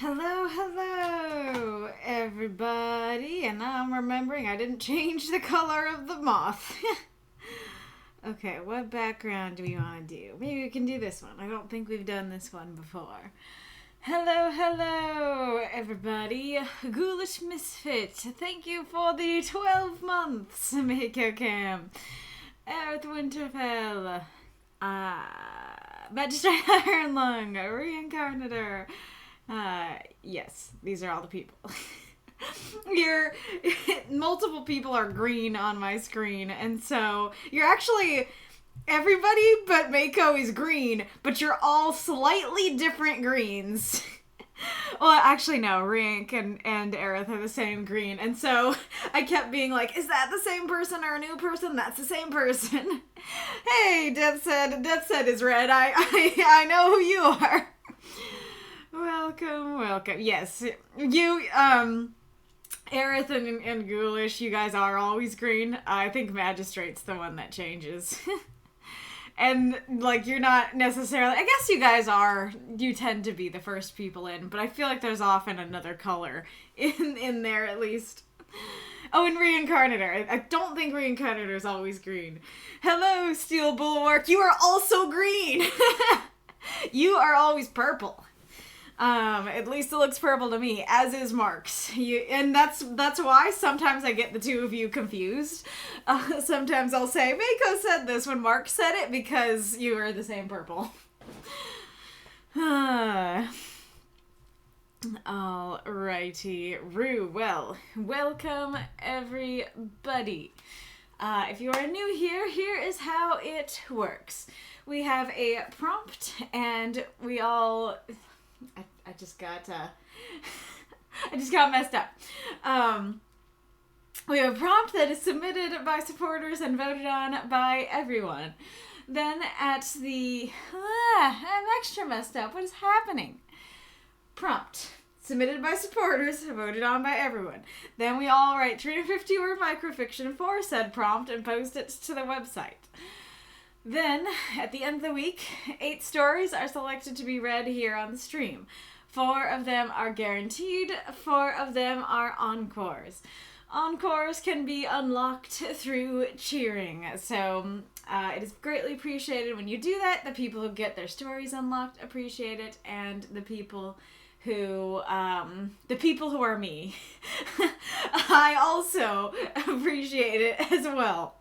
Hello, everybody. And now I'm remembering I didn't change the color of the moth. Okay, what background do we want to do? Maybe we can do this one. I don't think we've done this one before. Hello, everybody. Ghoulish Misfit, thank you for the 12 months, Mako Cam. Earth Winterfell. Magistrate Ironlung. Reinkarnitor. Yes, these are all the people. Multiple people are green on my screen, and so you're actually everybody but Mako is green, but you're all slightly different greens. Well, actually, no, Rink and Aerith are the same green, and so I kept being like, is that the same person or a new person? That's the same person. Hey, Death said is red. I know who you are. Welcome. Yes, you, Aerith and Ghoulish, you guys are always green. I think Magistrate's the one that changes. And, like, you're not necessarily... I guess you guys are... You tend to be the first people in, but I feel like there's often another color in there, at least. Oh, and Reinkarnitor. I don't think Reinkarnitor's always green. Hello, Steel Bulwark. You are also green! You are always purple. At least it looks purple to me, as is Mark's. And that's why sometimes I get the two of you confused. Sometimes I'll say, Mako said this when Mark said it because you are the same purple. Alrighty. Rue, well, welcome everybody. If you are new here is how it works. We have a prompt and we all... I just got messed up. We have a prompt that is submitted by supporters and voted on by everyone. Then at the... I'm extra messed up. What is happening? Prompt. Submitted by supporters, voted on by everyone. Then we all write 350-word microfiction for said prompt and post it to the website. Then, at the end of the week, 8 stories are selected to be read here on the stream. 4 of them are guaranteed, 4 of them are encores. Encores can be unlocked through cheering, so it is greatly appreciated when you do that. The people who get their stories unlocked appreciate it, and the people who are me, I also appreciate it as well.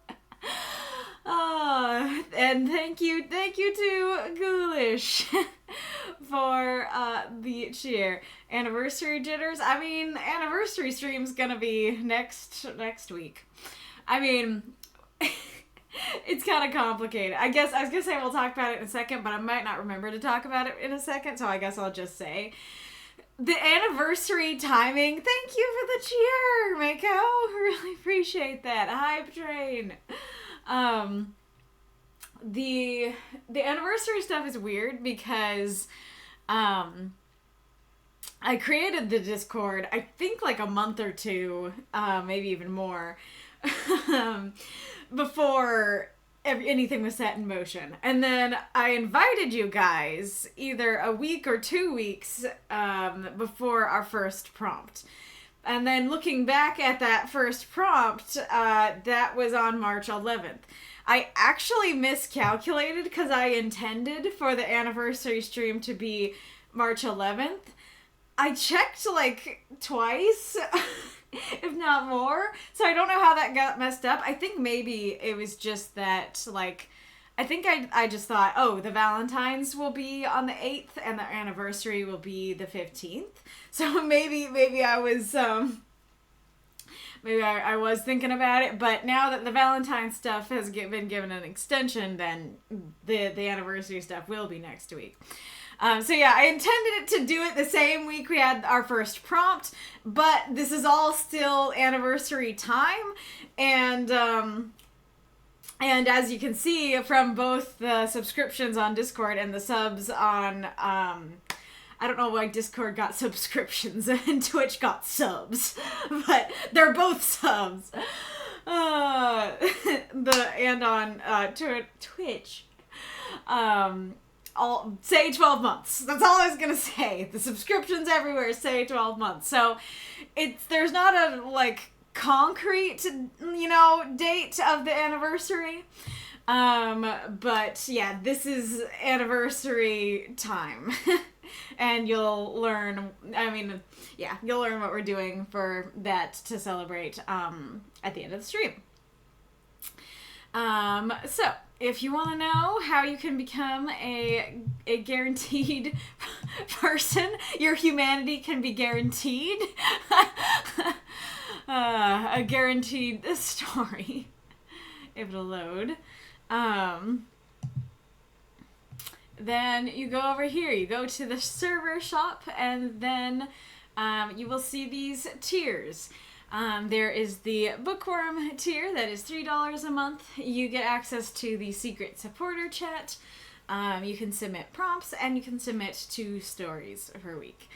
And thank you to Ghoulish for the cheer. Anniversary jitters. I mean, anniversary stream's gonna be next week. I mean, it's kind of complicated. I was gonna say we'll talk about it in a second, but I might not remember to talk about it in a second, so I guess I'll just say the anniversary timing. Thank you for the cheer, Mako. Really appreciate that. Hype train. The anniversary stuff is weird because, I created the Discord, I think like a month or two, maybe even more, before anything was set in motion. And then I invited you guys either a week or 2 weeks, before our first prompt. And then looking back at that first prompt, that was on March 11th. I actually miscalculated because I intended for the anniversary stream to be March 11th. I checked like twice, if not more. So I don't know how that got messed up. I think maybe it was just that, like, I think I just thought, oh, the Valentine's will be on the 8th and the anniversary will be the 15th. So maybe I was, maybe I was thinking about it, but now that the Valentine's stuff has been given an extension, then the anniversary stuff will be next week. So yeah, I intended it to do it the same week we had our first prompt, but this is all still anniversary time, and as you can see from both the subscriptions on Discord and the subs on, I don't know why Discord got subscriptions and Twitch got subs, but they're both subs. And on Twitch, all say 12 months. That's all I was gonna say. The subscriptions everywhere say 12 months. So there's not a like concrete, date of the anniversary. But yeah, this is anniversary time. And you'll learn, you'll learn what we're doing for that to celebrate at the end of the stream. So if you want to know how you can become a guaranteed person, your humanity can be guaranteed. A guaranteed story, if it'll load. Then you go over here, you go to the server shop, and then you will see these tiers. There is the bookworm tier that is $3 a month. You get access to the secret supporter chat. You can submit prompts, and you can submit 2 stories per week.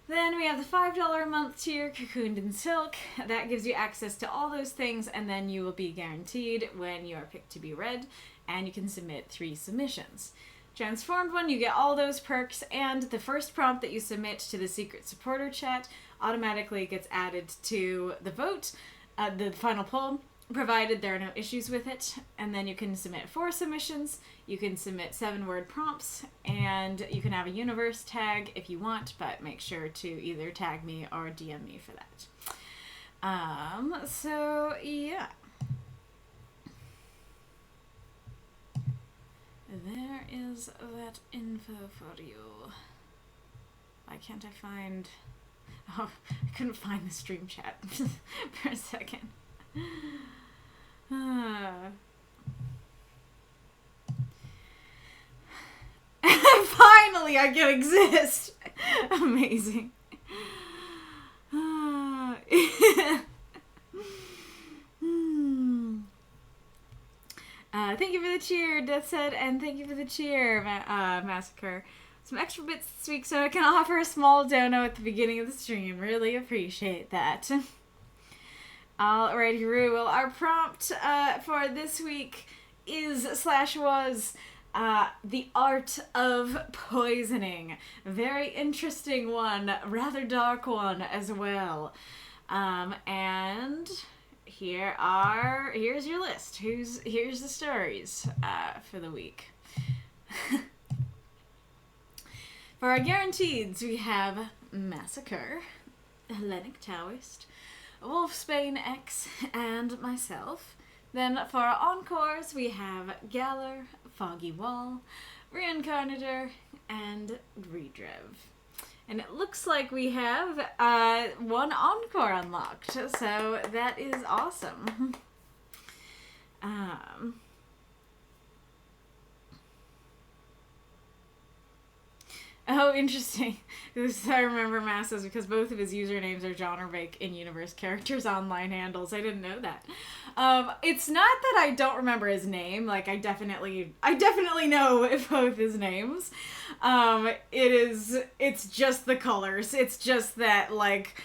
Then we have the $5 a month tier, Cocooned in Silk. That gives you access to all those things, and then you will be guaranteed when you are picked to be read, and you can submit 3 submissions. Transformed one, you get all those perks, and the first prompt that you submit to the secret supporter chat automatically gets added to the vote, the final poll, provided there are no issues with it. And then you can submit 4 submissions, you can submit 7-word prompts, and you can have a universe tag if you want, but make sure to either tag me or DM me for that. So yeah. There is that info for you. Why can't I find... Oh, I couldn't find the stream chat for a second. Finally, I can exist! Amazing. Thank you for the cheer, Death said, and thank you for the cheer, MasaCur. Some extra bits this week so I can offer a small dono at the beginning of the stream. Really appreciate that. Alrighty, Roo. Well, our prompt for this week is/was The Art of Poisoning. Very interesting one, rather dark one as well. And... here's your list. Here's the stories for the week. For our guaranteeds, we have MasaCur, Hellenic Taoist, WolfsbaneX, and myself. Then for our Encores, we have Galler, Foggy Wall, Reinkarnitor, and Redrev. And it looks like we have 1 Encore unlocked, so that is awesome. Oh, interesting. I remember Massa's because both of his usernames are Johnnerbake in-universe characters online handles. I didn't know that. It's not that I don't remember his name. Like, I definitely know both his names. It's just the colors. It's just that, like,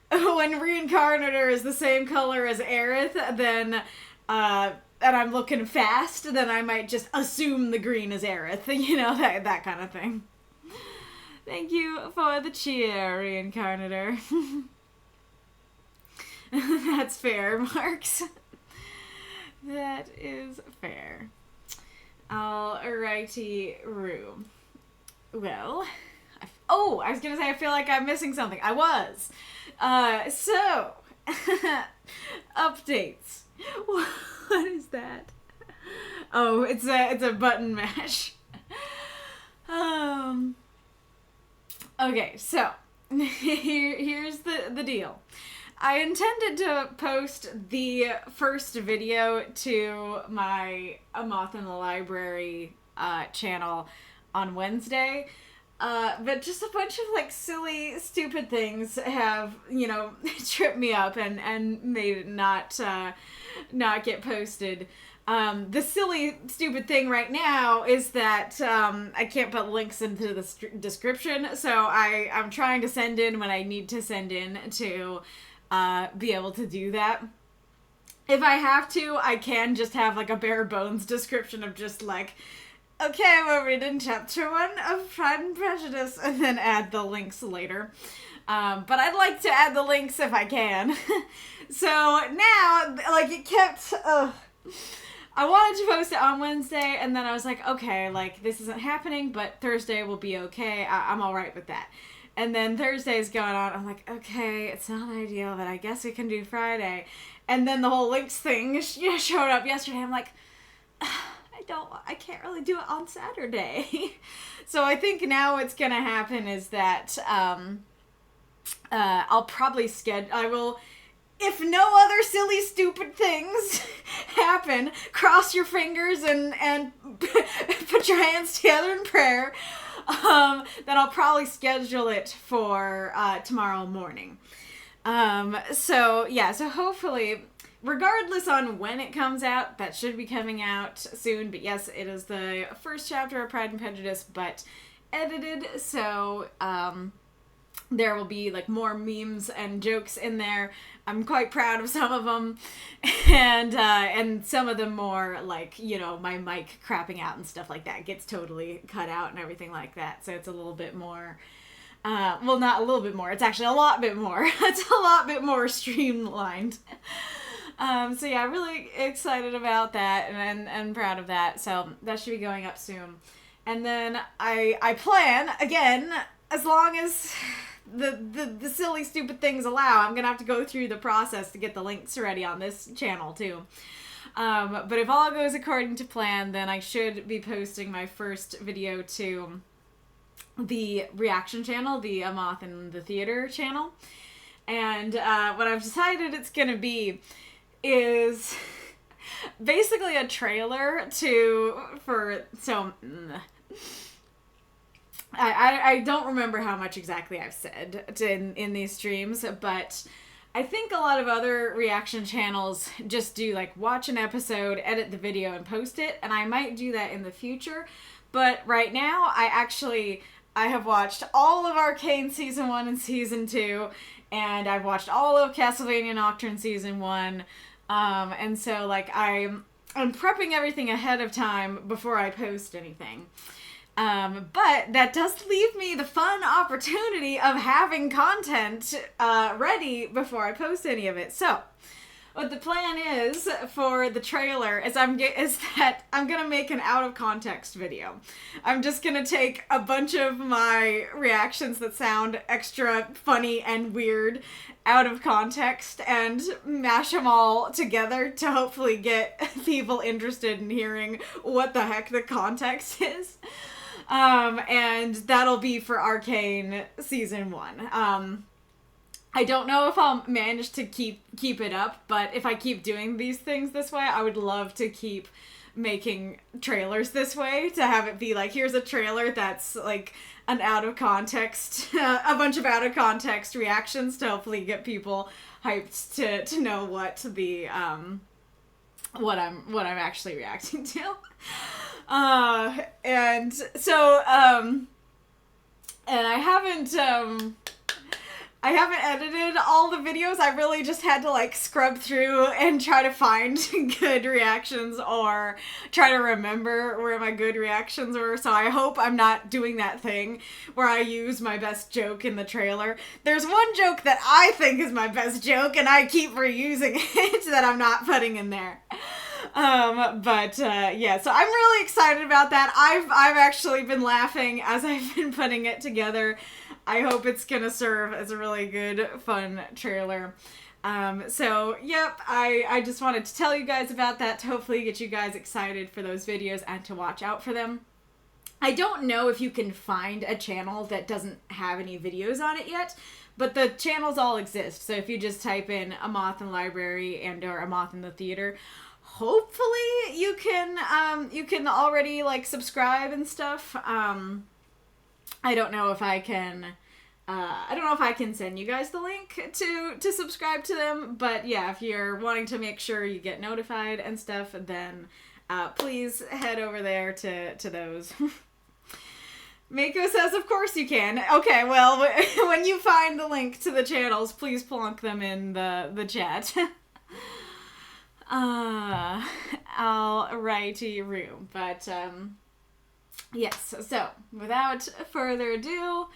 when Reinkarnitor is the same color as Aerith, then, and I'm looking fast, then I might just assume the green is Aerith. You know, that kind of thing. Thank you for the cheer, Reinkarnitor. That's fair, Marks. That is fair. Alrighty, Roo. Well, I was gonna say I feel like I'm missing something. I was. So, updates. What is that? Oh, it's a button mash. Okay, so here's the deal. I intended to post the first video to my A Moth in the Library channel on Wednesday, but just a bunch of like silly, stupid things have, tripped me up and made it not get posted. The silly, stupid thing right now is that I can't put links into the description, so I'm trying to send in when I need to send in to be able to do that. If I have to, I can just have like a bare bones description of just like okay, I'm over reading chapter 1 of Pride and Prejudice, and then add the links later. But I'd like to add the links if I can. So now, like, it kept, I wanted to post it on Wednesday, and then I was like, okay, like, this isn't happening, but Thursday will be okay. I'm alright with that. And then Thursday's going on. I'm like, okay, it's not ideal, but I guess we can do Friday. And then the whole links thing showed up yesterday. I'm like, I can't really do it on Saturday. So I think now what's gonna happen is that I'll probably I will, if no other silly, stupid things happen, cross your fingers and put your hands together in prayer, then I'll probably schedule it for tomorrow morning. So hopefully, regardless on when it comes out, that should be coming out soon. But yes, it is the first chapter of Pride and Prejudice, but edited, so there will be like more memes and jokes in there. I'm quite proud of some of them, and some of them more like, you know, my mic crapping out and stuff like that gets totally cut out and everything like that. So it's a little bit more, well, not a little bit more. It's actually a lot bit more. It's a lot bit more streamlined. So yeah, really excited about that and proud of that. So that should be going up soon. And then I plan, again, as long as the silly, stupid things allow, I'm gonna have to go through the process to get the links ready on this channel too. But if all goes according to plan, then I should be posting my first video to the reaction channel, the A Moth in the Theater channel. And what I've decided it's gonna be is basically a trailer I don't remember how much exactly I've said in these streams, but I think a lot of other reaction channels just do like watch an episode, edit the video, and post it, and I might do that in the future. But right now, I have watched all of Arcane Season 1 and Season 2, and I've watched all of Castlevania Nocturne Season 1, and so like I'm prepping everything ahead of time before I post anything. But that does leave me the fun opportunity of having content ready before I post any of it. So, what the plan is for the trailer is that I'm gonna make an out of context video. I'm just gonna take a bunch of my reactions that sound extra funny and weird out of context and mash them all together to hopefully get people interested in hearing what the heck the context is. And that'll be for Arcane Season 1. I don't know if I'll manage to keep it up, but if I keep doing these things this way, I would love to keep making trailers this way, to have it be like, here's a trailer that's like an out of context, a bunch of out of context reactions to hopefully get people hyped to know what the, what I'm actually reacting to. And so, and I haven't edited all the videos. I really just had to like scrub through and try to find good reactions or try to remember where my good reactions were. So I hope I'm not doing that thing where I use my best joke in the trailer. There's one joke that I think is my best joke and I keep reusing it that I'm not putting in there. Yeah, so I'm really excited about that. I've actually been laughing as I've been putting it together. I hope it's gonna serve as a really good, fun trailer. So, yep, I just wanted to tell you guys about that to hopefully get you guys excited for those videos and to watch out for them. I don't know if you can find a channel that doesn't have any videos on it yet, but the channels all exist. So if you just type in A Moth in Library and or A Moth in the Theater, hopefully you can already like subscribe and stuff. I don't know if I can send you guys the link to subscribe to them, but yeah, if you're wanting to make sure you get notified and stuff, then please head over there to those. Mako says, of course you can. Okay, well, when you find the link to the channels, please plonk them in the chat. Alrighty, Roo. But, Yes, so without further ado,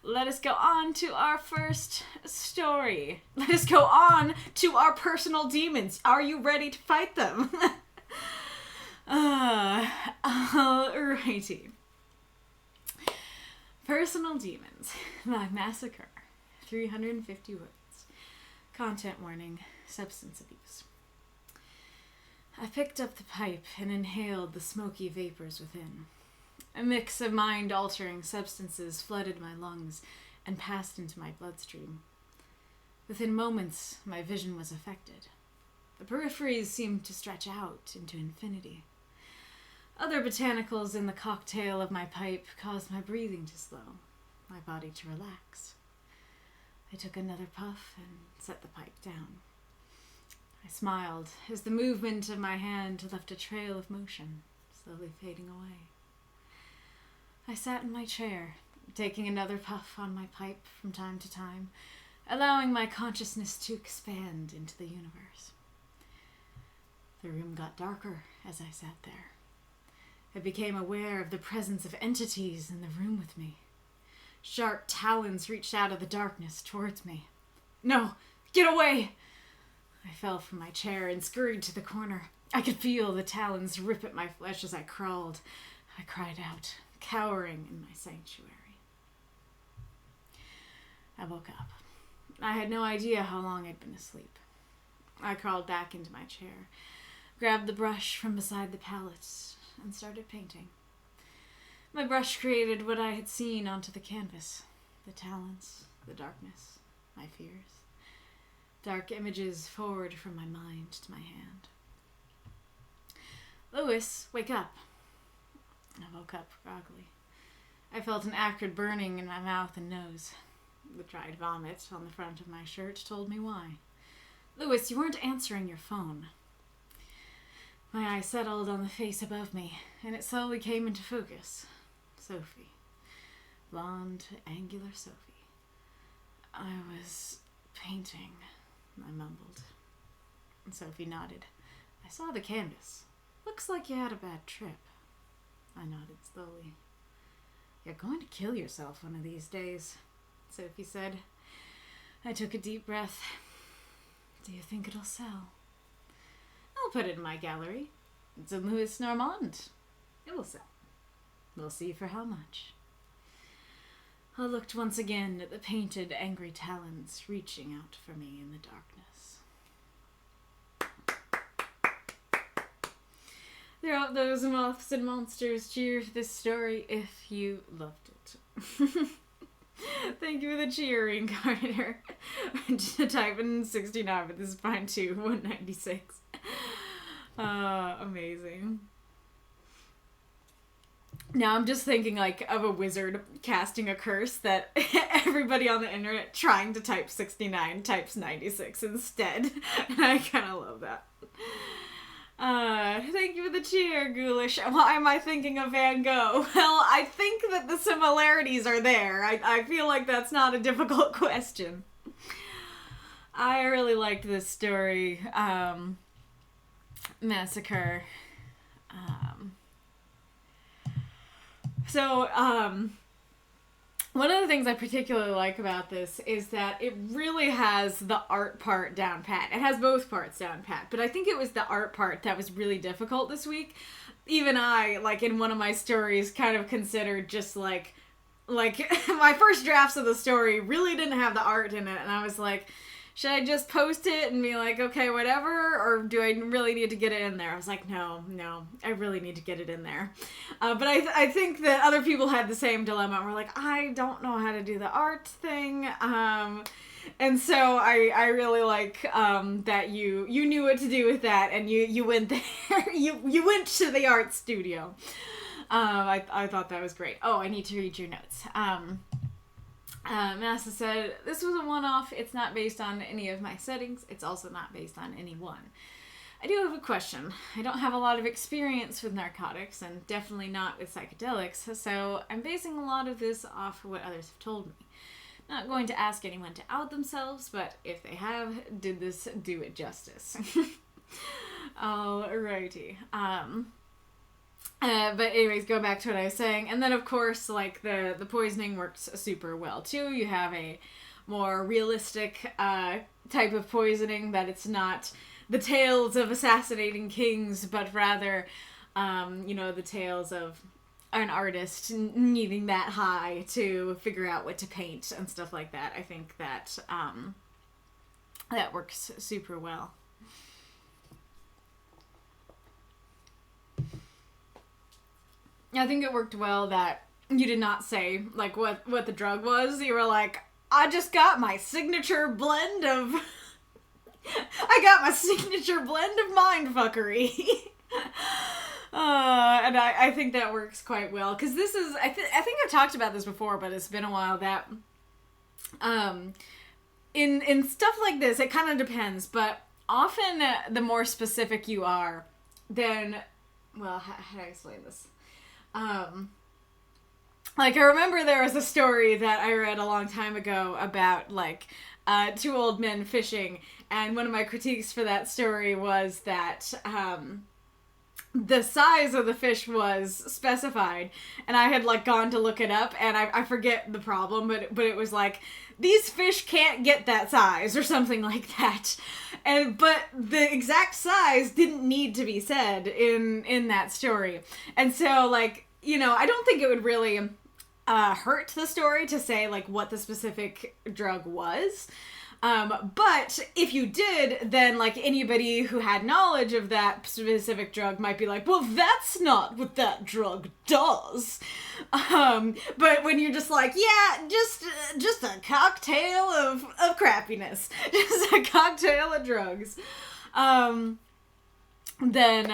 let us go on to our first story. Let us go on to our personal demons. Are you ready to fight them? Alrighty. Personal Demons by MasaCur. 350 words. Content warning, substance abuse. I picked up the pipe and inhaled the smoky vapors within. A mix of mind-altering substances flooded my lungs and passed into my bloodstream. Within moments, my vision was affected. The peripheries seemed to stretch out into infinity. Other botanicals in the cocktail of my pipe caused my breathing to slow, my body to relax. I took another puff and set the pipe down. I smiled as the movement of my hand left a trail of motion, slowly fading away. I sat in my chair, taking another puff on my pipe from time to time, allowing my consciousness to expand into the universe. The room got darker as I sat there. I became aware of the presence of entities in the room with me. Sharp talons reached out of the darkness towards me. No! Get away! I fell from my chair and scurried to the corner. I could feel the talons rip at my flesh as I crawled. I cried out, cowering in my sanctuary. I woke up. I had no idea how long I'd been asleep. I crawled back into my chair, grabbed the brush from beside the palette, and started painting. My brush created what I had seen onto the canvas. The talons, the darkness, my fears. Dark images forward from my mind to my hand. Louis, wake up. I woke up groggily. I felt an acrid burning in my mouth and nose. The dried vomit on the front of my shirt told me why. Louis, you weren't answering your phone. My eye settled on the face above me, and it slowly came into focus. Sophie. Blonde, angular Sophie. I was painting, I mumbled. Sophie nodded. I saw the canvas. Looks like you had a bad trip. I nodded slowly. You're going to kill yourself one of these days, Sophie said. I took a deep breath. Do you think it'll sell? I'll put it in my gallery. It's a Louis Normand. It will sell. We'll see for how much. I looked once again at the painted, angry talons reaching out for me in the darkness. Throughout those moths and monsters, cheer for this story if you loved it. Thank you for the cheer, Reinkarnitor. Type in 69, but this is fine too. 196. Amazing. Now I'm just thinking like of a wizard casting a curse that everybody on the internet trying to type 69 types 96 instead. And I kind of love that. Thank you for the cheer, Ghoulish. Why am I thinking of Van Gogh? Well, I think that the similarities are there. I feel like that's not a difficult question. I really liked this story. MasaCur. One of the things I particularly like about this is that it really has the art part down pat. It has both parts down pat, but I think it was the art part that was really difficult this week. Even I, like in one of my stories, kind of considered just like my first drafts of the story really didn't have the art in it, and I was like, should I just post it and be like, okay, whatever, or do I really need to get it in there? I was like, no, I really need to get it in there. But I think that other people had the same dilemma. We're like, I don't know how to do the art thing. And so I really like that you knew what to do with that, and you went there. you went to the art studio. I thought that was great. Oh, I need to read your notes. Masa said, this was a one-off. It's not based on any of my settings. It's also not based on any one. I do have a question. I don't have a lot of experience with narcotics, and definitely not with psychedelics, so I'm basing a lot of this off of what others have told me. Not going to ask anyone to out themselves, but if they have, did this do it justice? Alrighty. But anyways, go back to what I was saying. And then, of course, like, the poisoning works super well, too. You have a more realistic type of poisoning, that it's not the tales of assassinating kings, but rather, the tales of an artist needing that high to figure out what to paint and stuff like that. I think that that works super well. I think it worked well that you did not say, like, what the drug was. You were like, I just got my signature blend of... I got my signature blend of mindfuckery. And I think that works quite well. Because this is... I think I've talked about this before, but it's been a while that... In stuff like this, it kind of depends. But often, the more specific you are, then... Well, how do I explain this? Like, I remember there was a story that I read a long time ago about, like, two old men fishing, and one of my critiques for that story was that, the size of the fish was specified, and I had, like, gone to look it up, and I forget the problem, but it was like, these fish can't get that size, or something like that. But the exact size didn't need to be said in that story. And so, like, I don't think it would really hurt the story to say, like, what the specific drug was. But if you did, then, like, anybody who had knowledge of that specific drug might be like, well, that's not what that drug does. But when you're just like, yeah, just a cocktail of crappiness, just a cocktail of drugs, then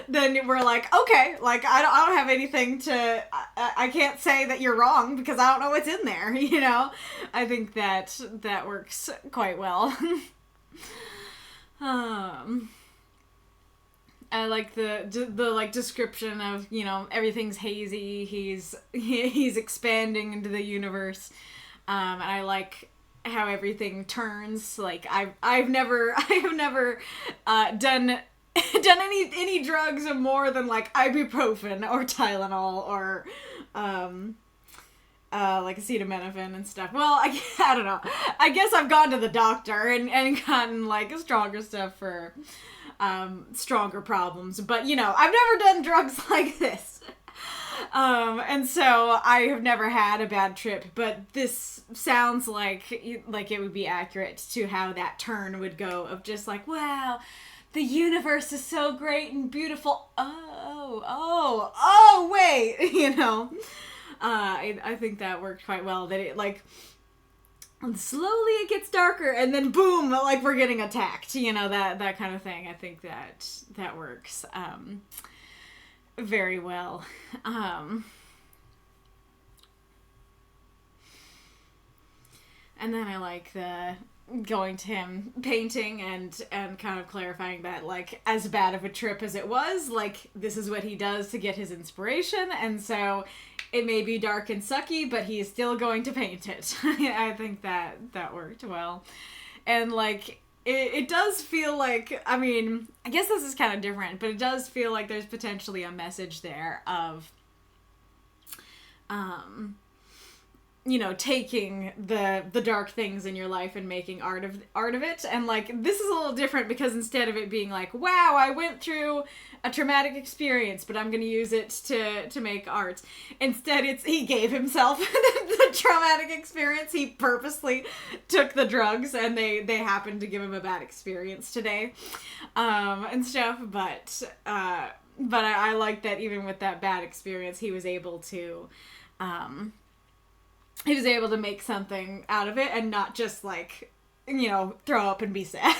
then we're like, okay, like, I don't have anything to, I can't say that you're wrong because I don't know what's in there, I think that works quite well. I like the like description of, everything's hazy, he's expanding into the universe, and I like how everything turns. Like, I have never done any drugs more than, like, ibuprofen or Tylenol or like acetaminophen and stuff. Well, I don't know. I guess I've gone to the doctor and gotten, like, stronger stuff for stronger problems. But, I've never done drugs like this. And so I have never had a bad trip, but this sounds like it would be accurate to how that turn would go of just like, wow, the universe is so great and beautiful. Oh, wait, I think that worked quite well. That it, like, slowly it gets darker and then boom, like, we're getting attacked, that kind of thing. I think that works very well. And then I like the going to him painting and kind of clarifying that, like, as bad of a trip as it was, like, this is what he does to get his inspiration, and so it may be dark and sucky, but he's still going to paint it. I think that worked well. And, like, it does feel like, I mean, I guess this is kind of different, but it does feel like there's potentially a message there of taking the dark things in your life and making art of it. And, like, this is a little different because instead of it being like, wow, I went through a traumatic experience, but I'm going to use it to make art. Instead, he gave himself the traumatic experience. He purposely took the drugs and they happened to give him a bad experience today, and stuff. But I like that even with that bad experience, he was able to make something out of it and not just, like, throw up and be sad.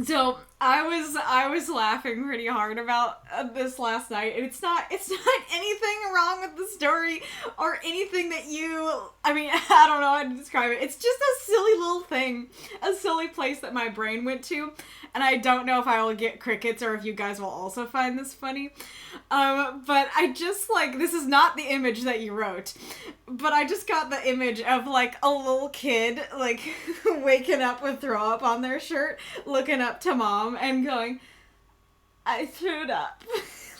So I was laughing pretty hard about this last night. It's not anything wrong with the story or anything that I mean, I don't know how to describe it. It's just a silly little thing, a silly place that my brain went to, and I don't know if I will get crickets or if you guys will also find this funny. But I just, like, this is not the image that you wrote, but I just got the image of, like, a little kid, like, waking up with throw up on their shirt, looking up to mom and going, I threw it up.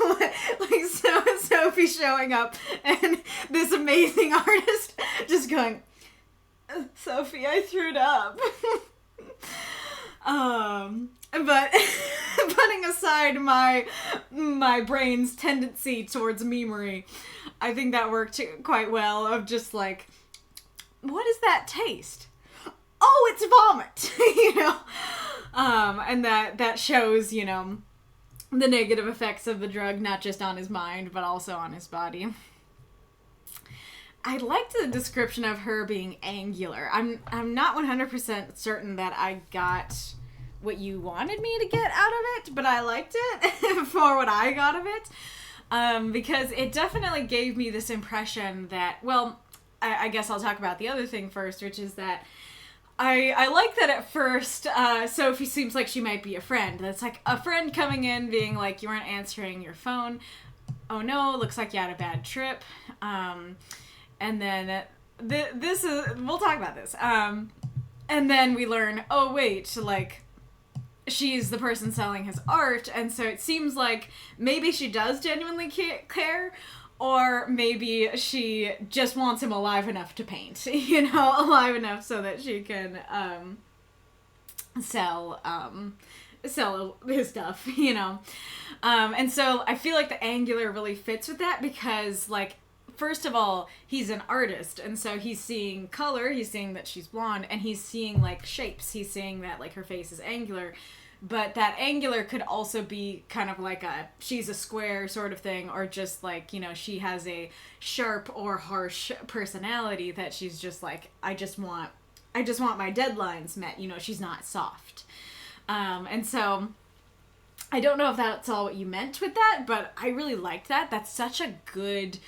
Like, so Sophie showing up and this amazing artist just going, Sophie, I threw it up. But putting aside my brain's tendency towards memery, I think that worked quite well, of just like, what is that taste? Oh, it's vomit, you know? And that shows, you know, the negative effects of the drug, not just on his mind, but also on his body. I liked the description of her being angular. I'm not 100% certain that I got what you wanted me to get out of it, but I liked it for what I got of it. Because it definitely gave me this impression that, well, I guess I'll talk about the other thing first, which is that I like that at first, Sophie seems like she might be a friend. That's like a friend coming in being like, you weren't answering your phone. Oh no, looks like you had a bad trip. And then this is, we'll talk about this. And then we learn, oh wait, like, she's the person selling his art, and so it seems like maybe she does genuinely care, or maybe she just wants him alive enough to paint, you know, alive enough so that she can sell his stuff, you know. And so I feel like the angular really fits with that because, like, first of all, he's an artist, and so he's seeing color, he's seeing that she's blonde, and he's seeing, like, shapes. He's seeing that, like, her face is angular, but that angular could also be kind of like she's a square sort of thing, or just, like, you know, she has a sharp or harsh personality that she's just like, I just want my deadlines met, you know, she's not soft. And so I don't know if that's all what you meant with that, but I really liked that. That's such a good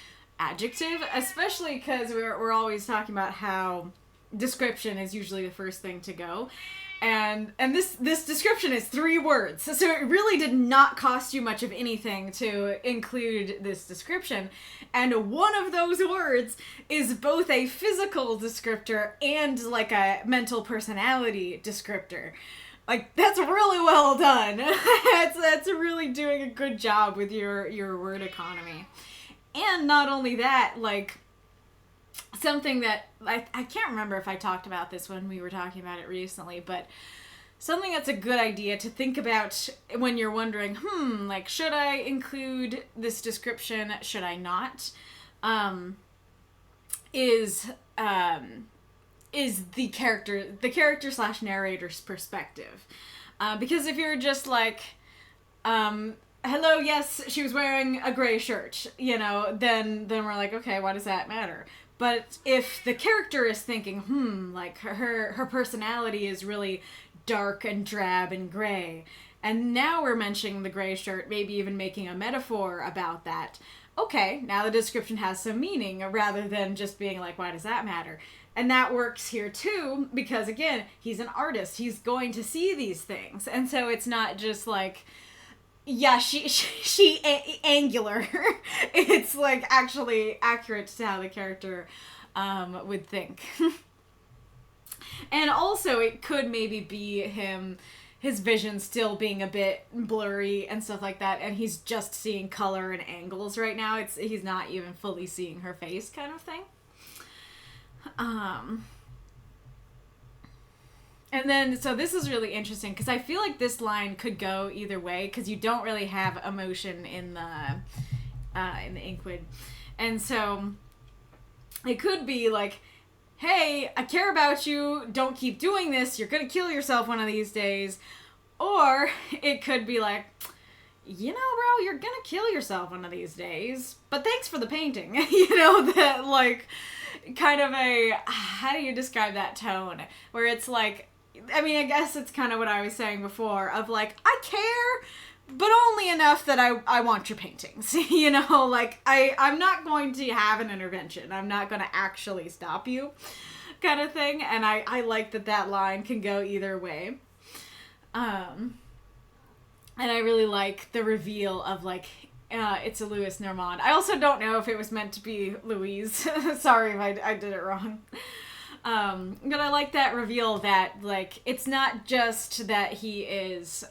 adjective, especially because we're always talking about how description is usually the first thing to go, and this description is 3 words, so it really did not cost you much of anything to include this description, and one of those words is both a physical descriptor and like a mental personality descriptor. Like, that's really well done. that's really doing a good job with your word economy. And not only that, like, something that, I can't remember if I talked about this when we were talking about it recently, but something that's a good idea to think about when you're wondering, like, should I include this description, should I not, is the character slash narrator's perspective. Because if you're just like, hello, yes, she was wearing a gray shirt, you know, then we're like, okay, why does that matter? But if the character is thinking, like, her personality is really dark and drab and gray, and now we're mentioning the gray shirt, maybe even making a metaphor about that, okay, now the description has some meaning, rather than just being like, why does that matter? And that works here too, because again, he's an artist, he's going to see these things, and so it's not just like, yeah, she angular. It's, like, actually accurate to how the character would think. And also, it could maybe be his vision still being a bit blurry and stuff like that, and he's just seeing color and angles right now. He's not even fully seeing her face, kind of thing. And then, so this is really interesting, because I feel like this line could go either way, because you don't really have emotion in the Inkwid. And so, it could be like, hey, I care about you, don't keep doing this, you're gonna kill yourself one of these days. Or, it could be like, you know, bro, you're gonna kill yourself one of these days, but thanks for the painting. You know, that, like, kind of a, how do you describe that tone? Where it's like, I mean, I guess it's kind of what I was saying before of like, I care, but only enough that I want your paintings, you know, like I'm not going to have an intervention. I'm not going to actually stop you kind of thing. And I like that line can go either way. And I really like the reveal of like, it's a Louis Normand. I also don't know if it was meant to be Louise. Sorry if I did it wrong. But I like that reveal that, like, it's not just that he is,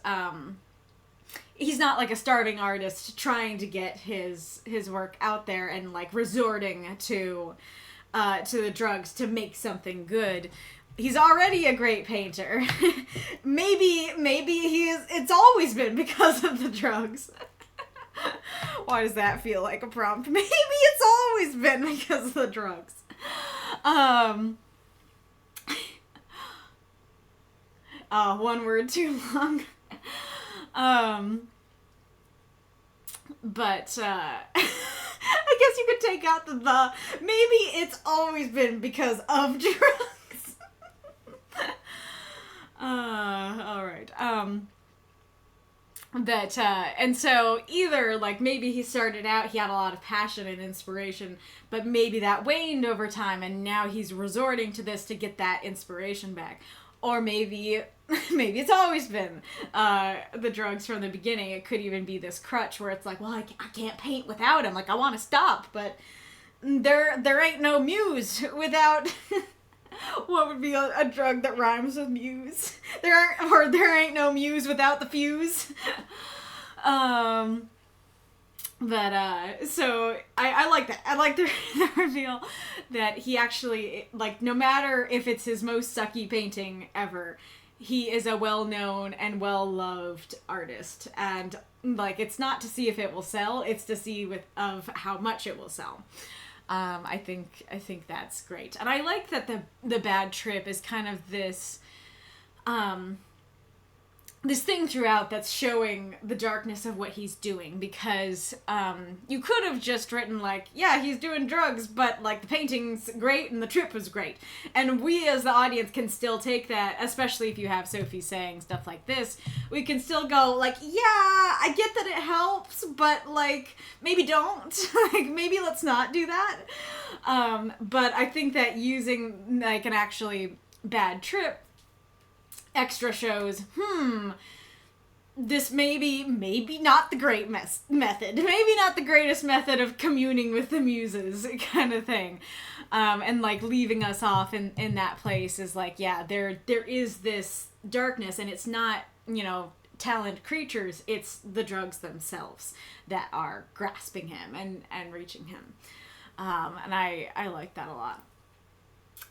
he's not like a starving artist trying to get his work out there and like resorting to the drugs to make something good. He's already a great painter. maybe it's always been because of the drugs. Why does that feel like a prompt? Maybe it's always been because of the drugs. One word too long. But I guess you could take out the maybe it's always been because of drugs. All right. And so either like maybe he started out, he had a lot of passion and inspiration, but maybe that waned over time and now he's resorting to this to get that inspiration back. Or maybe it's always been the drugs from the beginning. It could even be this crutch where it's like, well, I can't paint without him. Like, I want to stop, but there ain't no muse without... What would be a drug that rhymes with muse? There ain't no muse without the fuse. So I like that. I like the reveal that he actually, like, no matter if it's his most sucky painting ever, he is a well-known and well-loved artist. And, like, it's not to see if it will sell, it's to see of how much it will sell. I think that's great. And I like that the bad trip is kind of this, this thing throughout that's showing the darkness of what he's doing, because, you could have just written like, yeah, he's doing drugs, but like the painting's great and the trip was great. And we as the audience can still take that, especially if you have Sophie saying stuff like this, we can still go like, yeah, I get that it helps, but like, maybe don't, like maybe let's not do that. But I think that using like an actually bad trip extra shows, this maybe not the great method. Maybe not the greatest method of communing with the muses kind of thing. And like leaving us off in that place is like, yeah, there is this darkness and it's not, you know, talent creatures, it's the drugs themselves that are grasping him and reaching him. And I like that a lot.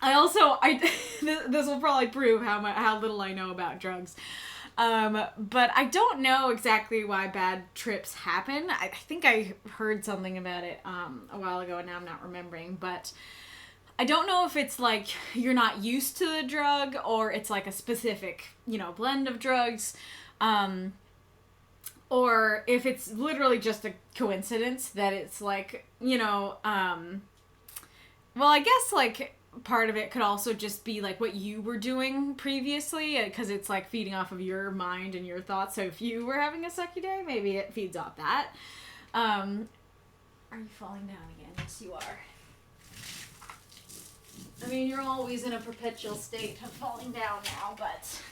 This will probably prove how little I know about drugs. But I don't know exactly why bad trips happen. I think I heard something about it a while ago and now I'm not remembering, but I don't know if it's like you're not used to the drug or it's like a specific, you know, blend of drugs, or if it's literally just a coincidence that it's like, you know, well, I guess like part of it could also just be like what you were doing previously, because it's like feeding off of your mind and your thoughts. So if you were having a sucky day, maybe it feeds off that. Are you falling down again? Yes, you are. I mean, you're always in a perpetual state of falling down now, but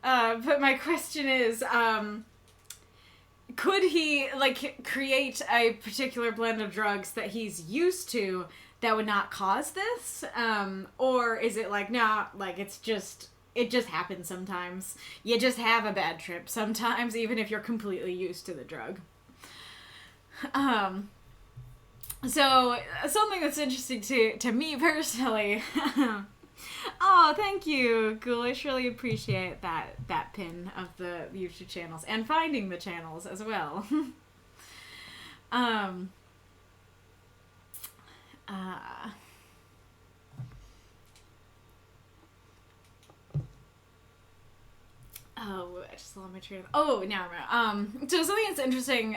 but my question is, could he, like, create a particular blend of drugs that he's used to that would not cause this? Or is it like, nah, like, it just happens sometimes. You just have a bad trip sometimes, even if you're completely used to the drug. So, something that's interesting to me personally... Oh, thank you, Ghoulish. Really appreciate that pin of the YouTube channels and finding the channels as well. Oh, I just lost my train of... Oh, now I remember. So something that's interesting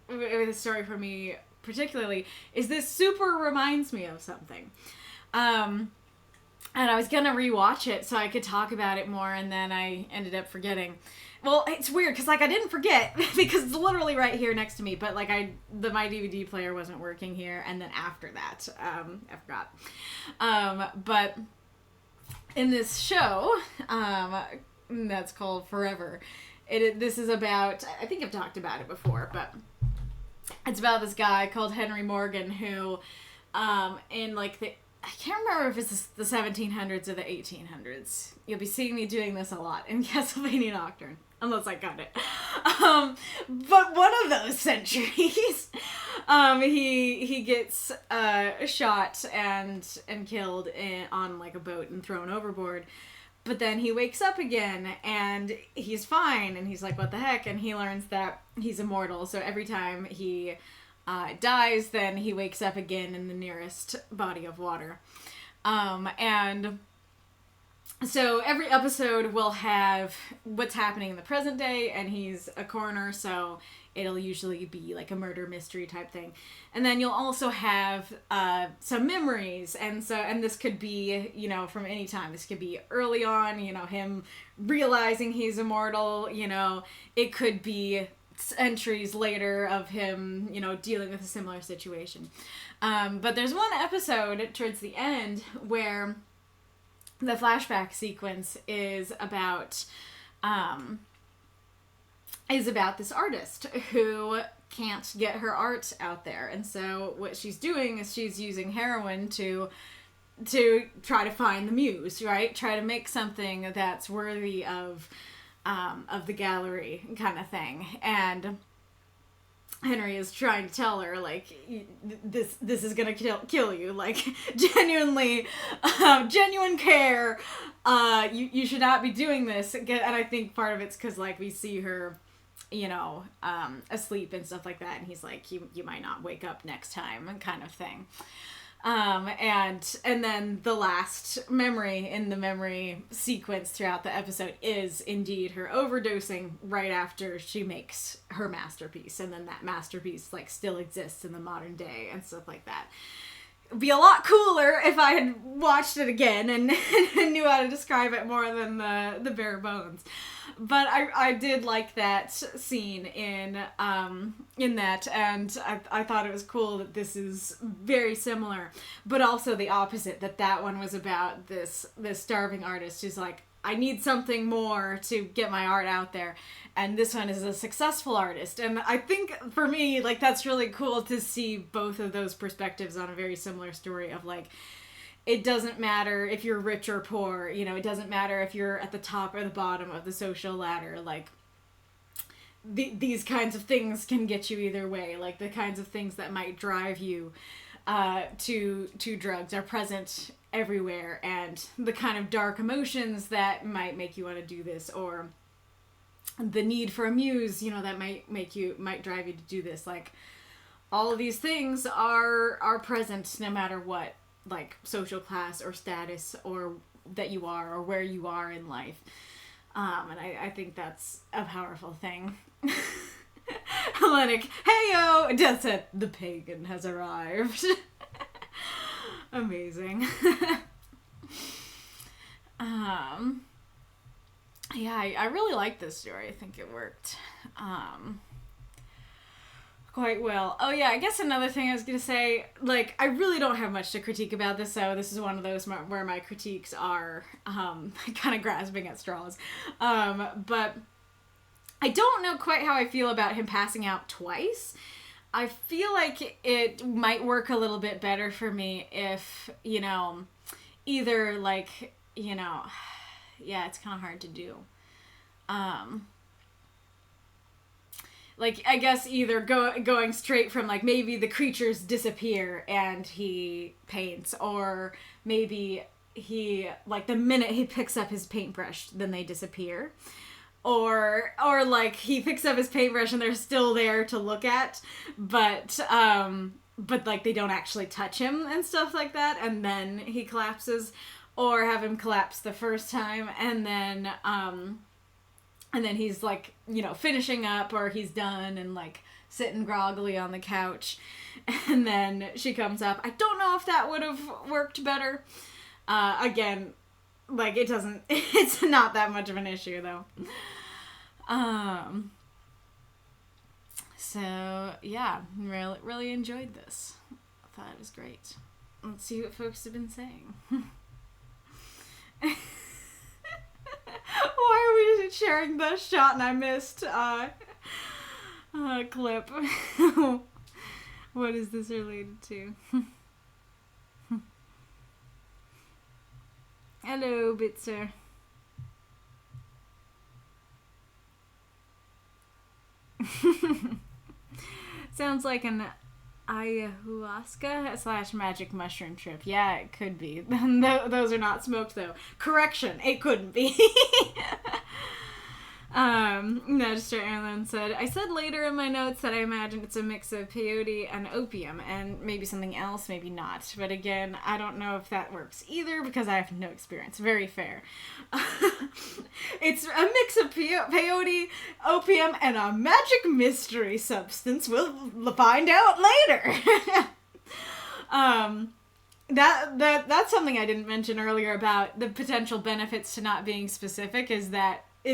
with this story for me particularly is this super reminds me of something. And I was gonna rewatch it so I could talk about it more, and then I ended up forgetting. Well, it's weird, because, like, I didn't forget, because it's literally right here next to me, but, like, my DVD player wasn't working here, and then after that, I forgot. But in this show, that's called Forever, this is about, I think I've talked about it before, but it's about this guy called Henry Morgan who, in, like, I can't remember if it's the 1700s or the 1800s. You'll be seeing me doing this a lot in Castlevania Nocturne, unless I got it. But one of those centuries, he gets shot and killed on like a boat and thrown overboard. But then he wakes up again and he's fine, and he's like, what the heck? And he learns that he's immortal. So every time he dies, then he wakes up again in the nearest body of water. And so every episode will have what's happening in the present day, and he's a coroner, so it'll usually be like a murder mystery type thing. And then you'll also have some memories, and this could be, you know, from any time. This could be early on, you know, him realizing he's immortal, you know, it could be entries later of him, you know, dealing with a similar situation. But there's one episode towards the end where the flashback sequence is about this artist who can't get her art out there. And so what she's doing is she's using heroin to try to find the muse, right? Try to make something that's worthy of the gallery kind of thing. And Henry is trying to tell her, like, this is gonna kill you, like, genuinely, genuine care, you should not be doing this. And I think part of it's because, like, we see her, you know, asleep and stuff like that, and he's like, you might not wake up next time, kind of thing. And then the last memory in the memory sequence throughout the episode is indeed her overdosing right after she makes her masterpiece. And then that masterpiece, like, still exists in the modern day and stuff like that. It'd be a lot cooler if I had watched it again and knew how to describe it more than the bare bones. But I did like that scene in that, and I thought it was cool that this is very similar, but also the opposite, that one was about this starving artist who's like, I need something more to get my art out there, and this one is a successful artist. And I think for me, like, that's really cool to see both of those perspectives on a very similar story of, like, it doesn't matter if you're rich or poor, you know, it doesn't matter if you're at the top or the bottom of the social ladder, like, these kinds of things can get you either way, like, the kinds of things that might drive you to drugs are present everywhere, and the kind of dark emotions that might make you want to do this, or the need for a muse, you know, that might drive you to do this, like, all of these things are present no matter what, like, social class or status or that you are or where you are in life. And I think that's a powerful thing. Hellenic, hey-yo! Death said, the pagan has arrived. Amazing. Yeah, I really like this story. I think it worked quite well. Oh yeah, I guess another thing I was gonna say, like, I really don't have much to critique about this, so this is one of those where my critiques are kind of grasping at straws. But I don't know quite how I feel about him passing out twice. I feel like it might work a little bit better for me if, you know, either, like, you know, yeah, it's kind of hard to do. Like, I guess either going straight from, like, maybe the creatures disappear and he paints, or maybe he, like, the minute he picks up his paintbrush, then they disappear. Or like, he picks up his paintbrush and they're still there to look at, but like, they don't actually touch him and stuff like that, and then he collapses. Or have him collapse the first time, and then And then he's like, you know, finishing up, or he's done and like sitting groggily on the couch. And then she comes up. I don't know if that would have worked better. Again, like it's not that much of an issue though. So yeah, really enjoyed this. I thought it was great. Let's see what folks have been saying. Why are we sharing the shot and I missed clip? What is this related to? Hello, Bitzer. Sounds like an ayahuasca / magic mushroom trip. Yeah, it could be. Those are not smoked, though. Correction, it couldn't be. Magister Erlen said, I said later in my notes that I imagine it's a mix of peyote and opium, and maybe something else, maybe not. But again, I don't know if that works either, because I have no experience. Very fair. It's a mix of peyote, opium, and a magic mystery substance. We'll find out later. That's something I didn't mention earlier about the potential benefits to not being specific, is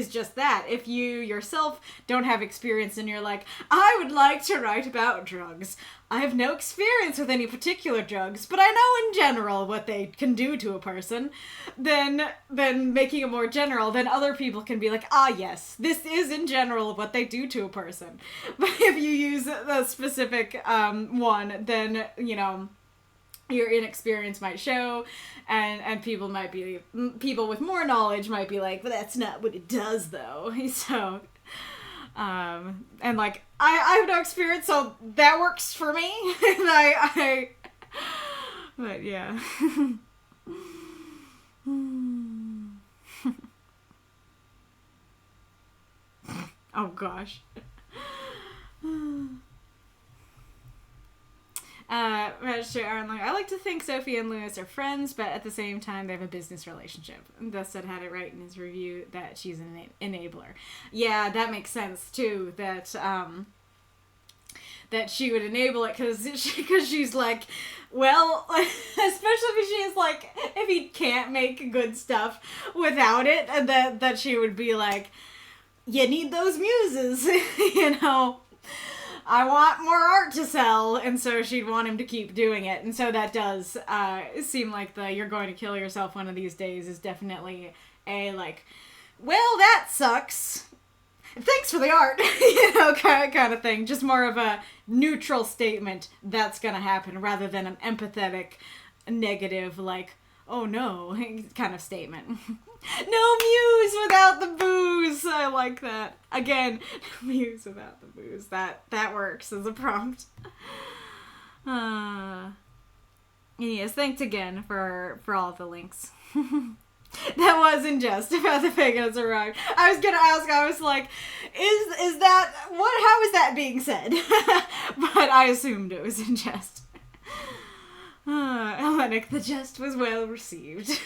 just that. If you yourself don't have experience and you're like, I would like to write about drugs. I have no experience with any particular drugs, but I know in general what they can do to a person, then making it more general, then other people can be like, ah yes, this is in general what they do to a person. But if you use the specific one, then, you know, your inexperience might show, and people with more knowledge might be like, but that's not what it does though. So, and like, I have no experience, so that works for me. But yeah. Oh gosh. Magister Aaron Long, I like to think Sophie and Lewis are friends, but at the same time they have a business relationship. Thusted had it right in his review that she's an enabler. Yeah, that makes sense too, that she would enable it, because she's like, well, especially if she's like, if he can't make good stuff without it, and that she would be like, you need those muses, you know. I want more art to sell, and so she'd want him to keep doing it. And so that does seem like the you're going to kill yourself one of these days is definitely a, like, well, that sucks. Thanks for the art, you know, kind of thing. Just more of a neutral statement that's gonna happen rather than an empathetic, negative, like, oh no, kind of statement. No muse without the booze. I like that. Again, muse without the booze. That works as a prompt. Yes, thanks again for all the links. That wasn't just about the pagans arrived. I was gonna ask, I was like, is that, how is that being said? But I assumed it was in jest. Hellenic, the jest was well received.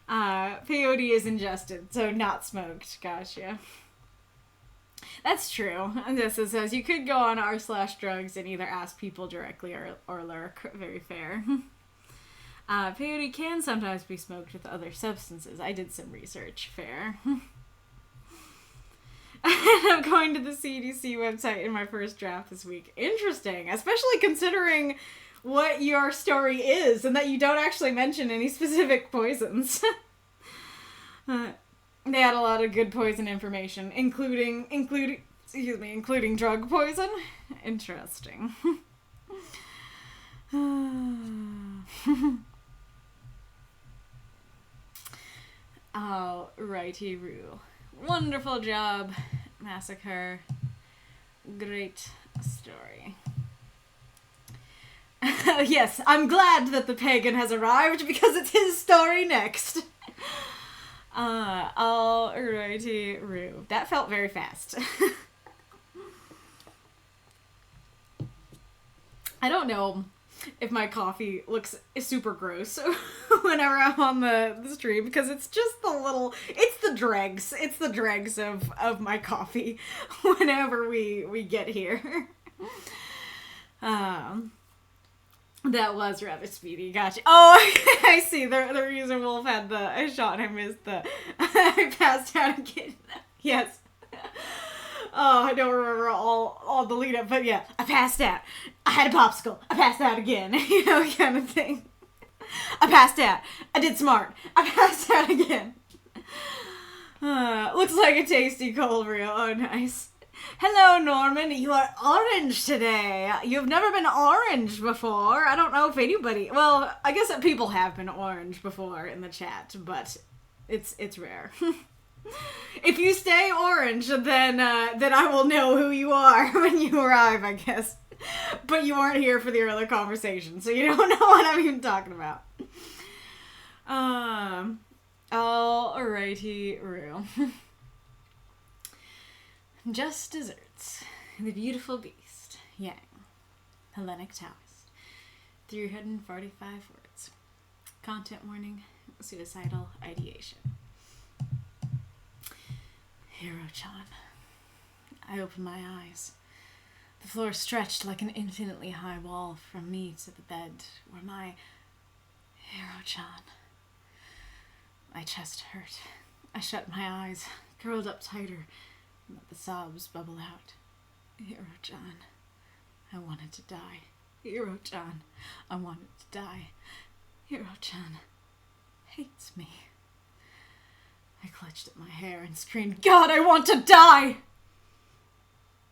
Peyote is ingested, so not smoked. Gotcha. That's true. And this says, you could go on r/drugs and either ask people directly or lurk. Very fair. Peyote can sometimes be smoked with other substances. I did some research. Fair. I'm going to the CDC website in my first draft this week. Interesting. Especially considering what your story is and that you don't actually mention any specific poisons. They had a lot of good poison information, including drug poison. Interesting. Alrighty, Rue. Wonderful job, MasaCur. Great story. Yes, I'm glad that the pagan has arrived because it's his story next. Alrighty, Rue. That felt very fast. I don't know. if my coffee looks super gross whenever I'm on the stream, because it's just it's the dregs of my coffee whenever we get here. That was rather speedy. Gotcha. Oh, I see. The reason Wolf had I shot him is I passed out again. Yes. Oh, I don't remember all the lead up, but yeah, I passed out. I had a popsicle. I passed out again. Kind of thing. I passed out. I did smart. I passed out again. Looks like a tasty cold brew. Oh, nice. Hello, Norman. You are orange today. You've never been orange before. I don't know if anybody... Well, I guess that people have been orange before in the chat, but it's rare. If you stay orange, then I will know who you are when you arrive, I guess. But you weren't here for the earlier conversation, so you don't know what I'm even talking about. Alrighty, real. Just desserts. The beautiful beast. Yang. Hellenic Taoist. 345 words. Content warning. Suicidal ideation. Hero-chan. I opened my eyes. The floor stretched like an infinitely high wall from me to the bed where my Hero-chan. My chest hurt. I shut my eyes, curled up tighter, and let the sobs bubble out. Hero-chan. I wanted to die. Hero-chan. I wanted to die. Hero-chan hates me. I clutched at my hair and screamed, God, I want to die!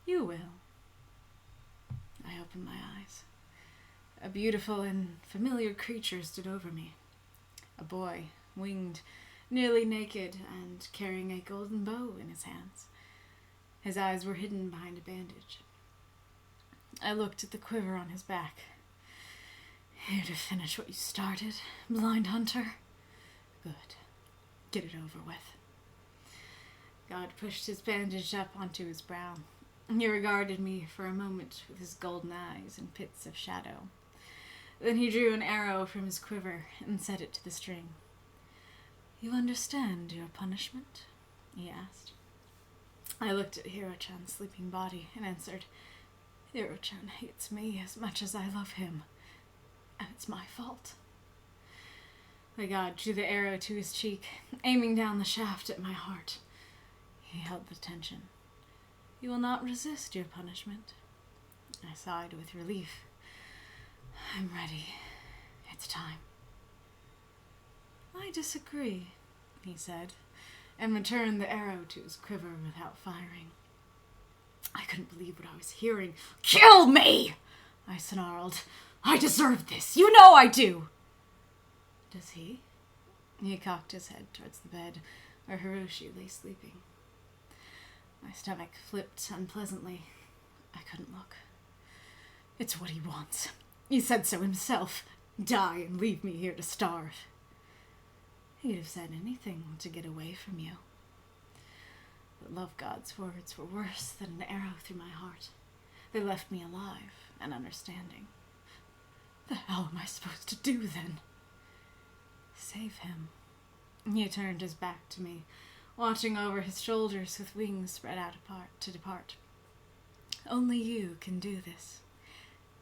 You will. I opened my eyes. A beautiful and familiar creature stood over me. A boy, winged, nearly naked, and carrying a golden bow in his hands. His eyes were hidden behind a bandage. I looked at the quiver on his back. Here to finish what you started, blind hunter? Good. Get it over with. God pushed his bandage up onto his brow. He regarded me for a moment with his golden eyes and pits of shadow. Then he drew an arrow from his quiver and set it to the string. You understand your punishment? He asked. I looked at Hero-chan's sleeping body and answered, Hero-chan hates me as much as I love him, and it's my fault. The god drew the arrow to his cheek, aiming down the shaft at my heart. He held the tension. You will not resist your punishment. I sighed with relief. I'm ready. It's time. I disagree, he said, and returned the arrow to his quiver without firing. I couldn't believe what I was hearing. Kill me! I snarled. I deserve this. You know I do. Does he? He cocked his head towards the bed where Hiroshi lay sleeping. My stomach flipped unpleasantly. I couldn't look. It's what he wants. He said so himself. Die and leave me here to starve. He'd have said anything to get away from you. But Love God's words were worse than an arrow through my heart. They left me alive and understanding. The hell am I supposed to do then? Save him. He turned his back to me, watching over his shoulders with wings spread out apart to depart. Only you can do this.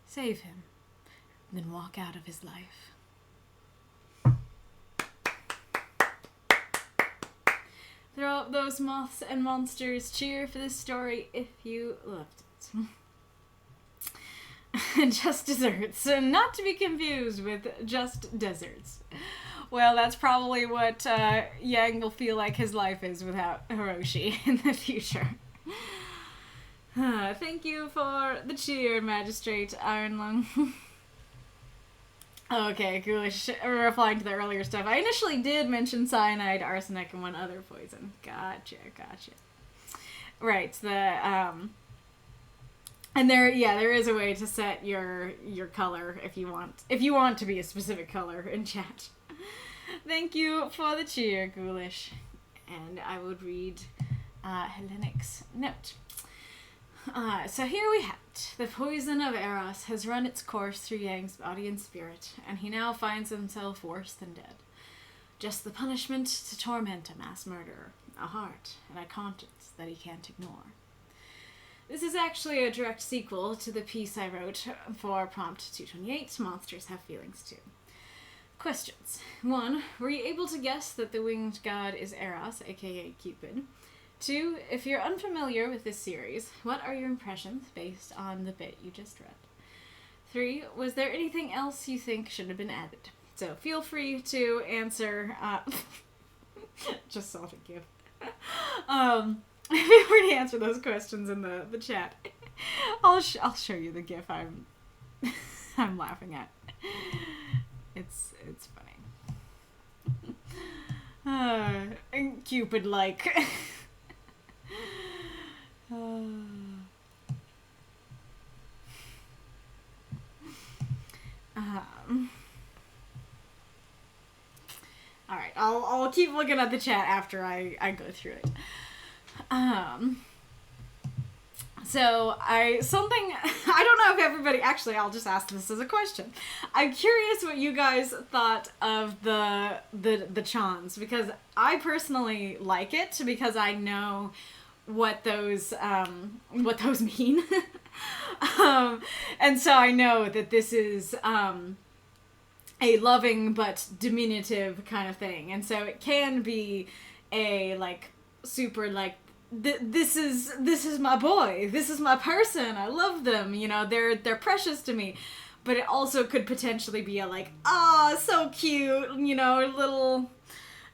Save him, then walk out of his life. Throw up those moths and monsters. Cheer for this story if you loved it. Just desserts, not to be confused with just deserts. Well, that's probably what Yang will feel like his life is without Hiroshi in the future. Thank you for the cheer, Magistrate Ironlung. Okay, ghoulish. Replying to the earlier stuff. I initially did mention cyanide, arsenic, and one other poison. Gotcha. Right, and there is a way to set your color if you want to be a specific color in chat. Thank you for the cheer, ghoulish. And I would read Hellenic's note. So here we have night. The poison of Eros has run its course through Yang's body and spirit, and he now finds himself worse than dead. Just the punishment to torment a mass murderer, a heart and a conscience that he can't ignore. This is actually a direct sequel to the piece I wrote for Prompt 228, Monsters Have Feelings Too. Questions. 1. Were you able to guess that the winged god is Eros, aka Cupid? 2. If you're unfamiliar with this series, what are your impressions based on the bit you just read? 3. Was there anything else you think should have been added? So feel free to answer, just saw the GIF. Feel free to answer those questions in the chat. I'll show you the GIF I'm laughing at. It's funny. And Cupid like. Alright, I'll keep looking at the chat after I go through it. So I don't know if everybody, actually I'll just ask this as a question. I'm curious what you guys thought of the Chons, because I personally like it because I know what those mean. And so I know that this is a loving but diminutive kind of thing, and so it can be a like super like this is my boy, this is my person, I love them, you know, they're precious to me, but it also could potentially be a like, so cute, you know, little,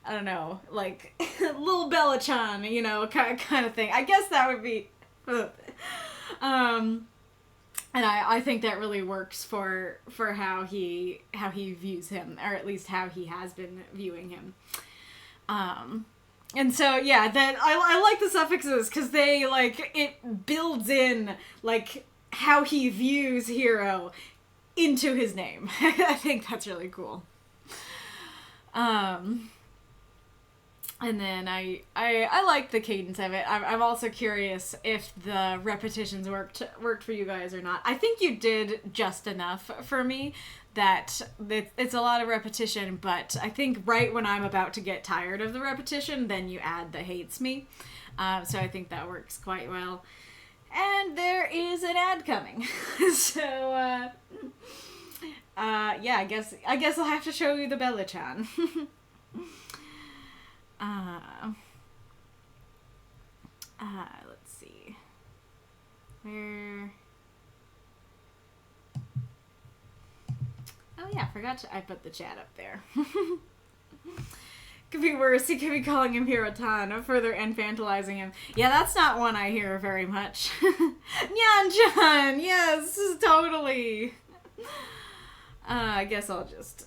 I don't know, like little Bella-chan, you know, kind of thing. I guess that would be and I think that really works for how he views him, or at least how he has been viewing him. And so yeah, that I like the suffixes because they like it builds in like how he views Hero into his name. I think that's really cool. And then I like the cadence of it. I'm also curious if the repetitions worked for you guys or not. I think you did just enough for me that it's a lot of repetition, but I think right when I'm about to get tired of the repetition, then you add the hates me. So I think that works quite well. And there is an ad coming. So yeah, I guess I'll have to show you the Bella-chan. Let's see. Where? Oh yeah, I put the chat up there. Could be worse. He could be calling him Hirotan, further infantilizing him. Yeah, that's not one I hear very much. Nyan-chan! Yes, totally. I guess I'll just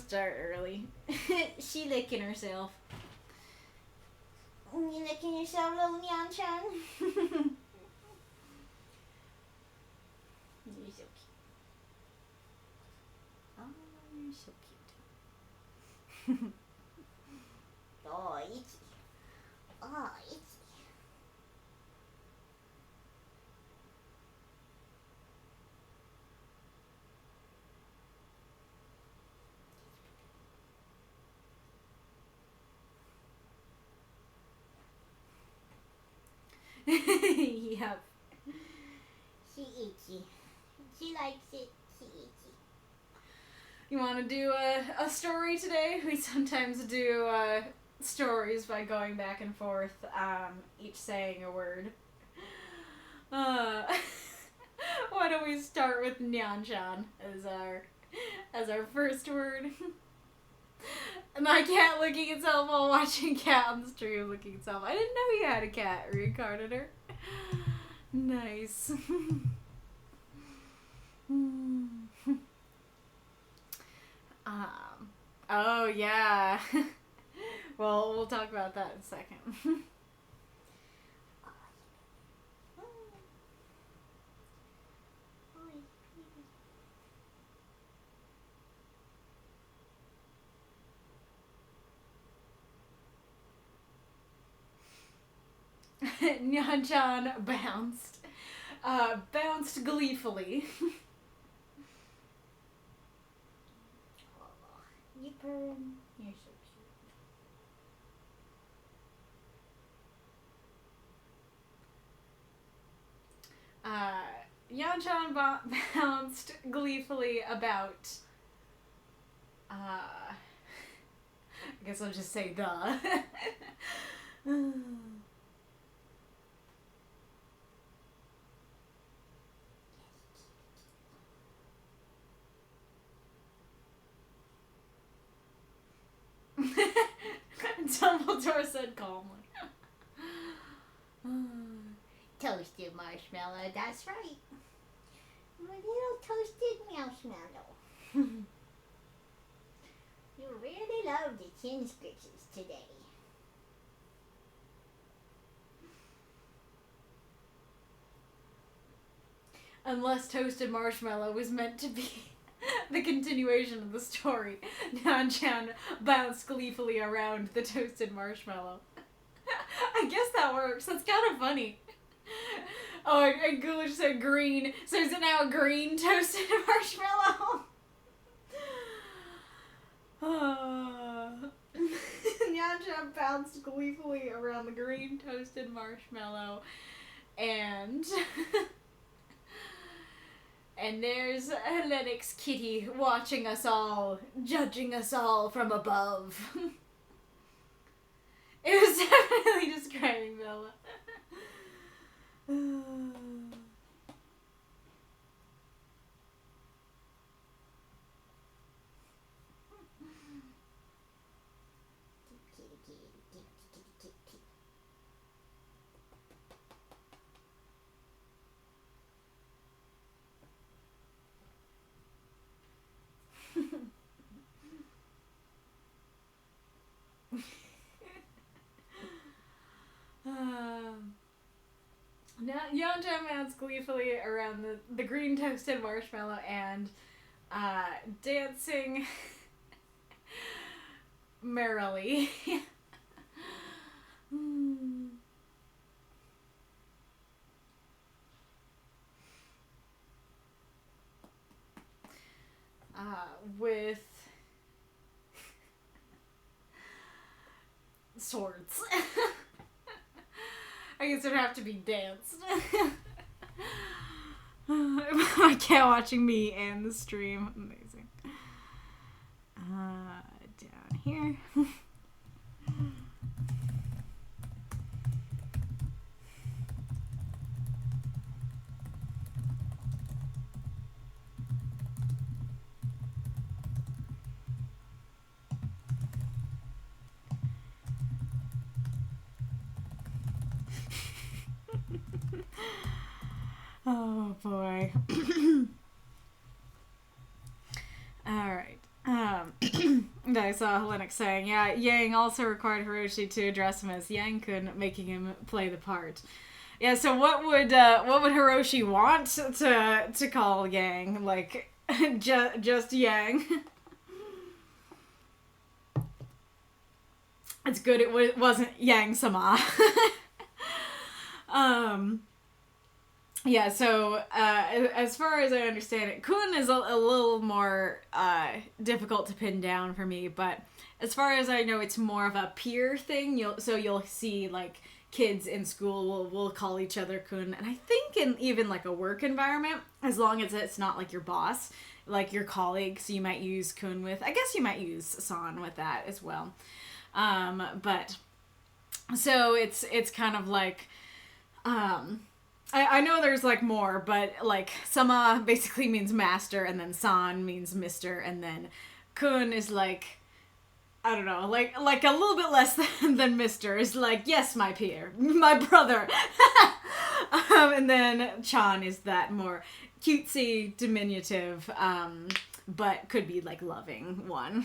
start early. She licking herself. You licking yourself, little Nyan-chan? You're so cute. Oh, you're so cute. Oh, itchy. Oh, itchy. Yep. She itchy. She likes it. She itchy. You want to do a story today? We sometimes do stories by going back and forth, each saying a word. Why don't we start with Nyan-chan as our first word? My cat licking itself while watching cat on the stream licking itself. I didn't know you had a cat, Reinkarnitor. Nice. Oh yeah. Well, we'll talk about that in a second. Nyan-chan bounced. bounced gleefully. You're so cute. Yanchan bounced gleefully about. I guess I'll just say the. Dumbledore said calmly. Toasted marshmallow, that's right. My little toasted marshmallow. You really love the chin scratches today. Unless toasted marshmallow was meant to be the continuation of the story, Nan-chan bounced gleefully around the toasted marshmallow. I guess that works. That's kind of funny. Oh, and Ghoulish said green. So is it now a green toasted marshmallow? Nan-chan bounced gleefully around the green toasted marshmallow, and and there's Hellenic's kitty watching us all, judging us all from above. It was definitely describing Bella. Now, Yanchan mounts gleefully around the green toasted marshmallow and dancing merrily. With swords. I guess it'd have to be danced. I can't watching me and the stream. Amazing. Down here. Oh boy. Alright. I saw Hellenic saying, yeah, Yang also required Hiroshi to address him as Yang-kun, making him play the part. Yeah, so what would Hiroshi want to call Yang? Like, just Yang? It's good it wasn't Yang-sama. Yeah, so as far as I understand it, Kun is a little more difficult to pin down for me, but as far as I know, it's more of a peer thing. You'll see like kids in school will call each other Kun, and I think in even like a work environment, as long as it's not like your boss, like your colleagues, you might use Kun with. I guess you might use San with that as well. But so it's kind of like I know there's like more, but like Sama basically means master, and then San means mister, and then Kun is like, I don't know, like a little bit less than mister. Is like, yes, my peer, my brother. And then Chan is that more cutesy, diminutive, but could be like loving one.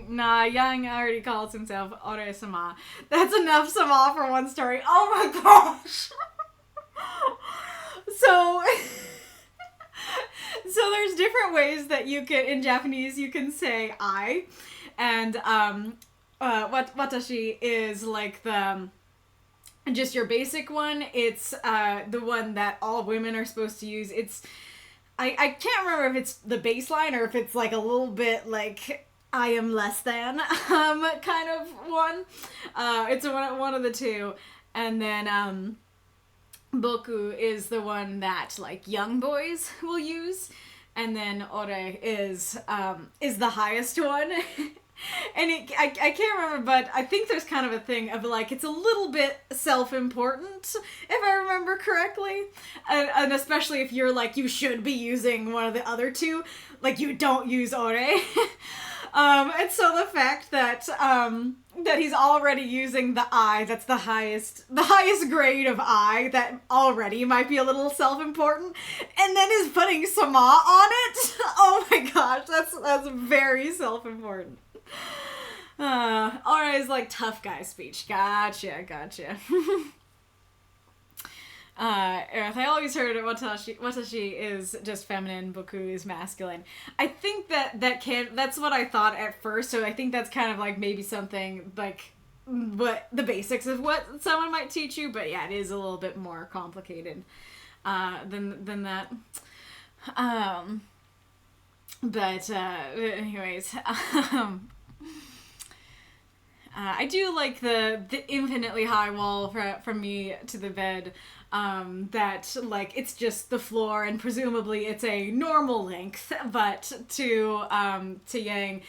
Nah, Yang already calls himself Ore-sama. That's enough sama for one story. Oh my gosh! So there's different ways that you can, in Japanese, you can say I, and watashi is like the just your basic one. It's the one that all women are supposed to use. It's I can't remember if it's the baseline or if it's like a little bit like I am less than kind of one. It's one of the two. And then Boku is the one that like young boys will use, and then Ore is the highest one. And I can't remember, but I think there's kind of a thing of like it's a little bit self-important, if I remember correctly, and especially if you're like you should be using one of the other two, like you don't use Ore. And so the fact that that he's already using the I, that's the highest grade of I, that already might be a little self-important, and then is putting Sama on it. Oh my gosh, that's very self-important. Ore is like tough guy speech. Gotcha. I always heard Watashi is just feminine, Boku is masculine. I think that's what I thought at first, so I think that's kind of like maybe something like what the basics of what someone might teach you, but yeah, it is a little bit more complicated than that. But anyways, I do like the infinitely high wall from me to the bed. That like it's just the floor, and presumably it's a normal length, but to Yang,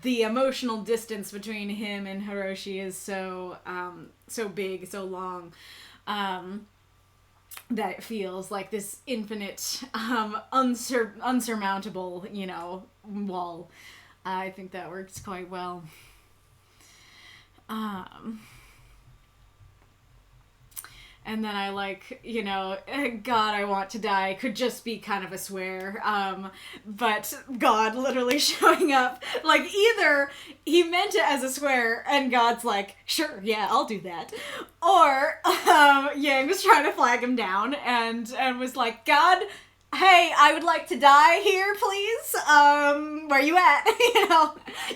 the emotional distance between him and Hiroshi is so big, so long, that it feels like this infinite unsurmountable, wall. I think that works quite well. And then I like, God, I want to die could just be kind of a swear. But God literally showing up, like either he meant it as a swear and God's like, sure, yeah, I'll do that. Or Yang was trying to flag him down and was like, God, hey, I would like to die here, please. Where you at?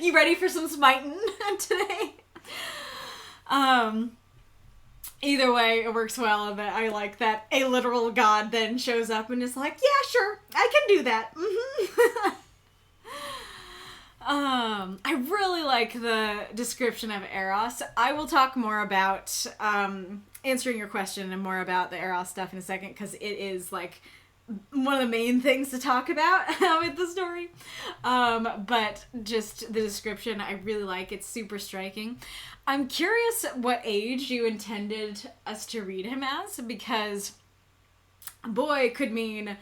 You ready for some smiting today? Either way, it works well, and I like that a literal god then shows up and is like, yeah, sure, I can do that. Mm-hmm. I really like the description of Eros. I will talk more about answering your question and more about the Eros stuff in a second, because it is like one of the main things to talk about with the story. But just the description, I really like. It's super striking. I'm curious what age you intended us to read him as, because boy could mean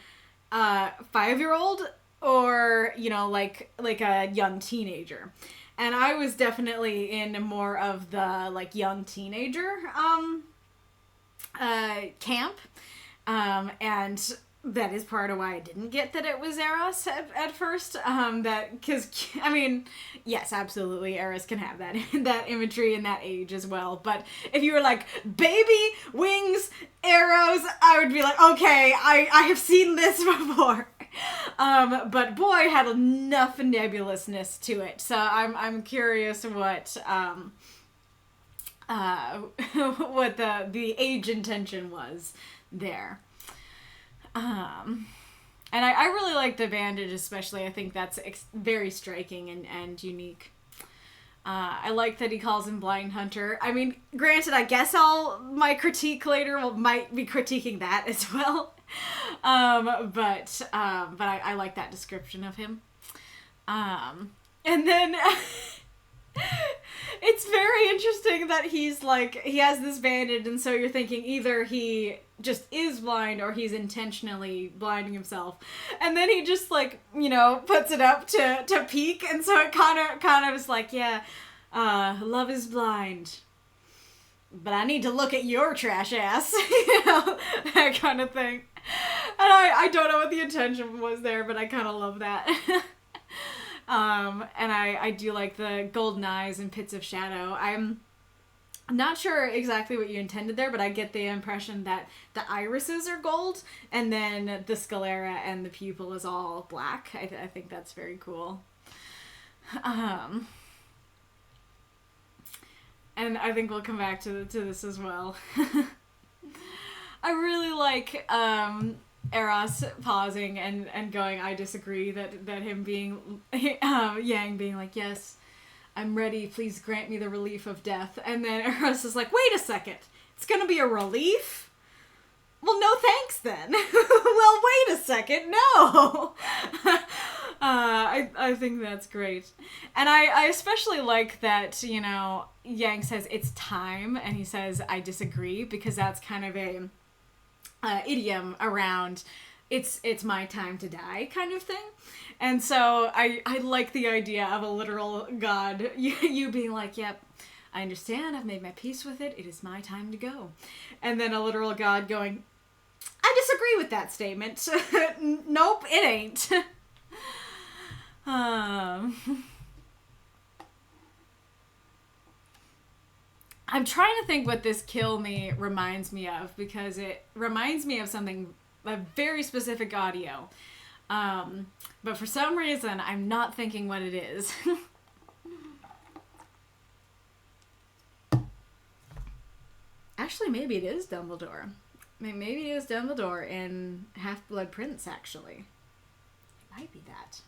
5-year-old or, like a young teenager. And I was definitely in more of the like young teenager camp. And that is part of why I didn't get that it was Eros at first. Because, yes, absolutely, Eros can have that imagery and that age as well. But if you were like, baby, wings, arrows, I would be like, okay, I have seen this before. But boy had enough nebulousness to it. So I'm curious what what the age intention was there. And I really like the bandage especially. I think that's very striking and unique. I like that he calls him Blind Hunter. I mean, granted, I guess my critique later might be critiquing that as well. But I like that description of him. And then it's very interesting that he's like, he has this bandage, and so you're thinking either he just is blind or he's intentionally blinding himself, and then he just like puts it up to peek, and so it kind of is like, yeah, love is blind, but I need to look at your trash ass, that kind of thing. And I don't know what the intention was there, but I kind of love that. And I do like the golden eyes and pits of shadow. I'm not sure exactly what you intended there, but I get the impression that the irises are gold, and then the sclera and the pupil is all black. I think that's very cool. and I think we'll come back to this as well. I really like Eros pausing and going, I disagree, that him being, Yang being like, yes, I'm ready, please grant me the relief of death. And then Eros is like, wait a second, it's gonna be a relief? Well, no thanks then. Well, wait a second, no! I think that's great. And I especially like that, you know, Yang says it's time, and he says, I disagree, because that's kind of a idiom around it's my time to die kind of thing. And so I like the idea of a literal god, you being like, yep, I understand, I've made my peace with it is my time to go. And then a literal god going, I disagree with that statement. Nope, it ain't. I'm trying to think what this kill me reminds me of, because it reminds me of something, a very specific audio. But for some reason, I'm not thinking what it is. Actually, maybe it is Dumbledore. Maybe it is Dumbledore in Half-Blood Prince, actually. It might be that.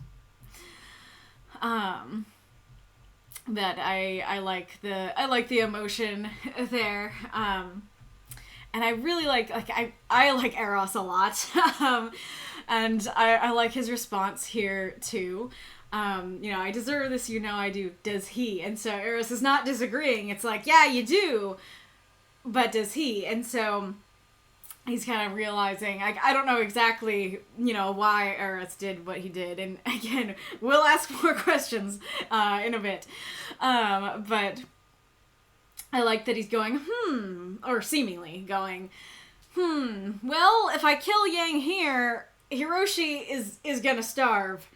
That I like the emotion there. And I really like I like Eros a lot. And I like his response here too. You know, I deserve this, you know I do. Does he? And so Eros is not disagreeing. It's like, yeah, you do. But does he? And so he's kind of realizing, I don't know exactly, you know, why Eros did what he did. And again, we'll ask more questions in a bit. But I like that he's going, or seemingly going, well, if I kill Yang here, Hiroshi is gonna starve.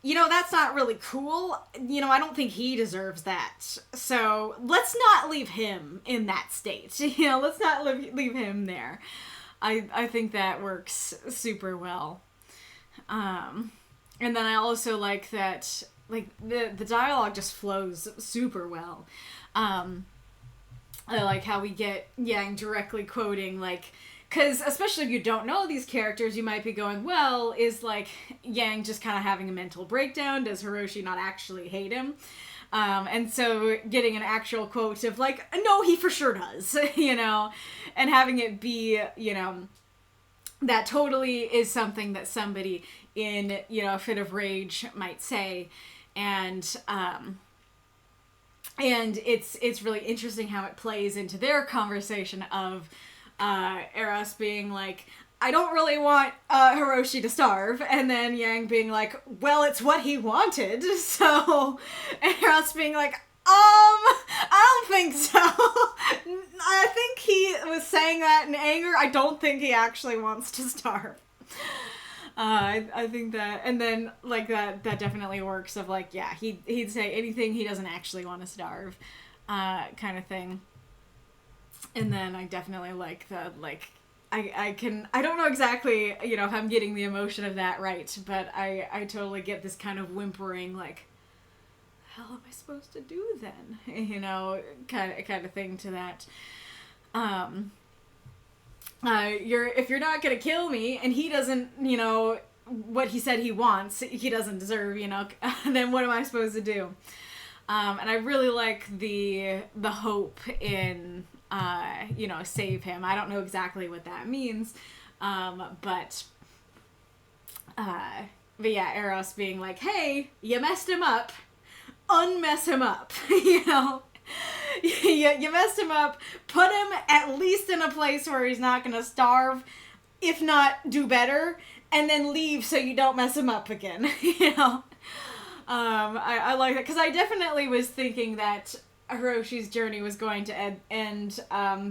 You know, that's not really cool. You know, I don't think he deserves that. So let's not leave him in that state. You know, let's not leave him there. I think that works super well. And then I also like that, like, the dialogue just flows super well. I like how we get Yang directly quoting, like, because especially if you don't know these characters, you might be going, well, is, like, Yang just kind of having a mental breakdown? Does Hiroshi not actually hate him? And so getting an actual quote of, like, no, he for sure does, you know, and having it be, you know, that totally is something that somebody in, you know, a fit of rage might say. And it's really interesting how it plays into their conversation of Eros being like, I don't really want Hiroshi to starve, and then Yang being like, well, it's what he wanted, so, and Eros being like, I don't think so. I think he was saying that in anger. I don't think he actually wants to starve. I think that, and then, like, that definitely works of, like, yeah, he'd say anything, he doesn't actually want to starve, kind of thing. And then I definitely like the, like, I don't know exactly, you know, if I'm getting the emotion of that right, but I totally get this kind of whimpering, like, hell am I supposed to do then? You know, kind of thing to that. If you're not gonna kill me, and he doesn't, you know, what he said he wants, he doesn't deserve, you know, then what am I supposed to do? And I really like the hope in, you know, save him. I don't know exactly what that means, but yeah, Eros being like, hey, you messed him up, unmess him up, you know? You messed him up, put him at least in a place where he's not gonna starve, if not do better, and then leave so you don't mess him up again, you know? I like that, because I definitely was thinking that Hiroshi's journey was going to end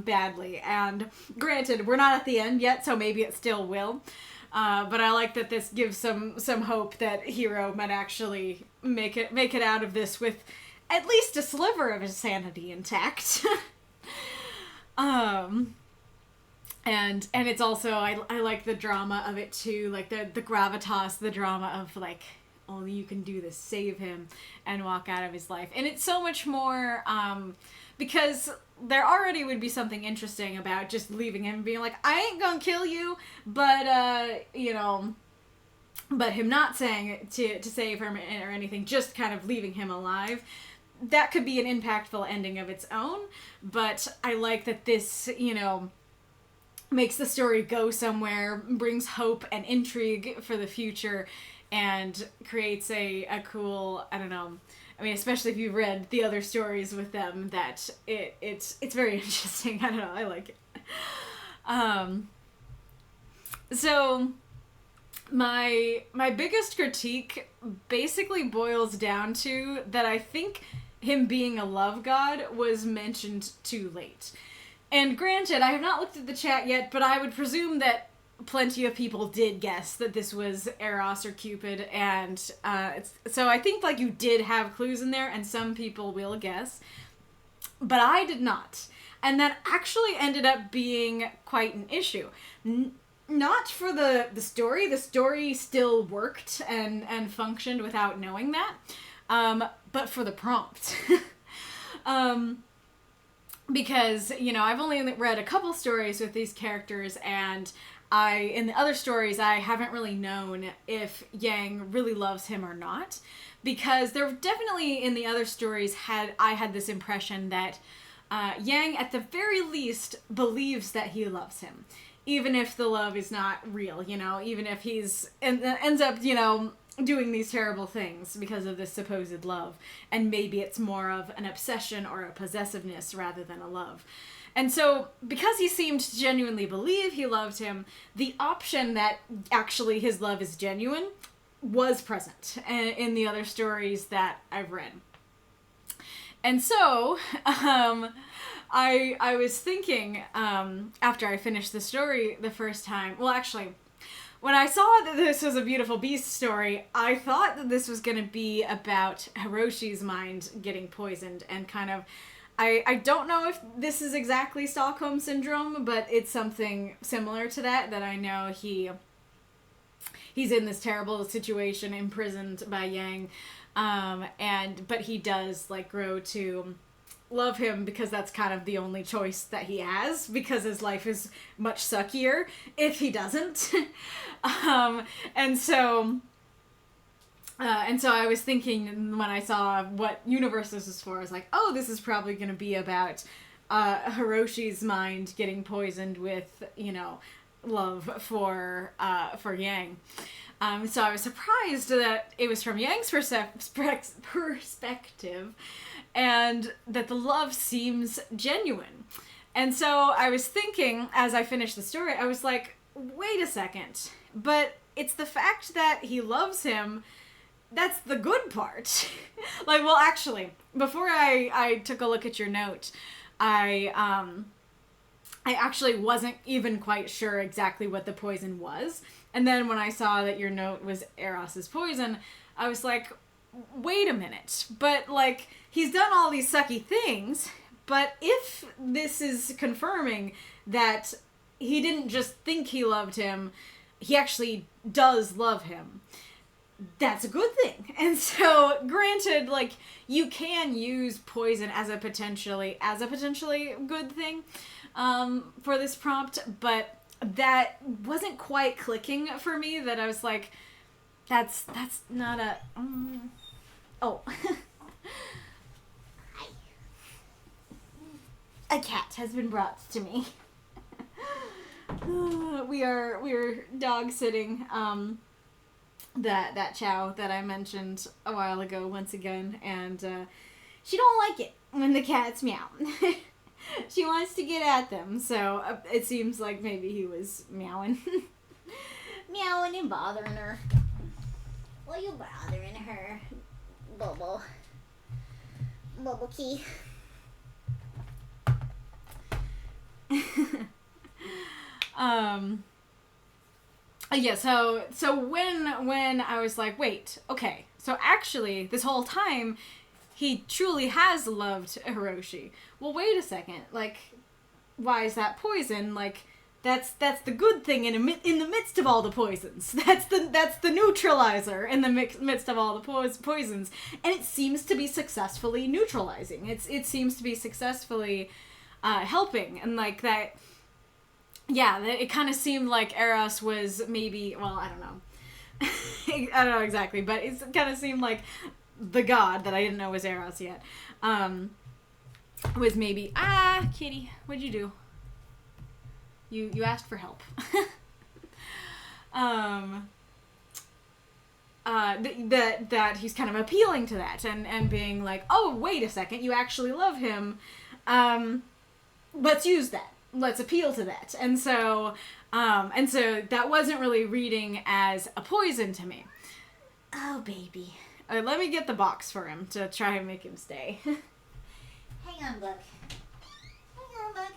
badly, and granted, we're not at the end yet, so maybe it still will, but I like that this gives some hope that Hiro might actually make it out of this with at least a sliver of his sanity intact. And it's also, I like the drama of it too, like the gravitas, the drama of, like, only you can do this, save him and walk out of his life. And it's so much more, because there already would be something interesting about just leaving him, being like, I ain't gonna kill you, but, you know, but him not saying to save him or anything, just kind of leaving him alive. That could be an impactful ending of its own, but I like that this, you know, makes the story go somewhere, brings hope and intrigue for the future, and creates a cool, I don't know, I mean, especially if you've read the other stories with them, that it's very interesting. I don't know, I like it. So my biggest critique basically boils down to that I think him being a love god was mentioned too late. And granted, I have not looked at the chat yet, but I would presume that plenty of people did guess that this was Eros or Cupid, and so I think like you did have clues in there, and some people will guess, but I did not. And that actually ended up being quite an issue. Not for the story. The story still worked and functioned without knowing that. But for the prompt. Because, you know, I've only read a couple stories with these characters, and in the other stories, I haven't really known if Yang really loves him or not. Because there definitely, in the other stories, I had this impression that Yang, at the very least, believes that he loves him. Even if the love is not real, you know, even if ends up, you know, doing these terrible things because of this supposed love. And maybe it's more of an obsession or a possessiveness rather than a love. And so, because he seemed to genuinely believe he loved him, the option that actually his love is genuine was present in the other stories that I've read. And so, I was thinking, after I finished the story the first time, well, actually, when I saw that this was a Beautiful Beast story, I thought that this was going to be about Hiroshi's mind getting poisoned, and kind of, I don't know if this is exactly Stockholm Syndrome, but it's something similar to that I know he's in this terrible situation, imprisoned by Yang, but he does, like, grow to love him because that's kind of the only choice that he has, because his life is much suckier if he doesn't. And so I was thinking, when I saw what universe this is for, I was like, oh, this is probably going to be about Hiroshi's mind getting poisoned with, you know, love for Yang. So I was surprised that it was from Yang's perspective, and that the love seems genuine. And so I was thinking, as I finished the story, I was like, wait a second, but it's the fact that he loves him that's the good part. Like, well, actually, before I took a look at your note, I actually wasn't even quite sure exactly what the poison was. And then when I saw that your note was Eros's poison, I was like, wait a minute. But, like, he's done all these sucky things, but if this is confirming that he didn't just think he loved him, he actually does love him, that's a good thing. And so, granted, like, you can use poison as a potentially good thing for this prompt, but that wasn't quite clicking for me, that I was like, that's not a... Oh. A cat has been brought to me. We are dog sitting that chow that I mentioned a while ago once again, and she don't like it when the cats meow. She wants to get at them, so it seems like maybe he was meowing. Meowing and bothering her. What are you bothering her, Bobo? Bobo Key. Yeah, so when I was like, wait, okay, so actually this whole time he truly has loved Hiroshi. Well, wait a second, like, why is that poison? Like, That's the good thing in the midst of all the poisons. That's the neutralizer in the midst of all the poisons, and it seems to be successfully neutralizing. It seems to be successfully helping, and like that. Yeah, it kind of seemed like Eros was maybe, well, I don't know. I don't know exactly, but it kind of seemed like the god that I didn't know was Eros yet. Was maybe, kitty, what'd you do? You asked for help. That he's kind of appealing to that and being like, oh, wait a second, you actually love him. Let's use that. Let's appeal to that. And so that wasn't really reading as a poison to me. Oh, baby. Let me get the box for him to try and make him stay. Hang on, Bug. Hang on, Bug.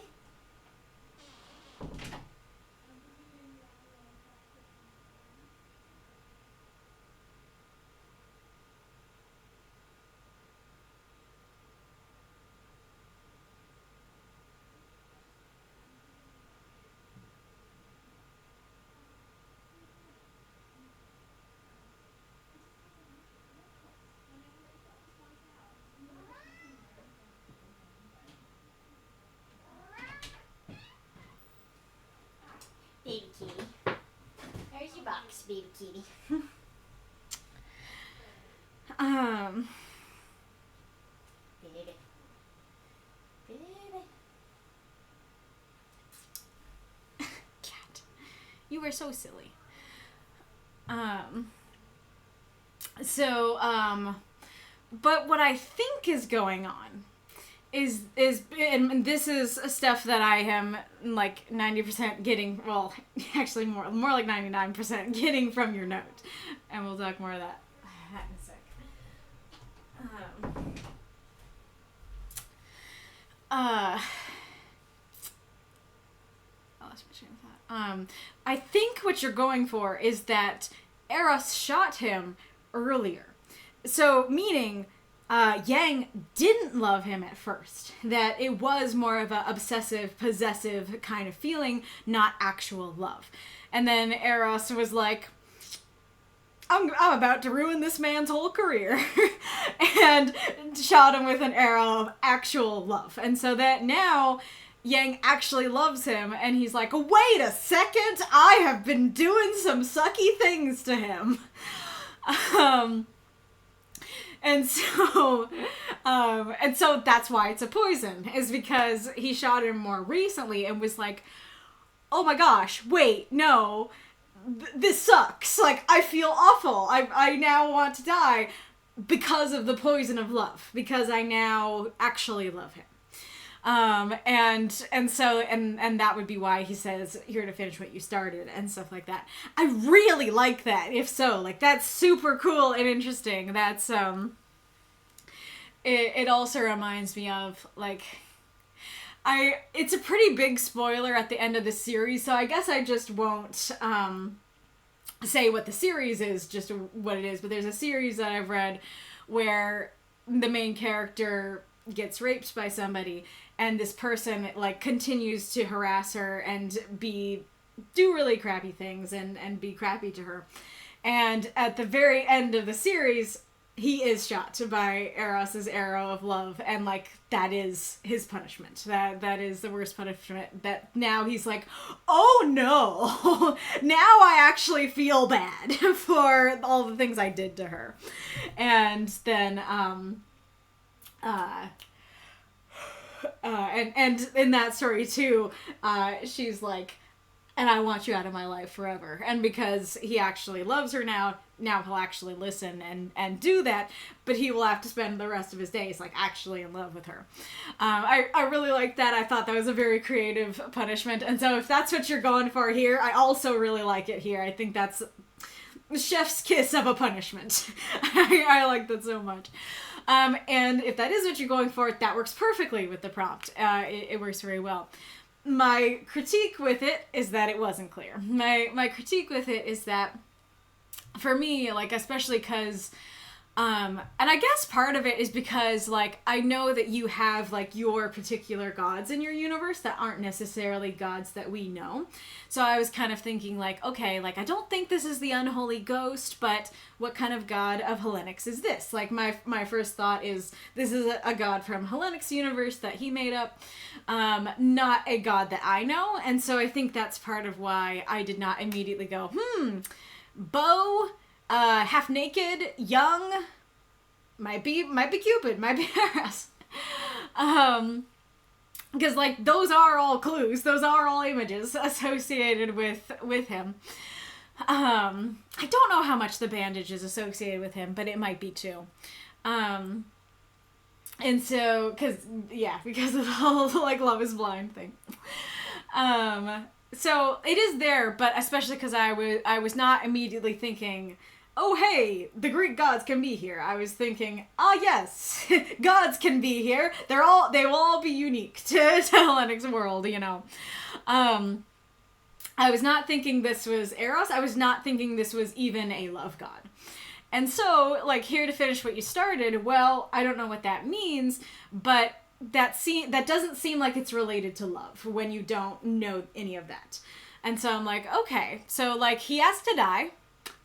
Baby kitty. There's your box, baby kitty. Baby. Baby. Cat. You were so silly. But what I think is going on is and this is stuff that I am like 90% getting, well, actually more like 99% getting from your note, and we'll talk more of that in a sec. I lost my train of thought. I think what you're going for is that Eros shot him earlier, so meaning Yang didn't love him at first. That it was more of a obsessive, possessive kind of feeling, not actual love. And then Eros was like, I'm about to ruin this man's whole career. And shot him with an arrow of actual love. And so that now Yang actually loves him, and he's like, wait a second, I have been doing some sucky things to him. And so that's why it's a poison, is because he shot him more recently and was like, oh my gosh, wait, no, this sucks. Like, I feel awful. I now want to die because of the poison of love, because I now actually love him. And that would be why he says, here to finish what you started and stuff like that. I really like that. If so, like, that's super cool and interesting. That's, it also reminds me of, like, it's a pretty big spoiler at the end of the series, so I guess I just won't, say what the series is, just what it is, but there's a series that I've read where the main character gets raped by somebody, and this person, like, continues to harass her and do really crappy things and be crappy to her. And at the very end of the series, he is shot by Eros's arrow of love, and, like, that is his punishment. That is the worst punishment. That now he's like, oh no, now I actually feel bad for all the things I did to her. And then, and in that story too, she's like, and I want you out of my life forever. And because he actually loves her now he'll actually listen and do that, but he will have to spend the rest of his days, like, actually in love with her. I really like that. I thought that was a very creative punishment, and so if that's what you're going for here, I also really like it here. I think that's chef's kiss of a punishment. I like that so much. And if that is what you're going for, that works perfectly with the prompt. It works very well. My critique with it is that it wasn't clear. My critique with it is that, for me, like, especially because And I guess part of it is because, like, I know that you have, like, your particular gods in your universe that aren't necessarily gods that we know. So I was kind of thinking, like, okay, like, I don't think this is the unholy ghost, but what kind of god of Hellenic's is this? Like, my first thought is, this is a god from Hellenic's universe that he made up, not a god that I know. And so I think that's part of why I did not immediately go, Bo... half naked, young, might be Cupid, might be Eros. Because, like, those are all clues, those are all images associated with him. I don't know how much the bandage is associated with him, but it might be too. And so, because of the whole, like, Love is Blind thing. So it is there, but especially because I was not immediately thinking, oh hey, the Greek gods can be here. I was thinking, yes, gods can be here. They will all be unique to Hellenic's world, you know. I was not thinking this was Eros. I was not thinking this was even a love god. And so, like, here to finish what you started, well, I don't know what that means, but that doesn't seem like it's related to love when you don't know any of that. And so I'm like, okay, so, like, he asked to die.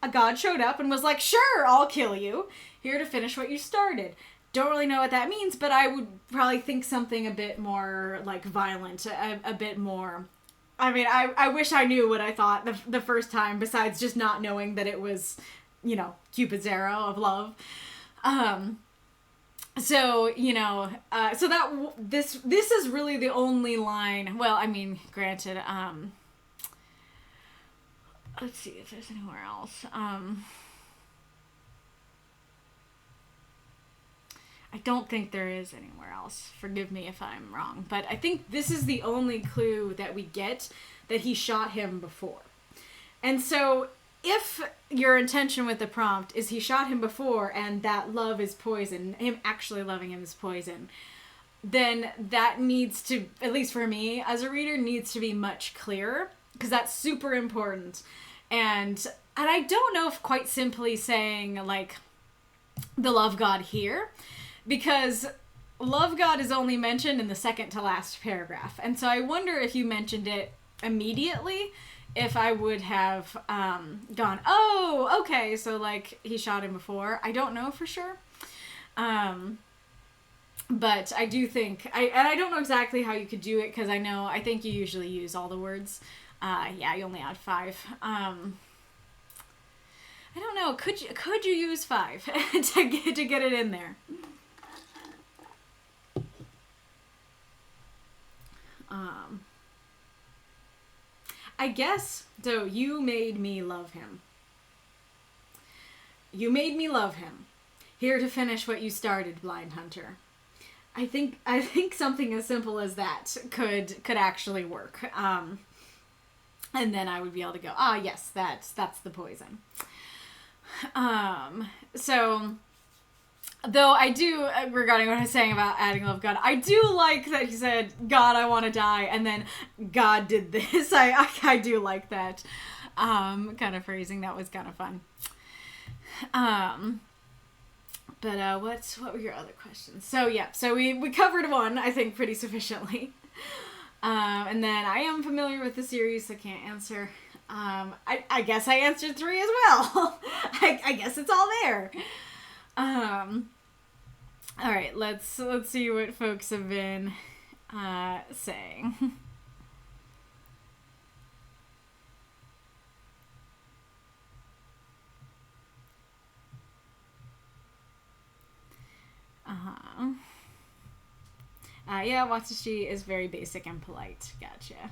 A god showed up and was like, sure, I'll kill you. Here to finish what you started. Don't really know what that means, but I would probably think something a bit more, like, violent, a bit more... I mean, I wish I knew what I thought the first time, besides just not knowing that it was, you know, Cupid's arrow of love. So, you know, so that, this is really the only line, well, I mean, granted, let's see if there's anywhere else. I don't think there is anywhere else. Forgive me if I'm wrong. But I think this is the only clue that we get that he shot him before. And so if your intention with the prompt is he shot him before and that love is poison, him actually loving him is poison, then that needs to, at least for me as a reader, needs to be much clearer. Because that's super important. And I don't know if quite simply saying, like, the love god here, because love god is only mentioned in the second to last paragraph. And so I wonder if you mentioned it immediately, if I would have gone, oh, okay, so, like, he shot him before. I don't know for sure. But I do think, and I don't know exactly how you could do it, because I think you usually use all the words. Yeah, you only add 5. I don't know. Could you use 5 to get it in there? I guess, so you made me love him. You made me love him. Here to finish what you started, Blind Hunter. I think something as simple as that could actually work. And then I would be able to go, yes, that's the poison. So, though I do, regarding what I was saying about adding love god, I do like that he said, God, I want to die, and then God did this. I do like that kind of phrasing. That was kind of fun. But what were your other questions? So yeah, so we covered one, I think, pretty sufficiently. And then I am familiar with the series, so can't answer. I guess I answered 3 as well. I guess it's all there. All right, let's see what folks have been saying. Yeah, Watsushi is very basic and polite. Gotcha.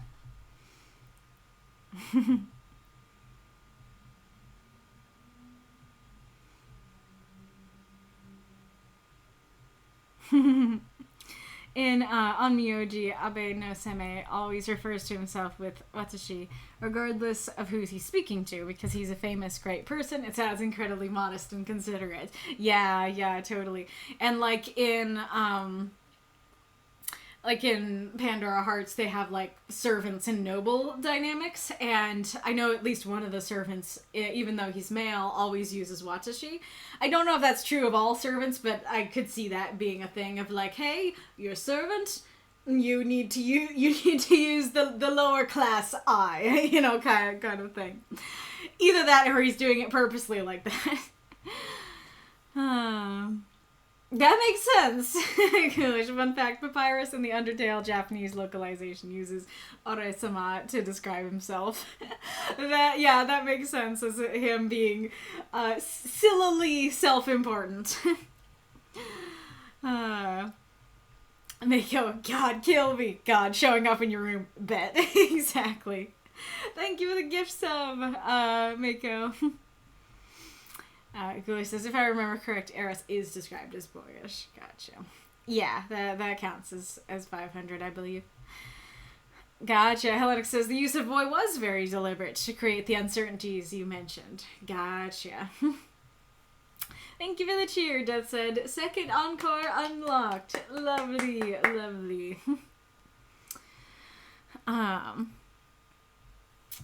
In Onmyoji, Abe no Seme always refers to himself with Watsushi, regardless of who he's speaking to, because he's a famous, great person. It sounds incredibly modest and considerate. Yeah, totally. And like in like in Pandora Hearts, they have like servants and noble dynamics, and I know at least one of the servants, even though he's male, always uses watashi. I don't know if that's true of all servants, but I could see that being a thing of like, hey, you're a servant, you need to use the lower class I, kind of thing. Either that or he's doing it purposely like that. That makes sense. Coolish. Fun fact, Papyrus in the Undertale Japanese localization uses Ore-sama to describe himself. that makes sense as him being sillily self-important. And they go, God, kill me. God, showing up in your room. Bet. Exactly. Thank you for the gift sub, Mako. Ghoulish says, if I remember correct, Eros is described as boyish. Gotcha. Yeah, that counts as 500, I believe. Gotcha. Hellenic says, the use of boy was very deliberate to create the uncertainties you mentioned. Gotcha. Thank you for the cheer, Death said. Second encore unlocked. Lovely, lovely.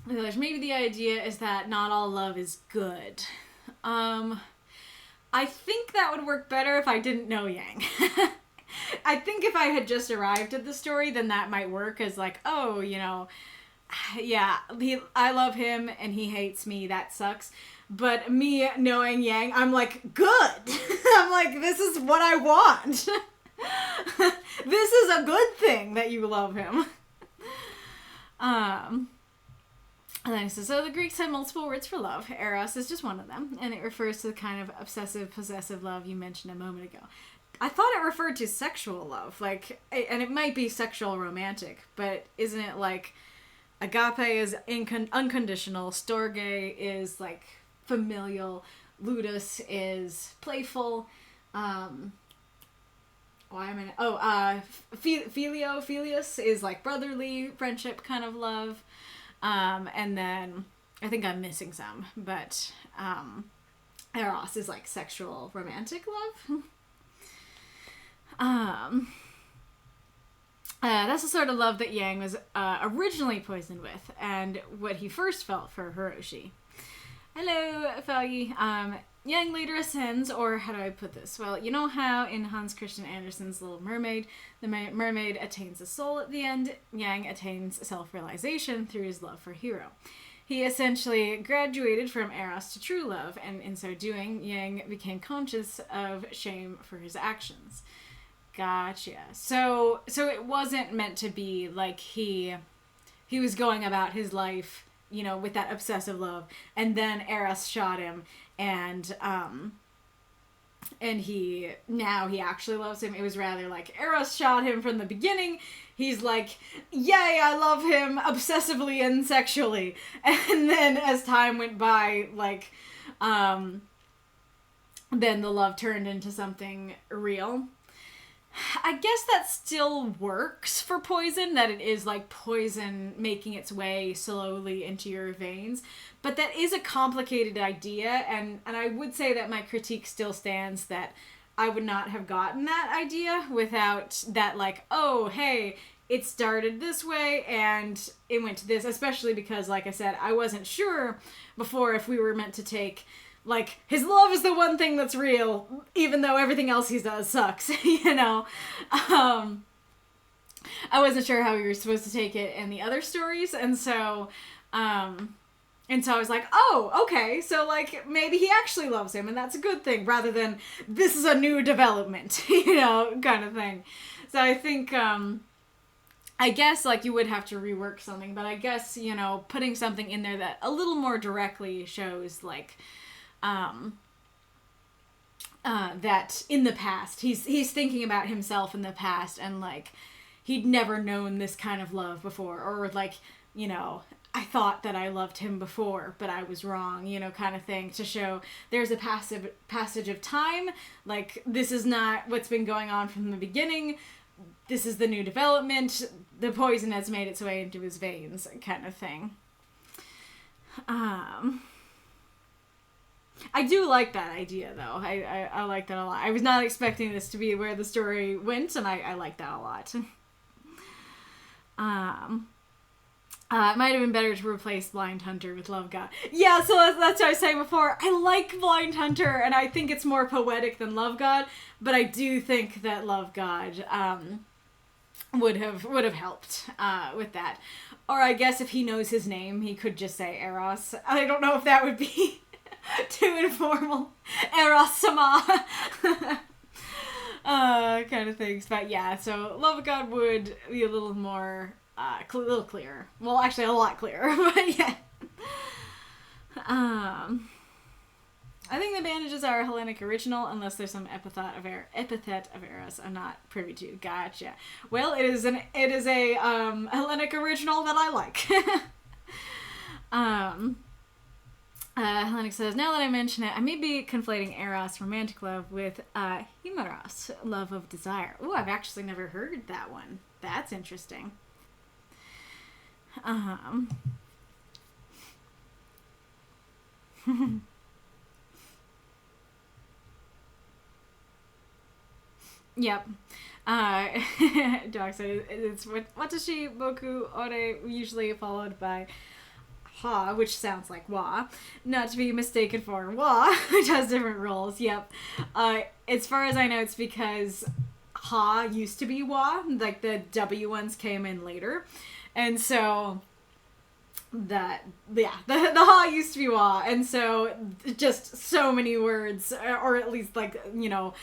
Maybe the idea is that not all love is good. I think that would work better if I didn't know Yang. I think if I had just arrived at the story, then that might work as like, oh, yeah, I love him and he hates me, that sucks. But me knowing Yang, I'm like, good. I'm like, this is what I want. This is a good thing that you love him. And then he says, so the Greeks had multiple words for love. Eros is just one of them, and it refers to the kind of obsessive, possessive love you mentioned a moment ago. I thought it referred to sexual love, and it might be sexual romantic, but isn't it like agape is unconditional, storge is like familial, ludus is playful, Philios is like brotherly friendship kind of love. And then I think I'm missing some, but Eros is like sexual romantic love. That's the sort of love that Yang was originally poisoned with, and what he first felt for Hiroshi. Hello, Foggy. Yang later ascends, or how do I put this? Well, you know how in Hans Christian Andersen's Little Mermaid, the mermaid attains a soul at the end, Yang attains self-realization through his love for Hiro. He essentially graduated from Eros to true love, and in so doing, Yang became conscious of shame for his actions. Gotcha. So it wasn't meant to be like he was going about his life, with that obsessive love, and then Eros shot him, and he actually loves him. It was rather like Eros shot him from the beginning. He's like, yay, I love him obsessively and sexually. And then as time went by, then the love turned into something real. I guess that still works for poison, that it is like poison making its way slowly into your veins. But that is a complicated idea, and I would say that my critique still stands that I would not have gotten that idea without that, like, oh, hey, it started this way and it went to this, especially because, like I said, I wasn't sure before if we were meant to take, like, his love is the one thing that's real, even though everything else he does sucks, I wasn't sure how we were supposed to take it in the other stories, and so I was like, oh, okay, so, like, maybe he actually loves him, and that's a good thing, rather than, this is a new development, kind of thing. So I think, I guess, like, you would have to rework something, but I guess, putting something in there that a little more directly shows, like, that in the past, he's thinking about himself in the past, and, like, he'd never known this kind of love before, or, like, I thought that I loved him before, but I was wrong, kind of thing, to show there's a passage of time, like, this is not what's been going on from the beginning, this is the new development, the poison has made its way into his veins, kind of thing. I do like that idea, though. I like that a lot. I was not expecting this to be where the story went, and I like that a lot. It might have been better to replace Blind Hunter with Love God. Yeah, so that's what I was saying before. I like Blind Hunter, and I think it's more poetic than Love God, but I do think that Love God would have helped with that. Or I guess if he knows his name, he could just say Eros. I don't know if that would be too informal. Eros-sama. Kind of things. But yeah, so Love of God would be a little more, a little clearer. Well, actually a lot clearer, but yeah. I think the bandages are a Hellenic original, unless there's some epithet of Eros I'm not privy to. Gotcha. Well, it is a Hellenic original that I like. Hellenic says, now that I mention it, I may be conflating Eros, romantic love, with Himeros, love of desire. Ooh, I've actually never heard that one. That's interesting. Yep. Dog said it's watashi, boku, ore, usually followed by ha, which sounds like wa, not to be mistaken for wa, which has different roles. Yep. As far as I know, it's because ha used to be wa, like the W ones came in later, and so the ha used to be wa, and so just so many words, or at least like, you know,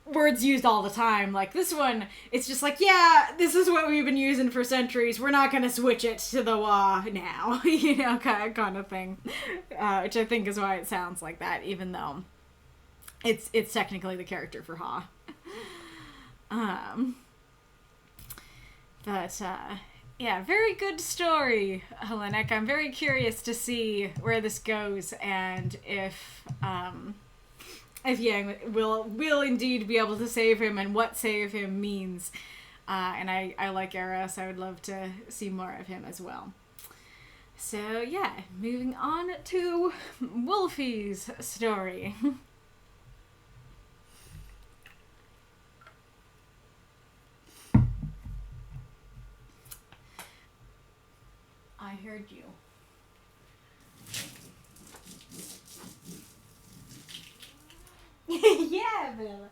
words used all the time. Like this one, it's just like, yeah, this is what we've been using for centuries. We're not gonna switch it to the wa now, you know, kind of thing. Which I think is why it sounds like that, even though it's technically the character for ha. Yeah, very good story, Hellenic. I'm very curious to see where this goes, and if Yang will indeed be able to save him, and what save him means. And I like Eros. I would love to see more of him as well. So yeah, moving on to Wolfie's story. I heard you. Yeah, Bella.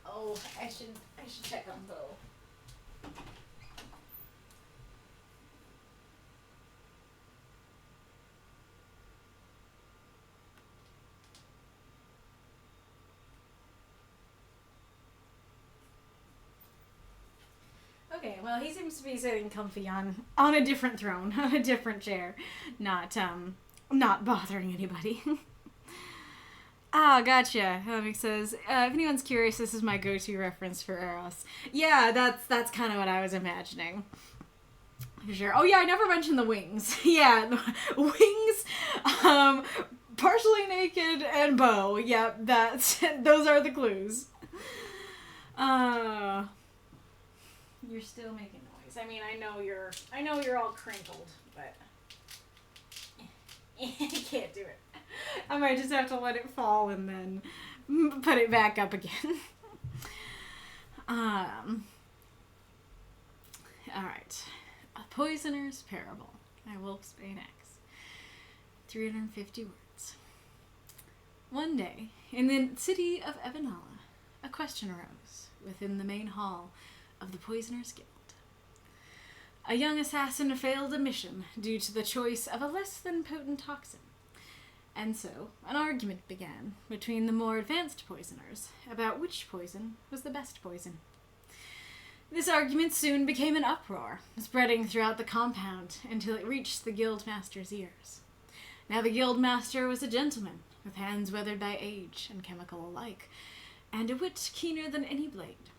Oh, I should check on Bo. Okay, well, he seems to be sitting comfy on a different throne, on a different chair, not bothering anybody. Ah, gotcha. Hellenic says, if anyone's curious, this is my go-to reference for Eros. Yeah, that's kind of what I was imagining. For sure. Oh yeah, I never mentioned the wings. Yeah, the wings, partially naked and bow. Yep, those are the clues. You're still making noise. I mean, I know you're all crinkled, but I can't do it. I might just have to let it fall and then put it back up again. Alright. A Poisoner's Parable by WolfsbaneX. 350 words. One day, in the city of Evanala, a question arose within the main hall of the Poisoner's Guild. A young assassin failed a mission due to the choice of a less than potent toxin. And so, an argument began between the more advanced poisoners about which poison was the best poison. This argument soon became an uproar, spreading throughout the compound until it reached the guildmaster's ears. Now the guildmaster was a gentleman, with hands weathered by age and chemical alike, and a wit keener than any blade.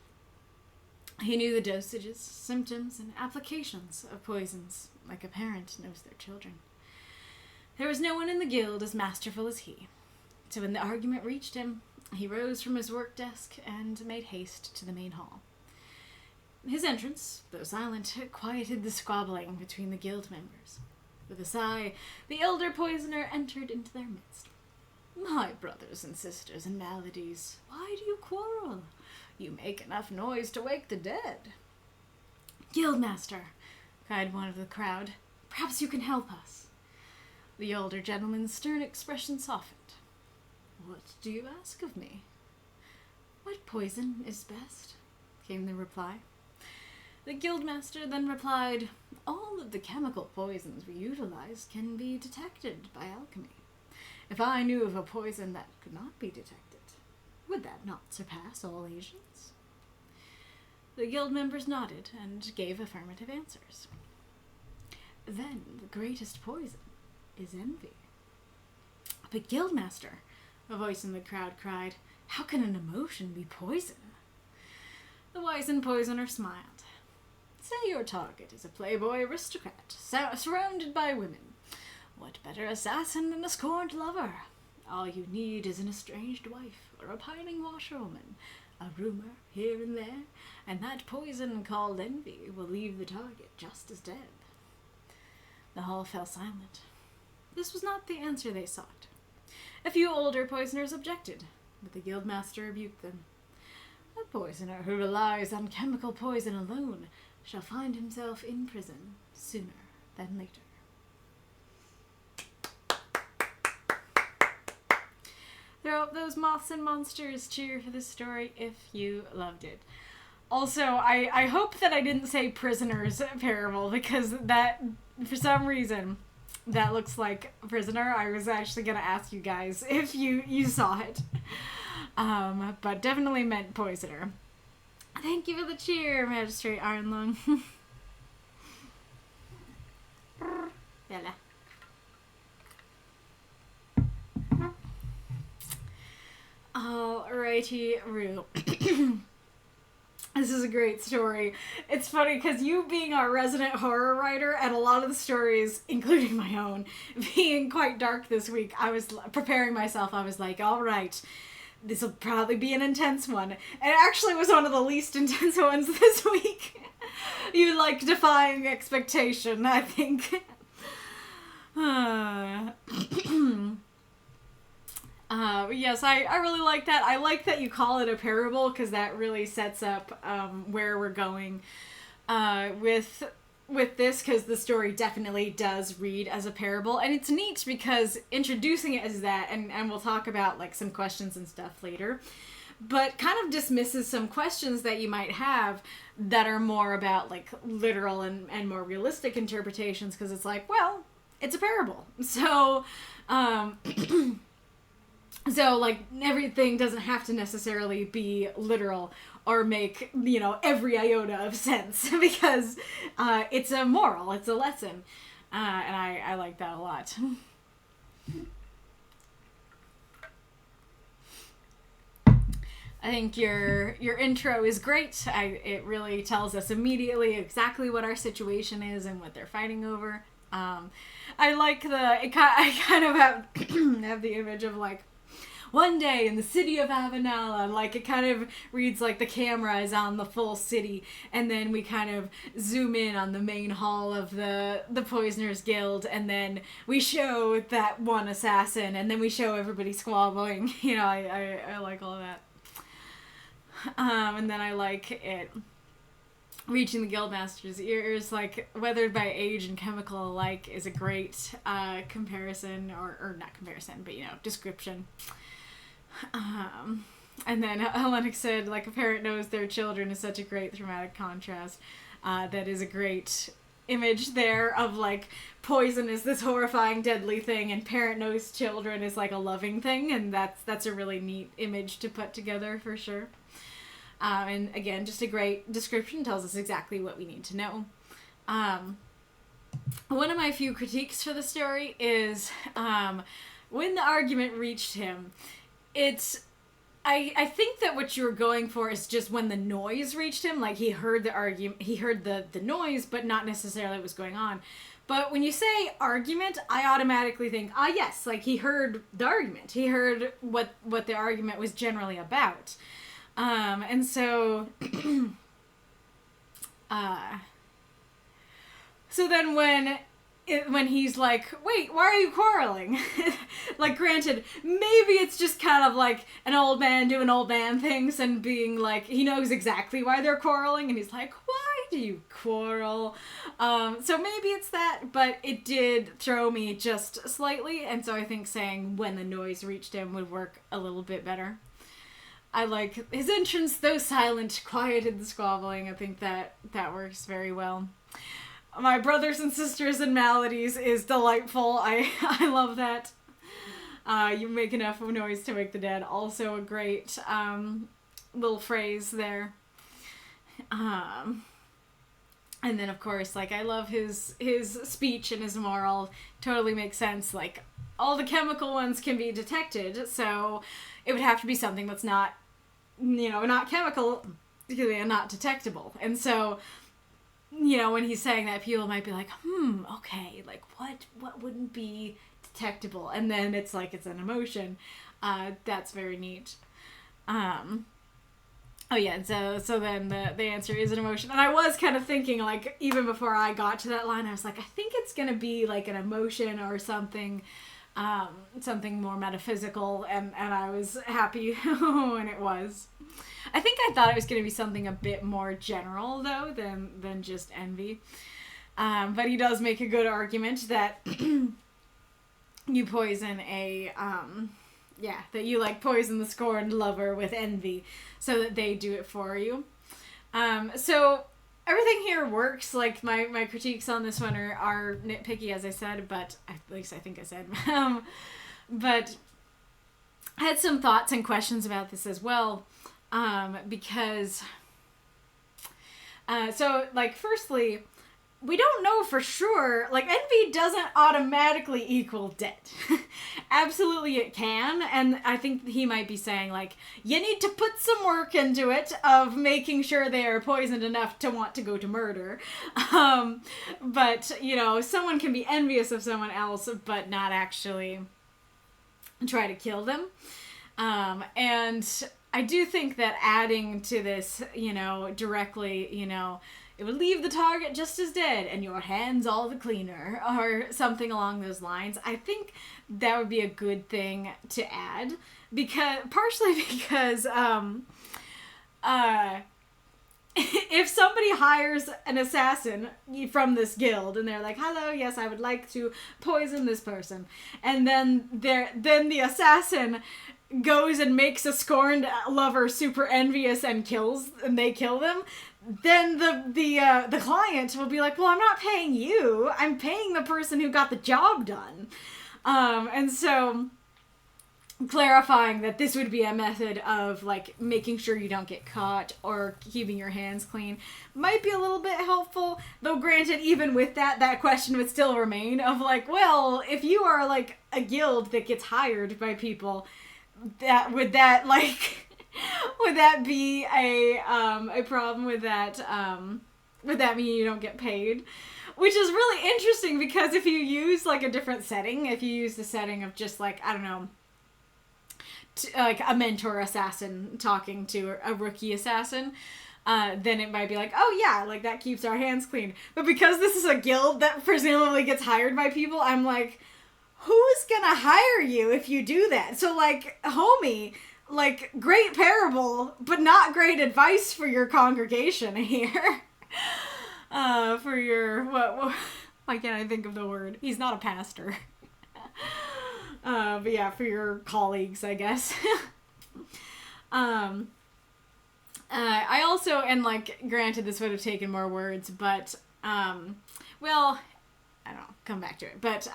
He knew the dosages, symptoms, and applications of poisons, like a parent knows their children. There was no one in the guild as masterful as he, so when the argument reached him, he rose from his work desk and made haste to the main hall. His entrance, though silent, quieted the squabbling between the guild members. With a sigh, the elder poisoner entered into their midst. "My brothers and sisters in maladies, why do you quarrel? You make enough noise to wake the dead." "Guildmaster, cried one of the crowd. "Perhaps you can help us." The older gentleman's stern expression softened. "What do you ask of me?" "What poison is best?" came the reply. The guildmaster then replied, "All of the chemical poisons we utilize can be detected by alchemy. If I knew of a poison that could not be detected, would that not surpass all agents?" The guild members nodded and gave affirmative answers. "Then the greatest poison is envy." "But guildmaster," a voice in the crowd cried, "how can an emotion be poison?" The wizened poisoner smiled. "Say your target is a playboy aristocrat, surrounded by women. What better assassin than a scorned lover? All you need is an estranged wife or a pining washerwoman, a rumor here and there, and that poison called envy will leave the target just as dead." The hall fell silent. This was not the answer they sought. A few older poisoners objected, but the guildmaster rebuked them. "A poisoner who relies on chemical poison alone shall find himself in prison sooner than later." Throw up those moths and monsters. Cheer for this story if you loved it. Also, I hope that I didn't say Prisoner's Parable, because that, for some reason, that looks like Prisoner. I was actually going to ask you guys if you saw it. But definitely meant Poisoner. Thank you for the cheer, Magistrate Ironlung. Bella. Alrighty, Rue. This is a great story. It's funny because you being our resident horror writer and a lot of the stories, including my own, being quite dark this week, I was preparing myself. I was like, all right, this will probably be an intense one. And it actually was one of the least intense ones this week. You like defying expectation, I think. Yes, I really like that. I like that you call it a parable, because that really sets up where we're going with this, because the story definitely does read as a parable, and it's neat because introducing it as that, and we'll talk about like some questions and stuff later, but kind of dismisses some questions that you might have that are more about like literal and more realistic interpretations, because it's like, well, it's a parable, so so, like, everything doesn't have to necessarily be literal or make, you know, every iota of sense, because it's a moral, it's a lesson, and I like that a lot. I think your intro is great. It really tells us immediately exactly what our situation is and what they're fighting over. I like I kind of have the image of, like, one day in the city of Avanala, like it kind of reads like the camera is on the full city, and then we kind of zoom in on the main hall of the Poisoners Guild, and then we show that one assassin, and then we show everybody squabbling. You know, I like all of that. And then I like it reaching the guildmaster's ears, like, weathered by age and chemical alike is a great comparison, or not comparison, but, you know, description. And then Hellenic said, like, a parent knows their children is such a great thematic contrast. That is a great image there of, like, poison is this horrifying, deadly thing, and parent knows children is, like, a loving thing, and that's a really neat image to put together, for sure. And again, just a great description, tells us exactly what we need to know. One of my few critiques for the story is, when the argument reached him, I think that what you were going for is just when the noise reached him, like he heard the argument, he heard the noise, but not necessarily what was going on. But when you say argument, I automatically think, yes, like he heard the argument. He heard what the argument was generally about. And so, so then when he's like, wait, why are you quarreling? Like, granted, maybe it's just kind of like an old man doing old man things and being like, he knows exactly why they're quarreling, and he's like, why do you quarrel? So maybe it's that, but it did throw me just slightly, and so I think saying when the noise reached him would work a little bit better. I like his entrance, though silent, quieted the squabbling. I think that works very well. My brothers and sisters and maladies is delightful. I love that. You make enough noise to wake the dead. Also a great little phrase there. And then of course, like, I love his speech and his moral. Totally makes sense. Like, all the chemical ones can be detected, so it would have to be something that's not, not chemical, not detectable. And so, when he's saying that, people might be like, okay, like, what wouldn't be detectable? And then it's like, it's an emotion. That's very neat. Oh yeah, and so then the answer is an emotion. And I was kind of thinking, like, even before I got to that line, I was like, I think it's gonna be like an emotion or something, something more metaphysical, and I was happy when it was. I think I thought it was gonna be something a bit more general, though, than just envy. But he does make a good argument that you poison that you, like, poison the scorned lover with envy so that they do it for you. So everything here works. Like, my critiques on this one are nitpicky, as I said, but at least I think I said. But I had some thoughts and questions about this as well, because so, like, firstly, we don't know for sure, like, envy doesn't automatically equal debt. Absolutely it can, and I think he might be saying, like, you need to put some work into it of making sure they are poisoned enough to want to go to murder. But, someone can be envious of someone else, but not actually try to kill them. And I do think that adding to this, directly, it would leave the target just as dead and your hands all the cleaner, or something along those lines. I think that would be a good thing to add, partially because if somebody hires an assassin from this guild and they're like, hello, yes, I would like to poison this person, and then the assassin goes and makes a scorned lover super envious and they kill them, then the client will be like, well, I'm not paying you, I'm paying the person who got the job done. And so clarifying that this would be a method of, like, making sure you don't get caught or keeping your hands clean might be a little bit helpful, though granted, even with that question would still remain of, like, well, if you are, like, a guild that gets hired by people, would that be a problem? Would that mean you don't get paid? Which is really interesting, because if you use, like, a different setting, if you use the setting of just, like, I don't know, like a mentor assassin talking to a rookie assassin, then it might be like, oh yeah, like, that keeps our hands clean. But because this is a guild that presumably gets hired by people, I'm like, who's gonna hire you if you do that? So, like, homie, like, great parable, but not great advice for your congregation here. For your, why can't I think of the word? He's not a pastor. But yeah, for your colleagues, I guess. I also, and, like, granted, this would have taken more words, but, well, I don't know, come back to it, but,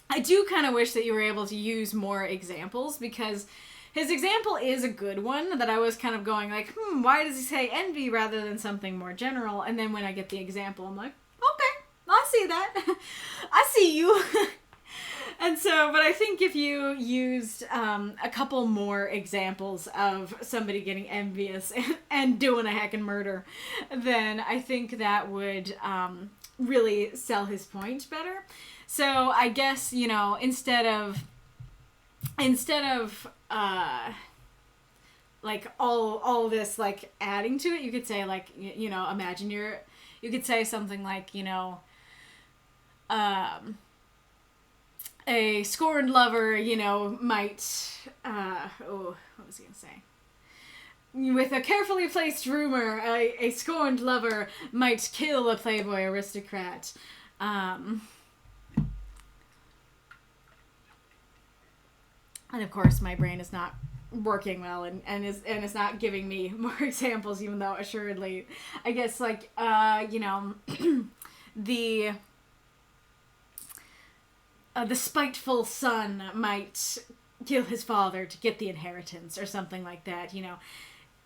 I do kind of wish that you were able to use more examples, because his example is a good one that I was kind of going, like, why does he say envy rather than something more general? And then when I get the example, I'm like, okay, I see that. I see you. And so, but I think if you used a couple more examples of somebody getting envious and doing a heckin' murder, then I think that would really sell his point better. So I guess, instead of like all this, like, adding to it, you could say, like, imagine you could say something like, a scorned lover, might, what was I gonna say? with a carefully placed rumor, a scorned lover might kill a playboy aristocrat. And of course, my brain is not working well, and is not giving me more examples, even though assuredly, I guess, like, the spiteful son might kill his father to get the inheritance or something like that,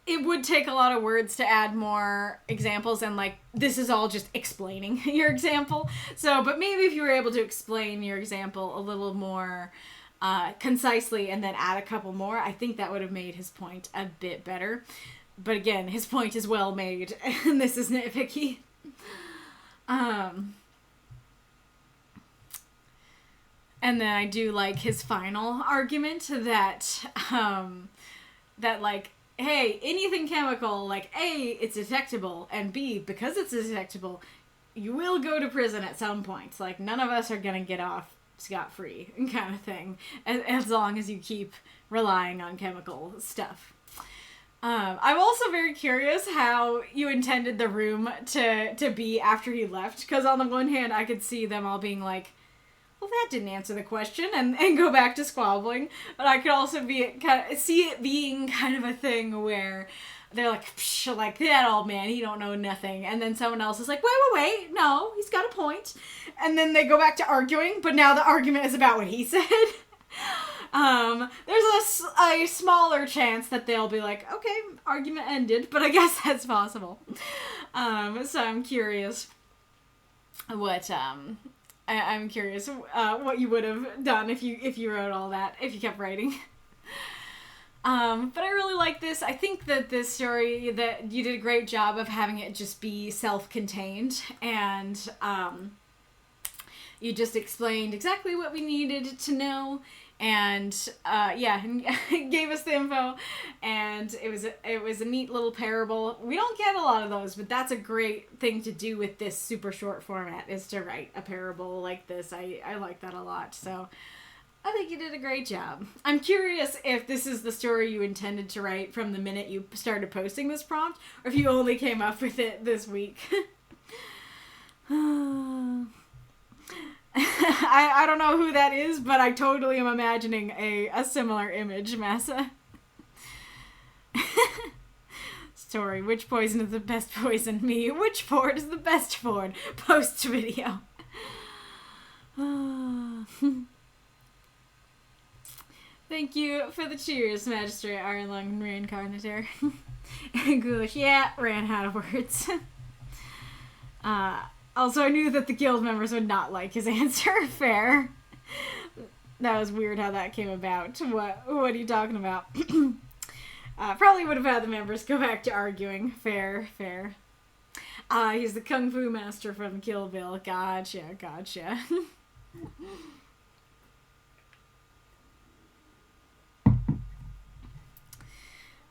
It would take a lot of words to add more examples, and, like, this is all just explaining your example. So, but maybe if you were able to explain your example a little more concisely and then add a couple more, I think that would have made his point a bit better. But again, his point is well made, and this is nitpicky. And then I do like his final argument that, like, hey, anything chemical, like, A, it's detectable, and B, because it's detectable, you will go to prison at some point. Like, none of us are gonna get off scot-free kind of thing, as long as you keep relying on chemical stuff. I'm also very curious how you intended the room to be after he left, because on the one hand, I could see them all being like, well, that didn't answer the question, and go back to squabbling. But I could also see it being kind of a thing where they're like, psh, like, that old man, he don't know nothing. And then someone else is like, wait, no, he's got a point. And then they go back to arguing, but now the argument is about what he said. There's a smaller chance that they'll be like, okay, argument ended, but I guess that's possible. So I'm curious what, I'm curious what you would have done if you wrote all that, if you kept writing. But I really like this. I think that this story, that you did a great job of having it just be self-contained, and you just explained exactly what we needed to know, and gave us the info, and it was a neat little parable. We don't get a lot of those, but that's a great thing to do with this super short format, is to write a parable like this. I like that a lot, so I think you did a great job. I'm curious if this is the story you intended to write from the minute you started posting this prompt, or if you only came up with it this week. I don't know who that is, but I totally am imagining a similar image, Masa. Story, which poison is the best poison? Me. Which ford is the best ford? Post video. Thank you for the cheers, Magistrate Ironlung Reinkarnitor. Ghoulish, yeah, ran out of words. Also, I knew that the guild members would not like his answer. Fair. That was weird how that came about. What are you talking about? Probably would have had the members go back to arguing. Fair. He's the Kung Fu master from Kill Bill. Gotcha.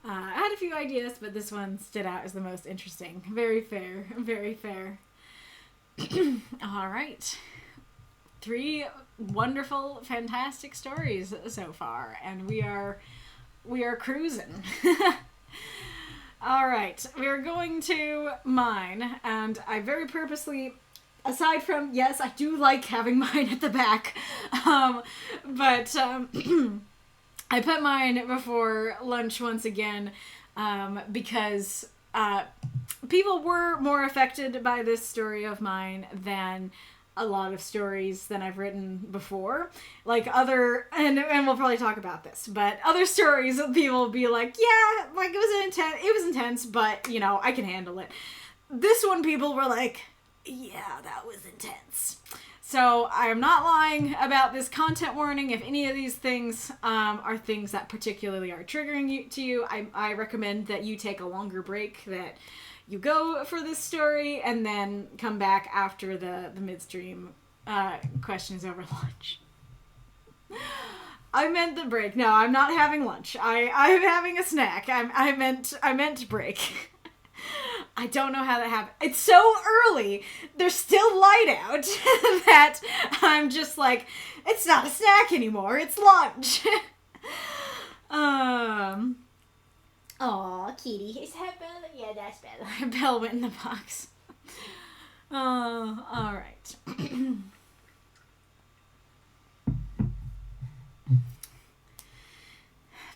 I had a few ideas, but this one stood out as the most interesting. Very fair. All right. 3 wonderful, fantastic stories so far, and we are cruising. All right, we're going to mine, and I very purposely, aside from, yes, I do like having mine at the back, but I put mine before lunch once again, because people were more affected by this story of mine than a lot of stories that I've written before. Like and we'll probably talk about this, but other stories, people will be like, yeah, like it was intense, but, I can handle it. This one, people were like, yeah, that was intense. So I am not lying about this content warning. If any of these things are things that particularly are triggering you, I recommend that you take a longer break, that you go for this story and then come back after the midstream questions over lunch. I meant the break. No, I'm not having lunch. I'm having a snack. I meant break. I don't know how that happened. It's so early. There's still light out that I'm just like, it's not a snack anymore. It's lunch. Aw, kitty. Is that Bella? Yeah, that's Bella. Belle went in the box. Oh, alright.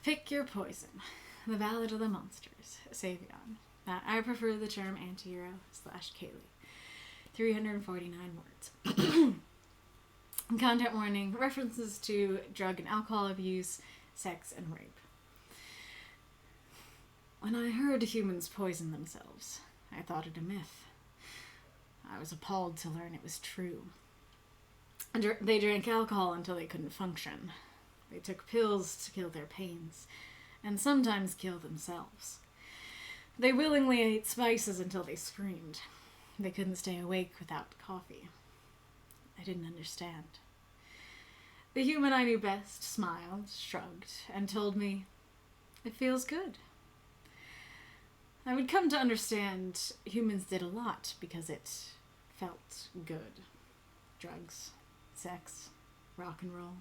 Pick your poison. The Ballad of the Monsters. Savion. I prefer the term anti-hero / Kaylie. 349 words. Content warning. References to drug and alcohol abuse, sex, and rape. When I heard humans poison themselves, I thought it a myth. I was appalled to learn it was true. They drank alcohol until they couldn't function. They took pills to kill their pains, and sometimes kill themselves. They willingly ate spices until they screamed. They couldn't stay awake without coffee. I didn't understand. The human I knew best smiled, shrugged, and told me, "It feels good." I would come to understand humans did a lot because it felt good. Drugs, sex, rock and roll.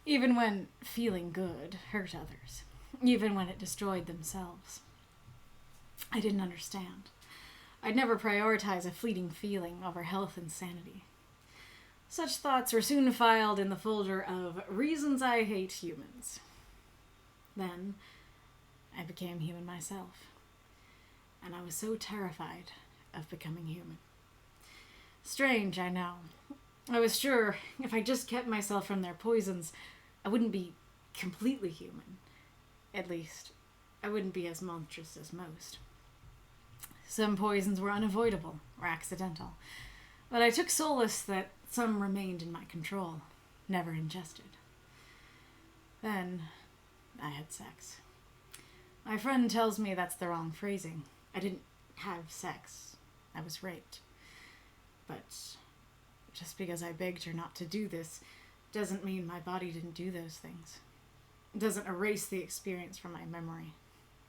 Even when feeling good hurt others. Even when it destroyed themselves. I didn't understand. I'd never prioritize a fleeting feeling over health and sanity. Such thoughts were soon filed in the folder of reasons I hate humans. Then, I became human myself. And I was so terrified of becoming human. Strange, I know. I was sure if I just kept myself from their poisons, I wouldn't be completely human. At least, I wouldn't be as monstrous as most. Some poisons were unavoidable or accidental, but I took solace that some remained in my control, never ingested. Then, I had sex. My friend tells me that's the wrong phrasing. I didn't have sex. I was raped. But just because I begged her not to do this doesn't mean my body didn't do those things. It doesn't erase the experience from my memory.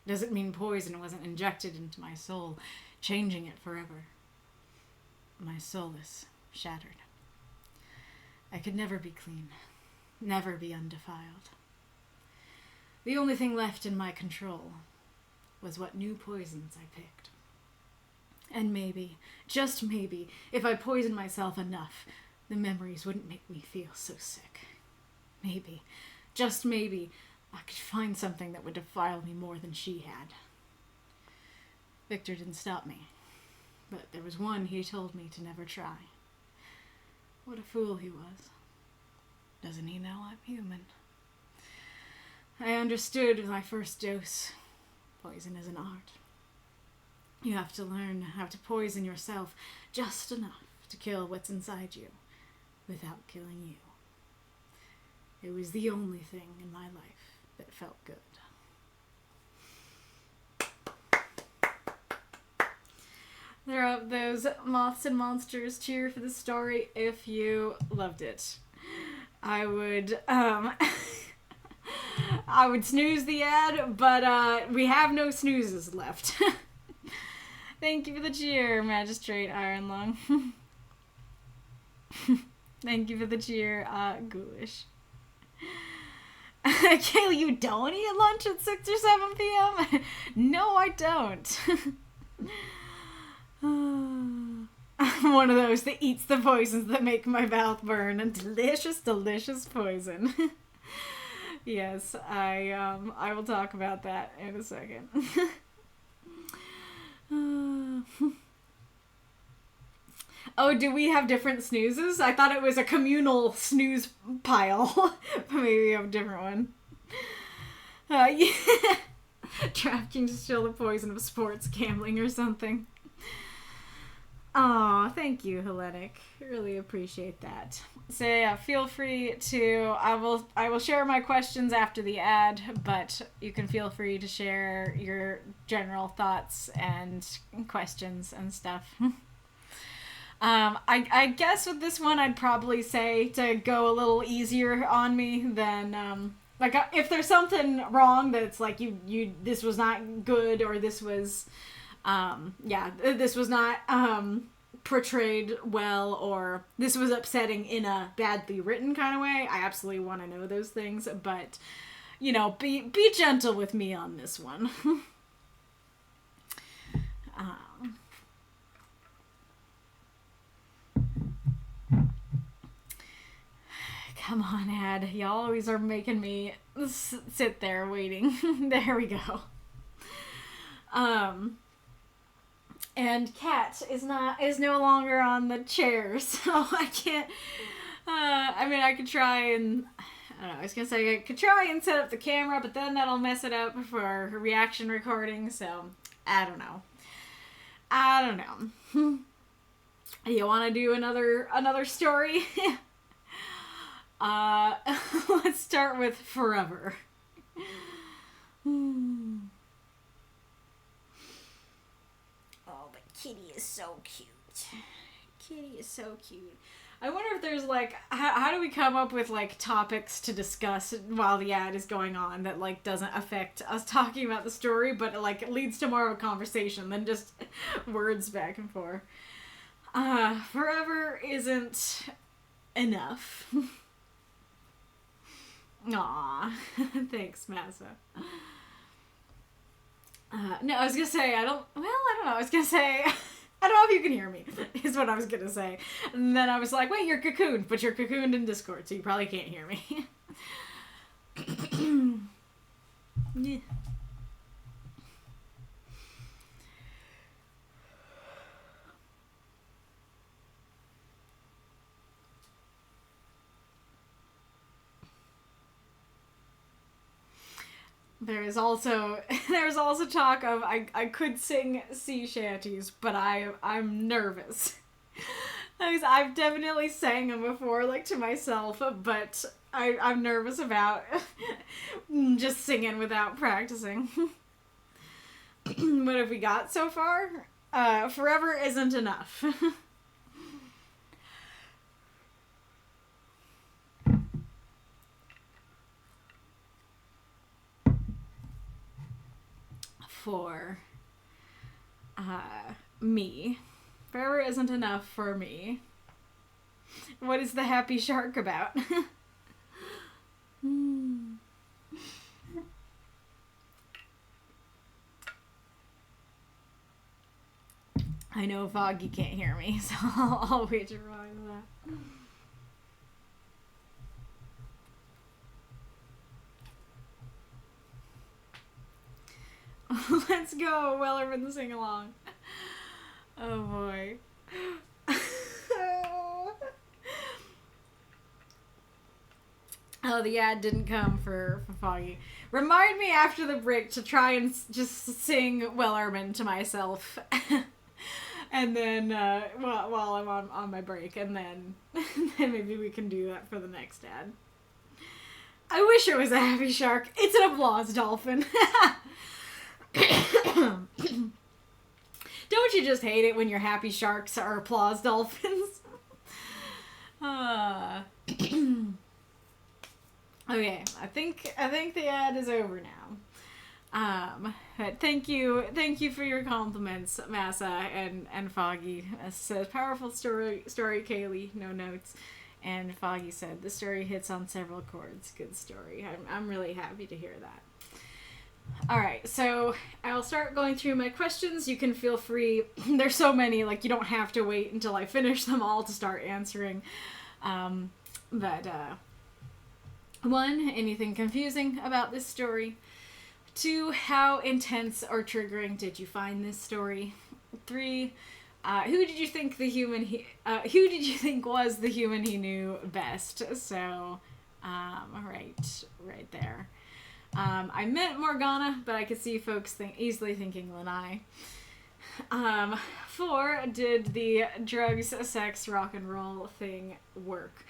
It doesn't mean poison wasn't injected into my soul, changing it forever. My soul is shattered. I could never be clean, never be undefiled. The only thing left in my control was what new poisons I picked. And maybe, just maybe, if I poisoned myself enough, the memories wouldn't make me feel so sick. Maybe, just maybe, I could find something that would defile me more than she had. Victor didn't stop me, but there was one he told me to never try. What a fool he was. Doesn't he know I'm human? I understood with my first dose. Poison is an art. You have to learn how to poison yourself just enough to kill what's inside you without killing you. It was the only thing in my life that felt good. There are those moths and monsters. Cheer for the story if you loved it. I would I would snooze the ad, but we have no snoozes left. Thank you for the cheer, Magistrate Ironlung. Thank you for the cheer, Ghoulish. Kaylee, you don't eat lunch at 6 or 7 p.m.? No, I don't. I'm one of those that eats the poisons that make my mouth burn. And delicious, delicious poison. Yes, I will talk about that in a second. Oh, do we have different snoozes? I thought it was a communal snooze pile. Maybe we have a different one. Yeah. Trafficking to steal the poison of sports gambling or something. Aw, thank you, Hellenic. Really appreciate that. So yeah, feel free to, I will share my questions after the ad, but you can feel free to share your general thoughts and questions and stuff. I guess with this one, I'd probably say to go a little easier on me than, like, if there's something wrong that's like, this was not good, or this was, this was not, portrayed well, or this was upsetting in a badly written kind of way, I absolutely want to know those things. But you know, be gentle with me on this one. Come on, Ad. Y'all always are making me sit there waiting. There we go. And Cat is no longer on the chair, so I can't. I mean, I could try and. I don't know. I was gonna say I could try and set up the camera, but then that'll mess it up for reaction recording. So I don't know. You want to do another story? Let's start with Forever. Oh, but Kitty is so cute. Kitty is so cute. I wonder if there's, like, how do we come up with, like, topics to discuss while the ad is going on that, like, doesn't affect us talking about the story, but, like, it leads to more of a conversation than just words back and forth. Forever isn't enough. Aw. Thanks, Masa. No, I was gonna say, I don't know. I was gonna say, I don't know if you can hear me, is what I was gonna say. And then I was like, wait, you're cocooned, but you're cocooned in Discord, so you probably can't hear me. Yeah. There's also talk of I could sing sea shanties, but I'm nervous. I've definitely sang them before, like to myself, but I'm nervous about just singing without practicing. What have we got so far? Forever isn't enough. For me. Forever isn't enough for me. What is the happy shark about? I know Foggy can't hear me, so I'll wait to remind that. Let's go, Wellerman, sing along. Oh boy. Oh, the ad didn't come for Foggy. Remind me after the break to try and just sing Wellerman to myself. And then, while I'm on my break, and then maybe we can do that for the next ad. I wish it was a happy shark. It's an applause dolphin. Don't you just hate it when your happy sharks are applause dolphins? Okay, I think the ad is over now. But thank you for your compliments, Masa and Foggy. It says powerful story, Kaylie, no notes. And Foggy said the story hits on several chords. Good story. I'm really happy to hear that. Alright, so I'll start going through my questions. You can feel free. There's so many, like, you don't have to wait until I finish them all to start answering. But 1, anything confusing about this story? 2, how intense or triggering did you find this story? 3, who did you think was the human he knew best? So, right there. I meant Morgana, but I could see folks easily thinking Lanai. 4, did the drugs, sex, rock and roll thing work?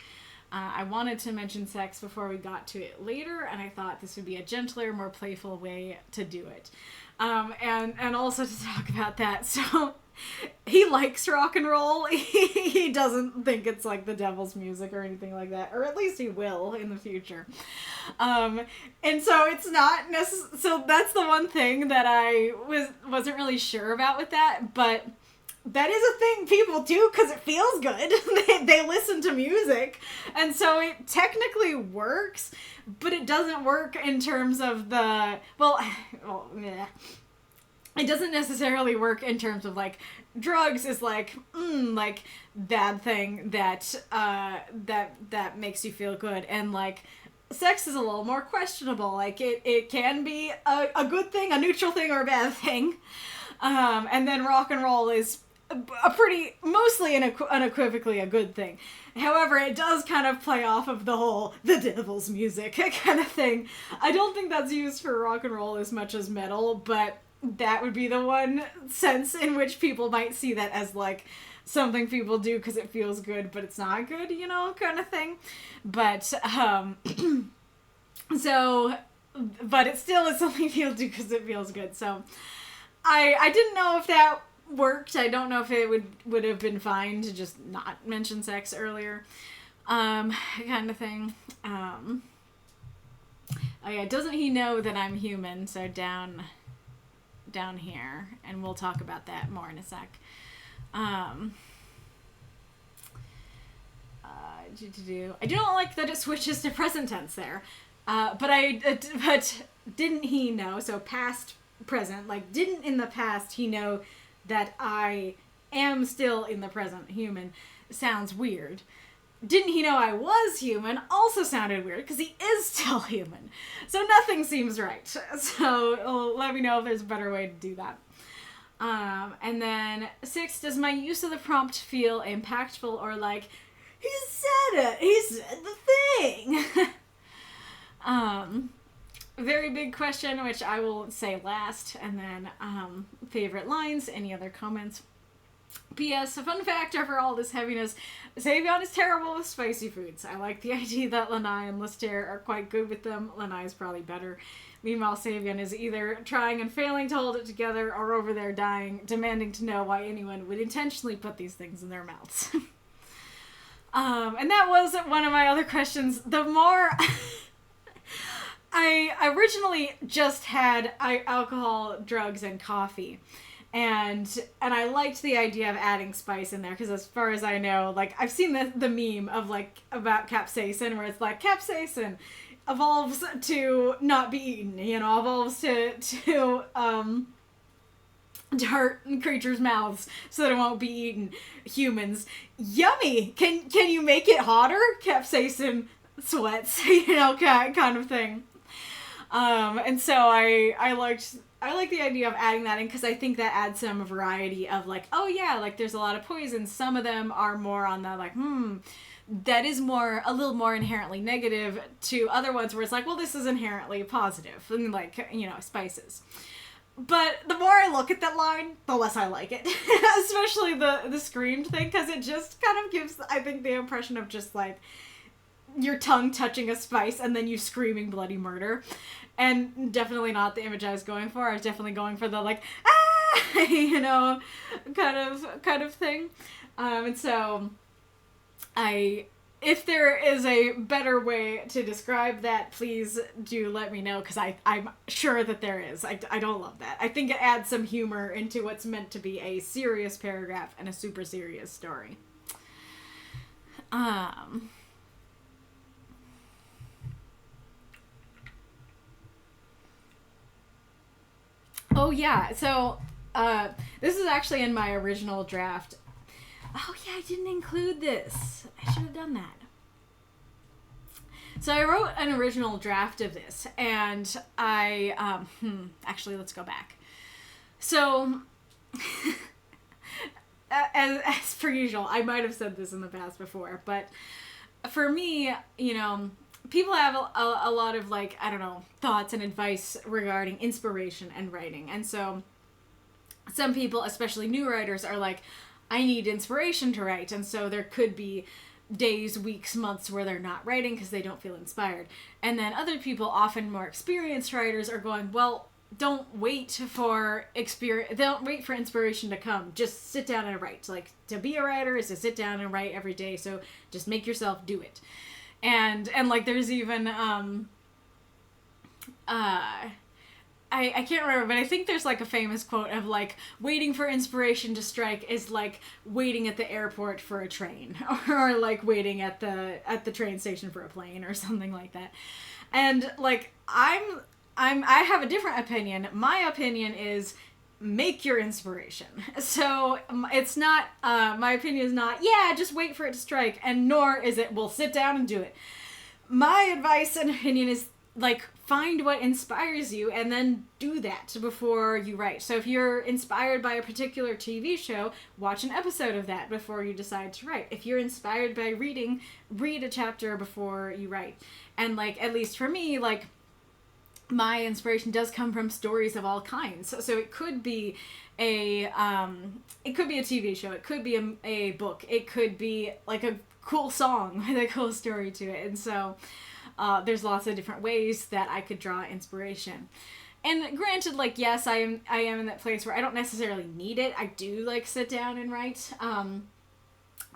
I wanted to mention sex before we got to it later, and I thought this would be a gentler, more playful way to do it. And also to talk about that, so he likes rock and roll. He doesn't think it's like the devil's music or anything like that, or at least he will in the future. And so it's not so that's the one thing that I wasn't really sure about with that, but that is a thing people do because it feels good. They listen to music, and so it technically works, but it doesn't work in terms of the yeah. It doesn't necessarily work in terms of like drugs is like bad thing that that makes you feel good, and like sex is a little more questionable. Like it can be a good thing, a neutral thing, or a bad thing. And then rock and roll is a pretty, mostly unequivocally a good thing. However, it does kind of play off of the whole the devil's music kind of thing. I don't think that's used for rock and roll as much as metal, but that would be the one sense in which people might see that as like something people do because it feels good, but it's not good, you know, kind of thing. But, so, but it still is something people do because it feels good. So, I didn't know if that worked. I don't know if it would have been fine to just not mention sex earlier, kind of thing. Oh yeah, doesn't he know that I'm human? So down here, and we'll talk about that more in a sec. I don't like that it switches to present tense there, but didn't he know? So past, present, like didn't in the past he know that I am still in the present human? Sounds weird. Didn't he know I was human? Also sounded weird because he is still human. So nothing seems right. So let me know if there's a better way to do that. And then 6, does my use of the prompt feel impactful or like, he said it, he said the thing? Very big question, which I will say last, and then favorite lines, any other comments? P.S. A fun factor for all this heaviness, Savion is terrible with spicy foods. I like the idea that Lanai and Lister are quite good with them. Lanai is probably better. Meanwhile, Savion is either trying and failing to hold it together or over there dying, demanding to know why anyone would intentionally put these things in their mouths. And that was one of my other questions. The more... I originally just had alcohol, drugs, and coffee. And I liked the idea of adding spice in there, because as far as I know, like, I've seen the meme of, like, about capsaicin, where it's like, capsaicin evolves to not be eaten, you know, evolves to hurt creatures' mouths so that it won't be eaten. Humans, yummy! Can you make it hotter? Capsaicin sweats, you know, kind of thing. And so I like the idea of adding that in, because I think that adds some variety of like, oh yeah, like there's a lot of poisons. Some of them are more on the like, that is more, a little more inherently negative, to other ones where it's like, well, this is inherently positive, and like, you know, spices. But the more I look at that line, the less I like it. Especially the screamed thing, because it just kind of gives, I think, the impression of just like your tongue touching a spice and then you screaming bloody murder. And definitely not the image I was going for. I was definitely going for the like, ah, you know, kind of thing. And so if there is a better way to describe that, please do let me know, because I'm sure that there is. I don't love that. I think it adds some humor into what's meant to be a serious paragraph and a super serious story. Oh yeah, so this is actually in my original draft. Oh yeah, I didn't include this. I should have done that. So I wrote an original draft of this, and I, actually, let's go back. So, as per usual, I might have said this in the past before, but for me, you know, people have a lot of, like, I don't know, thoughts and advice regarding inspiration and writing. And so some people, especially new writers, are like, I need inspiration to write. And so there could be days, weeks, months where they're not writing because they don't feel inspired. And then other people, often more experienced writers, are going, well, don't wait for inspiration to come. Just sit down and write. Like, to be a writer is to sit down and write every day. So just make yourself do it. And like, there's even I can't remember, but I think there's like a famous quote of like waiting for inspiration to strike is like waiting at the airport for a train or like waiting at the train station for a plane or something like that. And like I have a different opinion. My opinion is make your inspiration. So it's not my opinion is not just wait for it to strike, and nor is it well sit down and do it. My advice and opinion is like find what inspires you and then do that before you write. So if you're inspired by a particular TV show, watch an episode of that before you decide to write. If you're inspired by reading, read a chapter before you write. And like, at least for me, like my inspiration does come from stories of all kinds. So it could be a TV show, it could be a book, it could be like a cool song with a cool story to it. And so there's lots of different ways that I could draw inspiration. And granted, like, yes, I am in that place where I don't necessarily need it. I do, like, sit down and write.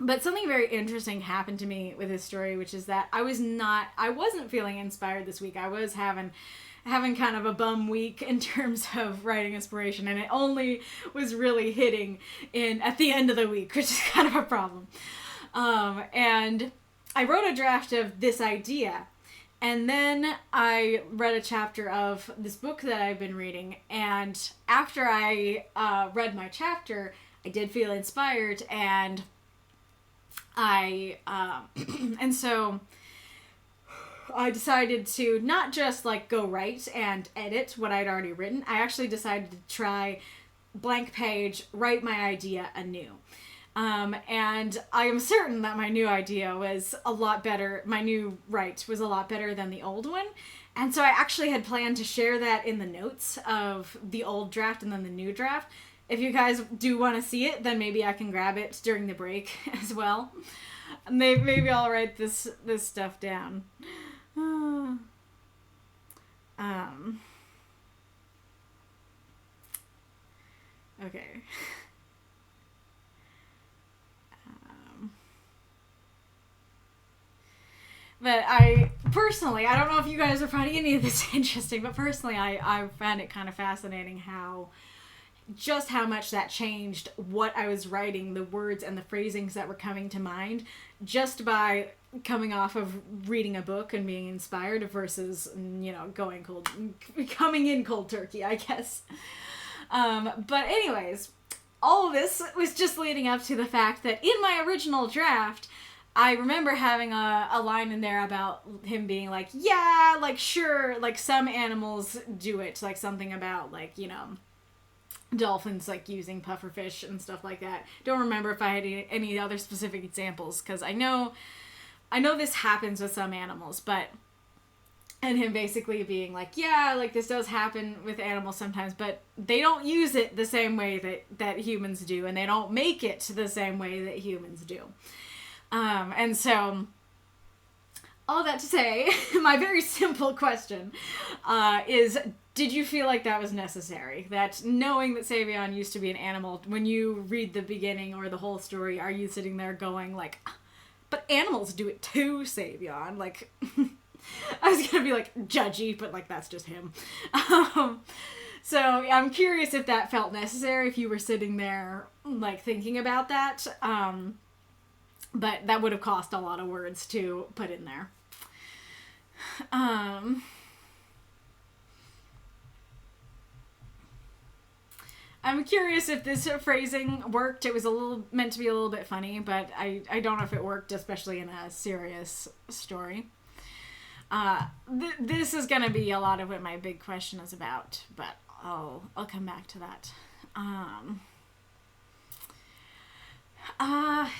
But something very interesting happened to me with this story, which is that I wasn't feeling inspired this week. I was having kind of a bum week in terms of writing inspiration, and it only was really hitting at the end of the week, which is kind of a problem. And I wrote a draft of this idea. And then I read a chapter of this book that I've been reading, and after I read my chapter, I did feel inspired, and and so I decided to not just like go write and edit what I'd already written. I actually decided to try blank page, write my idea anew. And I am certain that my new idea was a lot better. My new write was a lot better than the old one. And so I actually had planned to share that in the notes of the old draft and then the new draft. If you guys do want to see it, then maybe I can grab it during the break as well. Maybe I'll write this stuff down. Okay. But I don't know if you guys are finding any of this interesting, but personally I found it kind of fascinating how much that changed what I was writing, the words and the phrasings that were coming to mind, just by coming off of reading a book and being inspired versus, coming in cold turkey, I guess. But anyways, all of this was just leading up to the fact that in my original draft, I remember having a line in there about him being like, yeah, like, sure, like, some animals do it, like, something about, like, dolphins, like, using pufferfish and stuff like that. Don't remember if I had any other specific examples, because I know this happens with some animals, and him basically being like, yeah, like, this does happen with animals sometimes, but they don't use it the same way that humans do, and they don't make it the same way that humans do. And so, all that to say, my very simple question is, did you feel like that was necessary? That knowing that Savion used to be an animal, when you read the beginning or the whole story, are you sitting there going like, but animals do it too, Savion? Like, I was gonna be like judgy, but like that's just him. So I'm curious if that felt necessary, if you were sitting there like thinking about that. But that would have cost a lot of words to put in there. I'm curious if this phrasing worked. It was meant to be a little bit funny, but I don't know if it worked, especially in a serious story. This is going to be a lot of what my big question is about, but I'll come back to that. I'll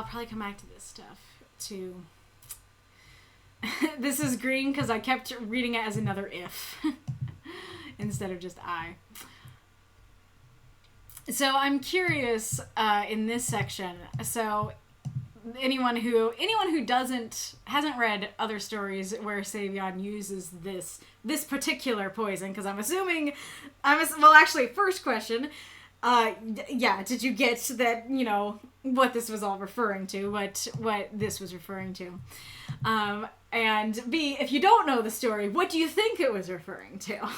probably come back to this stuff too. This is green because I kept reading it as another if instead of just I. So I'm curious in this section. So anyone who hasn't read other stories where Savion uses this particular poison, because I'm assuming first question. Did you get that, what this was all referring to, what this was referring to? And B, if you don't know the story, what do you think it was referring to?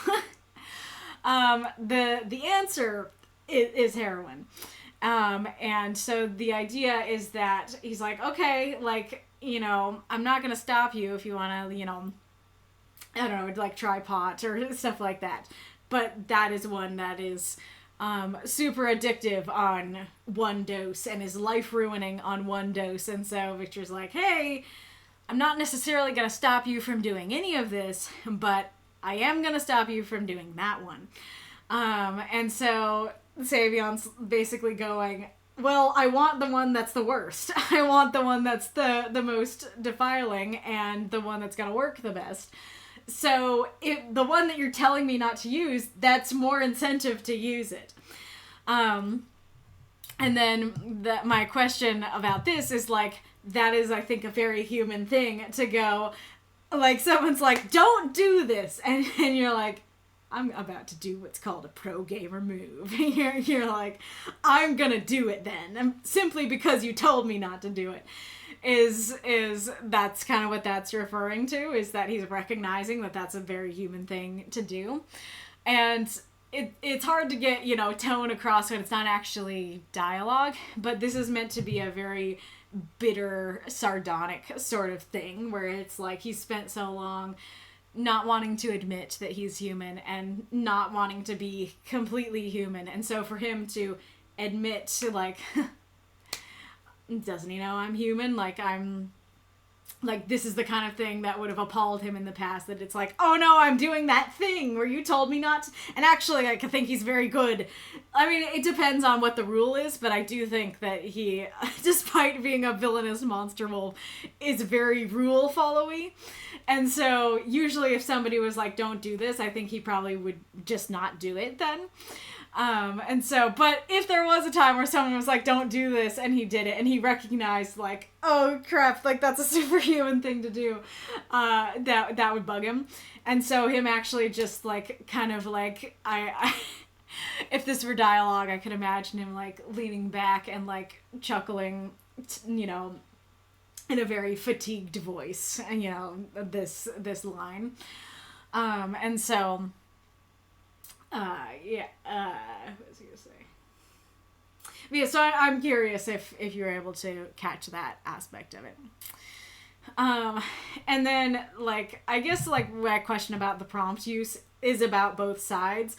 The answer is heroin. And so the idea is that he's like, okay, like, you know, I'm not going to stop you if you want to, you know, I don't know, like try pot or stuff like that. But that is one that is super addictive on one dose and is life-ruining on one dose. And so Victor's like, hey, I'm not necessarily going to stop you from doing any of this, but I am going to stop you from doing that one. And so Savion's basically going, well, I want the one that's the worst. I want the one that's the most defiling and the one that's going to work the best. So the one that you're telling me not to use, that's more incentive to use it. And then my question about this is like, that is, I think, a very human thing to go, like, someone's like, don't do this. And you're like, I'm about to do what's called a pro gamer move. You're like, I'm gonna do it then. And simply because you told me not to do it. Is that's kind of what that's referring to, is that he's recognizing that that's a very human thing to do. And it's hard to get, you know, tone across when it's not actually dialogue, but this is meant to be a very bitter, sardonic sort of thing, where it's like he's spent so long not wanting to admit that he's human and not wanting to be completely human. And so for him to admit to, like, doesn't he know I'm human? Like, this is the kind of thing that would have appalled him in the past, that it's like, oh no, I'm doing that thing where you told me not to. And actually, I think he's very good. I mean, it depends on what the rule is, but I do think that he, despite being a villainous monster wolf, is very rule-followy. And so, usually if somebody was like, don't do this, I think he probably would just not do it then. And so, but if there was a time where someone was like, don't do this, and he did it, and he recognized, like, oh crap, like, that's a superhuman thing to do, that would bug him. And so him actually just, like, kind of like, I if this were dialogue, I could imagine him, like, leaning back and, like, chuckling, you know, in a very fatigued voice, and, you know, this line. And so, what was he gonna say? But yeah, so I'm curious if you're able to catch that aspect of it. And then, like, I guess, like, my question about the prompt use is about both sides.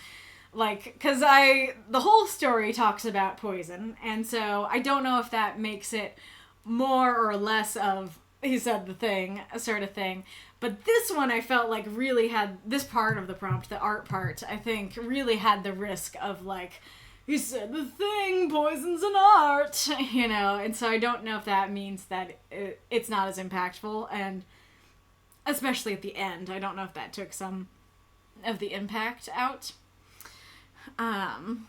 Like, because the whole story talks about poison, and so I don't know if that makes it more or less of, he said the thing, sort of thing. But this one I felt like really had, this part of the prompt, the art part, I think really had the risk of, like, he said the thing, poison's an art, you know, and so I don't know if that means that it's not as impactful, and especially at the end, I don't know if that took some of the impact out. I'm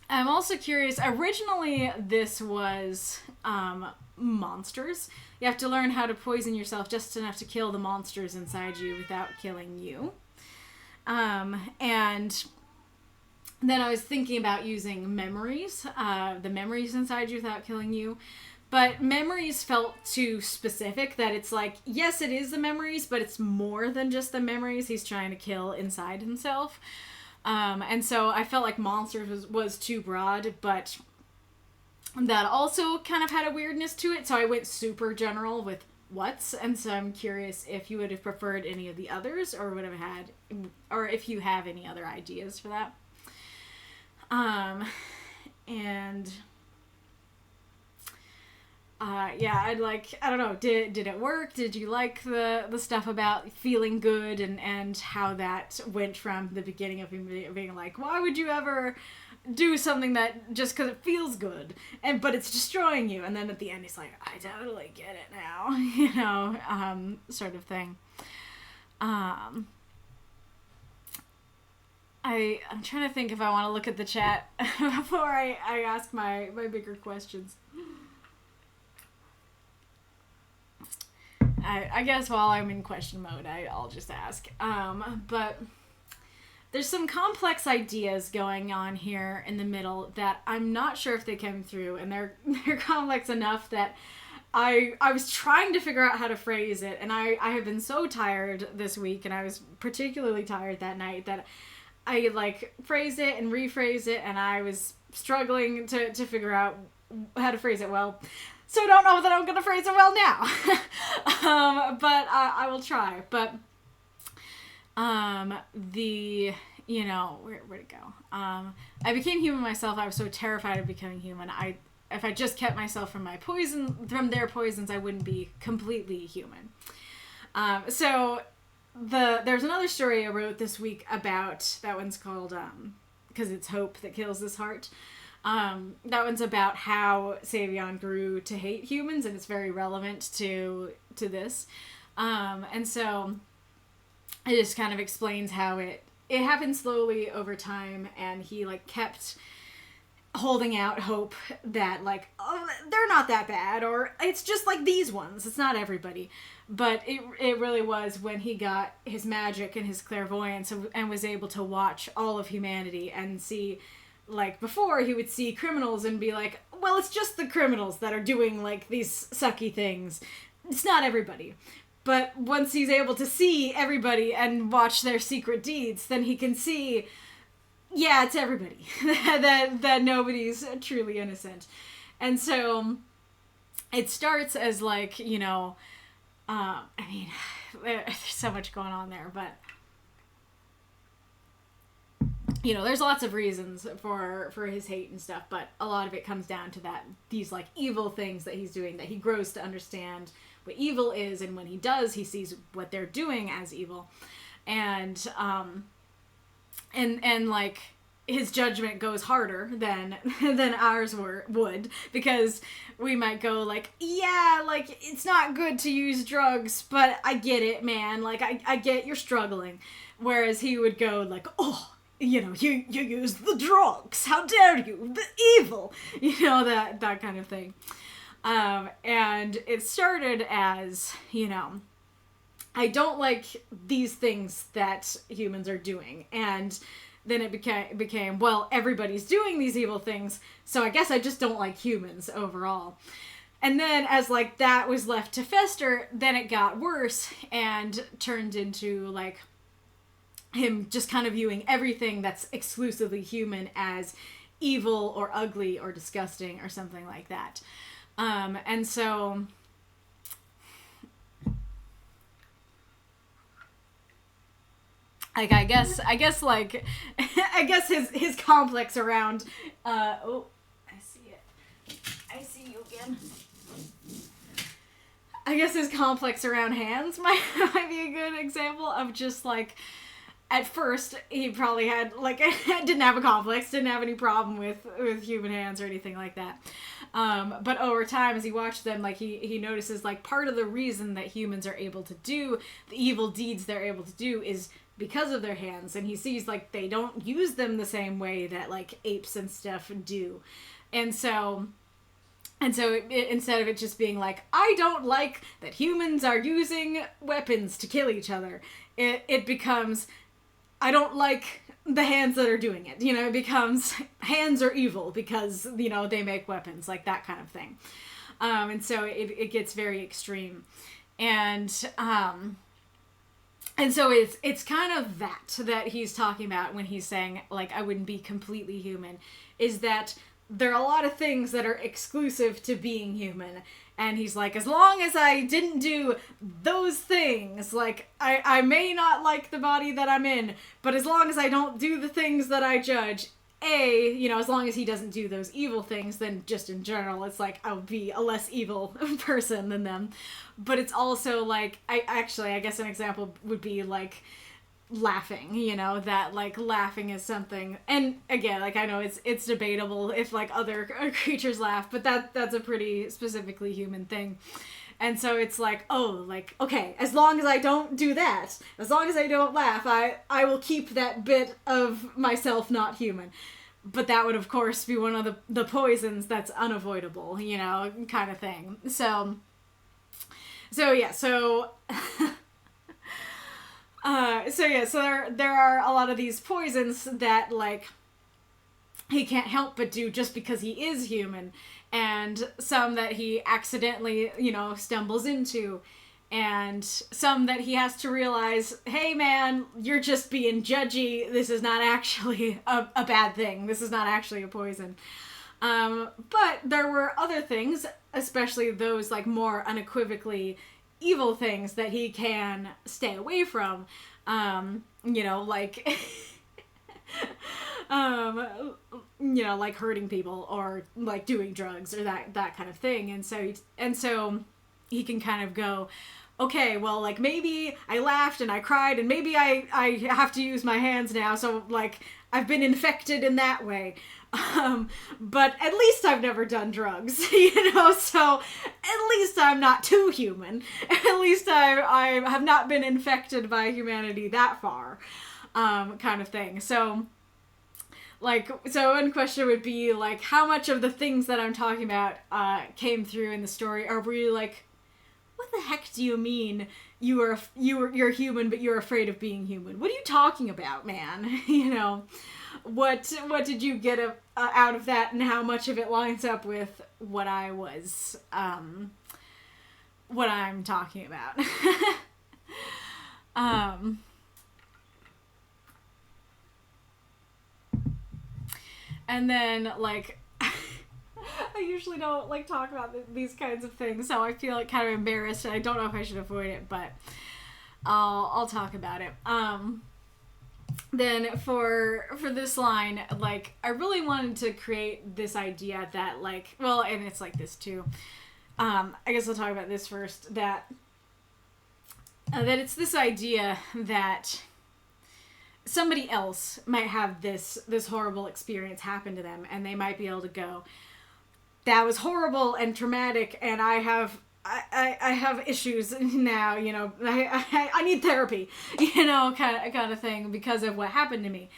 also curious, originally this was monsters. You have to learn how to poison yourself just enough to kill the monsters inside you without killing you. And then I was thinking about using memories, the memories inside you without killing you. But memories felt too specific, that it's like, yes, it is the memories, but it's more than just the memories he's trying to kill inside himself. And so I felt like monsters was too broad, but that also kind of had a weirdness to it, so I went super general with what's, and so I'm curious if you would have preferred any of the others, or would have had, or if you have any other ideas for that. Yeah, I don't know, did it work? Did you like the stuff about feeling good, and how that went from the beginning of him being like, why would you ever do something that just because it feels good, but it's destroying you, and then at the end he's like, I totally get it now, you know, sort of thing. I'm trying to think if I want to look at the chat before I ask my bigger questions. I guess while I'm in question mode, I'll just ask. But there's some complex ideas going on here in the middle that I'm not sure if they came through, and they're complex enough that I was trying to figure out how to phrase it, and I have been so tired this week, and I was particularly tired that night, that like phrased it and rephrased it, and I was struggling to figure out how to phrase it well. So I don't know that I'm going to phrase it well now. But I will try. But where'd it go? I became human myself. I was so terrified of becoming human. If I just kept myself from their poisons, I wouldn't be completely human. So there's another story I wrote this week about, that one's called, because it's hope that kills this heart. That one's about how Savion grew to hate humans, and it's very relevant to this. And so it just kind of explains how it happened slowly over time, and he like kept holding out hope that like, oh, they're not that bad, or it's just like these ones, it's not everybody. But it really was when he got his magic and his clairvoyance and was able to watch all of humanity and see, like before he would see criminals and be like, well, it's just the criminals that are doing like these sucky things. It's not everybody. But once he's able to see everybody and watch their secret deeds, then he can see, yeah, it's everybody. that nobody's truly innocent. And so it starts as like, there's so much going on there, but there's lots of reasons for his hate and stuff, but a lot of it comes down to these like evil things that he's doing, that he grows to understand what evil is, and when he does, he sees what they're doing as evil. And like his judgment goes harder than ours would, because we might go like, yeah, like it's not good to use drugs, but I get it, man, like I get you're struggling. Whereas he would go like, oh, you use the drugs, how dare you, the evil, that kind of thing. And it started as, I don't like these things that humans are doing, and then it became, well, everybody's doing these evil things, so I guess I just don't like humans overall. And then as like that was left to fester, then it got worse and turned into like him just kind of viewing everything that's exclusively human as evil or ugly or disgusting or something like that. And so like, I guess his complex around, oh, I see it. I see you again. I guess his complex around hands might be a good example of just like, at first he probably had like, didn't have a complex, didn't have any problem with human hands or anything like that. But over time, as he watched them, like he notices like part of the reason that humans are able to do the evil deeds they're able to do is because of their hands, and he sees like they don't use them the same way that like apes and stuff do. And so instead of it just being like, I don't like that humans are using weapons to kill each other, it becomes, I don't like the hands that are doing it. It becomes hands are evil because, they make weapons, like that kind of thing. And so it gets very extreme. And so it's kind of that he's talking about when he's saying, like, I wouldn't be completely human, is that there are a lot of things that are exclusive to being human. And he's like, as long as I didn't do those things, like, I may not like the body that I'm in, but as long as I don't do the things that I judge, as long as he doesn't do those evil things, then just in general, it's like, I'll be a less evil person than them. But it's also like, I guess an example would be like laughing, that like laughing is something, and again, like I know it's debatable if like other creatures laugh, but that's a pretty specifically human thing. And so it's like, oh, like, okay, as long as I don't do that, as long as I don't laugh, I will keep that bit of myself not human. But that would of course be one of the poisons that's unavoidable, kind of thing. So there are a lot of these poisons that like he can't help but do just because he is human, and some that he accidentally, stumbles into. and some that he has to realize, hey man, you're just being judgy. This is not actually a bad thing. This is not actually a poison. But there were other things, especially those like more unequivocally evil things that he can stay away from. Like, like hurting people or like doing drugs or that kind of thing. And so he can kind of go, okay, well, like maybe I laughed and I cried and maybe I have to use my hands now. So like I've been infected in that way. But at least I've never done drugs, so at least I'm not too human. At least I have not been infected by humanity that far, kind of thing. So one question would be, like, how much of the things that I'm talking about, came through in the story, or were you like, what the heck do you mean you're human, but you're afraid of being human? What are you talking about, man? What did you get out of that, and how much of it lines up with what what I'm talking about? And then, like, I usually don't like talk about these kinds of things, so I feel like kind of embarrassed, and I don't know if I should avoid it, but I'll talk about it. Then for this line, like, I really wanted to create this idea that, like, well, and it's like this too. I guess I'll talk about this first, that it's this idea that somebody else might have this horrible experience happen to them, and they might be able to go, that was horrible and traumatic, and I have issues now, I need therapy, kind of thing, because of what happened to me.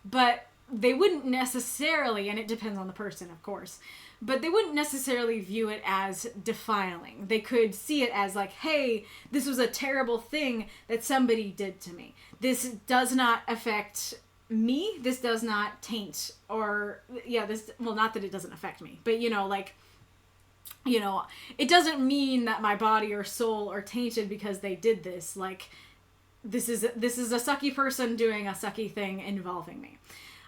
But they wouldn't necessarily, and it depends on the person, of course, but they wouldn't necessarily view it as defiling. They could see it as like, hey, this was a terrible thing that somebody did to me. This does not affect me. This does not taint, or, not that it doesn't affect me, but, it doesn't mean that my body or soul are tainted because they did this. Like, this is a sucky person doing a sucky thing involving me.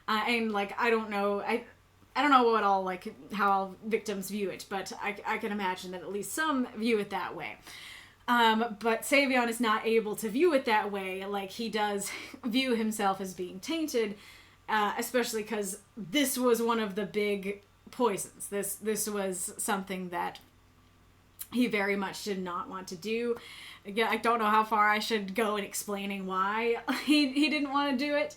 And, like, I don't know what all, like, how all victims view it, but I can imagine that at least some view it that way. But Savion is not able to view it that way. Like, he does view himself as being tainted, especially because this was one of the big poisons. This was something that he very much did not want to do. Again, I don't know how far I should go in explaining why he didn't want to do it.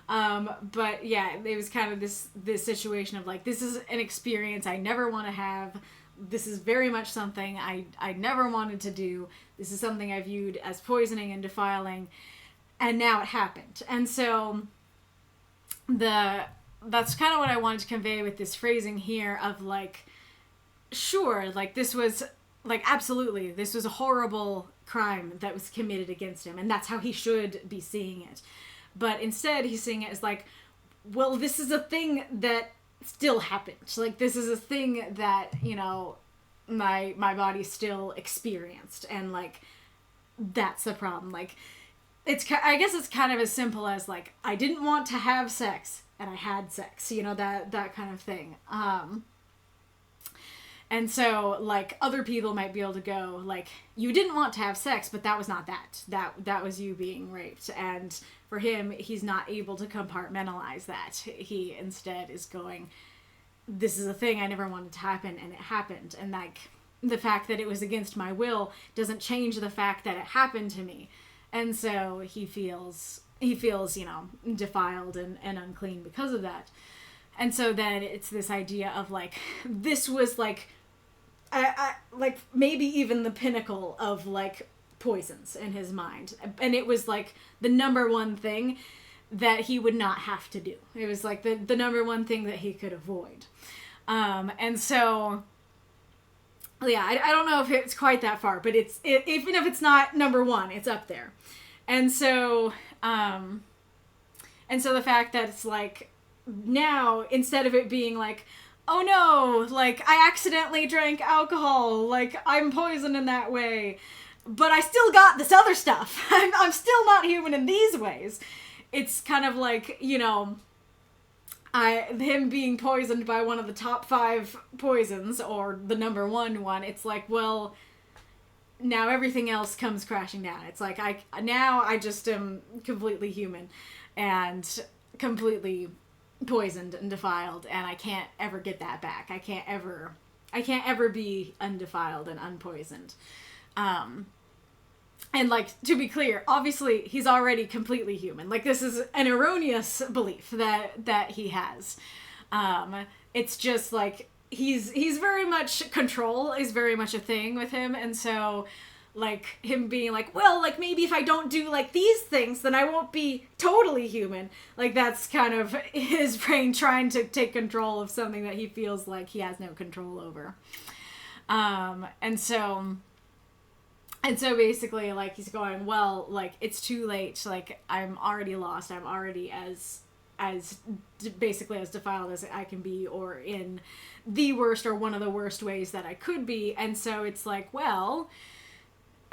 But yeah, it was kind of this situation of like, this is an experience I never want to have. This is very much something I never wanted to do. This is something I viewed as poisoning and defiling, and now it happened. And so that's kind of what I wanted to convey with this phrasing here of like, sure, like this was like, absolutely, this was a horrible crime that was committed against him, and that's how he should be seeing it. But instead he's seeing it as like, well, this is a thing that still happened. Like, this is a thing that, my body still experienced, and like, that's the problem. Like, I guess it's kind of as simple as like, I didn't want to have sex and I had sex, that kind of thing. And so, like, other people might be able to go, like, you didn't want to have sex, but that was not that. That was you being raped. And for him, he's not able to compartmentalize that. He instead is going, this is a thing I never wanted to happen, and it happened. And, like, the fact that it was against my will doesn't change the fact that it happened to me. And so he feels, defiled and unclean because of that. And so then it's this idea of, like, this was, like, like, maybe even the pinnacle of, like, poisons in his mind. And it was, like, the number one thing that he would not have to do. It was, like, the number one thing that he could avoid. And so, yeah, I don't know if it's quite that far, but even if it's not number one, it's up there. And so the fact that it's, like, now, instead of it being, like, oh no, like, I accidentally drank alcohol, like, I'm poisoned in that way, but I still got this other stuff. I'm still not human in these ways. It's kind of like, you know, him being poisoned by one of the top 5 poisons, or the number one, it's like, well, now everything else comes crashing down. It's like, I just am completely human and completely poisoned and defiled, and I can't ever get that back. I can't ever be undefiled and unpoisoned. And, like, to be clear, obviously, he's already completely human. Like, this is an erroneous belief that he has. It's just, like, he's very much control is very much a thing with him, and so, like, him being like, well, like, maybe if I don't do, like, these things, then I won't be totally human. Like, that's kind of his brain trying to take control of something that he feels like he has no control over. And so basically, like, he's going, well, like, it's too late. Like, I'm already lost. I'm already as basically as defiled as I can be, or in the worst or one of the worst ways that I could be. And so it's like, well,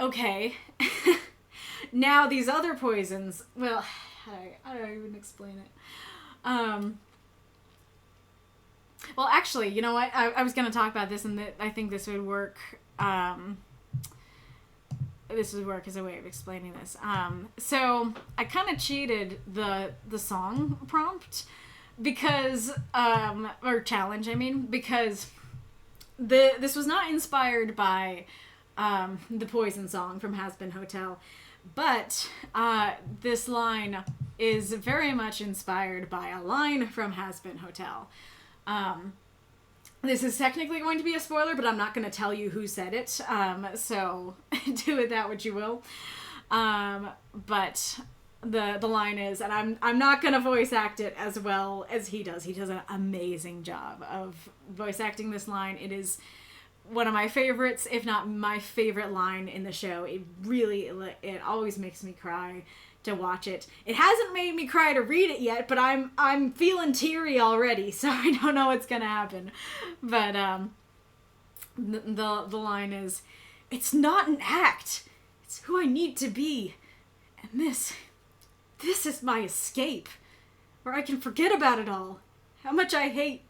okay. Now these other poisons, well, how do I even explain it? Well, actually, you know what? I was going to talk about this, and I think this would work. This would work as a way of explaining this. So I kind of cheated the song prompt because, or challenge, I mean, because this was not inspired by the Poison song from Has Been Hotel, but this line is very much inspired by a line from Has Been Hotel. This is technically going to be a spoiler, but I'm not going to tell you who said it, so do with that what you will. But the line is, and I'm not going to voice act it as well as he does. He does an amazing job of voice acting this line. It is one of my favorites, if not my favorite line in the show. It always makes me cry to watch it. It hasn't made me cry to read it yet, but I'm feeling teary already, so I don't know what's gonna happen. But the line is, "It's not an act. It's who I need to be, and this is my escape, where I can forget about it all. How much I hate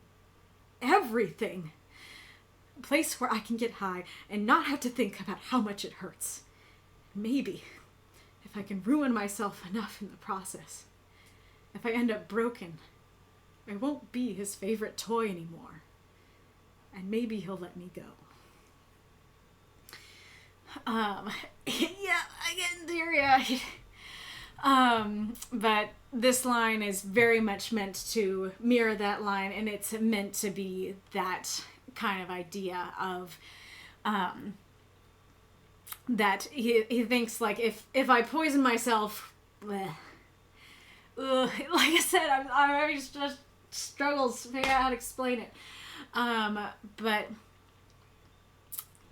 everything. A place where I can get high and not have to think about how much it hurts. Maybe if I can ruin myself enough in the process, if I end up broken, I won't be his favorite toy anymore. And maybe he'll let me go." Yeah, I get teary-eyed. But this line is very much meant to mirror that line, and it's meant to be that kind of idea of, that he thinks, like, if I poison myself, like I said, I'm already just struggles to figure out how to explain it. But,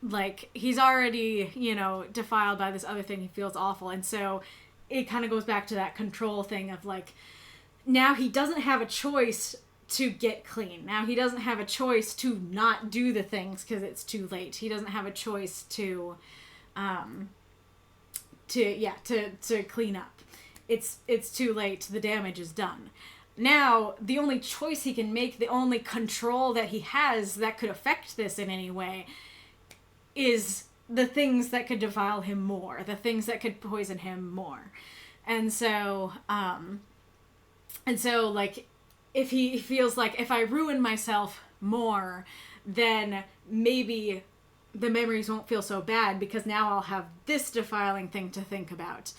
like, he's already, you know, defiled by this other thing. He feels awful. And so it kind of goes back to that control thing of, like, now he doesn't have a choice to get clean. Now he doesn't have a choice to not do the things because it's too late. He doesn't have a choice to clean up. It's too late. The damage is done. Now, the only choice he can make, the only control that he has that could affect this in any way, is the things that could defile him more, the things that could poison him more. And so, like, if he feels like, if I ruin myself more, then maybe the memories won't feel so bad because now I'll have this defiling thing to think about.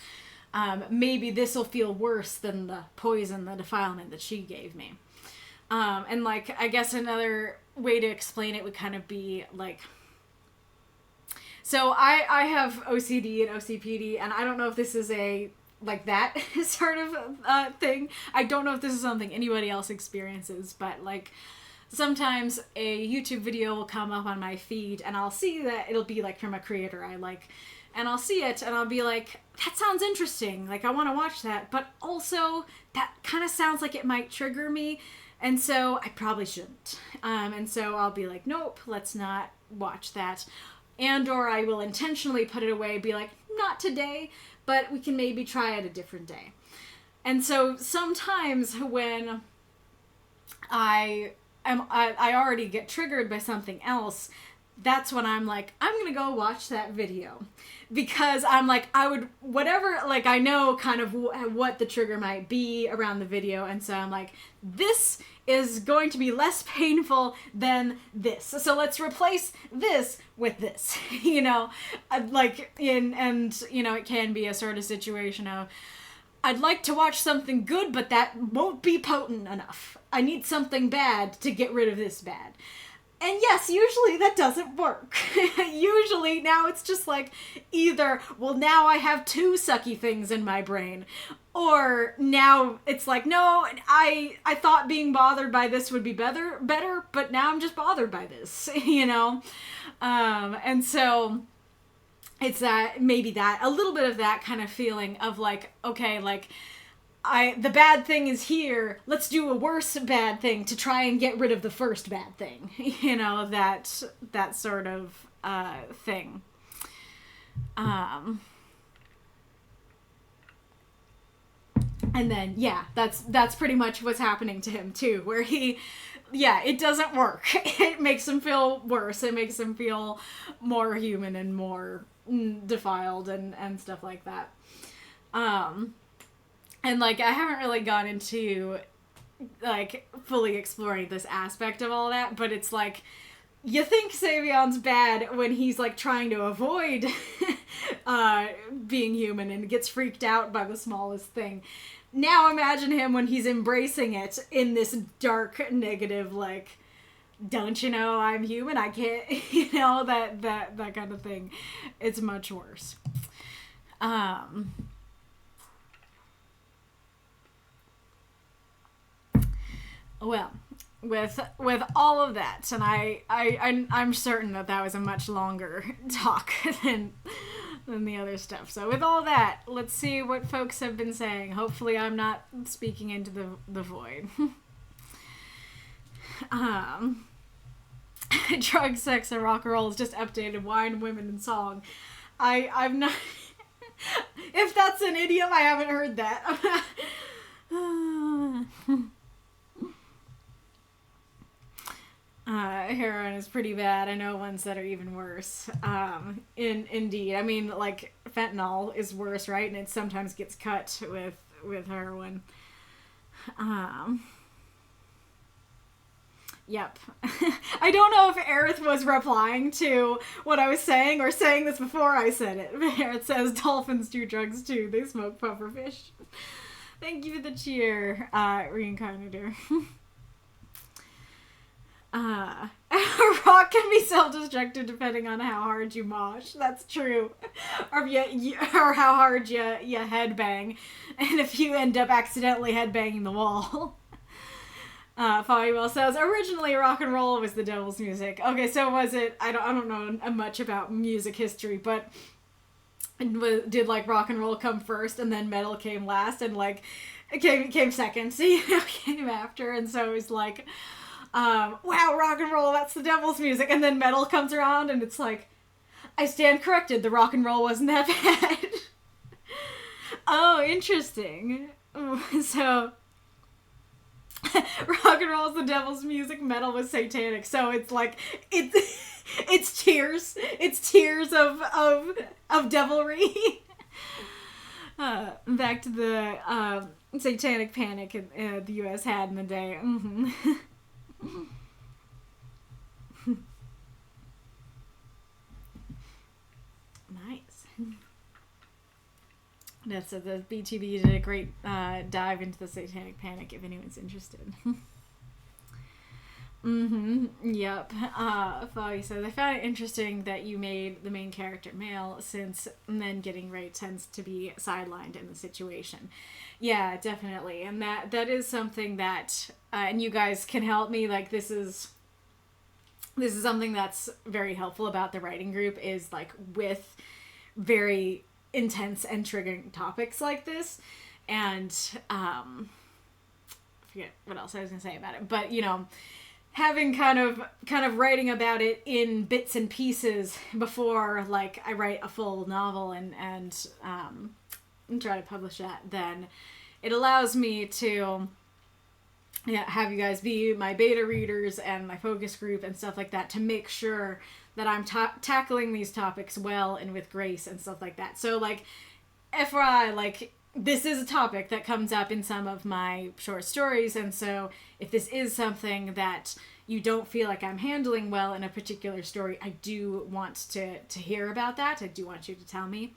Maybe this will feel worse than the poison, the defilement that she gave me. And, like, I guess another way to explain it would kind of be, like, so I have OCD and OCPD, and I don't know if this is like that sort of thing. I don't know if this is something anybody else experiences, but, like, sometimes a YouTube video will come up on my feed, and I'll see that it'll be, like, from a creator I like, and I'll see it, and I'll be like, that sounds interesting, like, I want to watch that, but also, that kind of sounds like it might trigger me, and so I probably shouldn't. And so I'll be like, nope, let's not watch that. and or I will intentionally put it away, be like, not today, but we can maybe try it a different day. And so sometimes when I already get triggered by something else, that's when I'm like, I'm gonna go watch that video. Because I'm like, whatever, like, I know kind of what the trigger might be around the video, and so I'm like, this is going to be less painful than this. So let's replace this with this, you know? Like, it can be a sort of situation of, I'd like to watch something good, but that won't be potent enough. I need something bad to get rid of this bad. And yes, usually that doesn't work. Usually now it's just like either, well, now I have two sucky things in my brain. Or now it's like, no, I thought being bothered by this would be better, but now I'm just bothered by this, you know? And so it's that, maybe that, a little bit of that kind of feeling of like, okay, like, the bad thing is here, let's do a worse bad thing to try and get rid of the first bad thing. You know, that sort of thing. And then, yeah, that's pretty much what's happening to him too, where it doesn't work. It makes him feel worse. It makes him feel more human and more defiled and stuff like that. And, like, I haven't really gone into, like, fully exploring this aspect of all that, but it's like, you think Savion's bad when he's, like, trying to avoid being human and gets freaked out by the smallest thing. Now imagine him when he's embracing it in this dark, negative, like, don't you know I'm human? I can't, you know, that kind of thing. It's much worse. Well, with all of that, and I'm certain that was a much longer talk than the other stuff. So with all that, let's see what folks have been saying. Hopefully I'm not speaking into the void. Drug, sex, and rock and roll is just updated wine, women, and song. I'm not... If that's an idiom, I haven't heard that. Heroin is pretty bad. I know ones that are even worse. Indeed. I mean, like, fentanyl is worse, right? And it sometimes gets cut with heroin. Yep. I don't know if Aerith was replying to what I was saying or saying this before I said it. Aerith says, dolphins do drugs too. They smoke pufferfish. Thank you for the cheer, Reinkarnitor. Rock can be self-destructive depending on how hard you mosh. That's true. Or how hard you headbang. And if you end up accidentally headbanging the wall. Foggy Wall says, originally rock and roll was the devil's music. Okay, so was it, I don't know much about music history, but did, like, rock and roll come first and then metal came last and, like, it came second, so, you know, came after, and so it was like, wow, rock and roll, that's the devil's music, and then metal comes around and it's like, I stand corrected, the rock and roll wasn't that bad. Oh, interesting. So, rock and roll is the devil's music, metal was satanic, so it's like, it's tears of devilry. Back to the satanic panic the U.S. had in the day. Mm-hmm. Nice. That's the BTB did a great dive into the satanic panic if anyone's interested. Yep. Foggy says, I found it interesting that you made the main character male, since men getting raped tends to be sidelined in the situation. Yeah, definitely. And that is something that, and you guys can help me, like, this is something that's very helpful about the writing group, is, like, with very intense and triggering topics like this. And, I forget what else I was going to say about it, but, you know, having kind of writing about it in bits and pieces before like I write a full novel and try to publish that, then it allows me to have you guys be my beta readers and my focus group and stuff like that to make sure that I'm tackling these topics well and with grace and stuff like that. So like, FYI, like, this is a topic that comes up in some of my short stories, and so if this is something that you don't feel like I'm handling well in a particular story, I do want to hear about that. I do want you to tell me.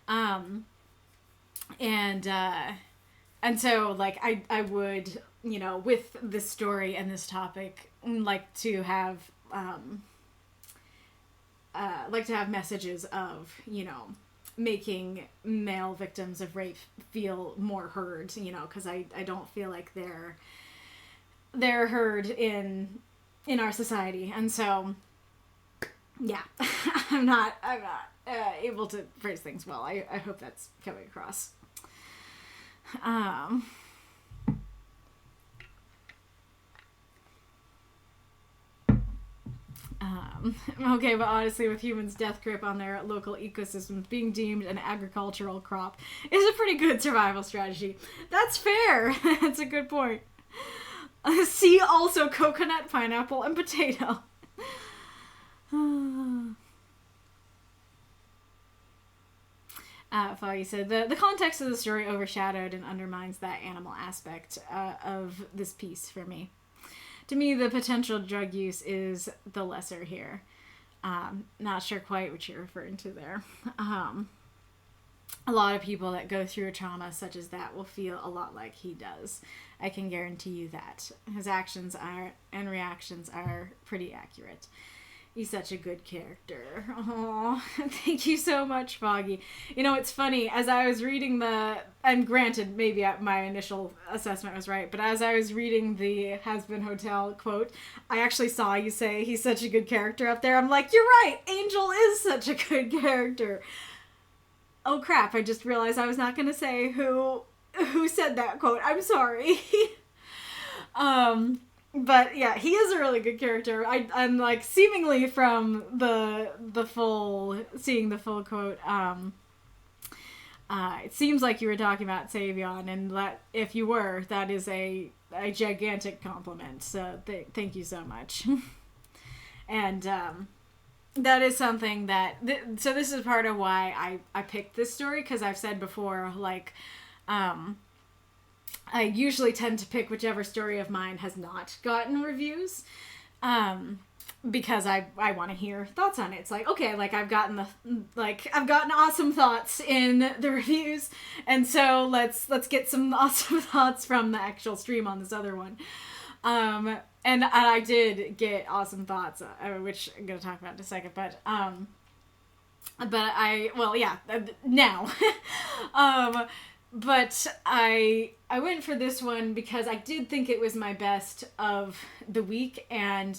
And so, like, I would, you know, with this story and this topic, like to have messages of, you know, making male victims of rape feel more heard, you know, because I don't feel like they're heard in our society. And so, yeah, I'm not able to phrase things well. I hope that's coming across. Okay, but honestly, with humans' death grip on their local ecosystems, being deemed an agricultural crop is a pretty good survival strategy. That's fair. That's a good point. See also coconut, pineapple, and potato. Foggy said, the context of the story overshadowed and undermines that animal aspect of this piece for me. To me, the potential drug use is the lesser here. Not sure quite what you're referring to there. A lot of people that go through a trauma such as that will feel a lot like he does. I can guarantee you that. His actions and reactions are pretty accurate. He's such a good character. Oh, thank you so much, Foggy. You know, it's funny, as I was reading and granted, maybe my initial assessment was right, but as I was reading the Has Been Hotel quote, I actually saw you say he's such a good character up there. I'm like, you're right, Angel is such a good character. Oh crap, I just realized I was not going to say who said that quote. I'm sorry. But yeah, he is a really good character. I'm like, seemingly from seeing the full quote, it seems like you were talking about Savion, and that if you were, that is a gigantic compliment. So thank you so much. And that is something that so this is part of why I picked this story, because I've said before, like, I usually tend to pick whichever story of mine has not gotten reviews, because I want to hear thoughts on it. It's like, okay, like I've gotten awesome thoughts in the reviews, and so let's get some awesome thoughts from the actual stream on this other one. And I did get awesome thoughts, which I'm gonna talk about in a second, but now. But I went for this one because I did think it was my best of the week, and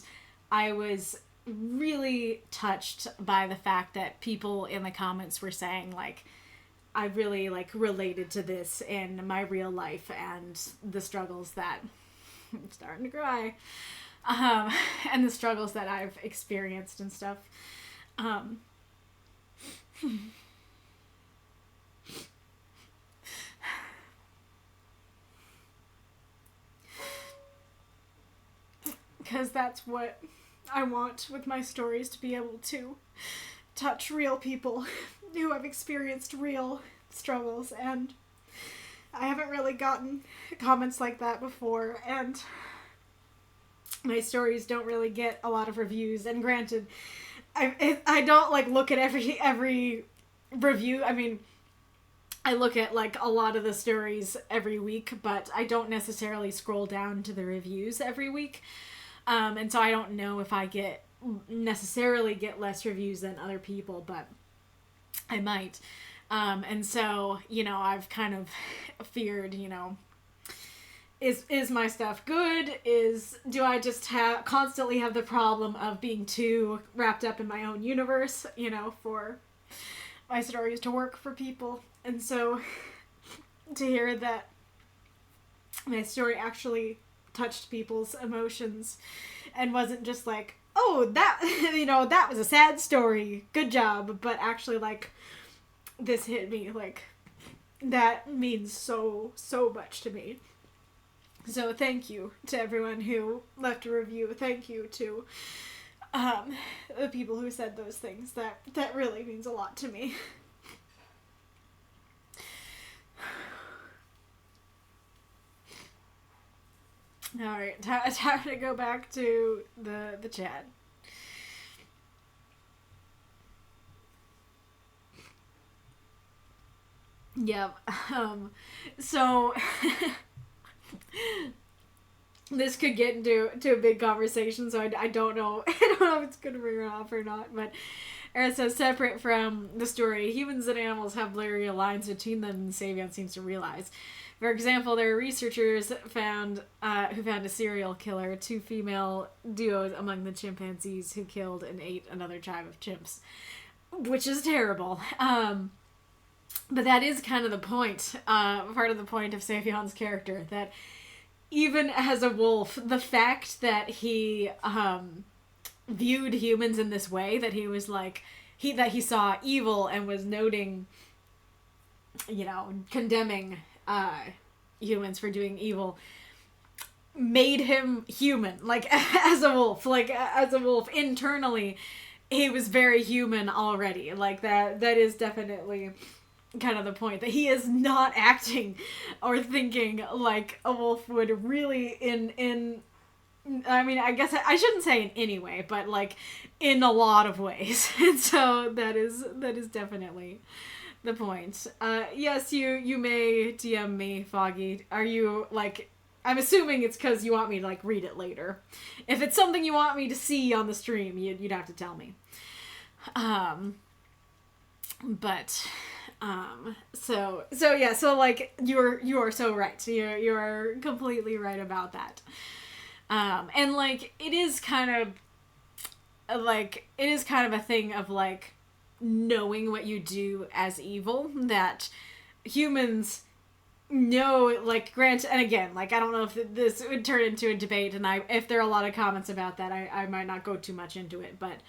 I was really touched by the fact that people in the comments were saying, like, I really, like, related to this in my real life and the struggles that... I'm starting to cry. And the struggles that I've experienced and stuff. Because that's what I want with my stories, to be able to touch real people who have experienced real struggles, and I haven't really gotten comments like that before, and my stories don't really get a lot of reviews, and granted, I don't, like, look at every review. I mean, I look at, like, a lot of the stories every week, but I don't necessarily scroll down to the reviews every week. And so I don't know if I necessarily get less reviews than other people, but I might. And so, you know, I've kind of feared, you know, is my stuff good? Do I just constantly have the problem of being too wrapped up in my own universe, you know, for my stories to work for people? And so to hear that my story actually touched people's emotions and wasn't just like, oh, that, that was a sad story, good job, but actually, like, this hit me, like, that means so much to me. So thank you to everyone who left a review. Thank you to the people who said those things. That really means a lot to me. Alright, time to go back to the chat. Yep. So this could get into a big conversation, so I don't know. I don't know if it's gonna bring it off or not, but Era says, separate from the story, humans and animals have blurry lines between them, and Savion seems to realize. For example, there are researchers who found a serial killer, 2 female duos among the chimpanzees who killed and ate another tribe of chimps, which is terrible. But that is kind of the point, part of the point of Savion's character, that even as a wolf, the fact that he viewed humans in this way, that he was like, that he saw evil and was noting, condemning humans for doing evil, made him human, like, as a wolf. Like, as a wolf, internally, he was very human already. Like, that is definitely kind of the point, that he is not acting or thinking like a wolf would really I mean, I guess I shouldn't say in any way, but like in a lot of ways. And so that is definitely the point. Yes, you may DM me, Foggy. Are you like, I'm assuming it's because you want me to like read it later. If it's something you want me to see on the stream, you'd have to tell me. So like you are so right. You are completely right about that. And like it is kind of a thing of like knowing what you do as evil, that humans know, like, grant, and again, like, I don't know if this would turn into a debate, and if there are a lot of comments about that, I might not go too much into it, but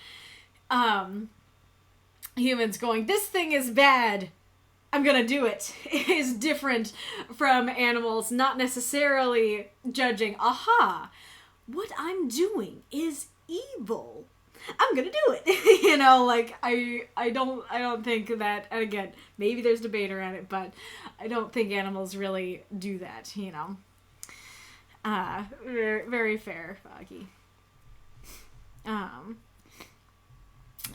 humans going, this thing is bad, I'm gonna do it, is different from animals not necessarily judging, aha, what I'm doing is evil, I'm gonna do it. Like, I don't think that, and again, maybe there's debate around it, but I don't think animals really do that, Very, very fair, Foggy.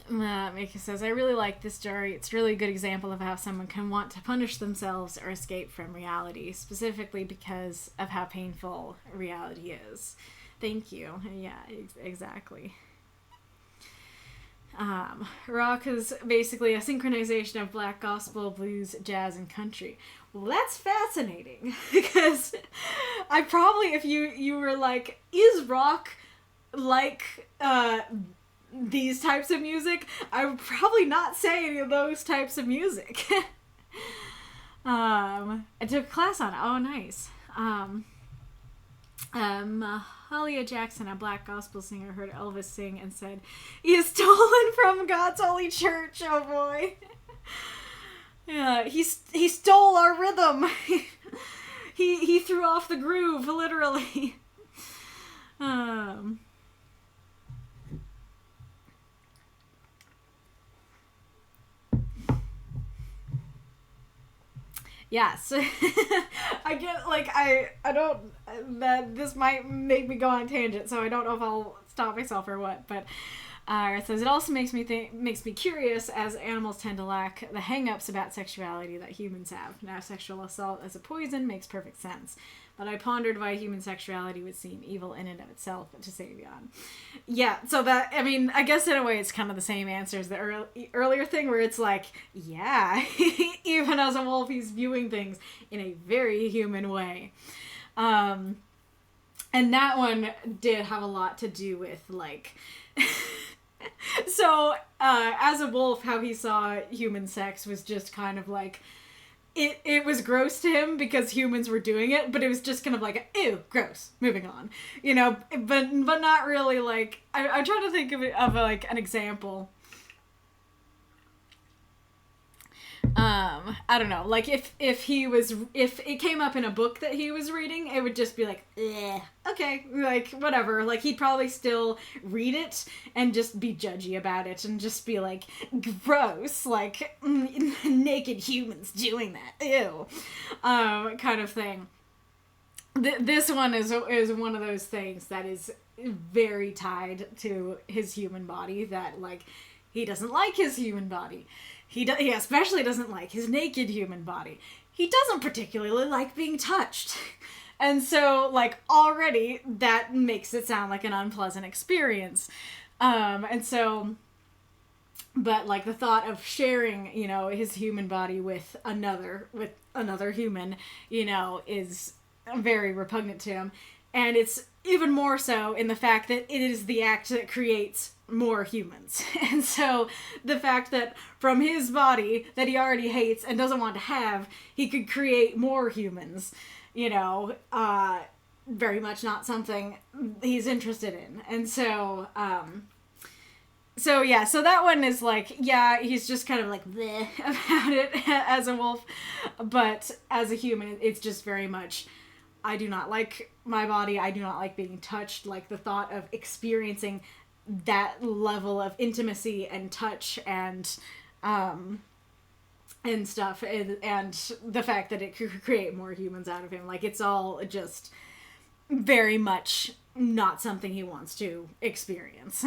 Mika says, I really like this story. It's a really good example of how someone can want to punish themselves or escape from reality, specifically because of how painful reality is. Thank you. Yeah, exactly. Rock is basically a synchronization of black gospel, blues, jazz, and country. Well, that's fascinating, because I probably, if you were like, is rock like these types of music, I would probably not say any of those types of music. I took a class on it. Oh, nice. Mahalia Jackson, a black gospel singer, heard Elvis sing and said, he is stolen from God's holy church, oh boy. Yeah, he stole our rhythm. he threw off the groove, literally. Yes. I get, like, I don't, that this might make me go on a tangent, so I don't know if I'll stop myself or what, but it says, it also makes me curious, as animals tend to lack the hang-ups about sexuality that humans have. Now, sexual assault as a poison makes perfect sense, but I pondered why human sexuality would seem evil in and of itself to Savion. Yeah, so that, I mean, I guess in a way it's kind of the same answer as the earlier thing, where it's like, yeah, even as a wolf, he's viewing things in a very human way. And that one did have a lot to do with, like... So, as a wolf, how he saw human sex was just kind of like... it was gross to him because humans were doing it, but it was just kind of like, ew, gross, moving on, you know, but not really like, I'm trying to think of like an example. I don't know, like if it came up in a book that he was reading, it would just be like, okay, like whatever, like he'd probably still read it and just be judgy about it and just be like, gross, like naked humans doing that, ew, kind of thing. This one is one of those things that is very tied to his human body, that like he doesn't like his human body. He especially doesn't like his naked human body. He doesn't particularly like being touched. And so, like, already that makes it sound like an unpleasant experience. And so, but like the thought of sharing, you know, his human body with another human, you know, is very repugnant to him. And it's even more so in the fact that it is the act that creates more humans. And so the fact that from his body that he already hates and doesn't want to have, he could create more humans, you know, very much not something he's interested in. And so, so yeah, so that one is like, yeah, he's just kind of like bleh about it as a wolf, but as a human, it's just very much, I do not like my body, I do not like being touched, like the thought of experiencing that level of intimacy and touch and stuff, and the fact that it could create more humans out of him, like it's all just very much not something he wants to experience.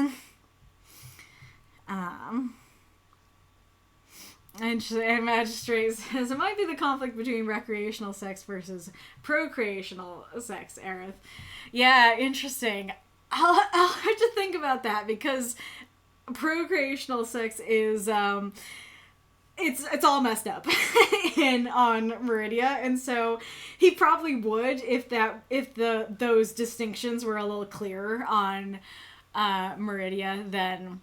And Magistrate says, it might be the conflict between recreational sex versus procreational sex, Aerith. Yeah, interesting. I'll have to think about that, because procreational sex is, it's all messed up on Meridia, and so he probably would if those distinctions were a little clearer on Meridia, then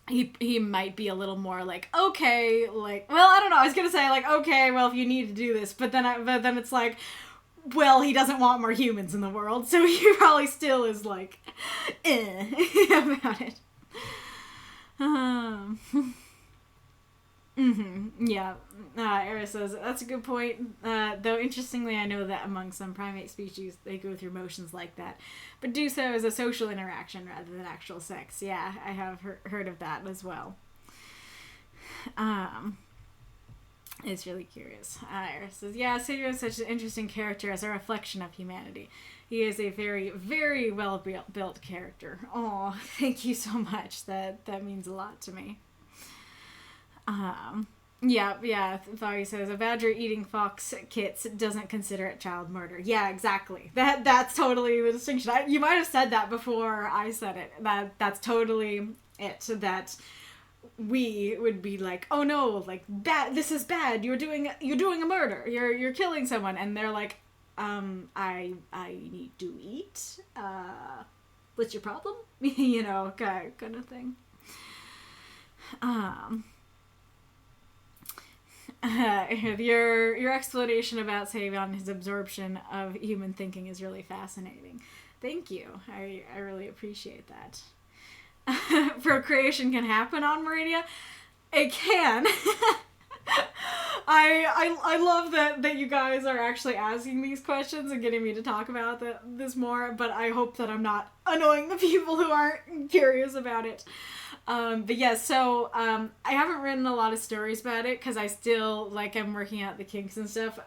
he might be a little more like, okay, like, well, I don't know, I was gonna say like, okay, well, if you need to do this, but then it's like, well, he doesn't want more humans in the world, so he probably still is like, about it. Yeah. Era says, that's a good point. Though, interestingly, I know that among some primate species, they go through motions like that, but do so as a social interaction rather than actual sex. Yeah, I have heard of that as well. It's really curious. Iris says, yeah, Savion is such an interesting character as a reflection of humanity. He is a very, very well-built character. Oh, thank you so much. That means a lot to me. Yeah, Foggy says, a badger eating fox kits doesn't consider it child murder. Yeah, exactly. That's totally the distinction. You might have said that before I said it. That's totally it. That we would be like, oh no, like, bad, this is bad, you're doing a murder, you're killing someone, and they're like, I need to eat, what's your problem? You know, kind of thing. Your explanation about Savion, his absorption of human thinking, is really fascinating. Thank you. I really appreciate that. Procreation can happen on Meridia. It can. I love that you guys are actually asking these questions and getting me to talk about this more, but I hope that I'm not annoying the people who aren't curious about it. But yeah, so I haven't written a lot of stories about it because I still, like, I'm working out the kinks and stuff.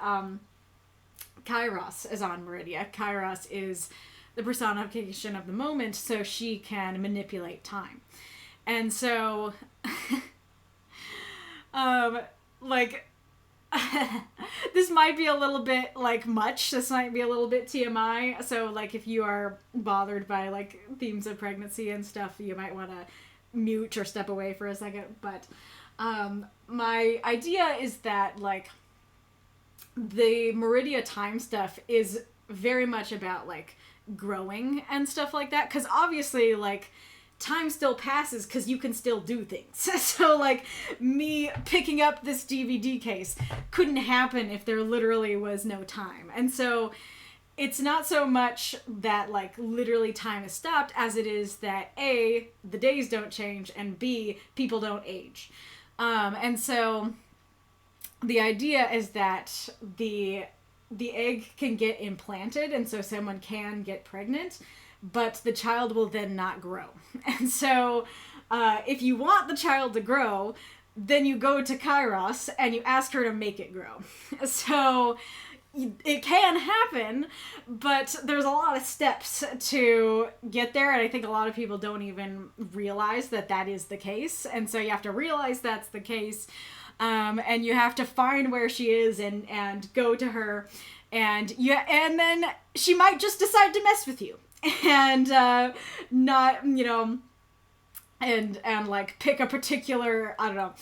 Kairos is on Meridia. Kairos is the personification of the moment, so she can manipulate time. And so, like, this might be a little bit, like, much. This might be a little bit TMI. So, like, if you are bothered by, like, themes of pregnancy and stuff, you might want to mute or step away for a second. But, my idea is that, like, the Meridia time stuff is very much about, like, growing and stuff like that, because obviously, like, time still passes because you can still do things. So, like, me picking up this DVD case couldn't happen if there literally was no time. And so it's not so much that, like, literally time is stopped as it is that, A, the days don't change, and B, people don't age. And so the idea is that the egg can get implanted, and so someone can get pregnant, but the child will then not grow. And so if you want the child to grow, then you go to Kairos and you ask her to make it grow. So it can happen, but there's a lot of steps to get there, and I think a lot of people don't even realize that that is the case. And so you have to realize that's the case, and you have to find where she is and go to her, and then she might just decide to mess with you. And not, you know, and like pick a particular, I don't know.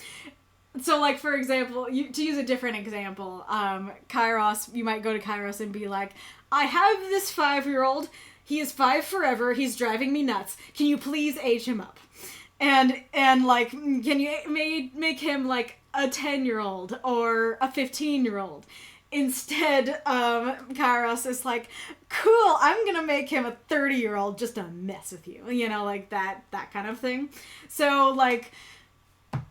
So, like, for example, to use a different example, Kairos, you might go to Kairos and be like, I have this 5-year-old, he is 5 forever, he's driving me nuts, can you please age him up? And like, can you make him like a 10-year-old or a 15-year-old? Instead, Kairos is like, cool, I'm gonna make him a 30-year-old just to mess with you. You know, like that kind of thing. So, like,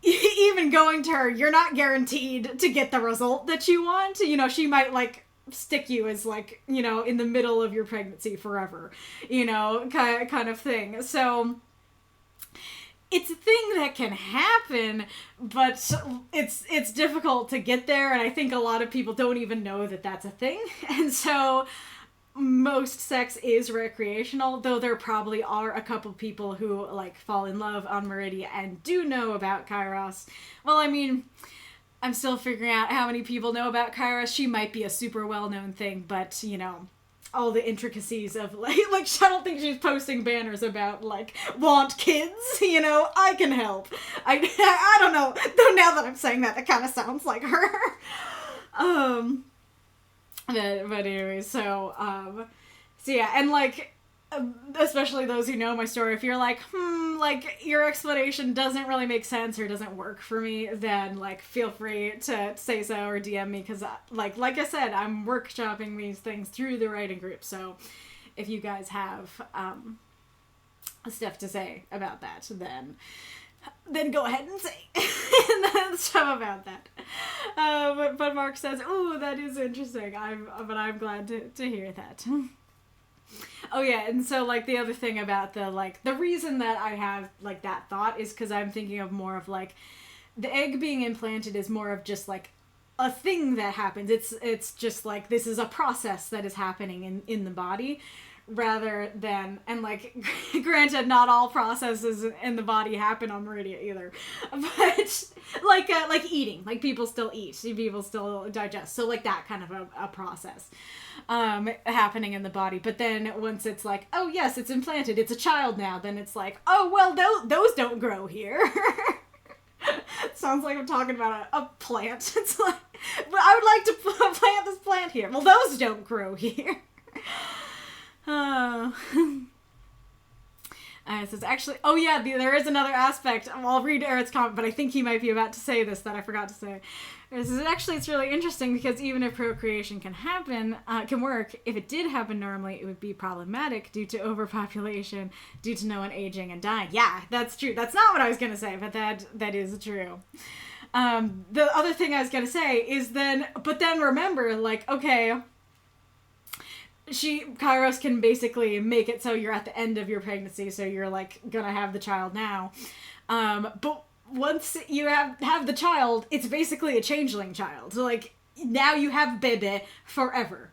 even going to her, you're not guaranteed to get the result that you want. You know, she might, like, stick you as, like, you know, in the middle of your pregnancy forever. You know, kind of thing. So it's a thing that can happen, but it's difficult to get there, and I think a lot of people don't even know that that's a thing. And so most sex is recreational, though there probably are a couple people who, like, fall in love on Meridia and do know about Kairos. Well, I mean, I'm still figuring out how many people know about Kairos. She might be a super well-known thing, but, you know, all the intricacies of, like, I don't think she's posting banners about, like, want kids, you know, I can help. I don't know, though now that I'm saying that kind of sounds like her. But anyway, so yeah, and, like, especially those who know my story, if you're like, like, your explanation doesn't really make sense or doesn't work for me, then, like, feel free to say so or DM me, because, like I said, I'm workshopping these things through the writing group, so if you guys have stuff to say about that, then go ahead and say stuff about that. But Mark says, "Ooh, that is interesting. But I'm glad to hear that." Oh yeah, and so, like, the other thing about the reason that I have, like, that thought is because I'm thinking of more of, like, the egg being implanted is more of just, like, a thing that happens. It's just, like, this is a process that is happening in the body, rather than, and, like, granted, not all processes in the body happen on Meridia either, but, like eating, like, people still eat, people still digest, so, like, that kind of a process happening in the body. But then once it's like, oh yes, it's implanted, it's a child now, then it's like, oh well, those don't grow here. Sounds like I'm talking about a plant. It's like, but I would like to plant this plant here. Well, those don't grow here. It says, actually, oh yeah, there is another aspect. I'll read Eric's comment, but I think he might be about to say this that I forgot to say. It says, actually, it's really interesting because even if procreation can happen, can work, if it did happen normally, it would be problematic due to overpopulation, due to no one aging and dying. Yeah, that's true. That's not what I was going to say, but that is true. The other thing I was going to say is but then remember, like, okay, Kairos can basically make it so you're at the end of your pregnancy, so you're, like, gonna have the child now. But once you have the child, it's basically a changeling child. So, like, now you have Bebe forever.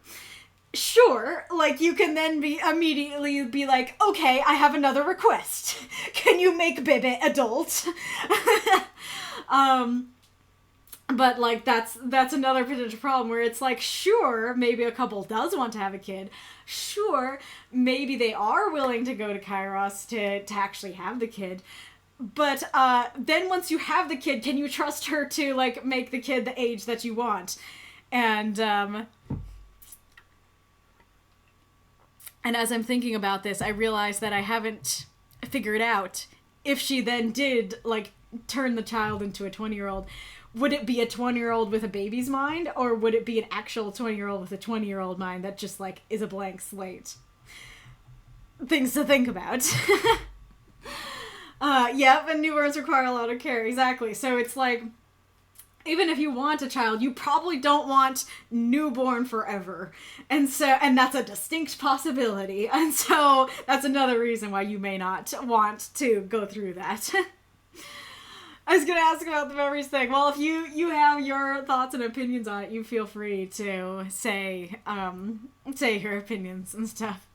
Sure, like, you can then immediately be like, okay, I have another request. Can you make Bebe adult? But, like, that's another potential problem where it's like, sure, maybe a couple does want to have a kid. Sure, maybe they are willing to go to Kairos to actually have the kid. But then once you have the kid, can you trust her to, like, make the kid the age that you want? And as I'm thinking about this, I realize that I haven't figure it out, if she then did, like, turn the child into a 20-year-old, would it be a 20-year-old with a baby's mind, or would it be an actual 20-year-old with a 20-year-old mind that just, like, is a blank slate? Things to think about. Yep, and newborns require a lot of care, exactly. So it's like, even if you want a child, you probably don't want newborn forever. And that's a distinct possibility. And so that's another reason why you may not want to go through that. I was going to ask about the memories thing. Well, if you have your thoughts and opinions on it, you feel free to say your opinions and stuff.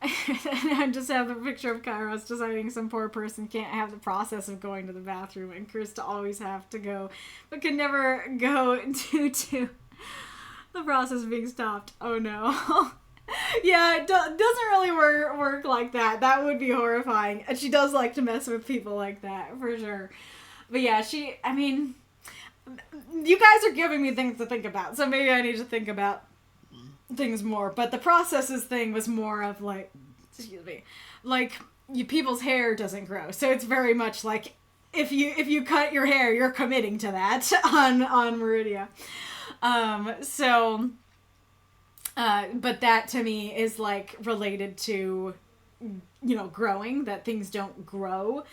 I just have the picture of Kairos deciding some poor person can't have the process of going to the bathroom and Krista always have to go, but can never go due to the process being stopped. Oh no. Yeah, it doesn't really work like that. That would be horrifying. And she does like to mess with people like that, for sure. But yeah, you guys are giving me things to think about, so maybe I need to think about things more. But the processes thing was more of like, excuse me, like people's hair doesn't grow, so it's very much like if you cut your hair, you're committing to that on Meridia. But that to me is like related to, you know, growing, that things don't grow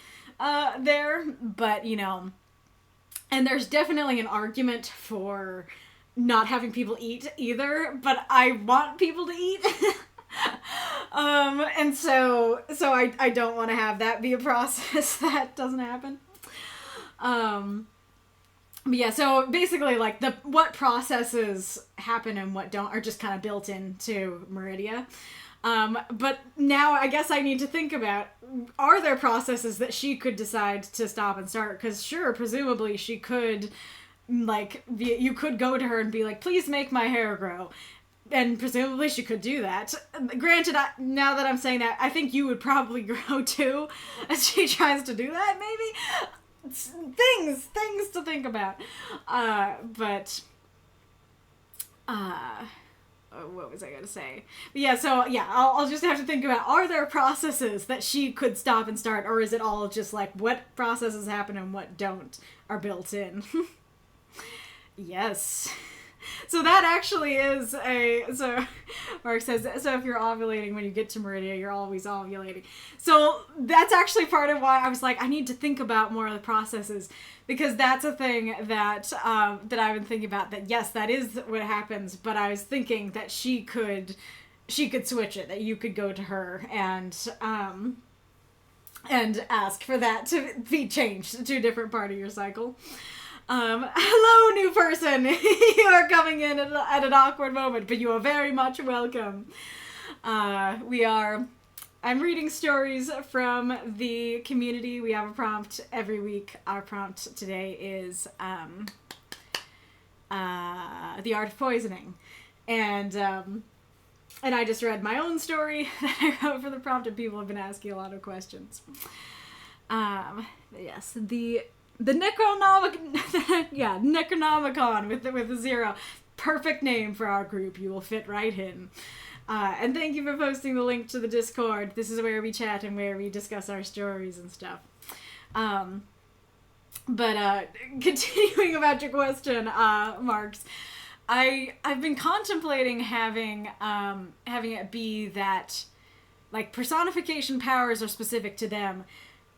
there, but you know, and there's definitely an argument for not having people eat either, but I want people to eat. And so I don't want to have that be a process that doesn't happen. But yeah, so basically like what processes happen and what don't are just kind of built into Meridia. But now I guess I need to think about, are there processes that she could decide to stop and start? Because sure, presumably she could, like, you could go to her and be like, please make my hair grow. And presumably she could do that. Granted, now that I'm saying that, I think you would probably grow too, as she tries to do that, maybe? Things to think about. What was I going to say? But yeah, so yeah, I'll just have to think about, are there processes that she could stop and start, or is it all just like what processes happen and what don't are built in? Yes. So that actually is so Mark says, so if you're ovulating when you get to Meridia, you're always ovulating. So that's actually part of why I was like, I need to think about more of the processes, because that's a thing that I've been thinking about, that yes, that is what happens, but I was thinking that she could switch it, that you could go to her and ask for that to be changed to a different part of your cycle. Hello, new person. You are coming in at an awkward moment, but you are very much welcome. I'm reading stories from the community. We have a prompt every week. Our prompt today is The Art of Poisoning. And I just read my own story that I wrote for the prompt, and people have been asking a lot of questions. Yes, the Necronomicon with the 0. Perfect name for our group. You will fit right in. And thank you for posting the link to the Discord. This is where we chat and where we discuss our stories and stuff. But continuing about your question, Marks, I've been contemplating having it be that, like, personification powers are specific to them,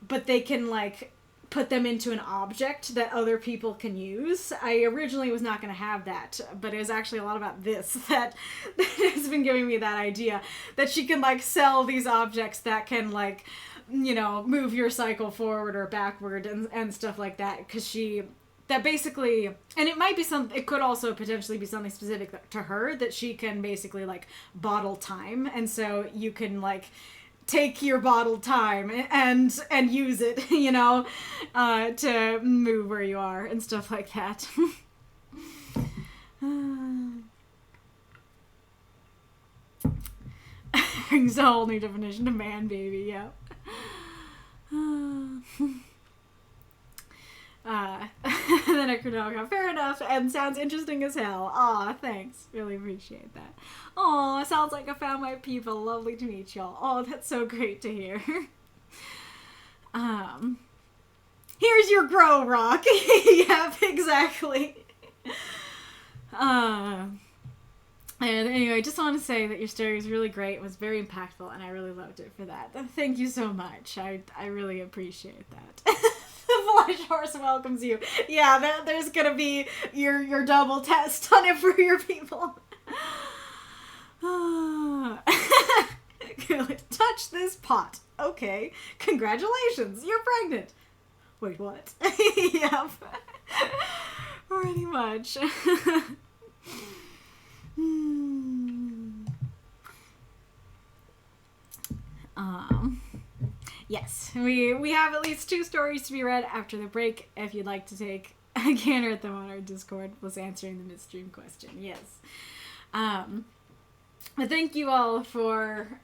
but they can, like, put them into an object that other people can use. I originally was not going to have that, but it was actually a lot about this that has been giving me that idea, that she can, like, sell these objects that can, like, you know, move your cycle forward or backward and stuff like that, because that basically, and it could also potentially be something specific to her, that she can basically, like, bottle time, and so you can, like, take your bottled time and use it, you know, to move where you are and stuff like that. Brings a whole new definition of man baby, yeah. Then I could go, fair enough, and sounds interesting as hell. Aw, thanks. Really appreciate that. Aw, sounds like I found my people. Lovely to meet y'all. Oh, that's so great to hear. Here's your grow rock. Yep, exactly. And anyway, I just want to say that your story was really great. It was very impactful, and I really loved it for that. Thank you so much. I really appreciate that. The flesh horse welcomes you. Yeah, there's gonna be your double test on it for your people. Touch this pot. Okay. Congratulations, you're pregnant. Wait, what? Yep. Pretty much. Yes, we have at least 2 stories to be read after the break. If you'd like to take a gander at them on our Discord, was answering the midstream question. Yes. But thank you all for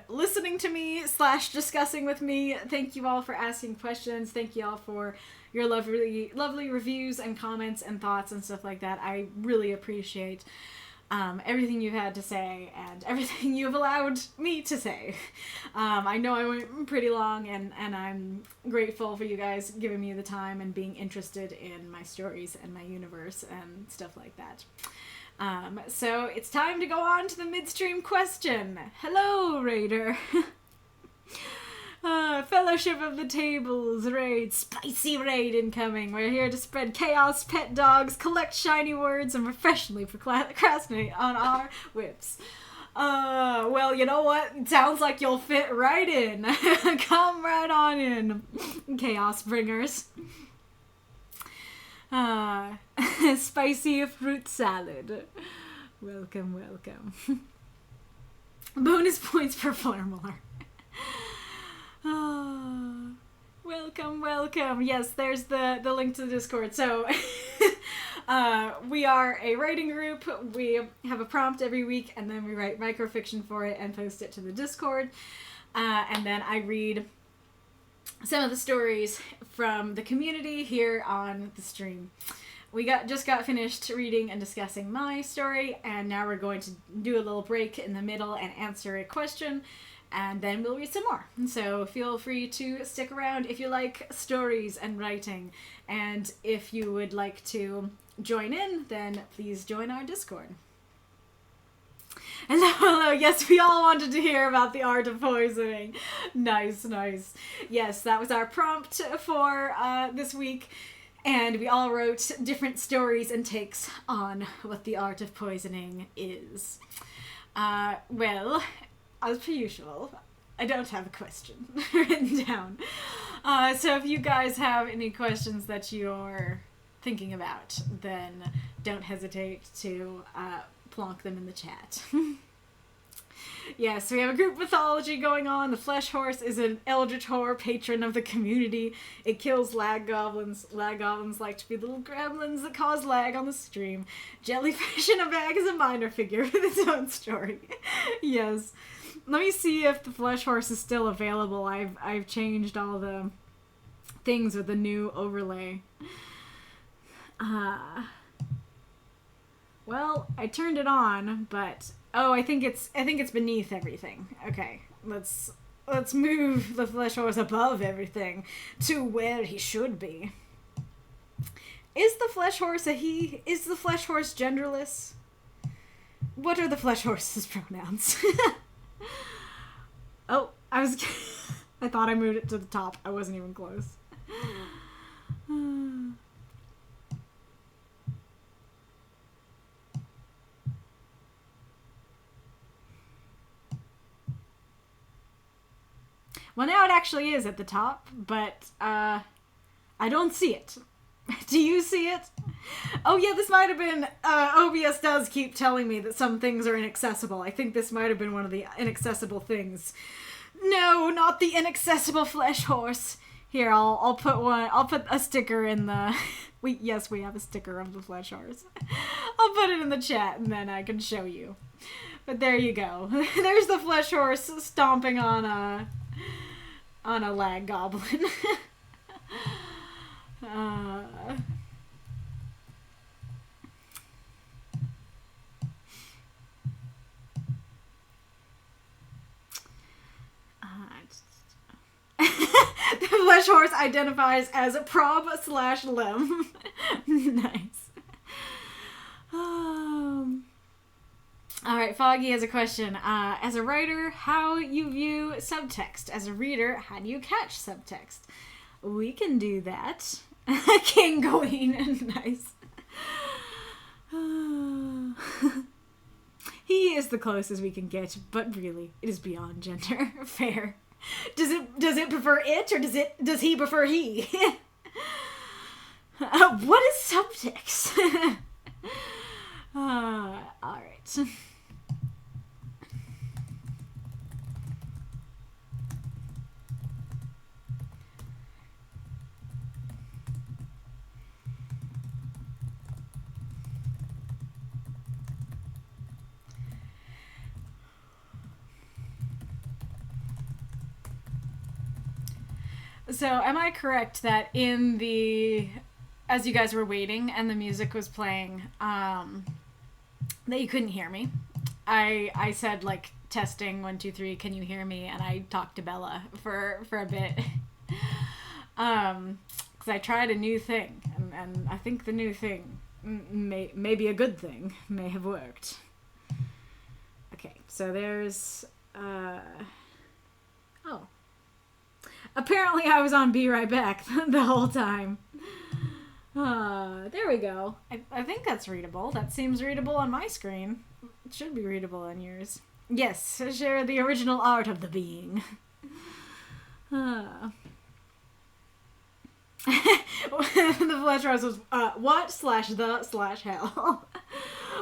listening to me / discussing with me. Thank you all for asking questions. Thank you all for your lovely reviews and comments and thoughts and stuff like that. I really appreciate everything you've had to say and everything you've allowed me to say. I know I went pretty long, and I'm grateful for you guys giving me the time and being interested in my stories and my universe and stuff like that. So it's time to go on to the midstream question. Hello, Raider. Fellowship of the Tables raid. Spicy raid incoming. We're here to spread chaos, pet dogs, collect shiny words, and professionally procrastinate on our whips. Well, you know what? It sounds like you'll fit right in. Come right on in, Chaos Bringers. Spicy fruit salad. Welcome, welcome. Bonus points for Flarmar. Welcome, welcome. Yes, there's the link to the Discord. So, we are a writing group. We have a prompt every week, and then we write microfiction for it and post it to the Discord. And then I read some of the stories from the community here on the stream. We just got finished reading and discussing my story, and now we're going to do a little break in the middle and answer a question, and then we'll read some more. So feel free to stick around if you like stories and writing, and if you would like to join in, then please join our Discord. Hello, yes, we all wanted to hear about the art of poisoning. Nice. Yes, that was our prompt for this week, and we all wrote different stories and takes on what the art of poisoning is. Well, as per usual, I don't have a question written down. So if you guys have any questions that you're thinking about, then don't hesitate to plonk them in the chat. Yes, we have a group mythology going on. The Flesh Horse is an eldritch horror patron of the community. It kills lag goblins. Lag goblins like to be little gremlins that cause lag on the stream. Jellyfish in a bag is a minor figure with its own story. Yes. Let me see if the Flesh Horse is still available. I've changed all the things with the new overlay. Well, I turned it on, but I think it's beneath everything. Okay, let's move the Flesh Horse above everything to where he should be. Is the Flesh Horse a he? Is the Flesh Horse genderless? What are the Flesh Horse's pronouns? Oh, I thought I moved it to the top. I wasn't even close. Well, now it actually is at the top, but I don't see it. Do you see it? Oh yeah, this might have been, OBS does keep telling me that some things are inaccessible. I think this might have been one of the inaccessible things. No, not the inaccessible Flesh Horse. Here, I'll put a sticker in the, yes, we have a sticker of the Flesh Horse. I'll put it in the chat and then I can show you. But there you go. There's the Flesh Horse stomping on a lag goblin. The flesh horse identifies as prob/limb. Nice. Alright, Foggy has a question. As a writer, how you view subtext? As a reader, how do you catch subtext? We can do that. King going. Nice. He is the closest we can get, but really, it is beyond gender. Fair. Does it prefer it, or does he prefer he? What is subtext? Alright. So, am I correct that as you guys were waiting and the music was playing, that you couldn't hear me? I said, like, testing 1 2 3, can you hear me? And I talked to Bella for a bit. Because I tried a new thing, and I think the new thing may be a good thing, may have worked. Okay, so there's apparently I was on Be Right Back the whole time. There we go. I think that's readable. That seems readable on my screen. It should be readable on yours. Yes, share the original art of the being. The flesh rose was, what/the/hell?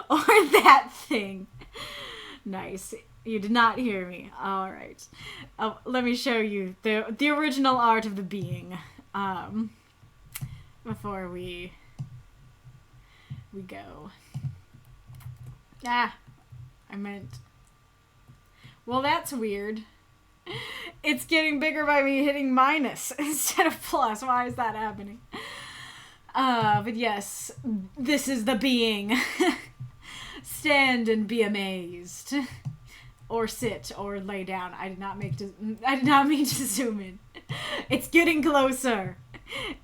Or that thing. Nice. You did not hear me. Alright. Let me show you the original art of the being. Before we go. I meant... Well, that's weird. It's getting bigger by me hitting minus instead of plus. Why is that happening? But yes, this is the being. Stand and be amazed. Or sit, or lay down. I did not mean to zoom in. It's getting closer.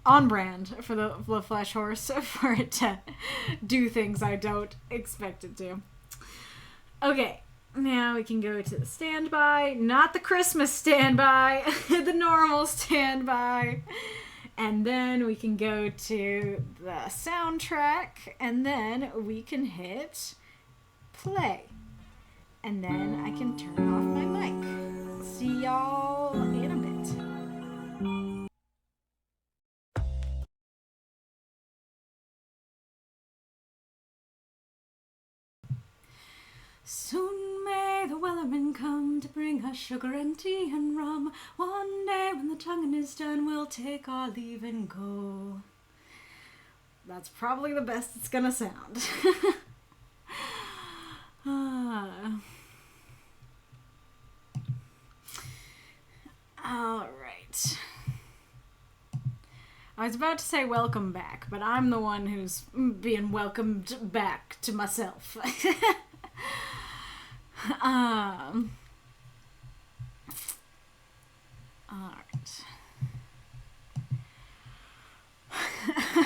On brand for the flesh horse, for it to do things I don't expect it to. Okay, now we can go to the standby. Not the Christmas standby, the normal standby. And then we can go to the soundtrack, and then we can hit play. And then I can turn off my mic. See y'all in a bit. Soon may the Wellerman come to bring us sugar and tea and rum. One day when the tonguing is done, we'll take our leave and go. That's probably the best it's gonna sound. Alright. I was about to say welcome back, but I'm the one who's being welcomed back to myself. Alright.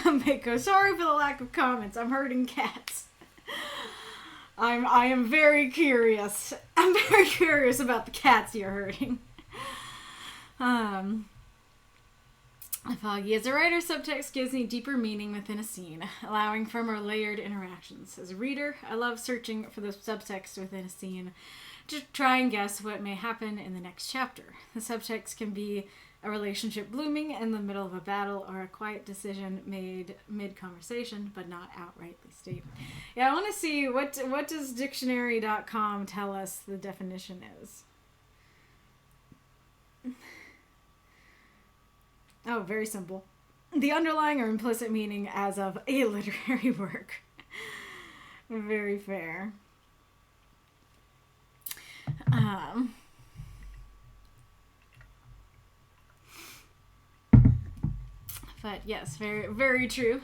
Mako, sorry for the lack of comments. I'm herding cats. I am very curious. I'm very curious about the cats you're herding. Foggy. As a writer, subtext gives me deeper meaning within a scene, allowing for more layered interactions. As a reader, I love searching for the subtext within a scene to try and guess what may happen in the next chapter. The subtext can be a relationship blooming in the middle of a battle, or a quiet decision made mid-conversation, but not outrightly stated. Yeah, I want to see, what does dictionary.com tell us the definition is? Oh, very simple. The underlying or implicit meaning as of a literary work. Very fair. But yes, very, very true.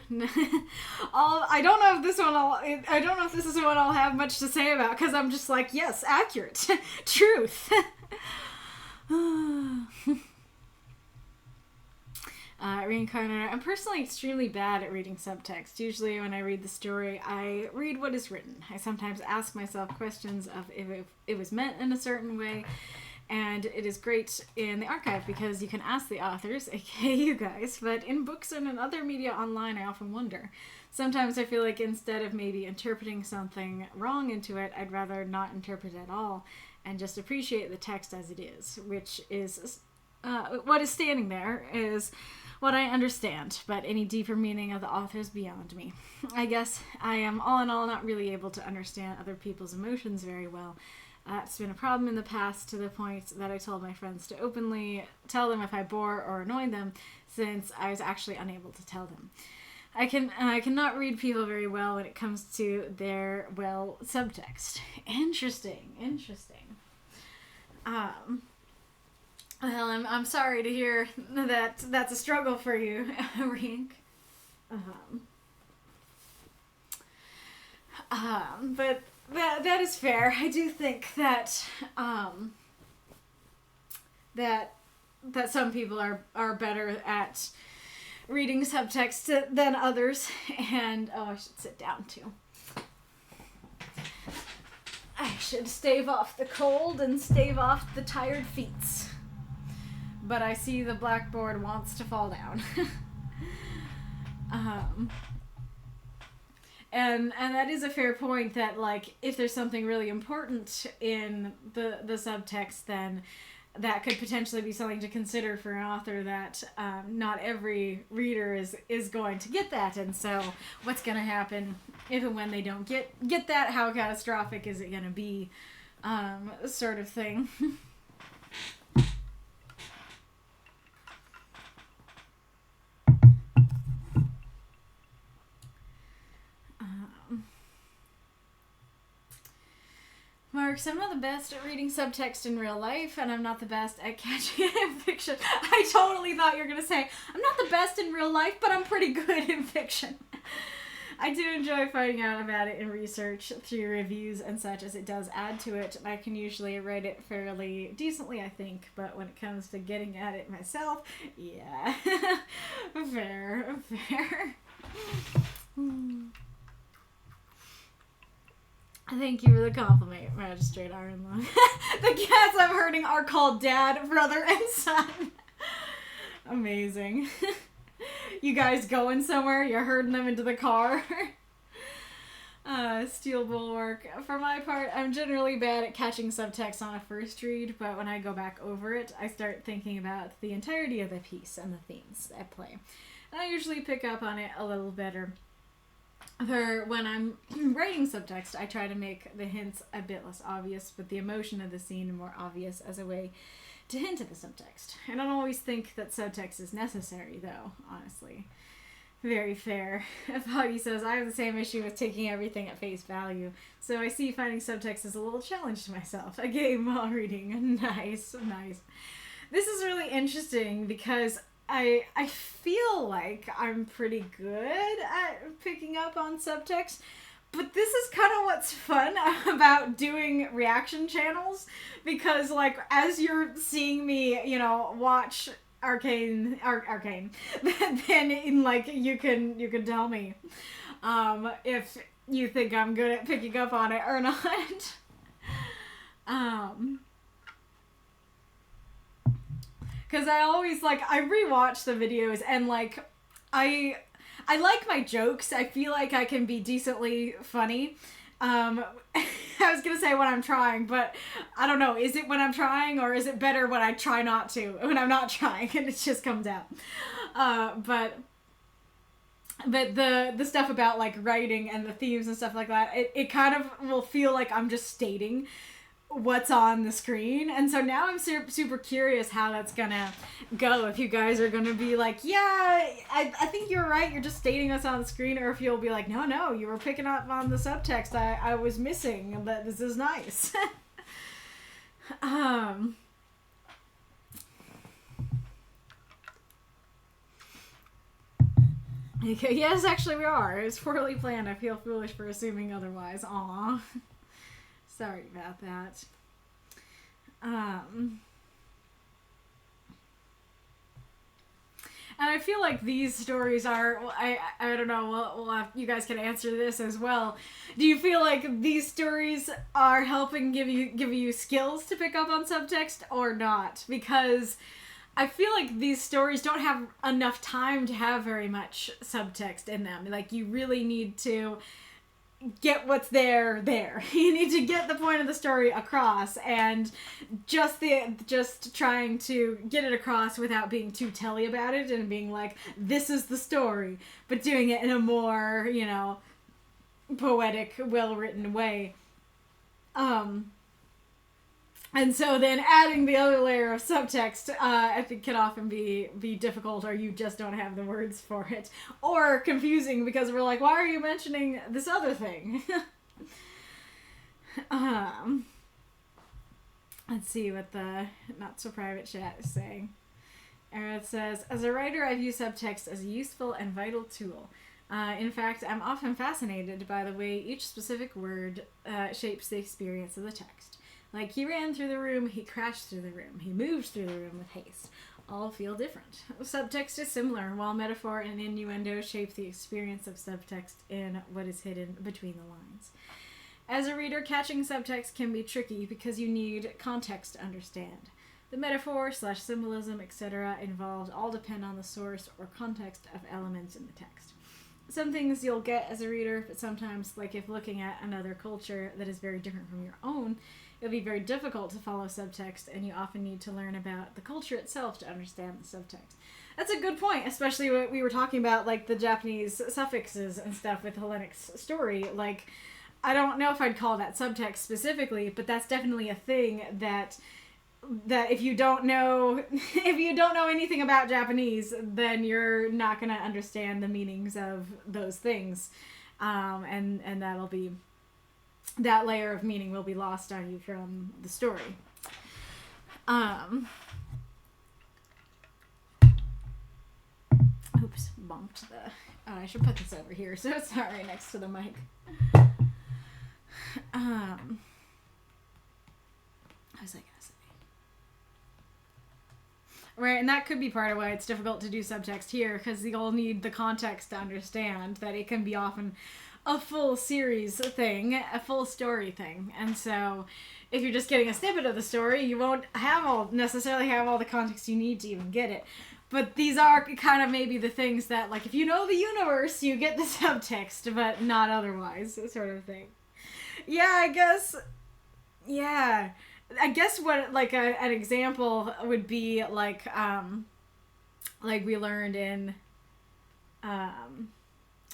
I don't know if this one I don't know if this is one I'll have much to say about, because I'm just like, yes, accurate. Truth. Reinkarnitor. I'm personally extremely bad at reading subtext. Usually when I read the story, I read what is written. I sometimes ask myself questions of if it was meant in a certain way. And it is great in the archive because you can ask the authors, aka you guys, but in books and in other media online, I often wonder. Sometimes I feel like instead of maybe interpreting something wrong into it, I'd rather not interpret at all and just appreciate the text as it is, which is what is standing there is what I understand, but any deeper meaning of the author is beyond me. I guess I am all in all not really able to understand other people's emotions very well. It's been a problem in the past to the point that I told my friends to openly tell them if I bore or annoy them, since I was actually unable to tell them. I cannot read people very well when it comes to their, well, subtext. Interesting. Well, I'm sorry to hear that that's a struggle for you, Rink. But that is fair. I do think that that some people are better at reading subtext than others, and I should sit down too. I should stave off the cold and stave off the tired feet. But I see the blackboard wants to fall down. And that is a fair point, that like if there's something really important in the subtext, then that could potentially be something to consider for an author, that not every reader is going to get that. And so what's going to happen if and when they don't get that? How catastrophic is it going to be? Sort of thing. Marks, I'm not the best at reading subtext in real life, and I'm not the best at catching it in fiction. I totally thought you were going to say, I'm not the best in real life, but I'm pretty good in fiction. I do enjoy finding out about it in research through reviews and such, as it does add to it. I can usually write it fairly decently, I think, but when it comes to getting at it myself, yeah. Fair. Thank you for the compliment, Magistrate Ironlung. The cats I'm herding are called Dad, Brother, and Son. Amazing. You guys going somewhere? You're herding them into the car? Steel Bulwark. For my part, I'm generally bad at catching subtext on a first read, but when I go back over it, I start thinking about the entirety of the piece and the themes at play. And I usually pick up on it a little better. When I'm writing subtext, I try to make the hints a bit less obvious, but the emotion of the scene more obvious as a way to hint at the subtext. I don't always think that subtext is necessary, though, honestly. Very fair. Foggy says, I have the same issue with taking everything at face value, so I see finding subtext as a little challenge to myself. A game while reading. Nice. This is really interesting because I feel like I'm pretty good at picking up on subtext, but this is kind of what's fun about doing reaction channels, because like as you're seeing me, watch Arcane, then in like you can tell me if you think I'm good at picking up on it or not. Because I always, I rewatch the videos, and, I like my jokes. I feel like I can be decently funny. I was going to say when I'm trying, but I don't know. Is it when I'm trying, or is it better when I try not to? When I'm not trying, and it just comes out. But the stuff about, writing and the themes and stuff like that, it kind of will feel like I'm just stating what's on the screen, and so now I'm super curious how that's gonna go, if you guys are gonna be like, yeah, I think you're right, you're just stating what's on the screen, or if you'll be like, no, you were picking up on the subtext I was missing, but this is nice. Okay, yes, actually we are. It was poorly planned. I feel foolish for assuming otherwise. Aw. Sorry about that. And I feel like these stories are, I don't know, we'll have, you guys can answer this as well. Do you feel like these stories are helping give you skills to pick up on subtext or not? Because I feel like these stories don't have enough time to have very much subtext in them. Like, you really need to get what's there. You need to get the point of the story across, and just trying to get it across without being too telly about it and being like, this is the story, but doing it in a more, poetic, well-written way. And so then adding the other layer of subtext, I think can often be difficult, or you just don't have the words for it. Or confusing, because we're like, why are you mentioning this other thing? Let's see what the not-so-private chat is saying. It says, as a writer, I view subtext as a useful and vital tool. In fact, I'm often fascinated by the way each specific word shapes the experience of the text. Like, he ran through the room, he crashed through the room, he moved through the room with haste. All feel different. Subtext is similar, while metaphor and innuendo shape the experience of subtext in what is hidden between the lines. As a reader, catching subtext can be tricky because you need context to understand. The metaphor / symbolism, etc. involved all depend on the source or context of elements in the text. Some things you'll get as a reader, but sometimes, like if looking at another culture that is very different from your own, it'll be very difficult to follow subtext, and you often need to learn about the culture itself to understand the subtext. That's a good point, especially what we were talking about, like the Japanese suffixes and stuff with Hellenic's story. Like, I don't know if I'd call that subtext specifically, but that's definitely a thing that if you don't know anything about Japanese, then you're not going to understand the meanings of those things, and that'll be. That layer of meaning will be lost on you from the story. Oops, bumped the... Oh, I should put this over here so it's not right next to the mic. What was I gonna say? Right, and that could be part of why it's difficult to do subtext here, because you'll need the context to understand that it can be often a full series thing, a full story thing. And so if you're just getting a snippet of the story, you won't necessarily have all the context you need to even get it. But these are kind of maybe the things that, like, if you know the universe, you get the subtext, but not otherwise, sort of thing. I guess what, like, an example would be, like we learned in,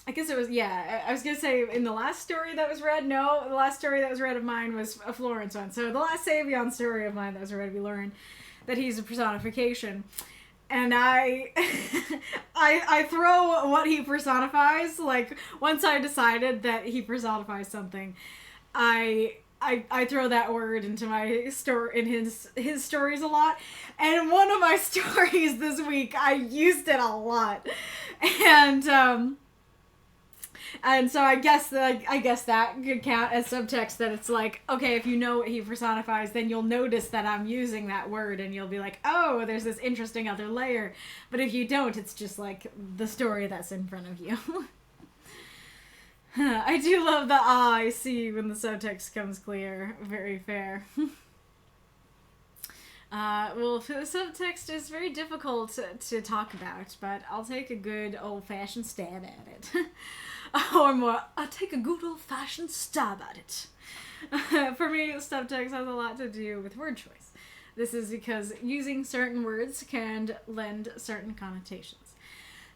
I guess it was, I was going to say in the last story that was read, no, the last story that was read of mine was a Florence one. So the last Savion story of mine that was read, we learned that he's a personification. And I throw what he personifies, like, once I decided that he personifies something, I throw that word into my story, in his stories a lot. And one of my stories this week, I used it a lot. And so I guess that could count as subtext, that it's like, okay, if you know what he personifies, then you'll notice that I'm using that word, and you'll be like, oh, there's this interesting other layer. But if you don't, it's just like the story that's in front of you. I do love the I see when the subtext comes clear. Very fair. Well, the subtext is very difficult to talk about, but I'll take a good old-fashioned stab at it. Or more, I'll take a good old-fashioned stab at it. For me, subtext has a lot to do with word choice. This is because using certain words can lend certain connotations.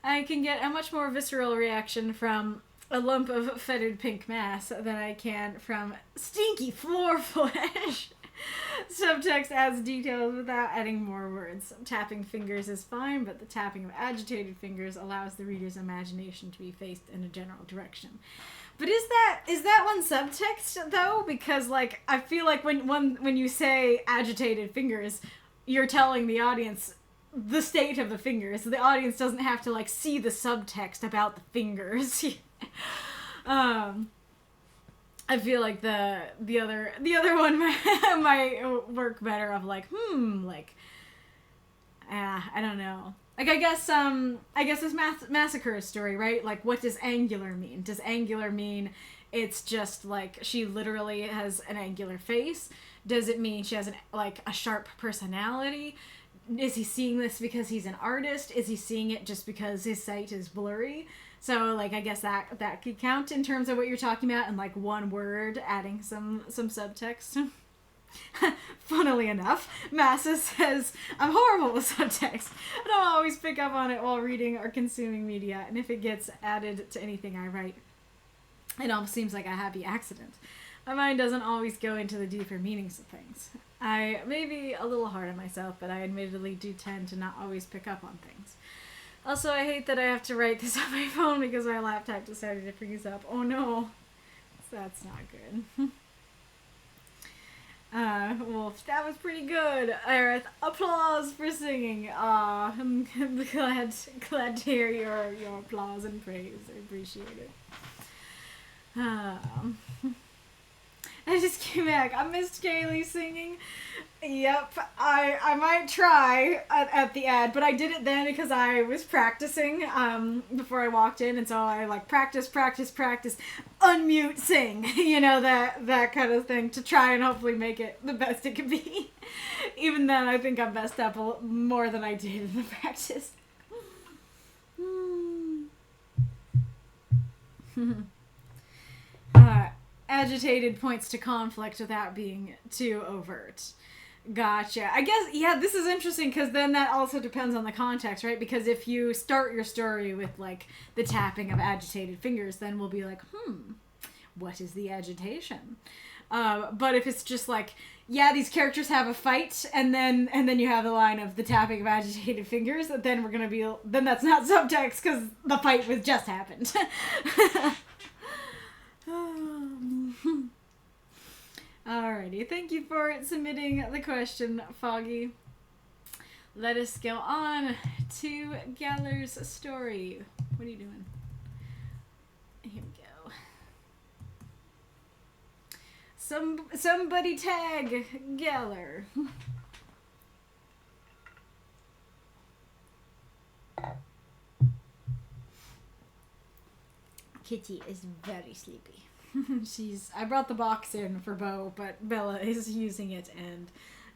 I can get a much more visceral reaction from a lump of fetid pink mass than I can from stinky floor flesh. Subtext adds details without adding more words. Tapping fingers is fine, but the tapping of agitated fingers allows the reader's imagination to be faced in a general direction. But is that one subtext, though? Because, like, I feel like when you say agitated fingers, you're telling the audience the state of the fingers. The audience doesn't have to, like, see the subtext about the fingers. I feel like the other one might work better of, like, like, I don't know. Like, I guess this MasaCur story, right? Like, what does angular mean? Does angular mean it's just, like, she literally has an angular face? Does it mean she has, a sharp personality? Is he seeing this because he's an artist? Is he seeing it just because his sight is blurry? So, like, I guess that could count in terms of what you're talking about, and, like, one word, adding some subtext. Funnily enough, Masa says, I'm horrible with subtext. I don't always pick up on it while reading or consuming media, and if it gets added to anything I write, it almost seems like a happy accident. My mind doesn't always go into the deeper meanings of things. I may be a little hard on myself, but I admittedly do tend to not always pick up on things. Also, I hate that I have to write this on my phone because my laptop decided to freeze up. Oh no. That's not good. Wolf, that was pretty good. Aerith, applause for singing. I'm glad to hear your applause and praise. I appreciate it. I just came back. I missed Kaylie singing. Yep, I might try at the ad, but I did it then because I was practicing before I walked in, and so I practice, unmute, sing, that kind of thing to try and hopefully make it the best it can be. Even then, I think I messed up more than I did in the practice. Agitated points to conflict without being too overt. Gotcha. I guess, yeah, this is interesting because then that also depends on the context, right? Because if you start your story with, the tapping of agitated fingers, then we'll be like, what is the agitation? But if it's just these characters have a fight, and then you have the line of the tapping of agitated fingers, then we're gonna be, then that's not subtext because the fight was just happened. Alrighty, thank you for submitting the question, Foggy. Let us go on to Galler's story. What are you doing? Here we go. Somebody tag Galler. Kitty is very sleepy. I brought the box in for Bo, but Bella is using it and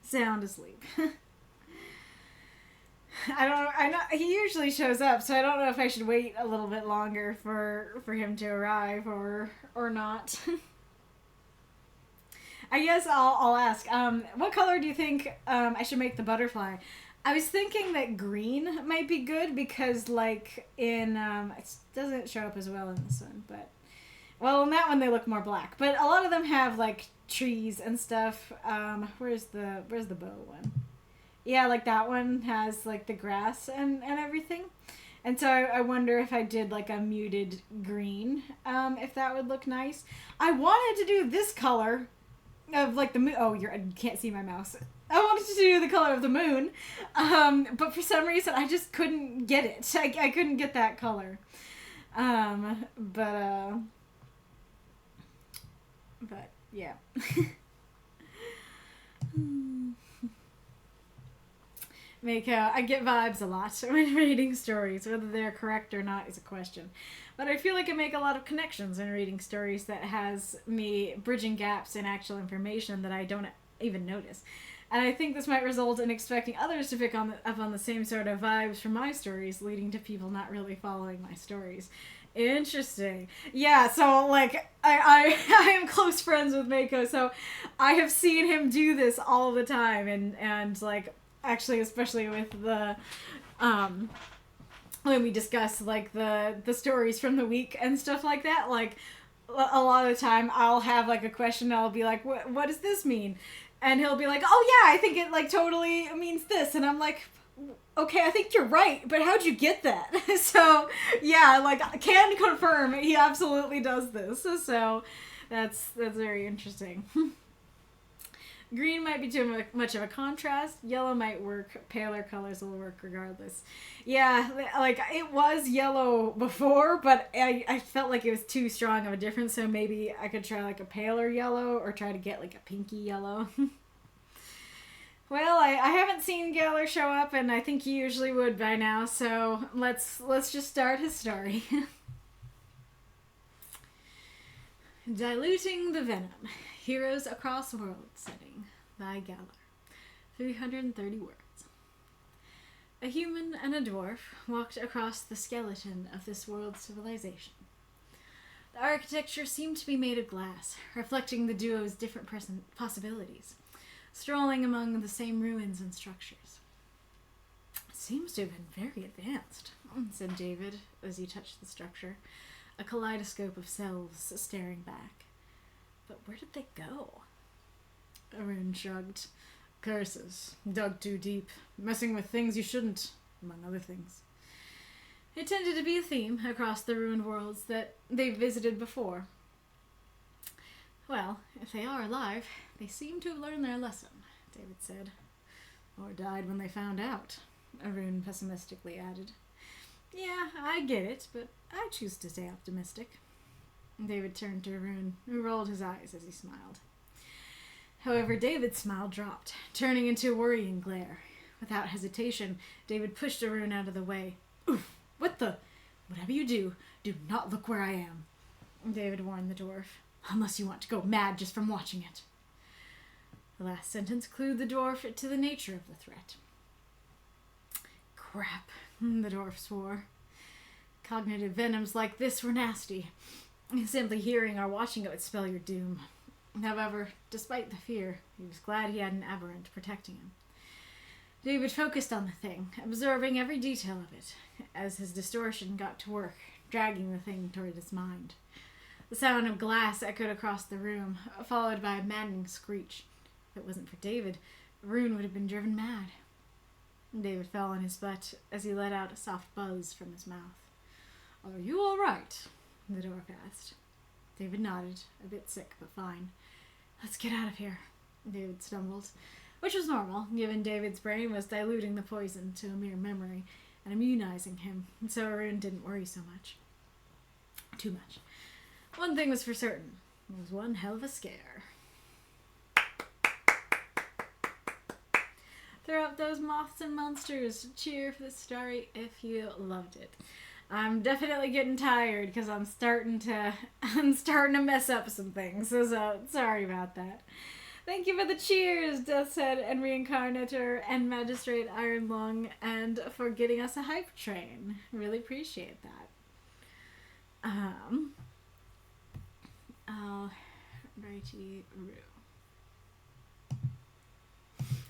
sound asleep. I know he usually shows up, so I don't know if I should wait a little bit longer for him to arrive or not. I guess I'll ask, what color do you think I should make the butterfly? I was thinking that green might be good because, in, it doesn't show up as well in this one, but, well, in that one they look more black. But a lot of them have, trees and stuff. Where's the bow one? Yeah, that one has, the grass and everything. And so I wonder if I did, a muted green, if that would look nice. I wanted to do this color of, the moon. Oh, you can't see my mouse. I wanted to do the color of the moon, but for some reason I just couldn't get it. I couldn't get that color. But yeah. I get vibes a lot when reading stories. Whether they're correct or not is a question. But I feel like I make a lot of connections in reading stories that has me bridging gaps in actual information that I don't even notice. And I think this might result in expecting others to pick up on the same sort of vibes from my stories, leading to people not really following my stories. Interesting. Yeah, so, I am close friends with Mako, so I have seen him do this all the time, and actually, especially with the, when we discuss, the stories from the week and stuff like that, a lot of the time I'll have, a question, and I'll be like, what does this mean? And he'll be like, oh yeah, I think it totally means this. And I'm like, okay, I think you're right, but how'd you get that? So yeah, can confirm he absolutely does this. So that's very interesting. Green might be too much of a contrast. Yellow might work. Paler colors will work regardless. Yeah, like, it was yellow before, but I felt like it was too strong of a difference, so maybe I could try, like, a paler yellow or try to get, like, a pinky yellow. Well, I haven't seen Geller show up, and I think he usually would by now, so let's just start his story. Diluting the Venom. Heroes Across Worlds setting by Geller. 330 words. A human and a dwarf walked across the skeleton of this world's civilization. The architecture seemed to be made of glass, reflecting the duo's different possibilities, strolling among the same ruins and structures. It seems to have been very advanced, said David as he touched the structure, a kaleidoscope of cells staring back. But where did they go? Arun shrugged. Curses. Dug too deep. Messing with things you shouldn't, among other things. It tended to be a theme across the ruined worlds that they've visited before. Well, if they are alive, they seem to have learned their lesson, David said. Or died when they found out, Arun pessimistically added. Yeah, I get it, but I choose to stay optimistic. David turned to Arun, who rolled his eyes as he smiled. However, David's smile dropped, turning into a worrying glare. Without hesitation, David pushed Arun out of the way. Oof! What the? Whatever you do not look where I am, David warned the dwarf, unless you want to go mad just from watching it. The last sentence clued the dwarf to the nature of the threat. Crap, the dwarf swore. Cognitive venoms like this were nasty. Simply hearing or watching it would spell your doom. However, despite the fear, he was glad he had an aberrant protecting him. David focused on the thing, observing every detail of it, as his distortion got to work, dragging the thing toward his mind. The sound of glass echoed across the room, followed by a maddening screech. If it wasn't for David, Arun would have been driven mad. David fell on his butt as he let out a soft buzz from his mouth. Are you all right? The dwarf asked. David nodded, a bit sick but fine. Let's get out of here, David stumbled, which was normal, given David's brain was diluting the poison to a mere memory and immunizing him, and so Arun didn't worry so much. Too much. One thing was for certain. It was one hell of a scare. Throw up those moths and monsters. Cheer for the story if you loved it. I'm definitely getting tired because I'm starting to mess up some things. So sorry about that. Thank you for the cheers, Death's Head and Reinkarnitor and Magistrate Iron Lung, and for getting us a hype train. Really appreciate that. Righty-roo.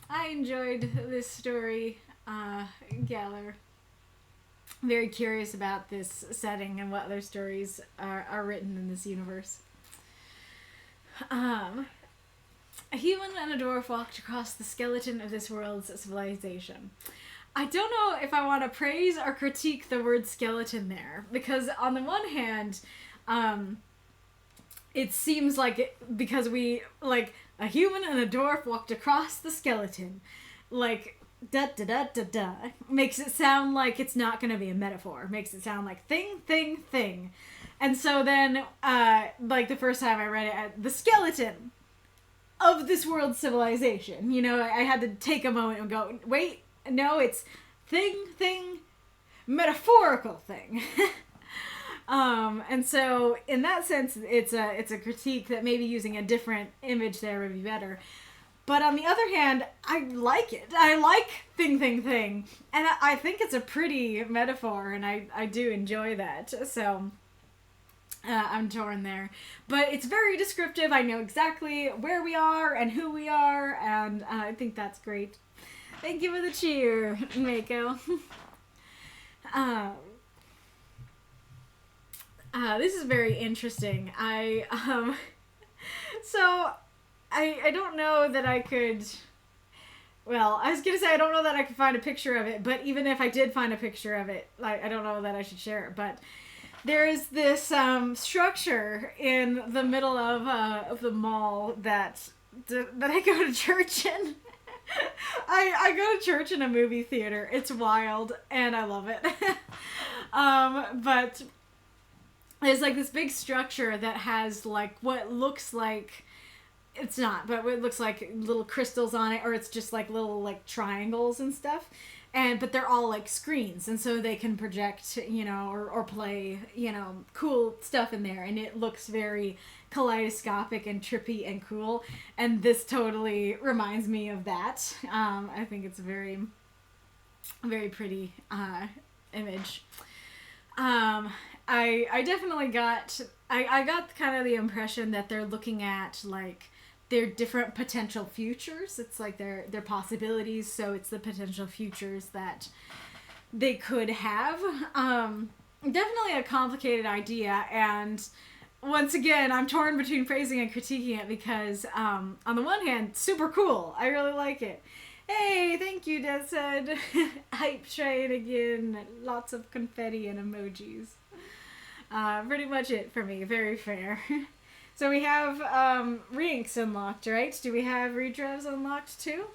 I enjoyed this story, Geller. Very curious about this setting and what other stories are written in this universe. A human and a dwarf walked across the skeleton of this world's civilization. I don't know if I want to praise or critique the word skeleton there, because on the one hand, it seems like because we, like, a human and a dwarf walked across the skeleton, like, da-da-da-da-da, makes it sound like it's not going to be a metaphor. Makes it sound like thing. And so then, like, the first time I read it, the skeleton of this world's civilization, you know, I had to take a moment and go, wait, no, it's thing, metaphorical thing. And so, in that sense, it's a critique that maybe using a different image there would be better. But on the other hand, I like it. I like thing. And I think it's a pretty metaphor, and I do enjoy that. So, I'm torn there. But it's very descriptive. I know exactly where we are and who we are, and I think that's great. Thank you for the cheer, Mako. This is very interesting. I don't know that I could... Well, I was going to say I don't know that I could find a picture of it, but even if I did find a picture of it, I don't know that I should share it, but there is this structure in the middle of the mall that that I go to church in. I go to church in a movie theater. It's wild, and I love it. But there's like this big structure that has like what looks like, it's not, but it looks like little crystals on it, or it's just like little like triangles and stuff. But they're all like screens, and so they can project, or play, cool stuff in there, and it looks very kaleidoscopic and trippy and cool, and this totally reminds me of that. I think it's a very, very pretty image. I definitely got, I got kind of the impression that they're looking at like their different potential futures. It's like their possibilities, so it's the potential futures that they could have. Definitely a complicated idea, and once again, I'm torn between praising and critiquing it because, on the one hand, super cool. I really like it. Hey, thank you, Death said. Hype train again. Lots of confetti and emojis. Pretty much it for me. Very fair. So we have Rinks unlocked, right? Do we have redrevs unlocked too?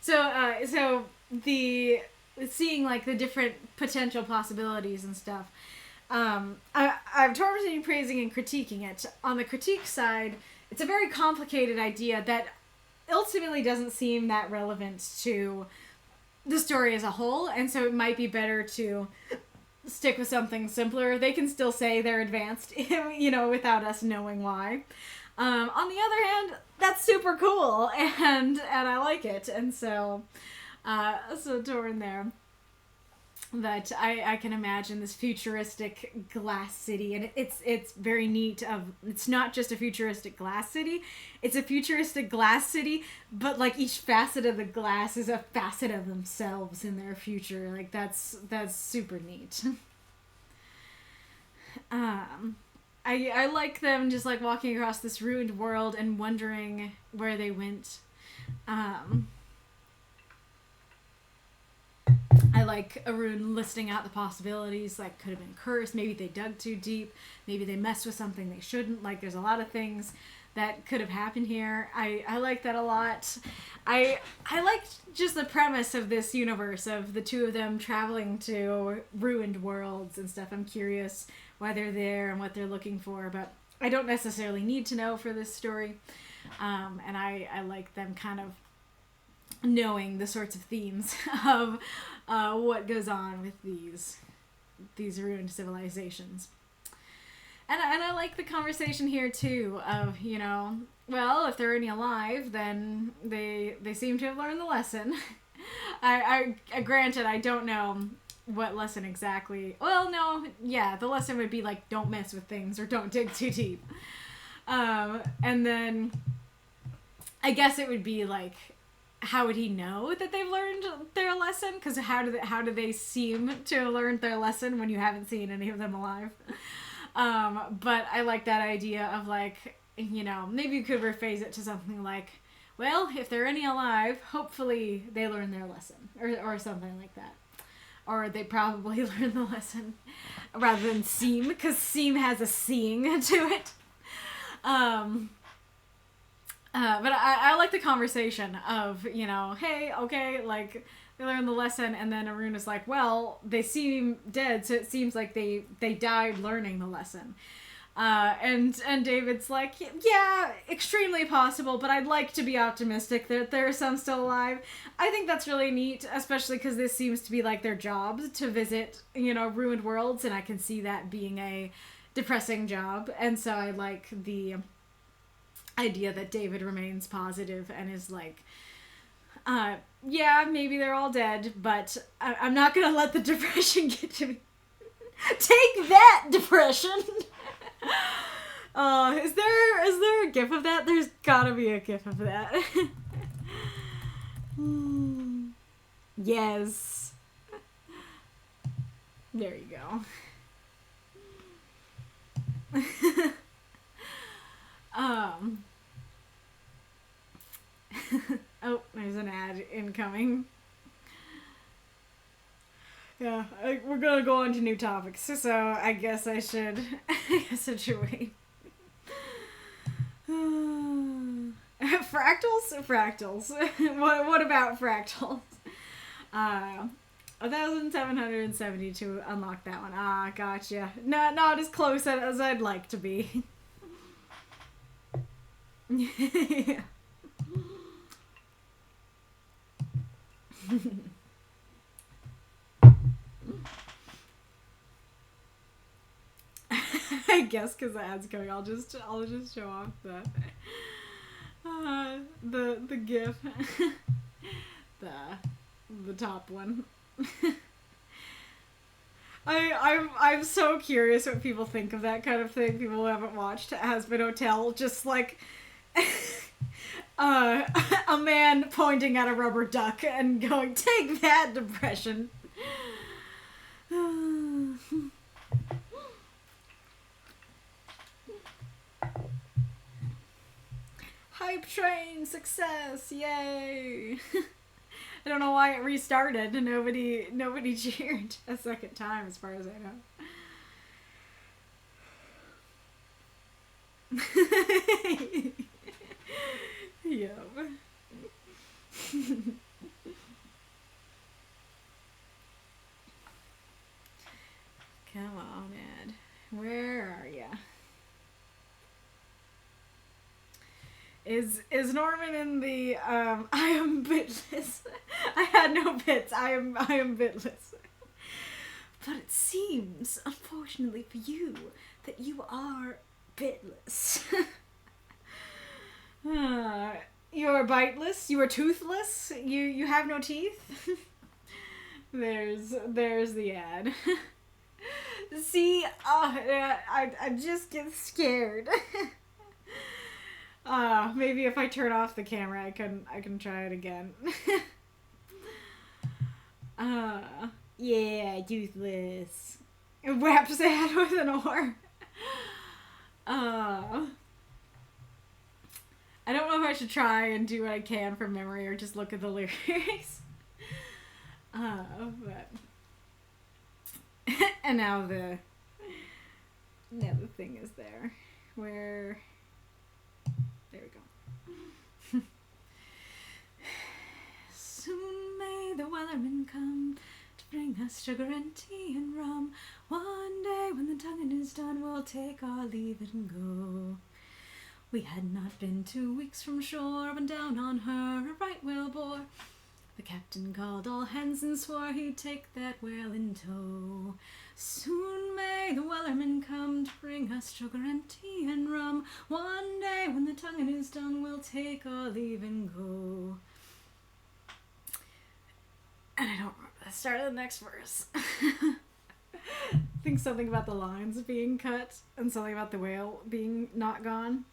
So the seeing like the different potential possibilities and stuff. I'm torn between praising and critiquing it. On the critique side, it's a very complicated idea that ultimately doesn't seem that relevant to the story as a whole, and so it might be better to stick with something simpler. They can still say they're advanced, without us knowing why. On the other hand, that's super cool, and I like it, and so torn there. But I can imagine this futuristic glass city, and it's very neat. It's not just a futuristic glass city, it's a futuristic glass city, but like each facet of the glass is a facet of themselves in their future. Like that's super neat. I like them just like walking across this ruined world and wondering where they went. I like Arun listing out the possibilities, like could have been cursed, maybe they dug too deep, maybe they messed with something they shouldn't. Like there's a lot of things that could have happened here. I like that a lot. I like just the premise of this universe of the two of them traveling to ruined worlds and stuff. I'm curious why they're there and what they're looking for, but I don't necessarily need to know for this story. And I like them kind of knowing the sorts of themes of what goes on with these ruined civilizations. And I like the conversation here too of, well, if there are any alive, then they seem to have learned the lesson. I granted, I don't know what lesson exactly. Well, no, yeah, the lesson would be like, don't mess with things or don't dig too deep. And then I guess it would be like, how would he know that they've learned their lesson? Because how do they seem to have learned their lesson when you haven't seen any of them alive? But I like that idea of like, maybe you could rephrase it to something like, well, if there are any alive, hopefully they learn their lesson, or something like that. Or they probably learn the lesson, rather than seem, because seem has a seeing to it. But I like the conversation of, hey, okay, like, they learned the lesson, and then Arun is like, well, they seem dead, so it seems like they died learning the lesson. And David's like, yeah, extremely possible, but I'd like to be optimistic that there are some still alive. I think that's really neat, especially because this seems to be like their job to visit, ruined worlds, and I can see that being a depressing job, and so I like the idea that David remains positive and is like, yeah, maybe they're all dead, but I'm not gonna let the depression get to me. Take that, depression! Is there a gif of that? There's gotta be a gif of that. Yes. There you go. Oh, there's an ad incoming. Yeah, we're gonna go on to new topics, so I guess I should wait. Fractals. What about fractals? 1,772 unlock that one. Ah, gotcha. Not as close as I'd like to be. Yeah. I guess because the ad's going, I'll just show off the GIF, the top one. I'm so curious what people think of that kind of thing. People who haven't watched Hazbin Hotel, just like a man pointing at a rubber duck and going, "Take that, depression." Hype train success! Yay! I don't know why it restarted. Nobody cheered a second time, as far as I know. Yep. Come on, Ed. Where are ya? Is Norman in the I am bitless? I had no bits. I am bitless. But it seems, unfortunately for you, that you are bitless. You are biteless. You are toothless. You have no teeth. There's the ad. See, I just get scared. Maybe if I turn off the camera, I can try it again. Yeah, toothless. It wraps the head with an oar. I don't know if I should try and do what I can from memory or just look at the lyrics. But and now the thing is there. Where? There we go. Soon may the Wellerman come to bring us sugar and tea and rum. One day when the tonguing is done, we'll take our leave and go. We had not been 2 weeks from shore when down on her a right whale bore. The captain called all hands and swore he'd take that whale in tow. Soon may the Wellerman come to bring us sugar and tea and rum. One day when the tonguing is done, we'll take our leave and go. And I don't remember the start of the next verse. I think something about the lines being cut and something about the whale being not gone.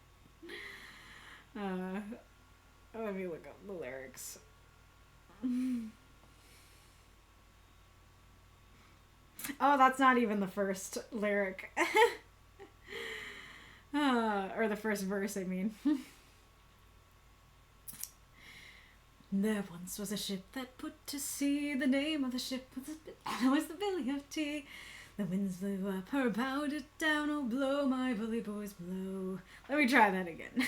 Let me look up the lyrics. Oh, that's not even the first lyric. Or the first verse, I mean. There once was a ship that put to sea. The name of the ship was the Billy of Tea. The winds blew up her bow, it down, oh blow, my bully boys blow. Let me try that again.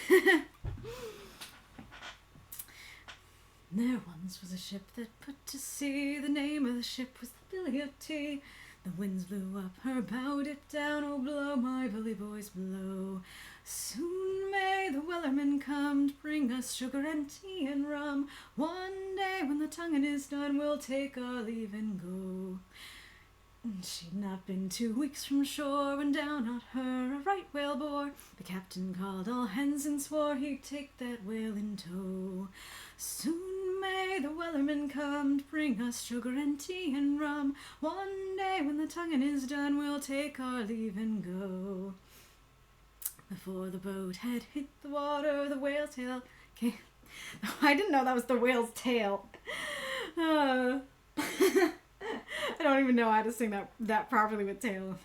There once was a ship that put to sea. The name of the ship was the Billy of Tea. The winds blew up her bow, it down, oh blow, my bully boys blow. Soon may the Wellerman come to bring us sugar and tea and rum. One day when the tonguing is done, we'll take our leave and go. She'd not been 2 weeks from shore when down on her a right whale bore. The captain called all hands and swore he'd take that whale in tow. Soon may the Wellerman come to bring us sugar and tea and rum. One day when the tonguing is done, we'll take our leave and go. Before the boat had hit the water, the whale's tail came. I didn't know that was the whale's tail. I don't even know how to sing that properly with tail in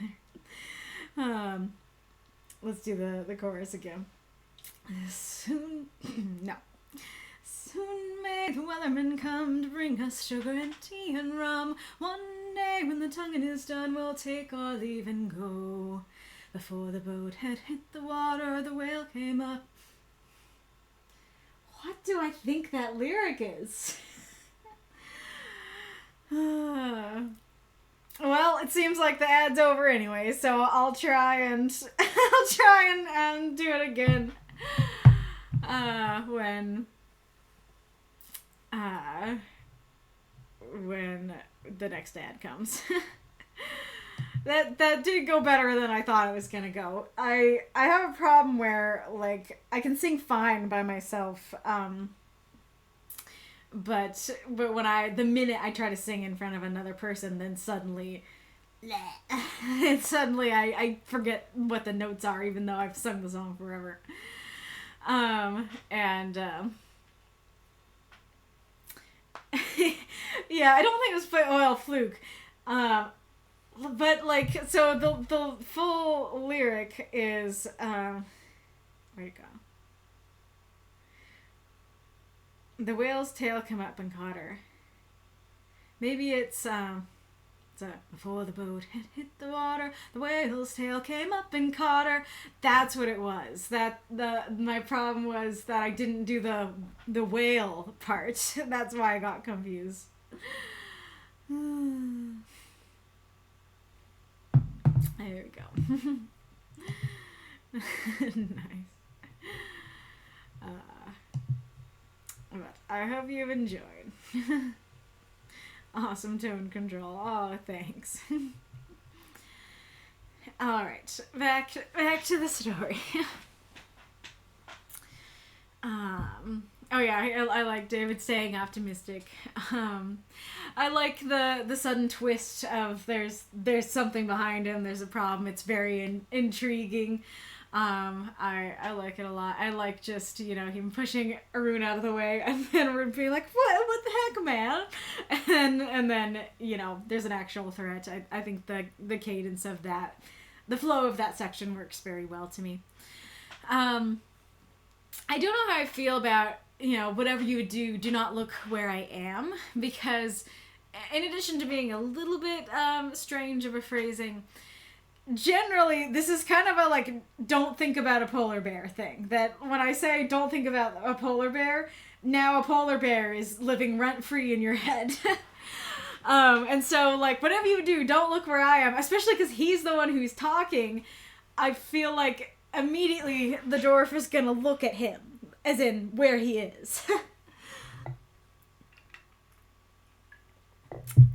there. Let's do the chorus again. Soon may the Wellerman come to bring us sugar and tea and rum. One nay, when the tonguing is done, we'll take our leave and go. Before the boat had hit the water, the whale came up. What do I think that lyric is? Well, it seems like the ad's over anyway, so I'll try and do it again when the next ad comes. That did go better than I thought it was gonna go. I have a problem where, like, I can sing fine by myself, but when the minute I try to sing in front of another person, then suddenly I forget what the notes are, even though I've sung the song forever. Yeah, I don't think it was by fluke. But, like, so the full lyric is, where'd it go? The whale's tail come up and caught her. Maybe it's before the boat had hit the water, the whale's tail came up and caught her. That's what it was. My problem was that I didn't do the whale part. That's why I got confused. There we go. Nice. But I hope you've enjoyed. Awesome tone control. Oh, thanks. All right, back to the story. Oh yeah, I like David staying optimistic. I like the sudden twist of there's something behind him. There's a problem. It's very intriguing. I like it a lot. I like just, him pushing Arun out of the way and then Arun being like, what the heck, man? And then, there's an actual threat. I think the cadence of that, the flow of that section works very well to me. I don't know how I feel about, whatever you would do not look where I am, because in addition to being a little bit strange of a phrasing, generally this is kind of a, like, don't think about a polar bear thing. That when I say don't think about a polar bear, now a polar bear is living rent-free in your head. And so, like, whatever you do, don't look where I am, especially because he's the one who's talking. I feel like immediately the dwarf is gonna look at him, as in where he is.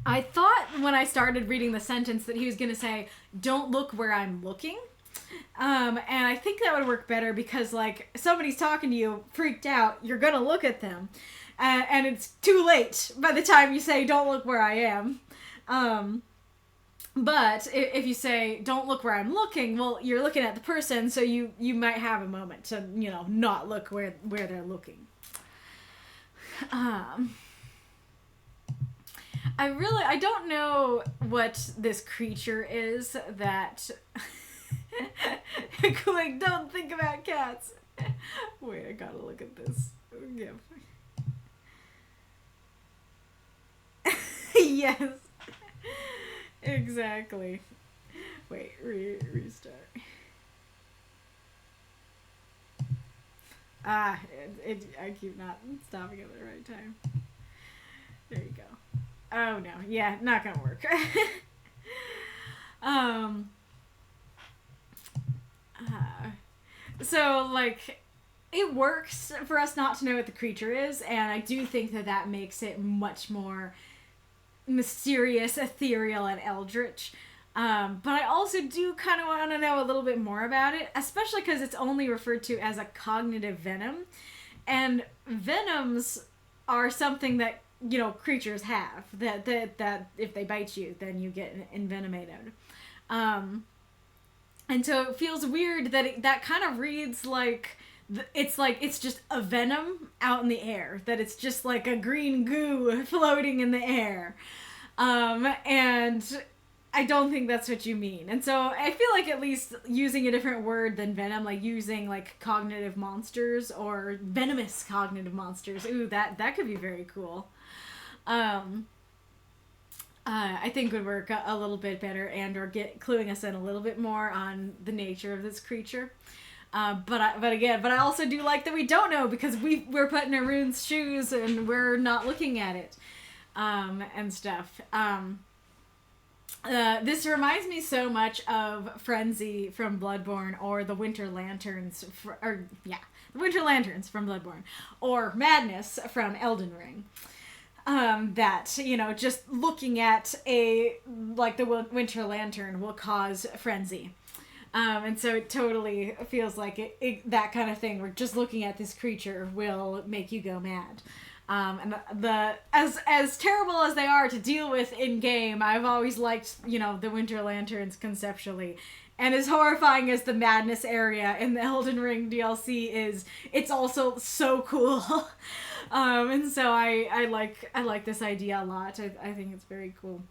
I thought when I started reading the sentence that he was going to say, don't look where I'm looking. And I think that would work better because, like, somebody's talking to you, freaked out, you're going to look at them. And it's too late by the time you say, don't look where I am. But if you say, don't look where I'm looking, well, you're looking at the person, so you might have a moment to, not look where they're looking. I don't know what this creature is that... like, don't think about cats. Wait, I gotta look at this. Yeah. Yes. Exactly. Wait, restart. I keep not stopping at the right time. There you go. Oh no, yeah, not gonna work. So, like, it works for us not to know what the creature is, and I do think that makes it much more mysterious, ethereal, and eldritch. But I also do kind of want to know a little bit more about it, especially because it's only referred to as a cognitive venom. And venoms are something that, creatures have. That if they bite you, then you get envenomated. And so it feels weird that that kind of reads like it's just a venom out in the air. That it's just like a green goo floating in the air. And I don't think that's what you mean. And so I feel like at least using a different word than venom, like using like cognitive monsters or venomous cognitive monsters. Ooh, that could be very cool. I think would work a little bit better, and or cluing us in a little bit more on the nature of this creature. But I also do like that we don't know, because we're put in Arun's shoes and we're not looking at it, and stuff. This reminds me so much of Frenzy from Bloodborne, or the Winter Lanterns, the Winter Lanterns from Bloodborne, or Madness from Elden Ring. That, just looking at the Winter Lantern will cause frenzy. And so it totally feels like that kind of thing, where just looking at this creature will make you go mad. And as terrible as they are to deal with in game, I've always liked, the Winter Lanterns conceptually. And as horrifying as the Madness area in the Elden Ring DLC is, it's also so cool. And so I like this idea a lot. I think it's very cool.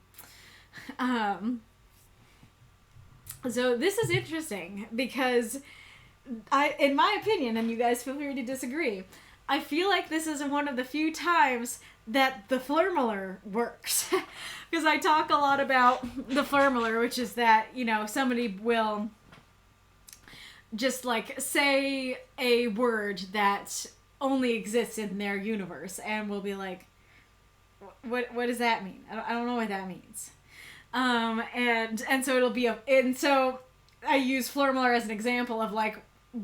So this is interesting, because in my opinion, and you guys feel free to disagree, I feel like this is one of the few times that the Flurmuller works. Because I talk a lot about the Flurmuller, which is that, somebody will just, say a word that only exists in their universe, and we'll be like, what does that mean? I don't know what that means. And so it'll be so I use Flurmuller as an example of,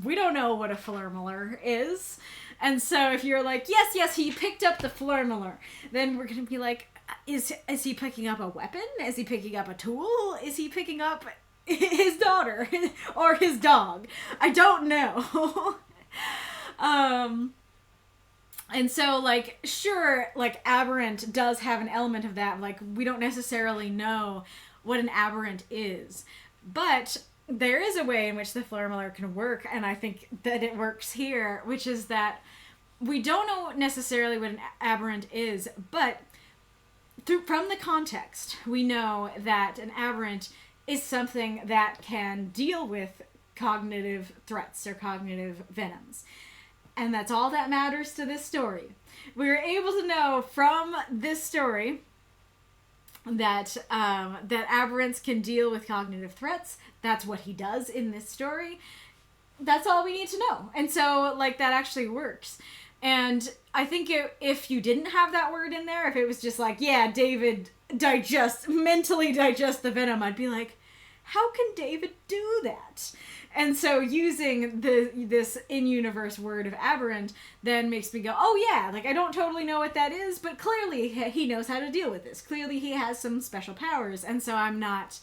we don't know what a Flurmuller is. And so if you're like, yes, he picked up the Flurmuller, then we're going to be like, is he picking up a weapon? Is he picking up a tool? Is he picking up his daughter or his dog? I don't know. And so, sure, aberrant does have an element of that. We don't necessarily know what an aberrant is. But there is a way in which the Flurmuller can work, and I think that it works here, which is that we don't know necessarily what an aberrant is, but from the context, we know that an aberrant is something that can deal with cognitive threats or cognitive venoms. And that's all that matters to this story. We were able to know from this story that that aberrants can deal with cognitive threats. That's what he does in this story. That's all we need to know. And so, that actually works. And I think if you didn't have that word in there, if it was just David mentally digest the venom, I'd be like, how can David do that? And so using this in-universe word of aberrant then makes me go, oh yeah, I don't totally know what that is, but clearly he knows how to deal with this. Clearly he has some special powers, and so I'm not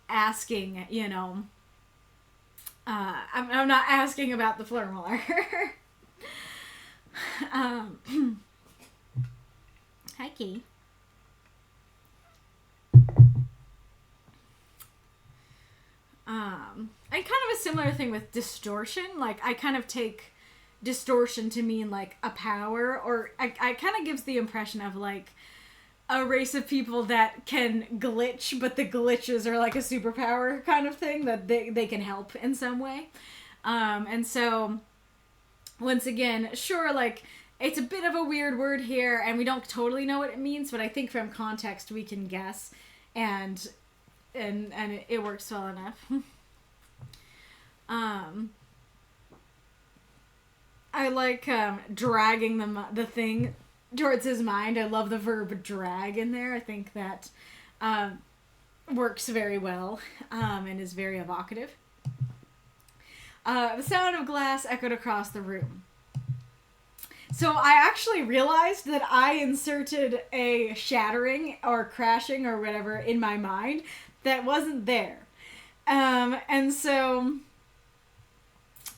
asking, I'm not asking about the Flurmuller. Hi, Key. And kind of a similar thing with distortion. I kind of take distortion to mean a power, or I kind of gives the impression of a race of people that can glitch, but the glitches are a superpower kind of thing, that they can help in some way. And so once again, sure, it's a bit of a weird word here, and we don't totally know what it means, but I think from context we can guess, and it works well enough. I like dragging the thing towards his mind. I love the verb drag in there. I think that works very well, and is very evocative. The sound of glass echoed across the room. So I actually realized that I inserted a shattering or crashing or whatever in my mind that wasn't there. And so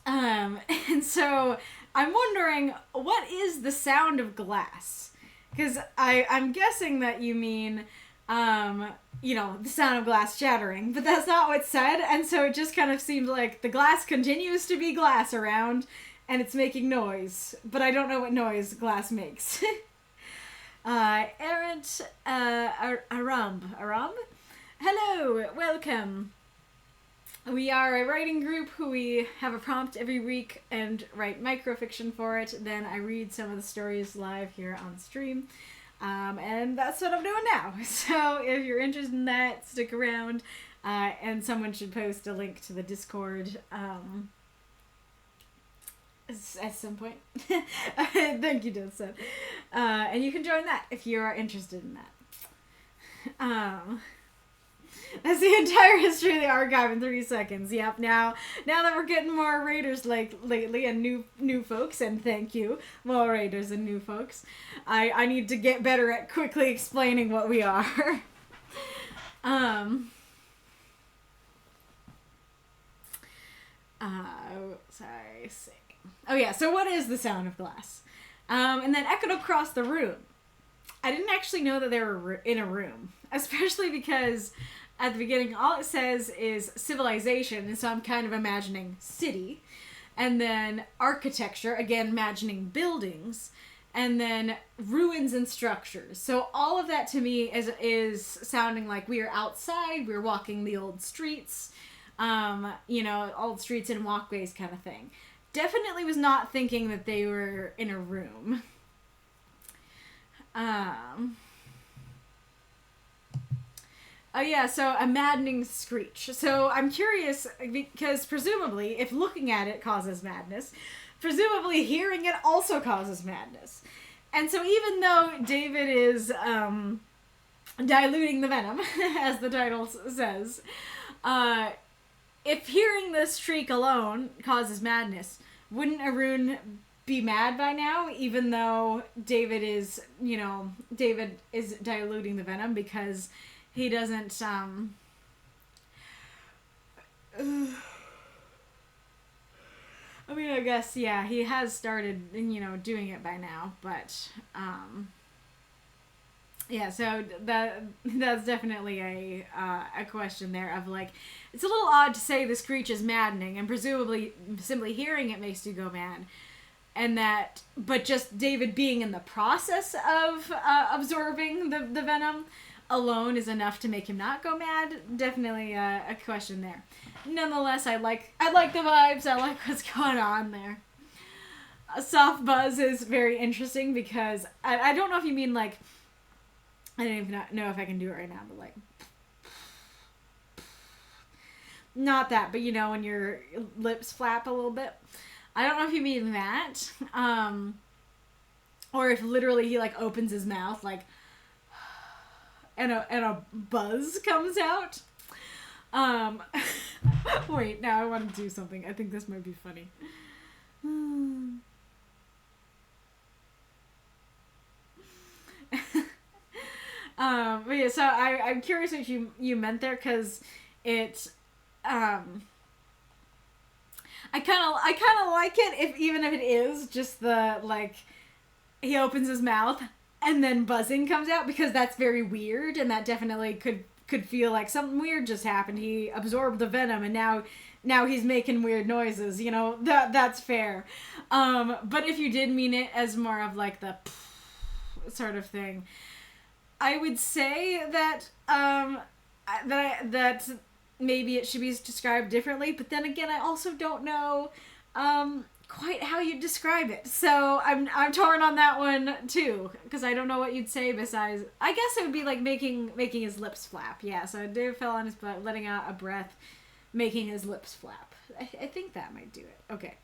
I'm wondering, what is the sound of glass? Because I'm guessing that you mean, the sound of glass shattering, but that's not what's said, and so it just kind of seems like the glass continues to be glass around, and it's making noise, but I don't know what noise glass makes. Errant Aram? Hello, welcome. We are a writing group who we have a prompt every week and write microfiction for it. Then I read some of the stories live here on stream. And that's what I'm doing now. So if you're interested in that, stick around. And someone should post a link to the Discord at some point. Thank you, Dustin. And you can join that if you are interested in that. That's the entire history of the archive in 30 seconds. Yep. Now that we're getting more raiders lately and new folks, and thank you, more raiders and new folks. I need to get better at quickly explaining what we are. Sorry. Oh yeah. So what is the sound of glass? And then echoed across the room. I didn't actually know that they were in a room, especially because at the beginning, all it says is civilization, and so I'm kind of imagining city. And then architecture, again, imagining buildings. And then ruins and structures. So all of that to me is sounding like we are outside, we're walking the old streets, old streets and walkways kind of thing. Definitely was not thinking that they were in a room. Oh yeah, so a maddening screech. So I'm curious, because presumably, if looking at it causes madness, presumably hearing it also causes madness. And so even though David is diluting the venom, as the title says, if hearing this shriek alone causes madness, wouldn't Arun be mad by now, even though David is diluting the venom because he doesn't, I mean, I guess, yeah, he has started, doing it by now, but, yeah, so that's definitely a question there of, like, it's a little odd to say the screech is maddening, and presumably simply hearing it makes you go mad, but just David being in the process of absorbing the venom alone is enough to make him not go mad. Definitely a question there. Nonetheless, I like the vibes. I like what's going on there. A soft buzz is very interesting because I don't know if you mean like, I don't even know if I can do it right now, but like, not that, but when your lips flap a little bit. I don't know if you mean that, or if literally he like opens his mouth like, and a buzz comes out. Wait, now I want to do something. I think this might be funny. But yeah, so I'm curious what you meant there, because it, I kind of like it, even if it is just the, like, he opens his mouth and then buzzing comes out, because that's very weird, and that definitely could feel like something weird just happened. He absorbed the venom, and now he's making weird noises. That's fair. But if you did mean it as more of like the sort of thing, I would say that that maybe it should be described differently. But then again, I also don't know quite how you describe it, so I'm torn on that one too, because I don't know what you'd say besides, I guess it would be like making his lips flap. Yeah, so David fell on his butt, letting out a breath, making his lips flap. I think that might do it. Okay,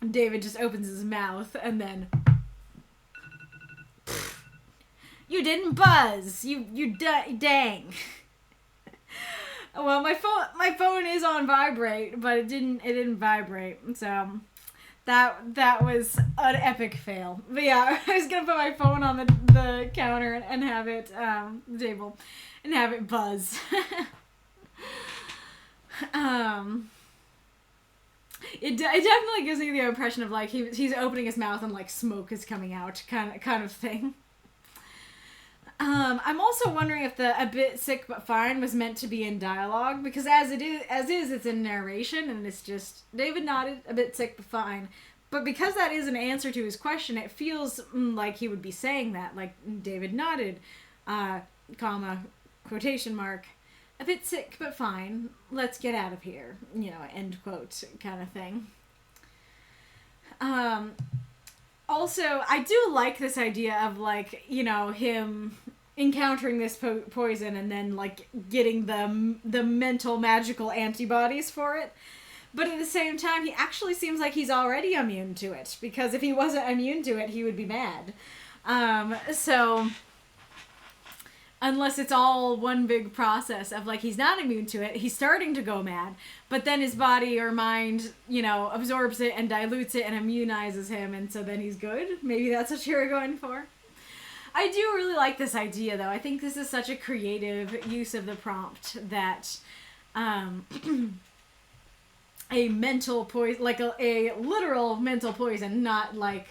David just opens his mouth and then, you didn't buzz, you dang. Well, my phone is on vibrate, but it didn't vibrate. So that was an epic fail. But yeah, I was gonna put my phone on the counter and have it the table and have it buzz. It definitely gives me the impression of like he's opening his mouth and like smoke is coming out, kind of thing. I'm also wondering if the "a bit sick but fine" was meant to be in dialogue, because as is it's in narration, and it's just David nodded, a bit sick but fine. But because that is an answer to his question, it feels like he would be saying that, like David nodded, comma, quotation mark, a bit sick but fine. Let's get out of here, end quote, kind of thing. Also, I do like this idea of, like, you know, him encountering this poison and then, like, getting the mental magical antibodies for it. But at the same time, he actually seems like he's already immune to it, because if he wasn't immune to it, he would be mad. So unless it's all one big process of, like, he's not immune to it, he's starting to go mad, but then his body or mind, you know, absorbs it and dilutes it and immunizes him, and so then he's good. Maybe that's what you're going for. I do really like this idea, though. I think this is such a creative use of the prompt that a mental poison, like a literal mental poison, not like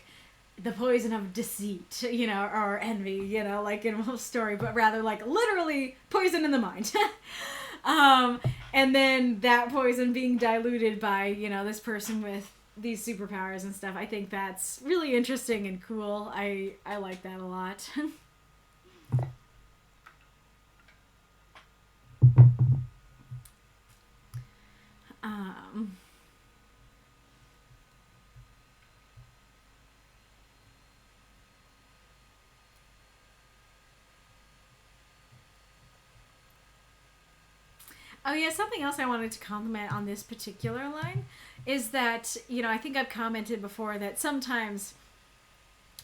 the poison of deceit, you know, or envy, you know, like in Wolf's story, but rather like literally poison in the mind. And then that poison being diluted by, you know, this person with these superpowers and stuff. I think that's really interesting and cool. I like that a lot. Oh yeah, something else I wanted to compliment on this particular line is that, you know, I think I've commented before that sometimes,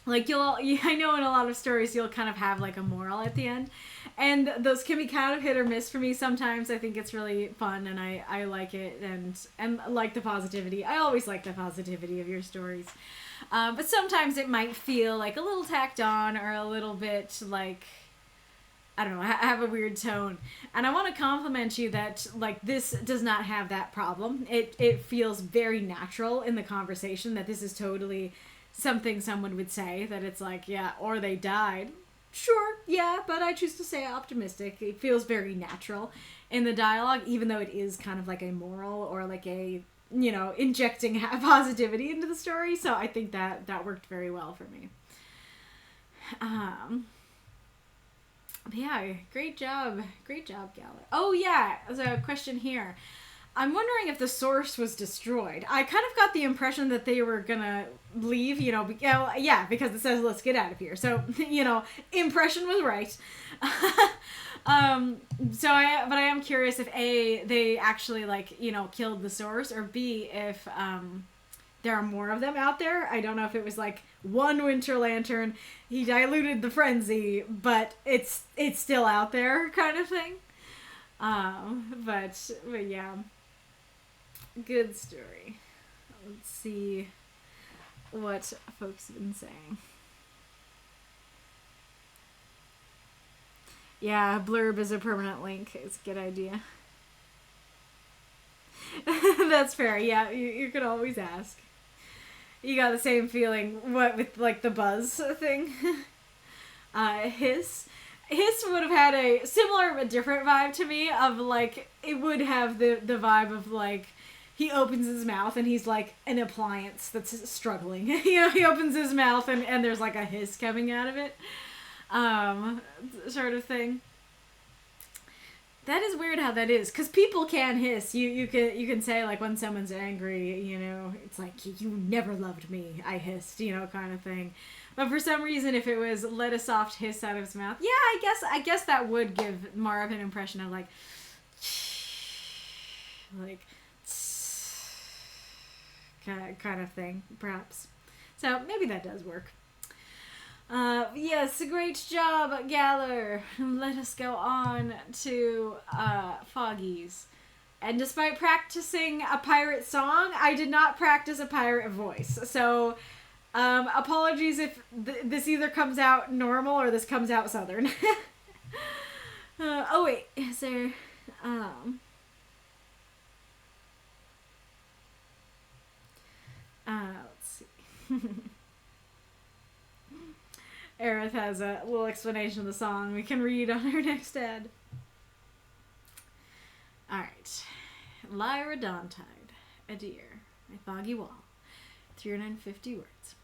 like, I know in a lot of stories you'll kind of have like a moral at the end, and those can be kind of hit or miss for me sometimes. I think it's really fun, and I like it, and like the positivity. I always like the positivity of your stories. But sometimes it might feel like a little tacked on or a little bit like, I don't know, have a weird tone. And I want to compliment you that, like, this does not have that problem. It feels very natural in the conversation, that this is totally something someone would say, that it's like, yeah, or they died. Sure, yeah, but I choose to say optimistic. It feels very natural in the dialogue, even though it is kind of like a moral or like a, you know, injecting positivity into the story. So I think that worked very well for me. Yeah, great job, Gala. Oh yeah, there's a question here. I'm wondering if the source was destroyed. I kind of got the impression that they were gonna leave, you know, yeah, because it says let's get out of here. So, you know, impression was right. But I am curious if A, they actually, like, you know, killed the source, or B, if there are more of them out there. I don't know if it was like one Winter Lantern, he diluted the frenzy, but it's still out there kind of thing. But yeah, good story. Let's see what folks have been saying. Yeah, blurb is a permanent link. It's a good idea. That's fair. Yeah, you could always ask. You got the same feeling, what, with, like, the buzz thing? Hiss would have had a similar but different vibe to me, of, like, it would have the vibe of, like, he opens his mouth and he's like an appliance that's struggling. You know, he opens his mouth and there's like a hiss coming out of it. Sort of thing. That is weird how that is, because people can hiss. You can say, like, when someone's angry, you know, it's like, you never loved me, I hissed, you know, kind of thing. But for some reason, if it was let a soft hiss out of his mouth, yeah, I guess that would give more of an impression of like kind of thing, perhaps. So maybe that does work. Yes, great job, Galler. Let us go on to Foggy's. And despite practicing a pirate song, I did not practice a pirate voice. So, apologies if this either comes out normal or this comes out southern. Oh wait, is there... let's see. Aerith has a little explanation of the song we can read on her next ad. Alright. Lyra, Dawntide, Adiyr, a Foggy Wall, 350 words.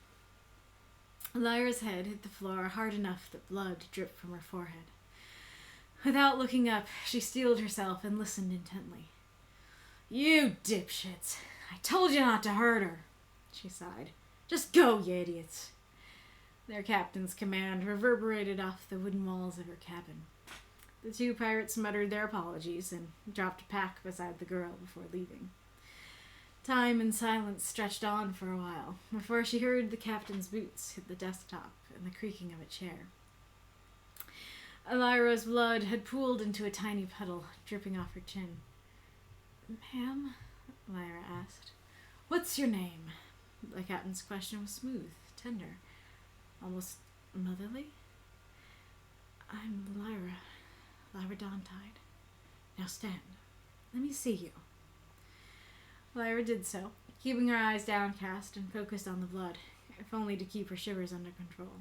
Lyra's head hit the floor hard enough that blood dripped from her forehead. Without looking up, she steeled herself and listened intently. You dipshits. I told you not to hurt her, she sighed. Just go, you idiots. Their captain's command reverberated off the wooden walls of her cabin. The two pirates muttered their apologies and dropped a pack beside the girl before leaving. Time and silence stretched on for a while, before she heard the captain's boots hit the desktop and the creaking of a chair. Lyra's blood had pooled into a tiny puddle, dripping off her chin. "Ma'am?" Lyra asked. "What's your name?" The captain's question was smooth, tender, almost motherly. "I'm Lyra Dawntide. Now stand. Let me see you." Lyra did so, keeping her eyes downcast and focused on the blood, if only to keep her shivers under control.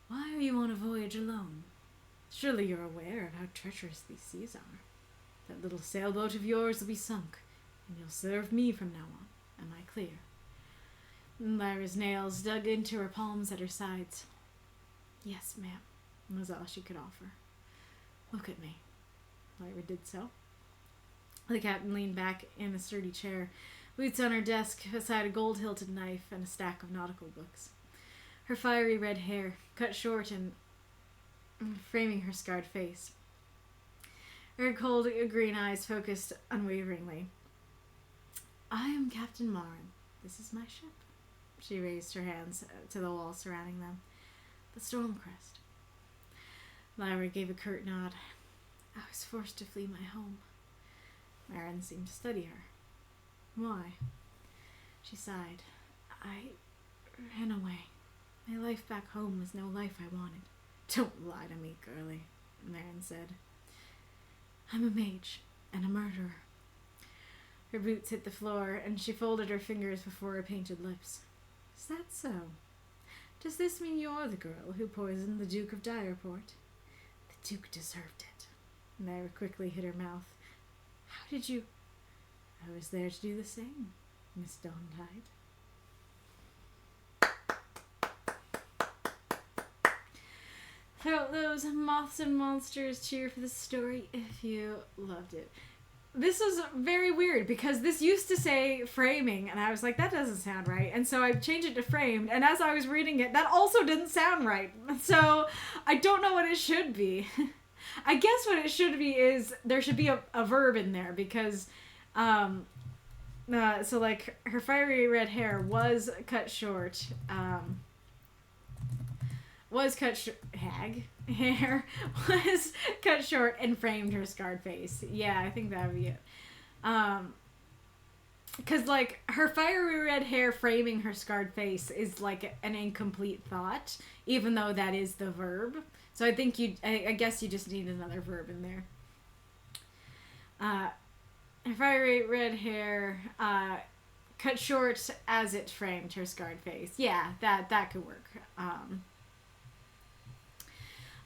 "Why are you on a voyage alone? Surely you're aware of how treacherous these seas are. That little sailboat of yours will be sunk, and you'll serve me from now on. Am I clear?" Lyra's nails dug into her palms at her sides. "Yes, ma'am," was all she could offer. "Look at me." Lyra did so. The captain leaned back in a sturdy chair, boots on her desk beside a gold-hilted knife and a stack of nautical books. Her fiery red hair, cut short and framing her scarred face. Her cold green eyes focused unwaveringly. "I am Captain Marin. This is my ship." She raised her hands to the wall surrounding them. "The Stormcrest." Lyra gave a curt nod. "I was forced to flee my home." Marin seemed to study her. "Why?" She sighed. "I ran away. My life back home was no life I wanted." "Don't lie to me, girlie," Marin said. "I'm a mage and a murderer." Her boots hit the floor, and she folded her fingers before her painted lips. "Is that so? Does this mean you're the girl who poisoned the Duke of Direport?" "The Duke deserved it." Lyra quickly hit her mouth. "How did you—" "I was there to do the same, Miss Dawntide." Felt those moths and monsters cheer for the story if you loved it. This was very weird because this used to say framing, and I was like, that doesn't sound right. And so I changed it to framed, and as I was reading it, that also didn't sound right. So I don't know what it should be. I guess what it should be is there should be a verb in there because, so like her fiery red hair was cut short, hair was cut short and framed her scarred face. Yeah, I think that would be it. Because, like, her fiery red hair framing her scarred face is, like, an incomplete thought, even though that is the verb. So I think I guess you just need another verb in there. Her fiery red hair, cut short as it framed her scarred face. Yeah, that could work.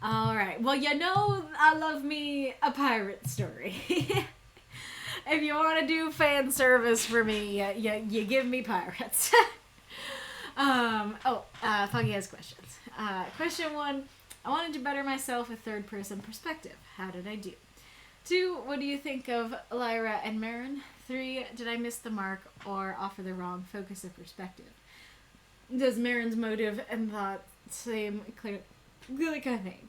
Alright, well, you know I love me a pirate story. If you want to do fan service for me, you give me pirates. Foggy has questions. Question 1, I wanted to better myself with third-person perspective. How did I do? 2, what do you think of Lyra and Marin? 3, did I miss the mark or offer the wrong focus of perspective? Does Marin's motive and thought seem clearly kind of thing?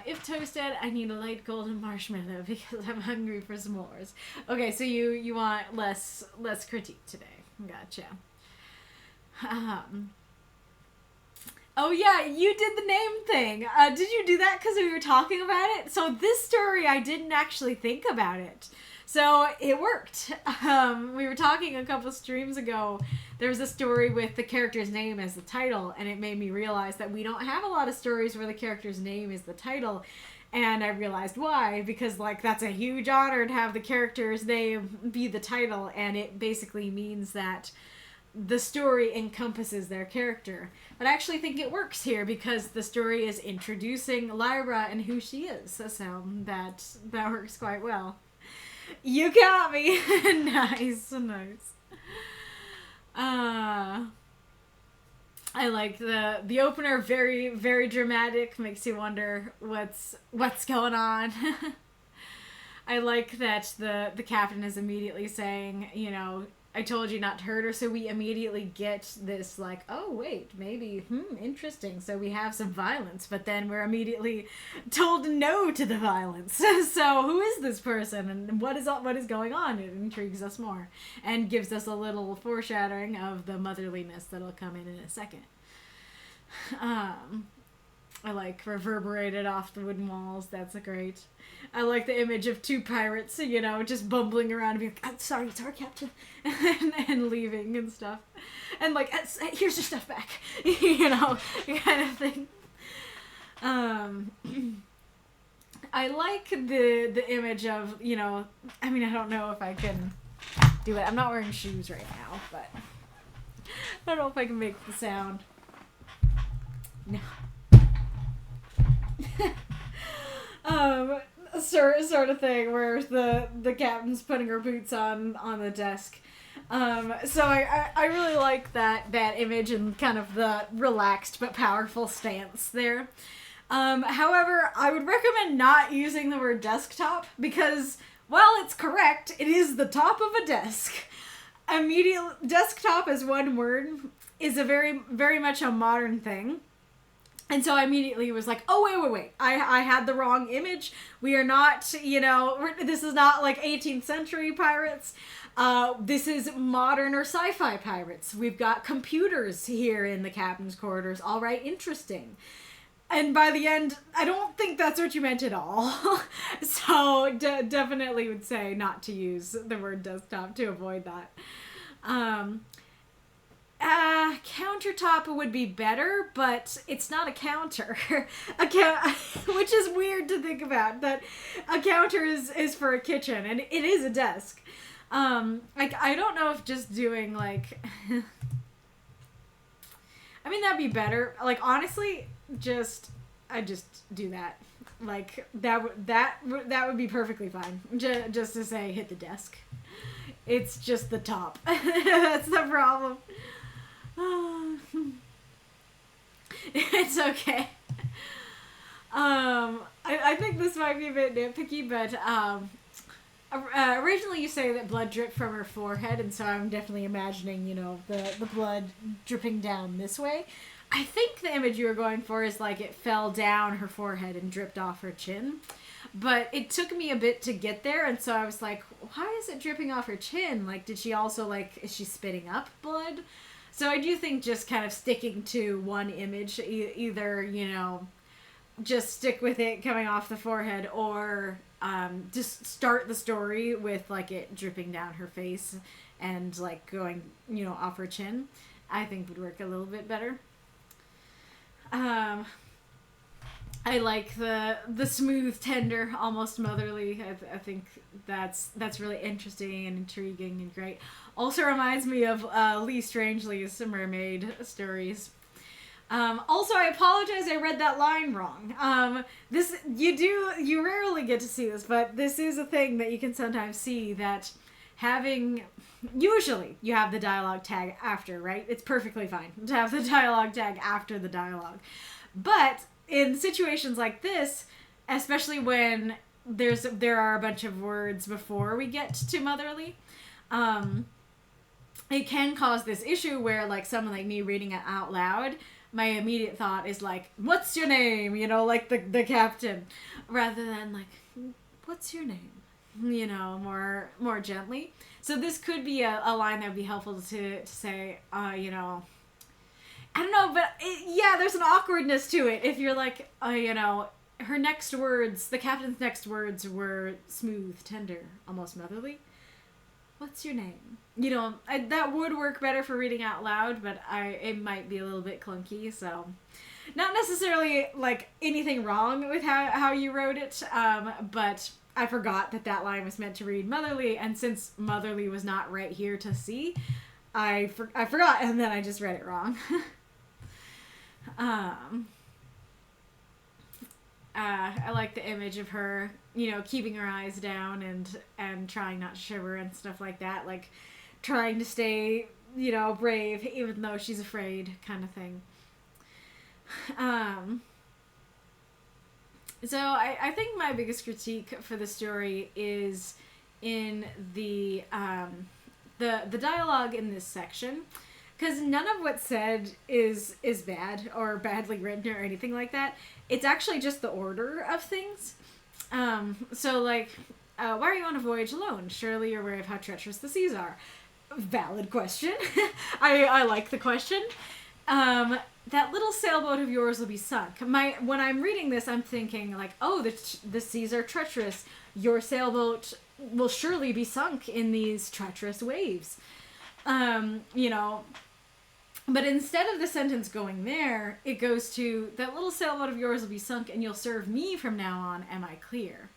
If toasted, I need a light golden marshmallow because I'm hungry for s'mores. Okay, so you want less critique today. Gotcha. Oh yeah, you did the name thing. Did you do that because we were talking about it? So this story, I didn't actually think about it. So it worked. We were talking a couple streams ago. There was a story with the character's name as the title, and it made me realize that we don't have a lot of stories where the character's name is the title. And I realized why, because like that's a huge honor to have the character's name be the title, and it basically means that the story encompasses their character. But I actually think it works here because the story is introducing Lyra and who she is. So that works quite well. You got me. Nice. I like the opener, very, very dramatic, makes you wonder what's going on. I like that the captain is immediately saying, you know, I told you not to hurt her, so we immediately get this, like, oh, wait, maybe, interesting, so we have some violence, but then we're immediately told no to the violence. So who is this person, and what is going on? It intrigues us more, and gives us a little foreshadowing of the motherliness that'll come in a second. I like reverberated off the wooden walls. That's great. I like the image of two pirates, just bumbling around and being like, sorry, Captain, and leaving and stuff. And like, here's your stuff back, kind of thing. I like the image of, I don't know if I can do it. I'm not wearing shoes right now, but I don't know if I can make the sound. No. Sort of thing where the captain's putting her boots on the desk. So I really like that image and kind of the relaxed but powerful stance there. However, I would recommend not using the word desktop because, while it's correct, it is the top of a desk. Desktop as one word is a very, very much a modern thing. And so I immediately was like, oh, wait. I had the wrong image. We are not, this is not like 18th century pirates. This is modern or sci-fi pirates. We've got computers here in the captain's quarters. All right, interesting. And by the end, I don't think that's what you meant at all. So definitely would say not to use the word desktop to avoid that. Countertop would be better, but it's not a counter. Which is weird to think about, that a counter is for a kitchen, and it is a desk. I don't know if just doing, like... that'd be better. Like, honestly, I just do that. Like, that would be perfectly fine. Just to say, hit the desk. It's just the top. That's the problem. It's okay. I think this might be a bit nitpicky, but originally you say that blood dripped from her forehead, and so I'm definitely imagining, the blood dripping down this way. I think the image you were going for is like it fell down her forehead and dripped off her chin. But it took me a bit to get there, and so I was like, why is it dripping off her chin? Like, did she also, is she spitting up blood? So I do think just kind of sticking to one image, either, just stick with it coming off the forehead, or just start the story with, it dripping down her face and, going, off her chin, I think would work a little bit better. I like the smooth, tender, almost motherly. I think that's really interesting and intriguing and great. Also reminds me of Lee Strangely's mermaid stories. Also, I apologize, I read that line wrong. You rarely get to see this, but this is a thing that you can sometimes see, that usually you have the dialogue tag after, right? It's perfectly fine to have the dialogue tag after the dialogue. But in situations like this, especially when there are a bunch of words before we get to motherly, it can cause this issue where, someone like me reading it out loud, my immediate thought is what's your name? The captain, rather than what's your name? More gently. So this could be a line that would be helpful to say, I don't know, but there's an awkwardness to it. If you're her next words, the captain's next words were smooth, tender, almost motherly. What's your name? That would work better for reading out loud, but it might be a little bit clunky, so... Not necessarily, anything wrong with how you wrote it, but I forgot that line was meant to read motherly, and since motherly was not right here to see, I forgot, and then I just read it wrong. I like the image of her, keeping her eyes down and trying not to shiver and stuff like that, trying to stay, brave even though she's afraid, kind of thing. So I think my biggest critique for the story is in the the dialogue in this section, because none of what's said is bad or badly written or anything like that. It's actually just the order of things. So like, why are you on a voyage alone? Surely you're aware of how treacherous the seas are. Valid question. I like the question. That little sailboat of yours will be sunk. When I'm reading this, I'm thinking like, oh, the seas are treacherous. Your sailboat will surely be sunk in these treacherous waves. You know, but instead of the sentence going there, it goes to, that little sailboat of yours will be sunk and you'll serve me from now on. Am I clear?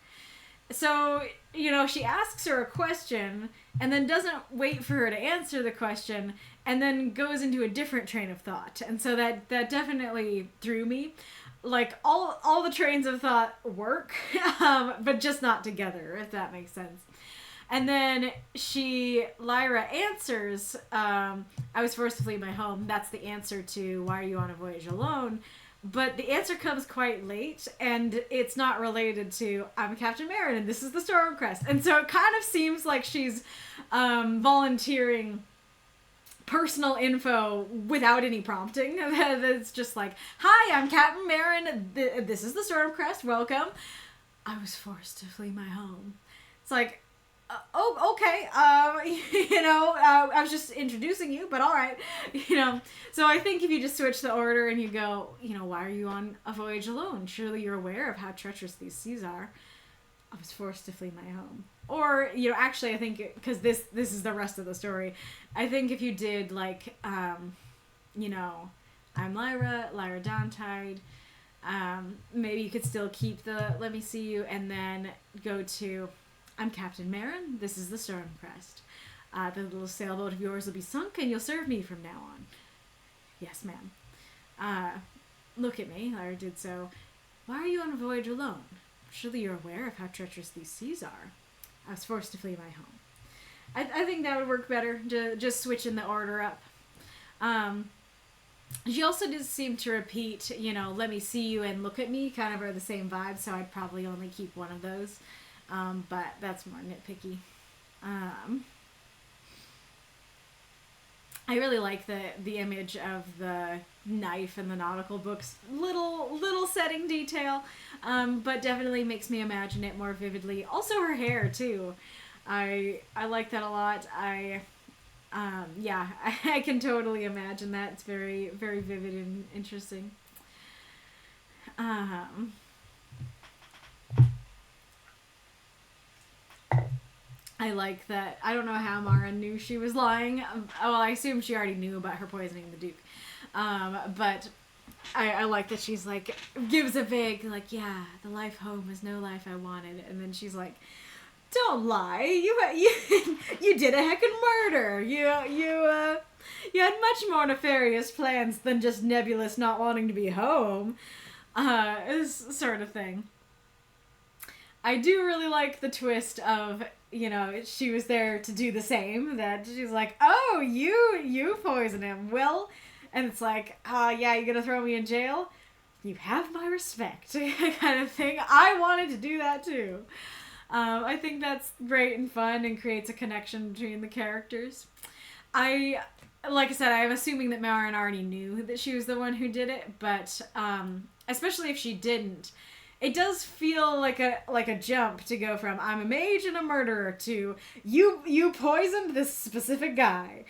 So, you know, she asks her a question and then doesn't wait for her to answer the question and then goes into a different train of thought. And so that definitely threw me. Like, all the trains of thought work, but just not together, if that makes sense. And then Lyra answers, I was forced to flee my home. That's the answer to why are you on a voyage alone? But the answer comes quite late, and it's not related to, I'm Captain Marin, and this is the Stormcrest. And so it kind of seems like she's volunteering personal info without any prompting. It's just like, hi, I'm Captain Marin, this is the Stormcrest, welcome. I was forced to flee my home. It's like, okay, you know, I was just introducing you, but all right, you know. So I think if you just switch the order and you go, you know, why are you on a voyage alone? Surely you're aware of how treacherous these seas are. I was forced to flee my home. Or, you know, actually I think, because this is the rest of the story, I think if you did, like, you know, I'm Lyra Dawntide, maybe you could still keep the let me see you, and then go to, I'm Captain Marin, this is the Stormcrest. The little sailboat of yours will be sunk and you'll serve me from now on. Yes, ma'am. Look at me, Lyra did so. Why are you on a voyage alone? Surely you're aware of how treacherous these seas are. I was forced to flee my home. I think that would work better, just switching the order up. She also does seem to repeat, you know, let me see you and look at me, kind of are the same vibe, so I'd probably only keep one of those. But that's more nitpicky. I really like the image of the knife in the nautical books. Little setting detail, but definitely makes me imagine it more vividly. Also her hair too. I like that a lot. Yeah, I can totally imagine that. It's very, very vivid and interesting. I like that. I don't know how Mara knew she was lying. Well, I assume she already knew about her poisoning the Duke. But I like that she's like, gives a vague, like, yeah, the life home is no life I wanted. And then she's like, don't lie. You did a heckin' murder. You had much more nefarious plans than just Nebulous not wanting to be home. This sort of thing. I do really like the twist of, you know, she was there to do the same. That she's like, oh, you poisoned him. Well, and it's like, yeah, you gonna throw me in jail? You have my respect, kind of thing. I wanted to do that too. I think that's great and fun and creates a connection between the characters. Like I said, I'm assuming that Marin already knew that she was the one who did it, but especially if she didn't, it does feel like a jump to go from I'm a mage and a murderer to you poisoned this specific guy,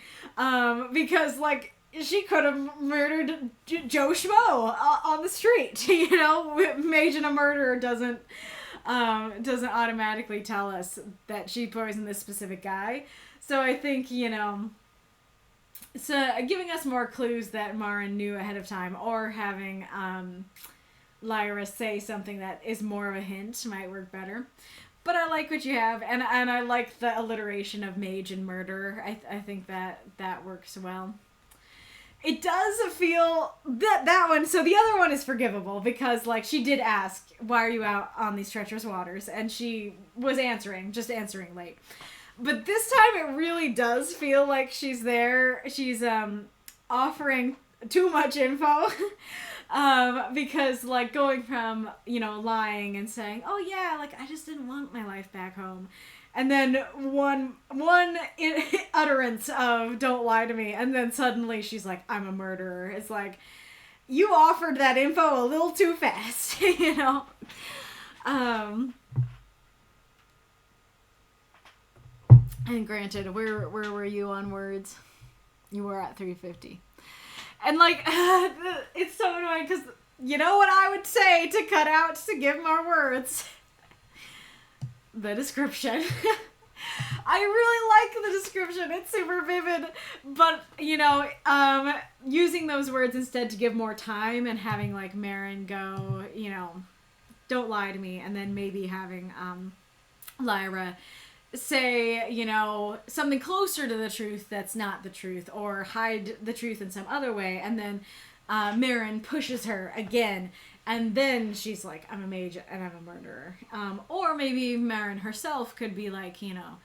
because like she could have murdered Joe Schmo on the street. You know, mage and a murderer doesn't automatically tell us that she poisoned this specific guy. So I think, you know, so giving us more clues that Marin knew ahead of time, or having Lyra say something that is more of a hint might work better. But I like what you have, and I like the alliteration of mage and murderer. I think that works well. It does feel that one, so the other one is forgivable because, like, she did ask, why are you out on these treacherous waters? And she was just answering late. But this time it really does feel like she's there. She's offering too much info. Because, like, going from, you know, lying and saying, oh yeah, like, I just didn't want my life back home. and then one utterance of "Don't lie to me," and then suddenly she's like, "I'm a murderer." It's like, you offered that info a little too fast, you know. And granted, where were you on words? You were at 350. And like, it's so annoying because you know what I would say to cut out to give more words? The description. I really like the description. It's super vivid. But, you know, using those words instead to give more time and having like Marin go, you know, "Don't lie to me," and then maybe having Lyra say, you know, something closer to the truth that's not the truth, or hide the truth in some other way, and then Marin pushes her again, and then she's like, "I'm a mage and I'm a murderer." Or maybe Marin herself could be like, you know,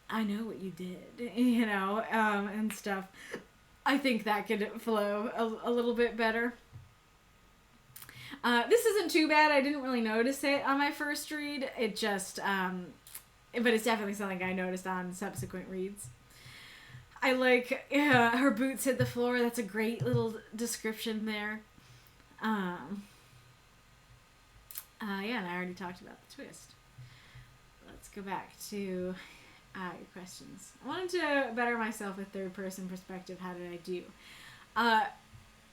"I know what you did," you know, and stuff. I think that could flow a little bit better. This isn't too bad. I didn't really notice it on my first read. It just, but it's definitely something I noticed on subsequent reads. I like her boots hit the floor. That's a great little description there. Yeah, and I already talked about the twist. Let's go back to your questions. I wanted to better myself with third-person perspective. How did I do?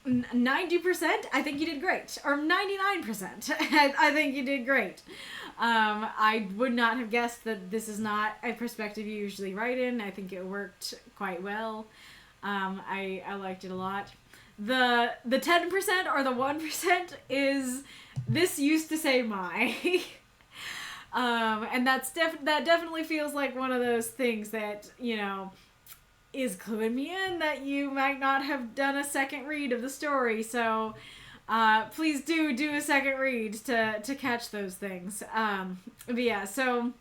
90%, I think you did great. Or 99%, I think you did great. I would not have guessed that this is not a perspective you usually write in. I think it worked quite well. I liked it a lot. The 10% or the 1% is, "This used to say my." And that definitely feels like one of those things that, you know, is cluing me in that you might not have done a second read of the story. So please do a second read to catch those things. But yeah, so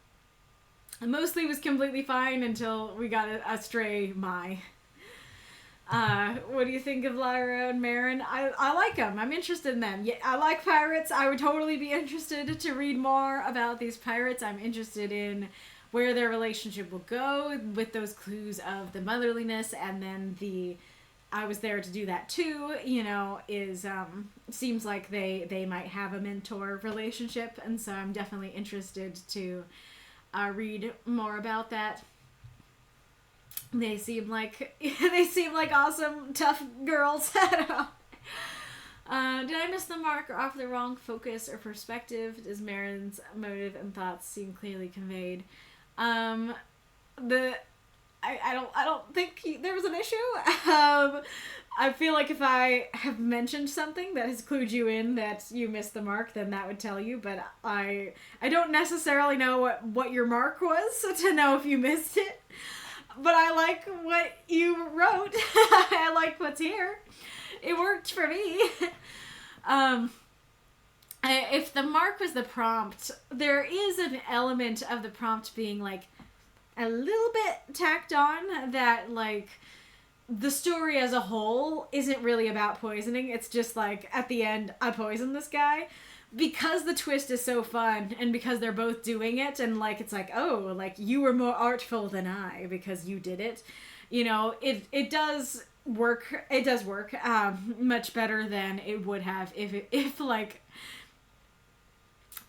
mostly was completely fine until we got a stray my. What do you think of Lyra and Marin? I like them. I'm interested in them. Yeah, I like pirates. I would totally be interested to read more about these pirates. I'm interested in where their relationship will go with those clues of the motherliness, and then the "I was there to do that too," you know, is seems like they might have a mentor relationship, and so I'm definitely interested to read more about that. They seem like awesome, tough girls. Did I miss the mark or offer the wrong focus or perspective? Does Marin's motive and thoughts seem clearly conveyed? I don't think there was an issue. I feel like if I have mentioned something that has clued you in that you missed the mark, then that would tell you, but I don't necessarily know what your mark was to know if you missed it. But I like what you wrote. I like what's here. It worked for me. If the mark was the prompt, there is an element of the prompt being like a little bit tacked on that, like, the story as a whole isn't really about poisoning. It's just like, at the end, I poisoned this guy. Because the twist is so fun, and because they're both doing it, and like, it's like, oh, like, you were more artful than I because you did it. You know, it does work. It does work much better than it would have if like,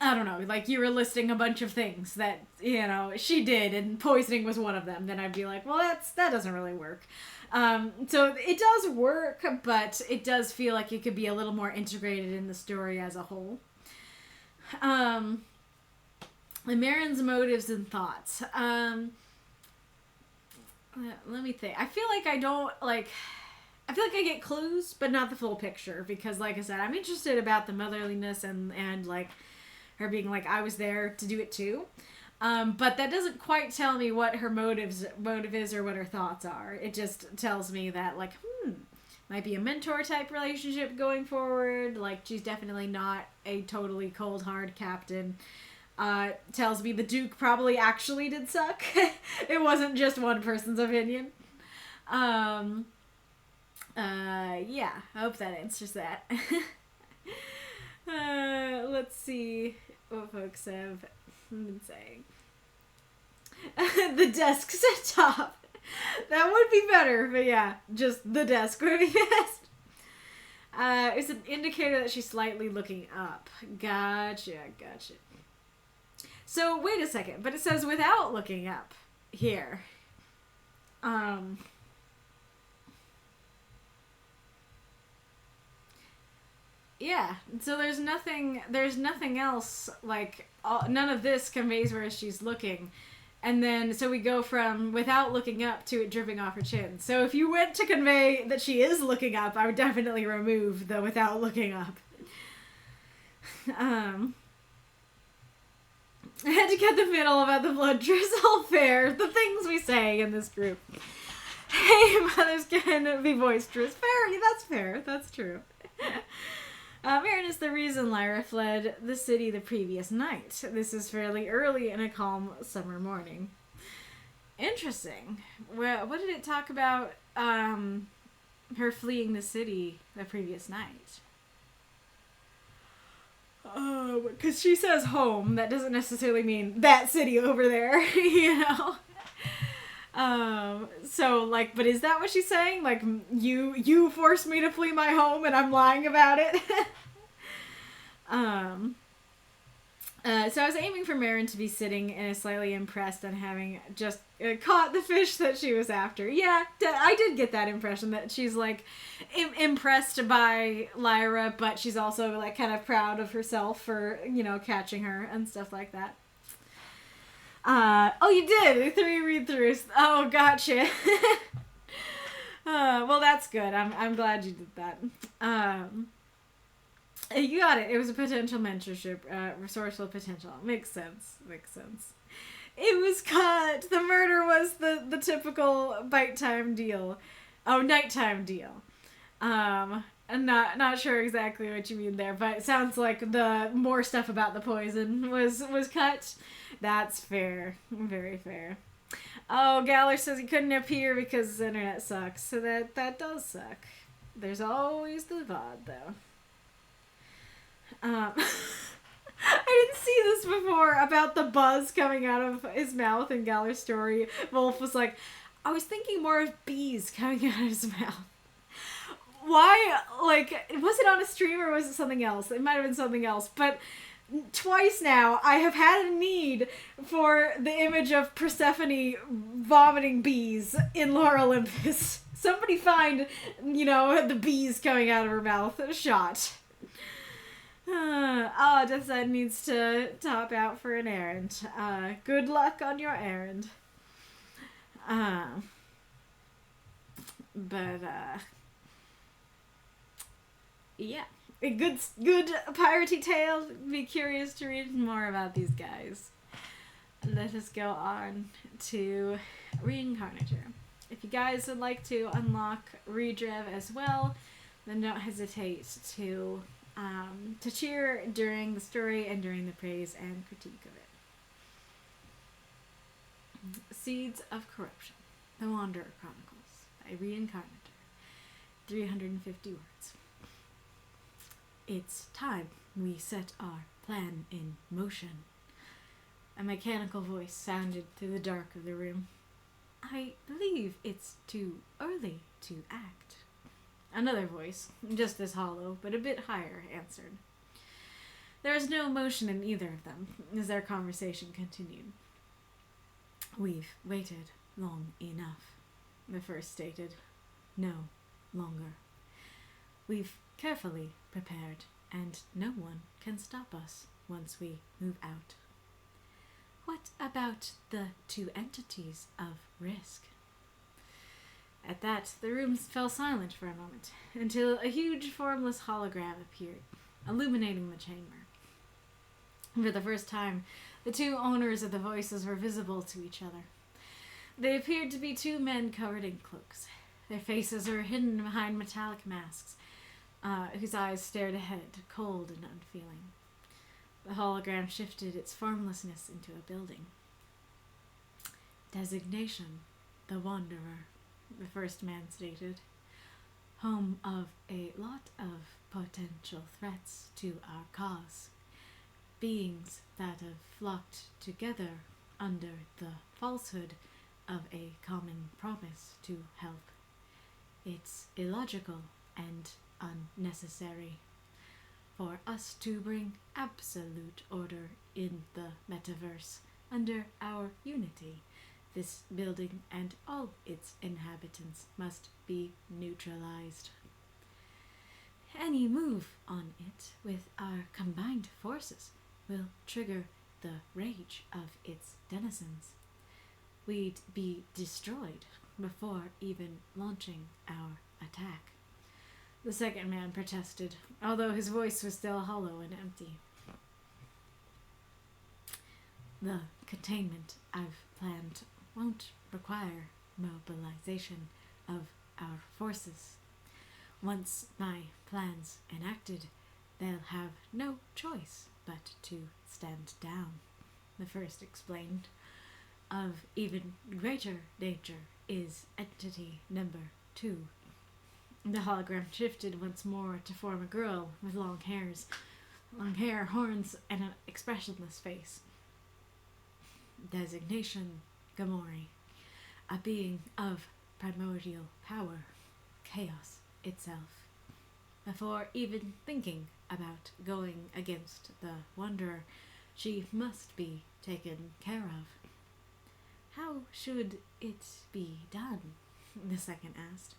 I don't know, like you were listing a bunch of things that, you know, she did and poisoning was one of them. Then I'd be like, well, that doesn't really work. So it does work, but it does feel like it could be a little more integrated in the story as a whole. Marin's motives and thoughts. Let me think. I feel like I get clues, but not the full picture, because like I said, I'm interested about the motherliness and like her being like, I was there to do it too. But that doesn't quite tell me what her motive is or what her thoughts are. It just tells me that, like, might be a mentor type relationship going forward. Like, she's definitely not a totally cold hard captain. Tells me the Duke probably actually did suck. It wasn't just one person's opinion. Yeah, I hope that answers that. Let's see what folks have been saying. The desk's at top. That would be better, but yeah, just the desk would be best. It's an indicator that she's slightly looking up. Gotcha. So, wait a second, but it says without looking up here. Yeah, so there's nothing else, like, none of this conveys where she's looking. And then, so we go from without looking up to it dripping off her chin. So if you went to convey that she is looking up, I would definitely remove the without looking up. I had to get the middle about the blood drizzle fair. The things we say in this group. Hey, mothers can be boisterous. Fair, that's fair. That's true. Marin is the reason Lyra fled the city the previous night. This is fairly early in a calm summer morning. Interesting. Well, what did it talk about her fleeing the city the previous night? Because she says home. That doesn't necessarily mean that city over there, you know? So, like, but is that what she's saying? Like, you forced me to flee my home and I'm lying about it? So I was aiming for Marin to be sitting and slightly impressed on having just caught the fish that she was after. Yeah, I did get that impression that she's, like, impressed by Lyra, but she's also, like, kind of proud of herself for, you know, catching her and stuff like that. Oh, you did! 3 read-throughs. Oh, gotcha. Well, that's good. I'm glad you did that. You got it. It was a potential mentorship, resourceful potential. Makes sense. It was cut. The murder was the typical bite-time deal. Oh, nighttime deal. I'm not sure exactly what you mean there, but it sounds like the more stuff about the poison was cut. That's fair. Very fair. Oh, Galler says he couldn't appear because his internet sucks. So that does suck. There's always the VOD, though. I didn't see this before about the buzz coming out of his mouth in Galler's story. Wolf was like, I was thinking more of bees coming out of his mouth. Why, like, was it on a stream or was it something else? It might have been something else, but twice now I have had a need for the image of Persephone vomiting bees in Lore Olympus. Somebody find, you know, the bees coming out of her mouth. Shot. Deathside needs to hop out for an errand. Good luck on your errand. Yeah. A good piratey tale. Be curious to read more about these guys. Let us go on to Reinkarnitor. If you guys would like to unlock Redrev as well, then don't hesitate to cheer during the story and during the praise and critique of it. Seeds of Corruption. The Wanderer Chronicles by Reinkarnitor. 350 words. It's time we set our plan in motion. A mechanical voice sounded through the dark of the room. I believe it's too early to act. Another voice, just as hollow, but a bit higher, answered. There was no emotion in either of them as their conversation continued. We've waited long enough, the first stated. No longer. We've carefully prepared, and no one can stop us once we move out. What about the 2 entities of risk? At that, the room fell silent for a moment, until a huge formless hologram appeared, illuminating the chamber. For the first time, the 2 owners of the voices were visible to each other. They appeared to be 2 men covered in cloaks. Their faces were hidden behind metallic masks, whose eyes stared ahead, cold and unfeeling. The hologram shifted its formlessness into a building. Designation, the Wanderer, the first man stated. Home of a lot of potential threats to our cause. Beings that have flocked together under the falsehood of a common promise to help. It's illogical and unnecessary for us to bring absolute order in the metaverse under our unity. This building and all its inhabitants must be neutralized. Any move on it with our combined forces will trigger the rage of its denizens. We'd be destroyed before even launching our attack. The second man protested, although his voice was still hollow and empty. The containment I've planned won't require mobilization of our forces. Once my plan's enacted, they'll have no choice but to stand down, the first explained. Of even greater danger is entity number 2. The hologram shifted once more to form a girl with long hair, horns, and an expressionless face. Designation Gamori, a being of primordial power, chaos itself. Before even thinking about going against the Wanderer, she must be taken care of. How should it be done? The second asked.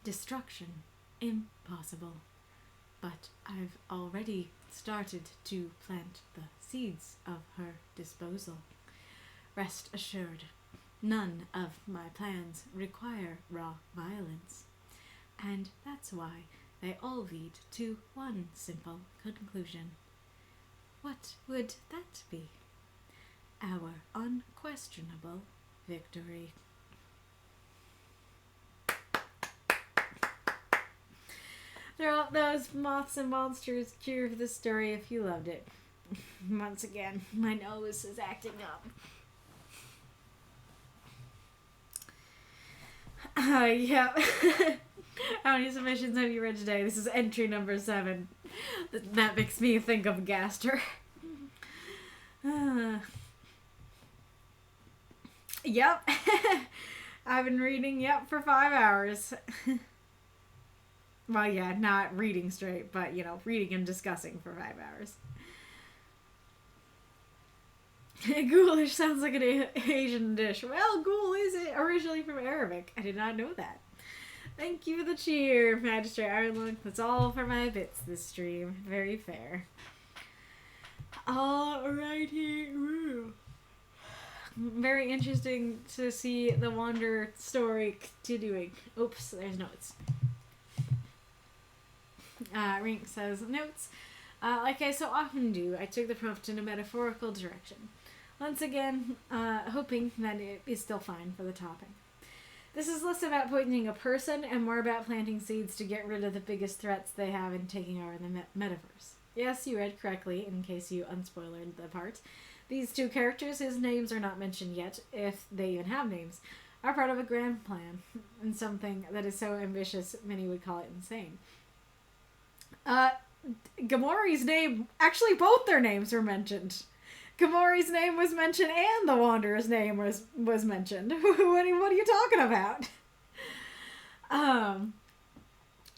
Destruction. Impossible. But I've already started to plant the seeds of her disposal. Rest assured, none of my plans require raw violence. And that's why they all lead to one simple conclusion. What would that be? Our unquestionable victory. Throughout those moths and monsters, cheer for the story if you loved it. Once again, my nose is acting up. Yep. How many submissions have you read today? This is entry number 7. That makes me think of Gaster. Yep. I've been reading, for 5 hours. Well, yeah, not reading straight, but, reading and discussing for 5 hours. Ghoulish sounds like an Asian dish. Well, ghoul is originally from Arabic. I did not know that. Thank you for the cheer, Magistrate Ireland. That's all for my bits this stream. Very fair. Alrighty. Very interesting to see the Wanderer story continuing. Oops, there's notes. Rink says, notes. Like I so often do, I took the prompt in a metaphorical direction. Once again, hoping that it is still fine for the topic. This is less about poisoning a person and more about planting seeds to get rid of the biggest threats they have in taking over the metaverse. Yes, you read correctly, in case you unspoilered the part. These two characters, whose names are not mentioned yet, if they even have names, are part of a grand plan, and something that is so ambitious many would call it insane. Gamori's name, actually both their names were mentioned. Gamori's name was mentioned and the Wanderer's name was mentioned. What are you talking about?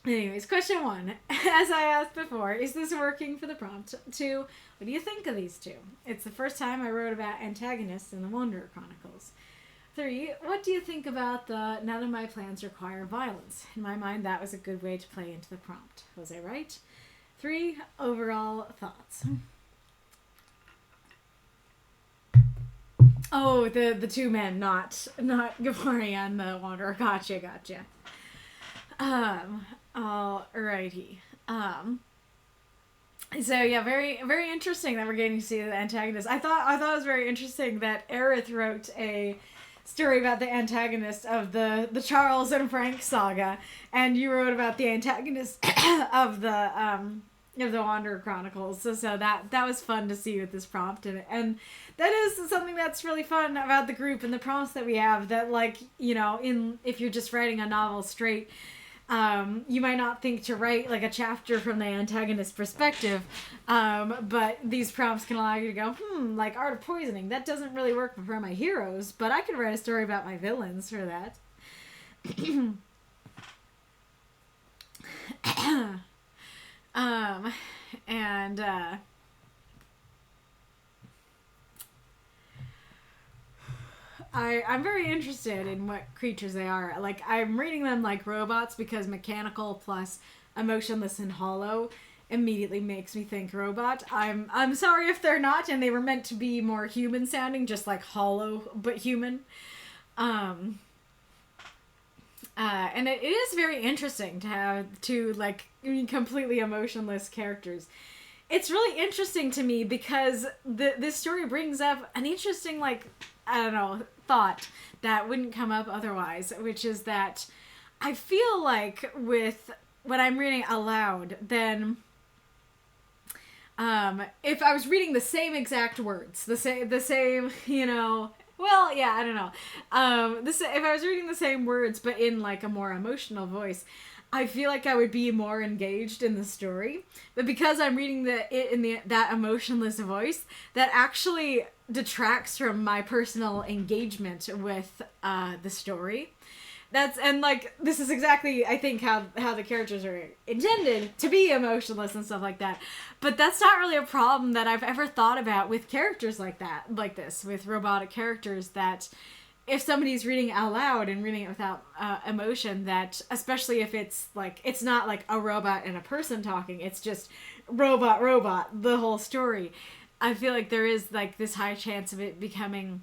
Anyways, question 1. As I asked before, is this working for the prompt? 2, what do you think of these two? It's the first time I wrote about antagonists in the Wanderer Chronicles. 3, what do you think about the none of my plans require violence? In my mind, that was a good way to play into the prompt. Was I right? 3, overall thoughts. Oh, the two men, not Gamori and the Wanderer. Gotcha. Alrighty. So yeah, very, very interesting that we're getting to see the antagonist. I thought it was very interesting that Aerith wrote a story about the antagonist of the Charles and Frank saga, and you wrote about the antagonist of the Wanderer Chronicles. So that was fun to see with this prompt, and that is something that's really fun about the group and the prompts that we have. That if you're just writing a novel straight, You might not think to write like a chapter from the antagonist perspective, but these prompts can allow you to go, like Art of Poisoning. That doesn't really work for my heroes, but I could write a story about my villains for that. And I'm very interested in what creatures they are. Like, I'm reading them like robots because mechanical plus emotionless and hollow immediately makes me think robot. I'm sorry if they're not, and they were meant to be more human sounding, just like hollow but human. And it is very interesting to have two like completely emotionless characters. It's really interesting to me because this story brings up an interesting, like, I don't know, thought that wouldn't come up otherwise, which is that I feel like with when I'm reading aloud, then if I was reading the same exact words, the same, you know, well, yeah, I don't know. If I was reading the same words but in like a more emotional voice, I feel like I would be more engaged in the story. But because I'm reading that emotionless voice, that actually detracts from my personal engagement with the story. This is exactly, I think, how the characters are intended to be emotionless and stuff like that. But that's not really a problem that I've ever thought about with characters like this, with robotic characters, that if somebody's reading out loud and reading it without emotion, that especially if it's like, it's not like a robot and a person talking, it's just robot, the whole story. I feel like there is like this high chance of it becoming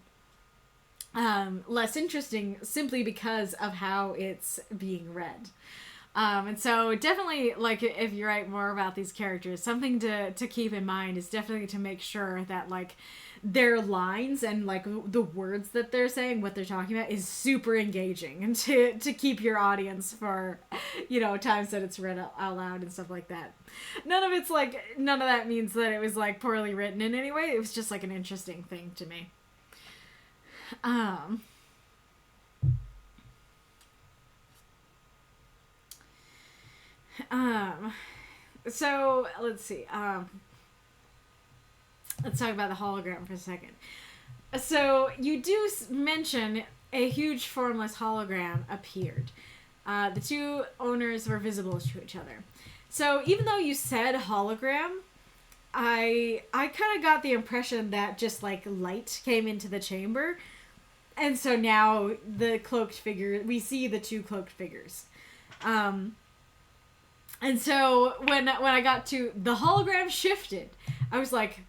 less interesting simply because of how it's being read. And so definitely, like, if you write more about these characters, something to keep in mind is definitely to make sure that, like, their lines and, like, the words that they're saying, what they're talking about, is super engaging, and to keep your audience for, you know, times that it's read out loud and stuff like that. None of that means that it was, like, poorly written in any way. It was just, like, an interesting thing to me. So let's see. Let's talk about the hologram for a second. So you do mention a huge formless hologram appeared. The two owners were visible to each other. So even though you said hologram, I kind of got the impression that just like light came into the chamber. And so now the cloaked figure, we see the two cloaked figures. And so when I got to the hologram shifted, I was like,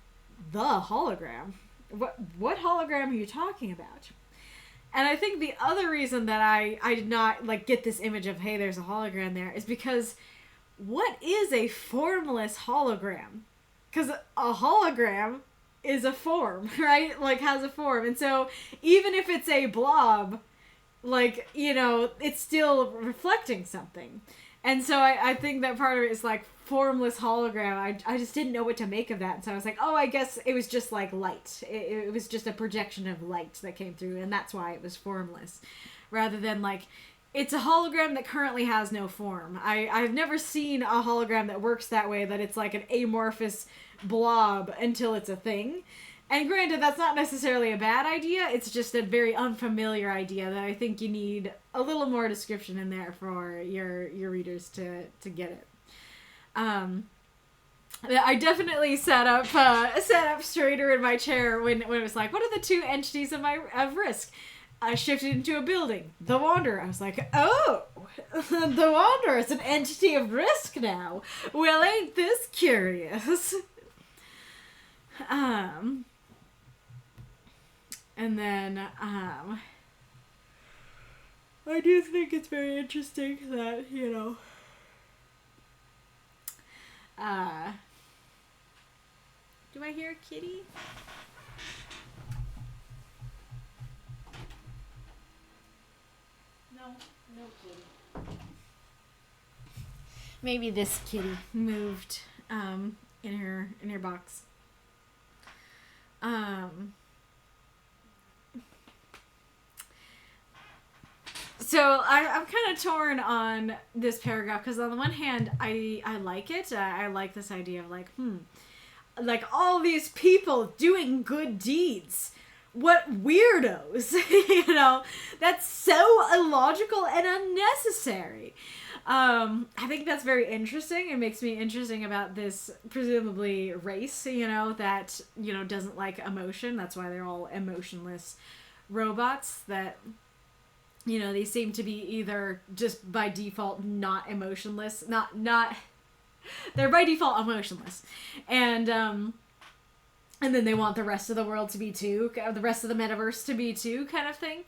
the hologram? What hologram are you talking about? And I think the other reason that I did not like get this image of, hey, there's a hologram there, is because what is a formless hologram? Because a hologram is a form, right? Like, has a form. And so even if it's a blob, like, you know, it's still reflecting something. And so I think that part of it is like formless hologram. I just didn't know what to make of that. And so I was like, oh, I guess it was just like light. It was just a projection of light that came through, and that's why it was formless. Rather than like, it's a hologram that currently has no form. I've never seen a hologram that works that way, that it's like an amorphous blob until it's a thing. And granted, that's not necessarily a bad idea. It's just a very unfamiliar idea that I think you need a little more description in there for your readers to get it. I definitely sat up straighter in my chair when it was like, what are the two entities of risk? I shifted into a building. The Wanderer. I was like, oh, the Wanderer is an entity of risk now. Well, ain't this curious? And then, I do think it's very interesting that, you know, do I hear a kitty? No kitty. Maybe this kitty moved, in her box. So I'm kind of torn on this paragraph because on the one hand, I like it. I like this idea of like, like all these people doing good deeds. What weirdos, you know? That's so illogical and unnecessary. I think that's very interesting. It makes me interesting about this presumably race, you know, that, you know, doesn't like emotion. That's why they're all emotionless robots that, you know, they seem to be either just by default not emotionless, they're by default emotionless. And then they want the rest of the world to be too, the rest of the metaverse to be too, kind of thing.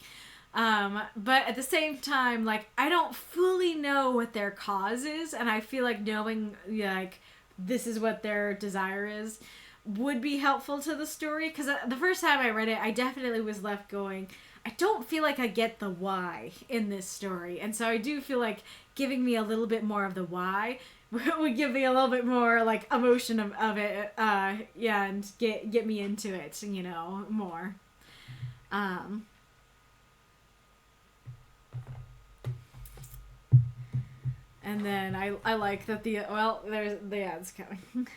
But at the same time, like, I don't fully know what their cause is, and I feel like knowing, like, this is what their desire is would be helpful to the story, because the first time I read it, I definitely was left going, I don't feel like I get the why in this story, and so I do feel like giving me a little bit more of the why would give me a little bit more, like, emotion of it, yeah, and get me into it, you know, more. And then I like that there's the ads coming.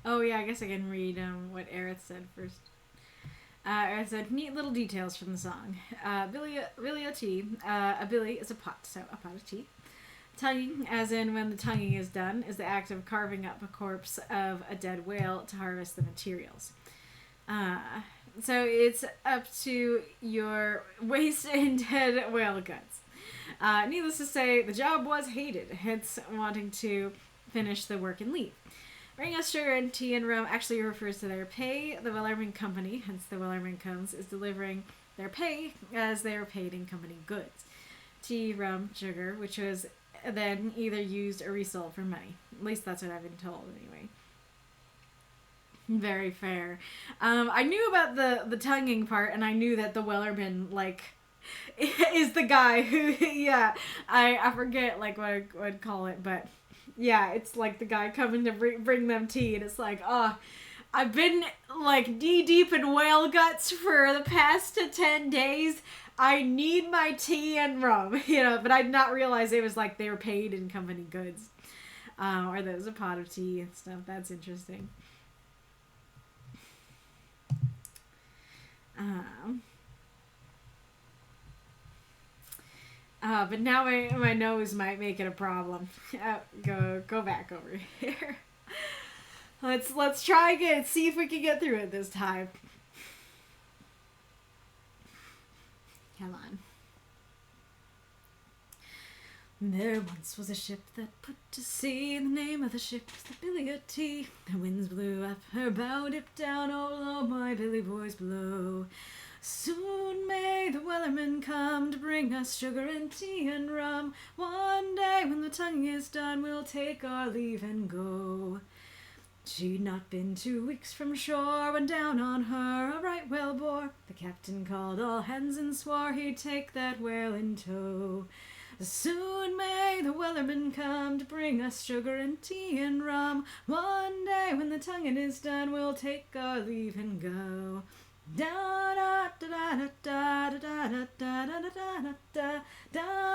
Oh yeah, I guess I can read what Aerith said first. Aerith said, neat little details from the song. Billy a tea. A billy is a pot, so a pot of tea. Tonguing, as in when the tonguing is done, is the act of carving up a corpse of a dead whale to harvest the materials. So it's up to your waist and dead whale guts. Needless to say, the job was hated, hence wanting to finish the work and leave. Bring us sugar and tea and rum actually refers to their pay. The Wellerman company, hence the Wellerman comes, is delivering their pay as they are paid in company goods. Tea, rum, sugar, which was then either used or resold for money. At least that's what I've been told anyway. Very fair. I knew about the tonguing part, and I knew that the Wellerman, like, is the guy who, yeah, I forget, like, what I would call it, but yeah, it's like the guy coming to bring them tea, and it's like, I've been, like, knee-deep in whale guts for the past 10 days. I need my tea and rum, you know, but I did not realize it was, like, they were paid in company goods. Or there was a pot of tea and stuff. That's interesting. But now my nose might make it a problem. Go back over here. Let's try again. See if we can get through it this time. Come on. There once was a ship that put to sea. The name of the ship was the Billy o' Tea. The winds blew up her bow, dipped down, oh low, my Billy boys blow. Soon may the Wellerman come to bring us sugar and tea and rum. One day when the tonguing is done, we'll take our leave and go. She'd not been 2 weeks from shore when down on her a right whale bore. The captain called all hands and swore he'd take that whale in tow. Soon may the Wellerman come to bring us sugar and tea and rum. One day when the tonguing is done, we'll take our leave and go. Da da da da da da da da da da da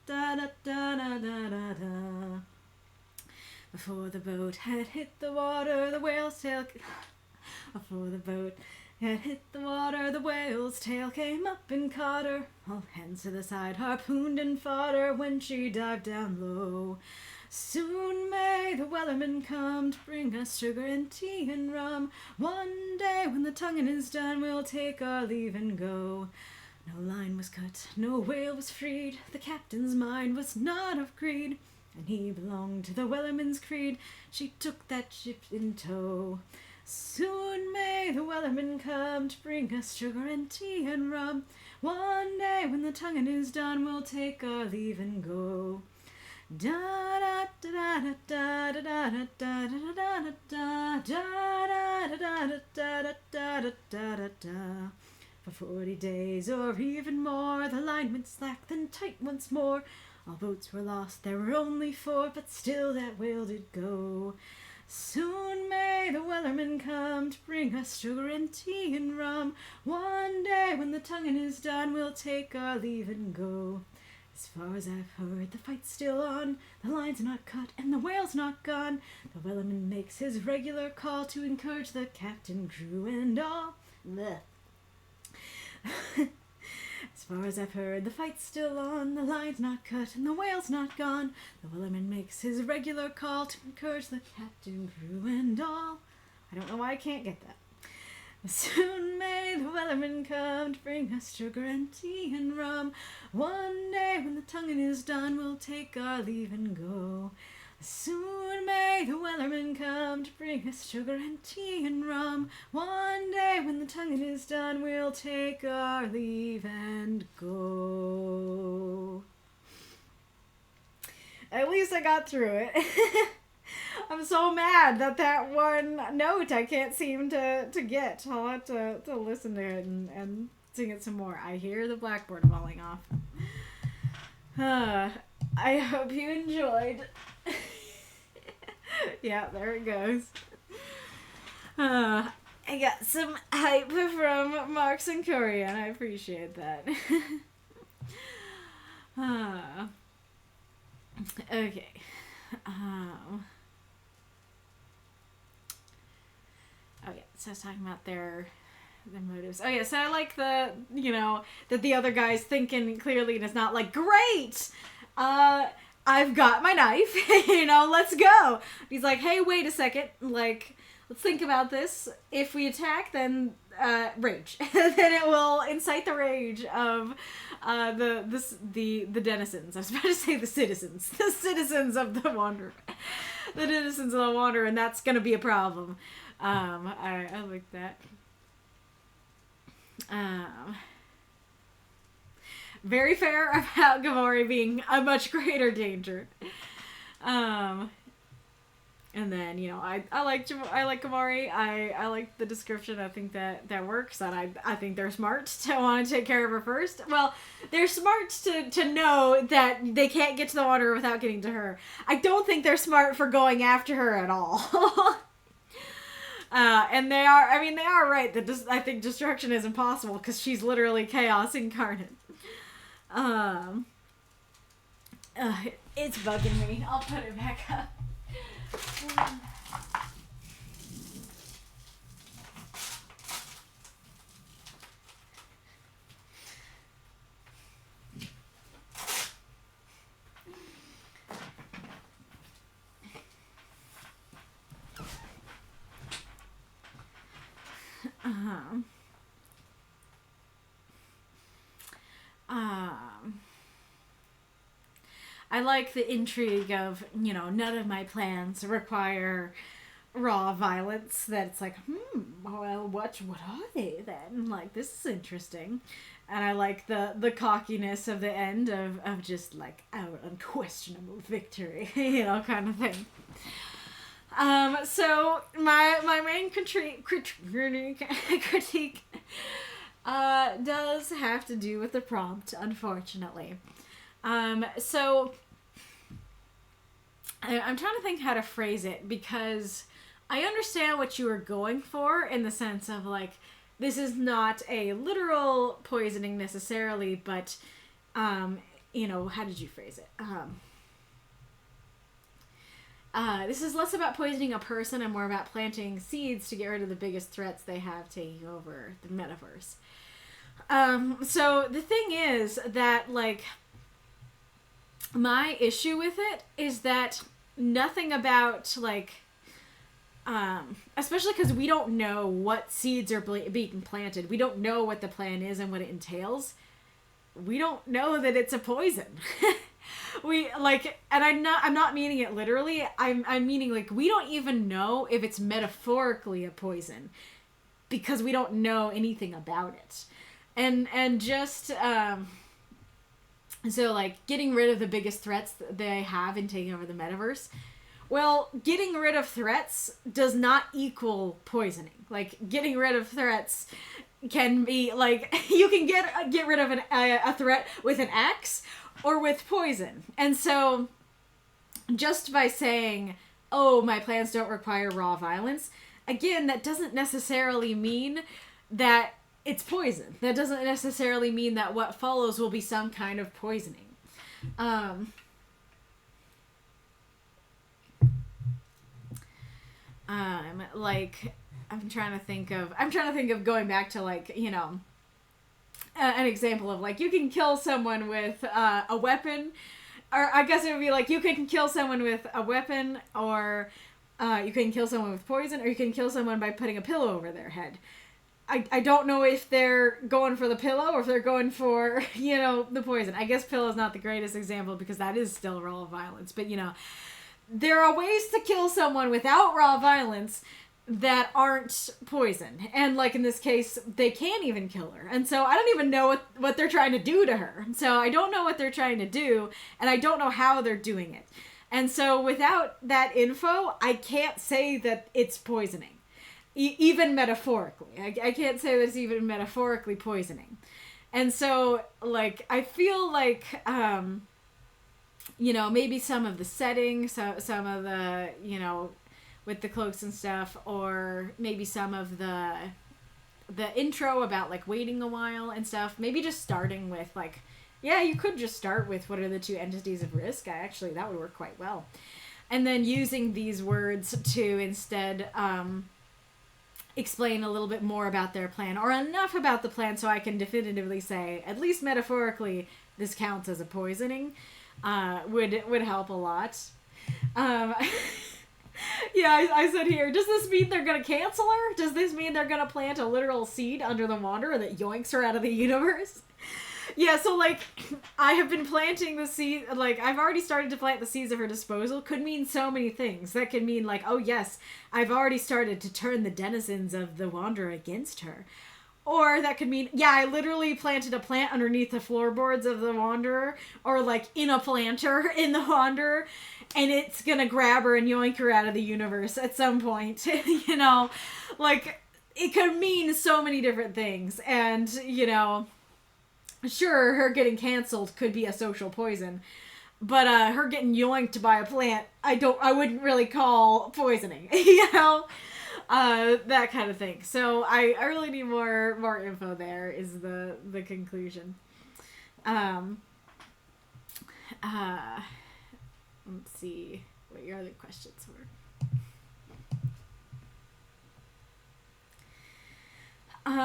da da da da da. Before the boat had hit the water, the whale's tail. Before the boat had hit the water, the whale's tail came up and caught her. All hands to the side, harpooned and fought her when she dived down low. Soon may the Wellerman come to bring us sugar and tea and rum. One day when the tonguing is done, we'll take our leave and go. No line was cut, no whale was freed. The captain's mind was not of greed, and he belonged to the Wellerman's creed. She took that ship in tow. Soon may the Wellerman come to bring us sugar and tea and rum. One day when the tonguing is done, we'll take our leave and go. Da da da da da da da da da da da da da da da. For 40 days or even more, the line went slack, then tight once more. All boats were lost, there were only 4, but still that whale did go. Soon may the Wellerman come to bring us sugar and tea and rum. One day when the tonguing is done, we'll take our leave and go. As far as I've heard, the fight's still on, the line's not cut and the whale's not gone. The Wellerman makes his regular call to encourage the captain, crew, and all. Blech. As far as I've heard, the fight's still on, the line's not cut, and the whale's not gone. The Wellerman makes his regular call to encourage the captain, crew, and all. I don't know why I can't get that. Soon may the Wellerman come to bring us sugar and tea and rum. One day when the tonguing is done, we'll take our leave and go. Soon may the Wellerman come to bring us sugar and tea and rum. One day when the tonguing is done, we'll take our leave and go. At least I got through it. I'm so mad that one note I can't seem to get. I'll have to listen to it and sing it some more. I hear the blackboard falling off. I hope you enjoyed. Yeah, there it goes. I got some hype from Marks and Curry, and I appreciate that. Okay. Okay, so I was talking about their motives. Oh yeah, so I like that the other guy's thinking clearly, and it's not like, great! I've got my knife, let's go. He's like, hey, wait a second, like, let's think about this. If we attack, then rage. Then it will incite the rage of the denizens. I was about to say the citizens of the Wanderer. The denizens of the Wanderer, and that's gonna be a problem. I like that. Very fair about Gamori being a much greater danger. And then, I like Gamori. I like the description. I think that works. And I think they're smart to want to take care of her first. Well, they're smart to know that they can't get to the water without getting to her. I don't think they're smart for going after her at all. And they are right that I think destruction is impossible because she's literally chaos incarnate. It's bugging me. I'll put it back up. I like the intrigue of, none of my plans require raw violence. That it's like, well, what are they then? Like, this is interesting. And I like the cockiness of the end of just like our unquestionable victory, kind of thing. So my main critique does have to do with the prompt, unfortunately. So I'm trying to think how to phrase it, because I understand what you were going for in the sense of like, this is not a literal poisoning necessarily, but, how did you phrase it? This is less about poisoning a person and more about planting seeds to get rid of the biggest threats they have taking over the metaverse. So the thing is that, like, my issue with it is that nothing about, like, especially because we don't know what seeds are being planted. We don't know what the plan is and what it entails. We don't know that it's a poison. And I'm not meaning it literally. I'm meaning, like, we don't even know if it's metaphorically a poison because we don't know anything about it. And just, So, like, getting rid of the biggest threats that they have in taking over the metaverse. Well, getting rid of threats does not equal poisoning. Like, getting rid of threats can be, like, you can get rid of a threat with an axe or with poison. And so, just by saying, oh, my plans don't require raw violence, again, that doesn't necessarily mean that it's poison. That doesn't necessarily mean that what follows will be some kind of poisoning. Like, I'm trying to think of going back to, like, you know, an example of, like, you can kill someone with a weapon, or I guess it would be like, you can kill someone with a weapon, or you can kill someone with poison, or you can kill someone by putting a pillow over their head. I don't know if they're going for the pillow or if they're going for, you know, the poison. I guess pillow is not the greatest example because that is still raw violence. But, you know, there are ways to kill someone without raw violence that aren't poison. And, like, in this case, they can't even kill her. And so I don't even know what they're trying to do to her. So I don't know what they're trying to do, and I don't know how they're doing it. And so without that info, I can't say that it's poisoning. Even metaphorically. I can't say that it's even metaphorically poisoning. And so, like, I feel like, you know, maybe some of the setting, some of the, you know, with the cloaks and stuff, or maybe some of the intro about, like, waiting a while and stuff. Maybe just starting with, like, yeah, you could just start with what are the two entities of risk. Actually, that would work quite well. And then using these words to instead explain a little bit more about their plan, or enough about the plan so I can definitively say, at least metaphorically, this counts as a poisoning, would help a lot. Yeah, I said here, does this mean they're gonna cancel her? Does this mean they're gonna plant a literal seed under the Wanderer that yoinks her out of the universe? Yeah, so, like, I have been planting the seed, like, I've already started to plant the seeds of her disposal. Could mean so many things. That could mean, like, oh yes, I've already started to turn the denizens of the Wanderer against her. Or that could mean, yeah, I literally planted a plant underneath the floorboards of the Wanderer, or, like, in a planter in the Wanderer, and it's gonna grab her and yoink her out of the universe at some point. You know, like, it could mean so many different things, and, you know, sure, her getting canceled could be a social poison, but her getting yoinked by a plant, I wouldn't really call poisoning, you know, that kind of thing. So I really need more info. There is the conclusion. Let's see what your other questions were. I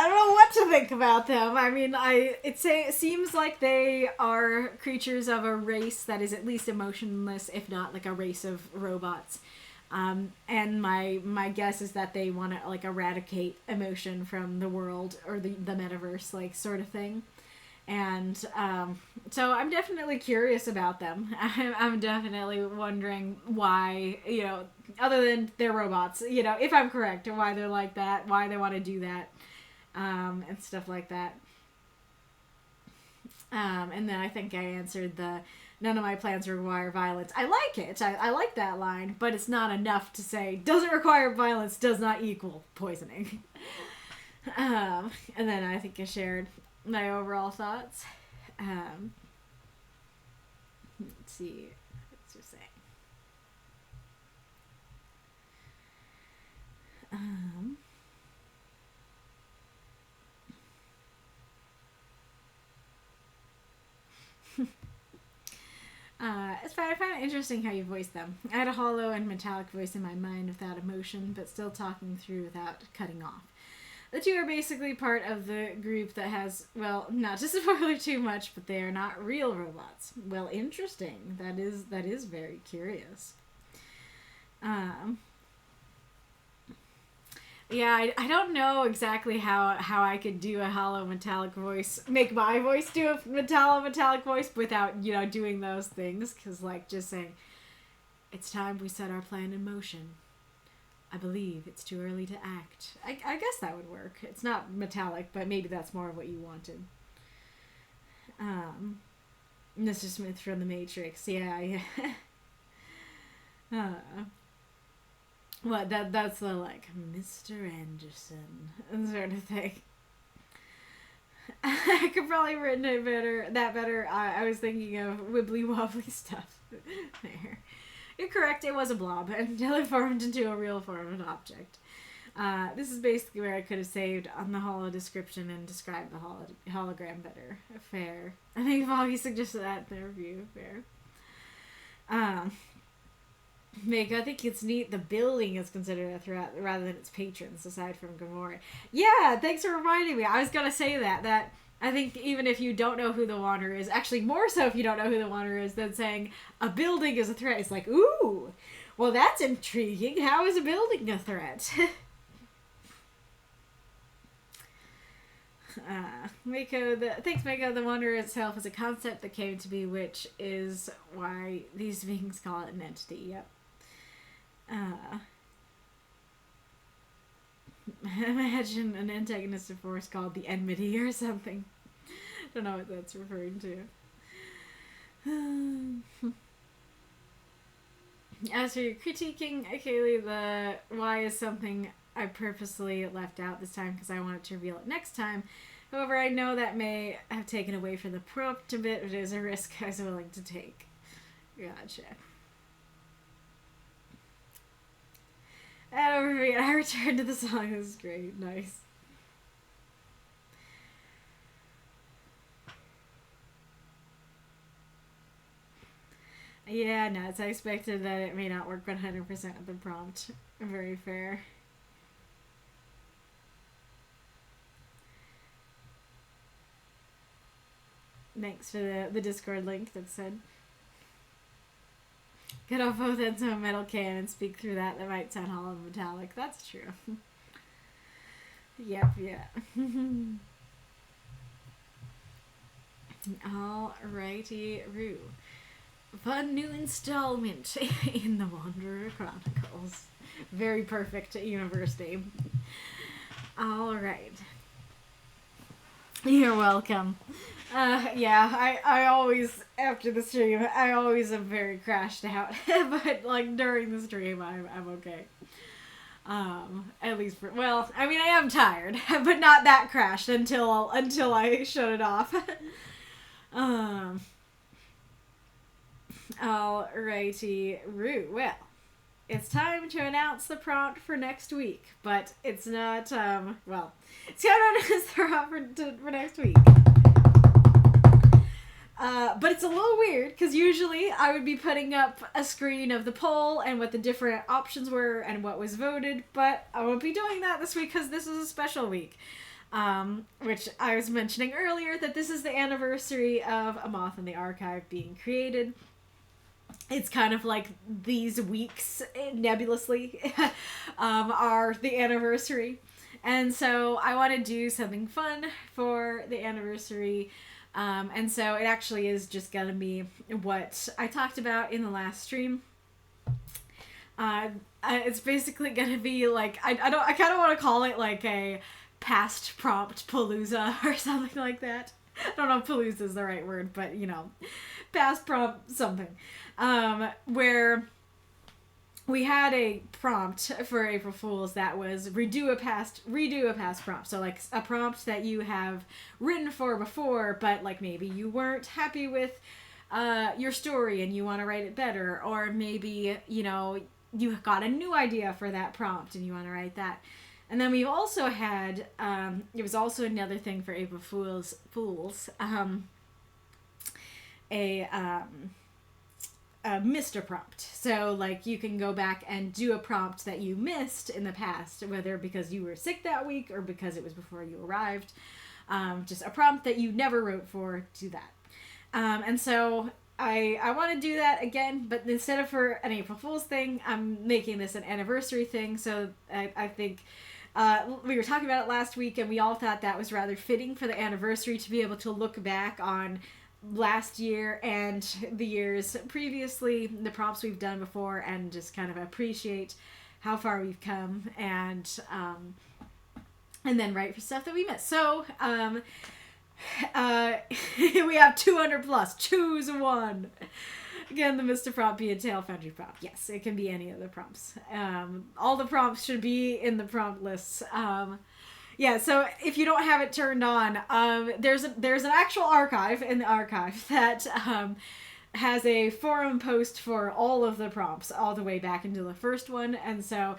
don't know what to think about them. I mean, it seems like they are creatures of a race that is at least emotionless, if not like a race of robots. And my guess is that they want to, like, eradicate emotion from the world, or the metaverse, like, sort of thing. And so I'm definitely curious about them. I'm definitely wondering why, you know, other than they're robots, you know, if I'm correct, why they're like that, why they want to do that, and stuff like that. And then I think I answered none of my plans require violence. I like it. I like that line, but it's not enough to say doesn't require violence does not equal poisoning. And then I think I shared my overall thoughts. Let's see. What's your saying? I find it interesting how you voice them. I had a hollow and metallic voice in my mind without emotion, but still talking through without cutting off. The two are basically part of the group that has, well, not to spoil too much, but they are not real robots. Well, interesting. That is very curious. Yeah, I don't know exactly how I could do a hollow metallic voice, make my voice do a metallic voice without, you know, doing those things. Because, like, just saying, it's time we set our plan in motion. I believe it's too early to act. I guess that would work. It's not metallic, but maybe that's more of what you wanted. Mr. Smith from The Matrix. Yeah. What, that's the, like, Mr. Anderson sort of thing. I could probably have written it better. I was thinking of wibbly wobbly stuff. There. You're correct, it was a blob until it formed into a real form of object. This is basically where I could have saved on the holo description and described the hologram better. Fair. I think Foggy suggested that in the review. Fair. Meg, I think it's neat the building is considered a threat rather than its patrons, aside from Gamora. Yeah, thanks for reminding me. I was going to say that I think even if you don't know who the Wanderer is, actually more so if you don't know who the Wanderer is, than saying a building is a threat. It's like, ooh, well that's intriguing. How is a building a threat? Thanks, Mako. The Wanderer itself is a concept that came to be, which is why these beings call it an entity. Yep. Imagine an antagonist of force called the Enmity or something. Don't know what that's referring to. As for your critiquing, Kaylie, the why is something I purposely left out this time because I wanted to reveal it next time. However, I know that may have taken away from the prompt a bit, but it is a risk I was willing to take. Gotcha. And over here, I returned to the song. This is great. Nice. Yeah, nuts. I expected that it may not work 100% of the prompt. Very fair. Thanks for the Discord link that said. Get off both ends of a metal can and speak through that. That might sound hollow and metallic. That's true. Yep, yeah. Alrighty, Roo. Fun new installment in the Wanderer Chronicles. Very perfect universe name. Alright. You're welcome. Yeah, I always, after the stream, I always am very crashed out. But, like, during the stream, I'm okay. At least for, well, I mean, I am tired, but not that crashed until I shut it off. Alrighty, Roo. Well, it's time to announce the prompt for next week, but it's not, well, it's time to announce the prompt for next week. But it's a little weird, because usually I would be putting up a screen of the poll and what the different options were and what was voted, but I won't be doing that this week because this is a special week. Which I was mentioning earlier, that this is the anniversary of A Moth in the Archive being created. It's kind of like these weeks, nebulously, are the anniversary. And so I want to do something fun for the anniversary. And so it actually is just gonna be what I talked about in the last stream. It's basically gonna be like, I kind of want to call it like a past prompt palooza or something like that. I don't know if palooza is the right word, but you know, past prompt something. Where we had a prompt for April Fool's that was redo a past prompt. So like a prompt that you have written for before, but like maybe you weren't happy with your story and you want to write it better, or maybe, you know, you got a new idea for that prompt and you want to write that. And then we've also had, it was also another thing for April Fools, a Mr. Prompt. So, like, you can go back and do a prompt that you missed in the past, whether because you were sick that week or because it was before you arrived. Just a prompt that you never wrote for, do that. And so I want to do that again, but instead of for an April Fool's thing, I'm making this an anniversary thing. So I think we were talking about it last week, and we all thought that was rather fitting for the anniversary to be able to look back on last year and the years previously, the prompts we've done before, and just kind of appreciate how far we've come, and then write for stuff that we missed. So We have 200 plus. Choose one. Again, the Mr. Prompt be a Tail Foundry prompt. Yes, it can be any of the prompts. All the prompts should be in the prompt lists. Yeah, so if you don't have it turned on, there's an actual archive in the archive that has a forum post for all of the prompts, all the way back into the first one, and so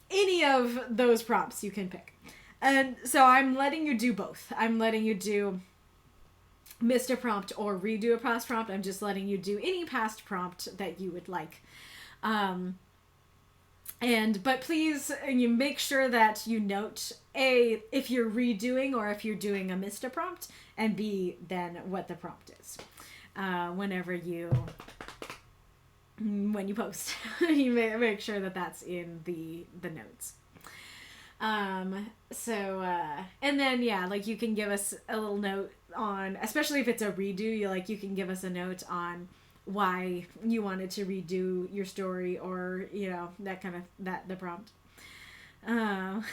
any of those prompts you can pick. And so I'm letting you do both. I'm letting you do Mr. Prompt or redo a past prompt. I'm just letting you do any past prompt that you would like. But please, you make sure that you note A, if you're redoing or if you're doing a Mr. Prompt, and B, then what the prompt is. When you post, you make sure that that's in the notes. And then, yeah, like you can give us a little note on, especially if it's a redo, you can give us a note on why you wanted to redo your story, or, that kind of, the prompt. Good,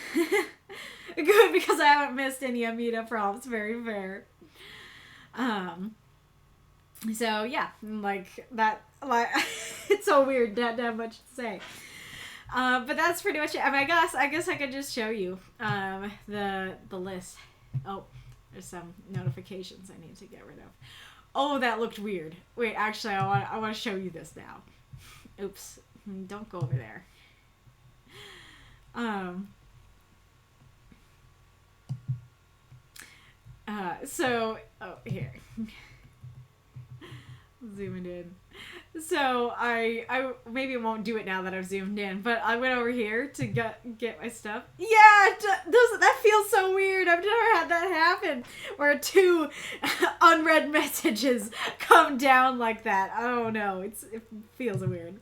because I haven't missed any Amita prompts. Very fair. So yeah, it's so weird not to have much to say. But that's pretty much it. I guess I could just show you the list. Oh, there's some notifications I need to get rid of. Oh, that looked weird. Wait, actually, I want to show you this now. Oops, don't go over there. Here. Zooming in. So I maybe won't do it now that I've zoomed in, but I went over here to get my stuff. Yeah, that feels so weird. I've never had that happen, where 2 unread messages come down like that. I don't know. It feels weird.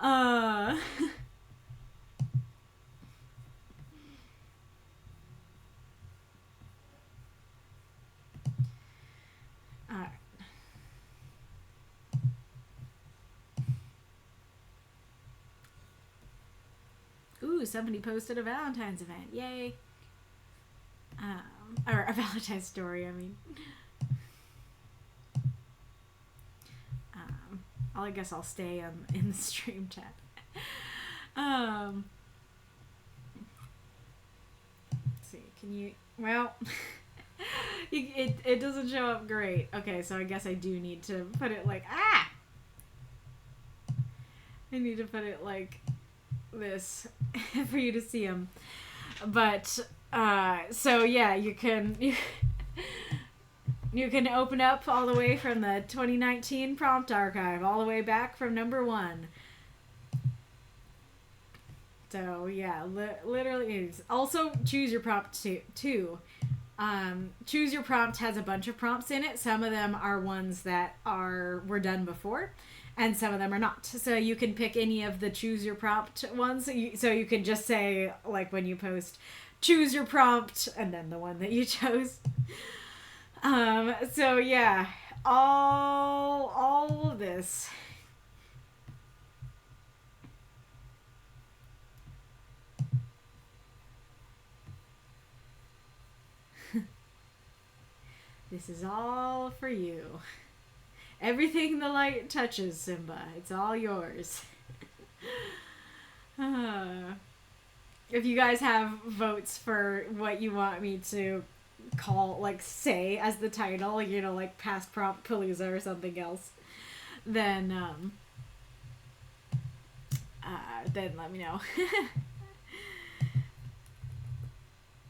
Alright. Ooh, somebody posted a Valentine's event. Yay. Or a Valentine's story, I mean. I guess I'll stay in the stream chat. Let's see, can you... Well... it doesn't show up great. Okay, so I guess I do need to put it like... I need to put it like... this for you to see them, but so yeah, you can open up all the way from the 2019 prompt archive, all the way back from number 1. So yeah, literally. Also, choose your prompt too. Choose your prompt has a bunch of prompts in it. Some of them are ones that were done before, and some of them are not. So you can pick any of the choose your prompt ones. So you can just say, like when you post, choose your prompt, and then the one that you chose. So yeah, all of this. This is all for you. Everything the light touches, Simba. It's all yours. If you guys have votes for what you want me to say as the title, like past prompt palooza or something else, then let me know.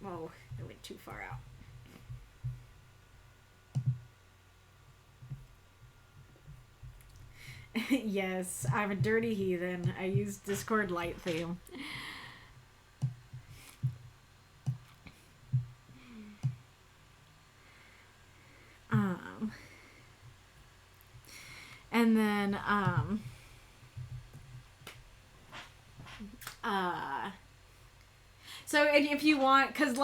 Oh, I went too far out. Yes, I'm a dirty heathen. I use Discord light theme. And then, so, and if you want, because,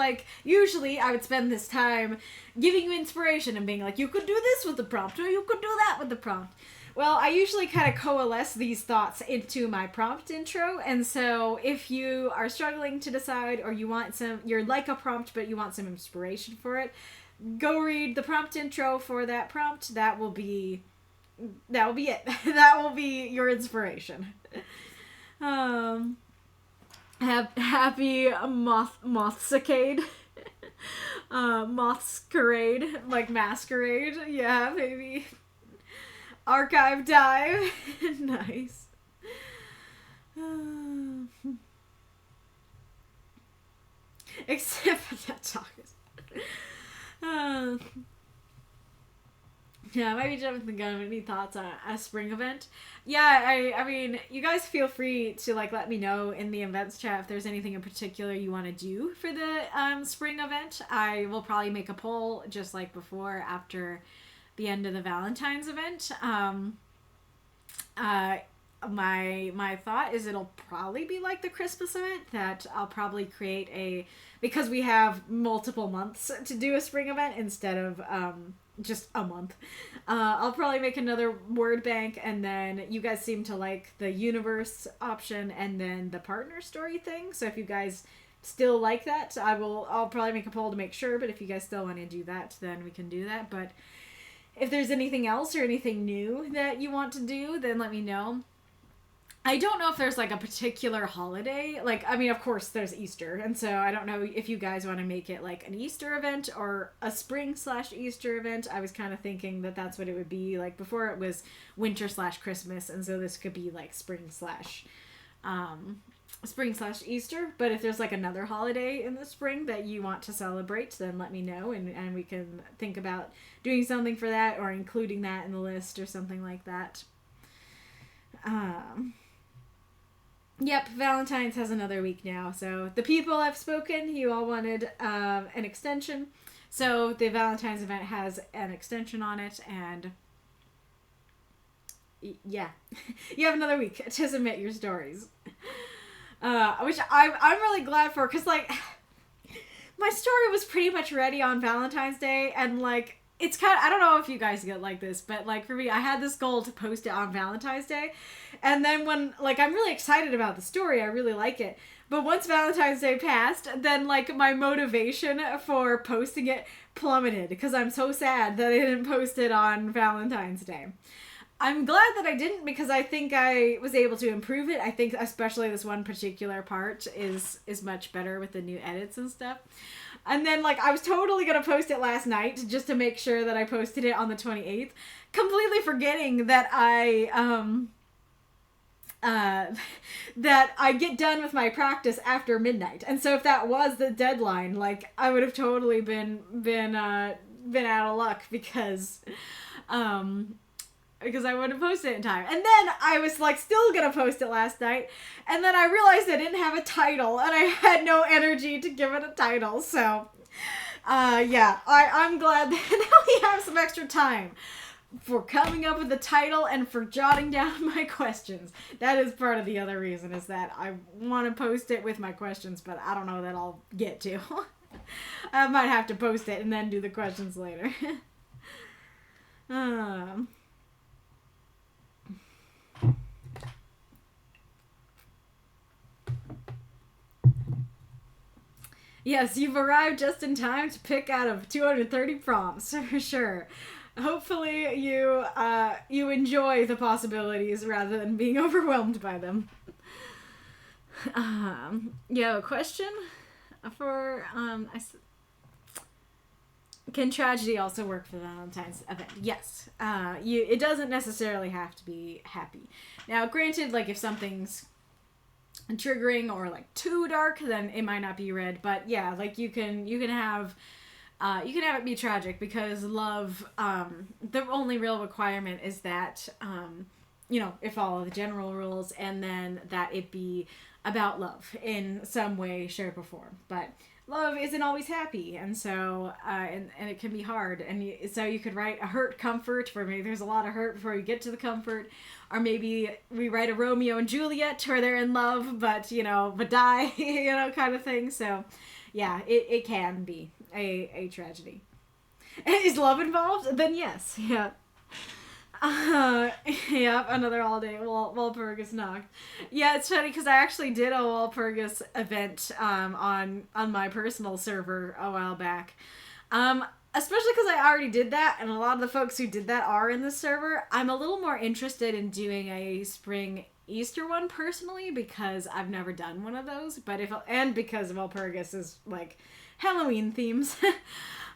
usually I would spend this time giving you inspiration and being like, you could do this with the prompt, or you could do that with the prompt. Well, I usually kind of coalesce these thoughts into my prompt intro, and so if you are struggling to decide, or you want you're like a prompt, but you want some inspiration for it, go read the prompt intro for that prompt. That will be it. That will be your inspiration. Happy Mothsacade. Mothscarade, like masquerade. Yeah, baby. Archive dive. Nice. Except for that talk. Yeah, maybe jumping the gun. Any thoughts on a spring event? Yeah, I mean, you guys feel free to like let me know in the events chat if there's anything in particular you want to do for the spring event. I will probably make a poll just like before, after the end of the Valentine's event. My thought is it'll probably be like the Christmas event, that I'll probably create because we have multiple months to do a spring event instead of just a month. I'll probably make another word bank, and then you guys seem to like the universe option and then the partner story thing. So if you guys still like that, I'll probably make a poll to make sure, but if you guys still want to do that, then we can do that. But if there's anything else or anything new that you want to do, then let me know. I don't know if there's like a particular holiday. Like, I mean, of course there's Easter. And so I don't know if you guys want to make it like an Easter event or a spring/Easter event. I was kind of thinking that that's what it would be. Like before it was winter/Christmas. And so this could be like spring/Easter. But if there's like another holiday in the spring that you want to celebrate, then let me know. And we can think about doing something for that or including that in the list or something like that. Yep, Valentine's has another week now. So the people I've spoken, you all wanted an extension. So the Valentine's event has an extension on it, and yeah, you have another week to submit your stories. Which I'm really glad for, because like my story was pretty much ready on Valentine's Day, and like it's kind of, I don't know if you guys get like this, but like for me, I had this goal to post it on Valentine's Day. And then when, like, I'm really excited about the story, I really like it. But once Valentine's Day passed, then like my motivation for posting it plummeted because I'm so sad that I didn't post it on Valentine's Day. I'm glad that I didn't, because I think I was able to improve it. I think especially this one particular part is much better with the new edits and stuff. And then, like, I was totally going to post it last night just to make sure that I posted it on the 28th, completely forgetting that that I get done with my practice after midnight. And so if that was the deadline, like, I would have totally been out of luck because I wouldn't post it in time. And then I was like still gonna post it last night, and then I realized I didn't have a title and I had no energy to give it a title. So yeah, I'm glad that now we have some extra time for coming up with a title and for jotting down my questions. That is part of the other reason, is that I want to post it with my questions, but I don't know that I'll get to. I might have to post it and then do the questions later. Yes, you've arrived just in time to pick out of 230 prompts, for sure. Hopefully you enjoy the possibilities rather than being overwhelmed by them. A question for can tragedy also work for the Valentine's event? Yes. It doesn't necessarily have to be happy. Now, granted, like if something's triggering or like too dark, then it might not be read. But yeah, like you can have it be tragic, because love, the only real requirement is that it follow the general rules, and then that it be about love in some way, shape, or form. But love isn't always happy, and so and it can be hard, and so you could write a hurt comfort, where maybe there's a lot of hurt before you get to the comfort, or maybe we write a Romeo and Juliet where they're in love but die, kind of thing. So yeah, it can be a tragedy. Is love involved? Then yes. Yeah. Yep, another holiday. Walpurgis knocked. Yeah, it's funny because I actually did a Walpurgis event on my personal server a while back. especially because I already did that, and a lot of the folks who did that are in the server, I'm a little more interested in doing a spring Easter one personally, because I've never done one of those, and because Walpurgis is like Halloween themes.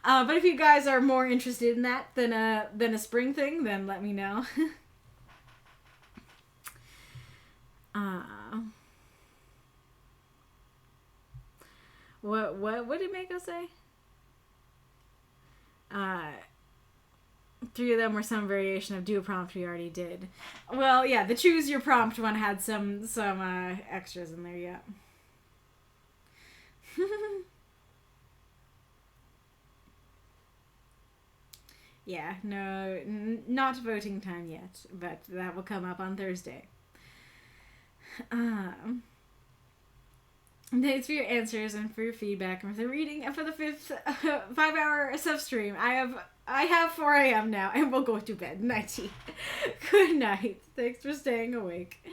But if you guys are more interested in that than a spring thing, then let me know. What did Mako say? 3 of them were some variation of do a prompt we already did. Well, yeah, the choose your prompt one had some extras in there, yeah. Yeah, no, not voting time yet, but that will come up on Thursday. Thanks for your answers and for your feedback and for the reading and for the 5-hour sub stream. I have 4 a.m. now and we'll go to bed. Nighty. Good night. Thanks for staying awake.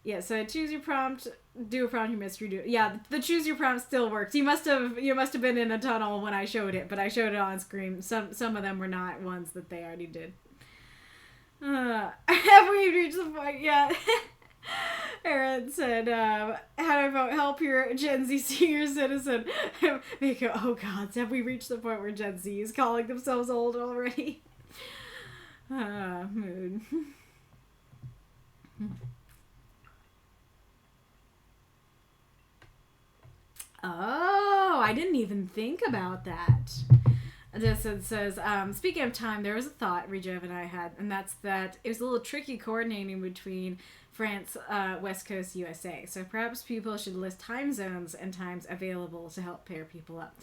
Yeah, so choose your prompt, do a prompt you missed, redo it. Yeah, the choose your prompt still works. You must have been in a tunnel when I showed it, but I showed it on screen. Some of them were not ones that they already did. Have we reached the point yet? Aaron said, how do I vote? Help your Gen Z senior citizen. Mako, oh god, have we reached the point where Gen Z is calling themselves old already? Mood. Oh, I didn't even think about that. This says, speaking of time, there was a thought Rejev and I had, and that's that it was a little tricky coordinating between France, West Coast, USA. So perhaps people should list time zones and times available to help pair people up.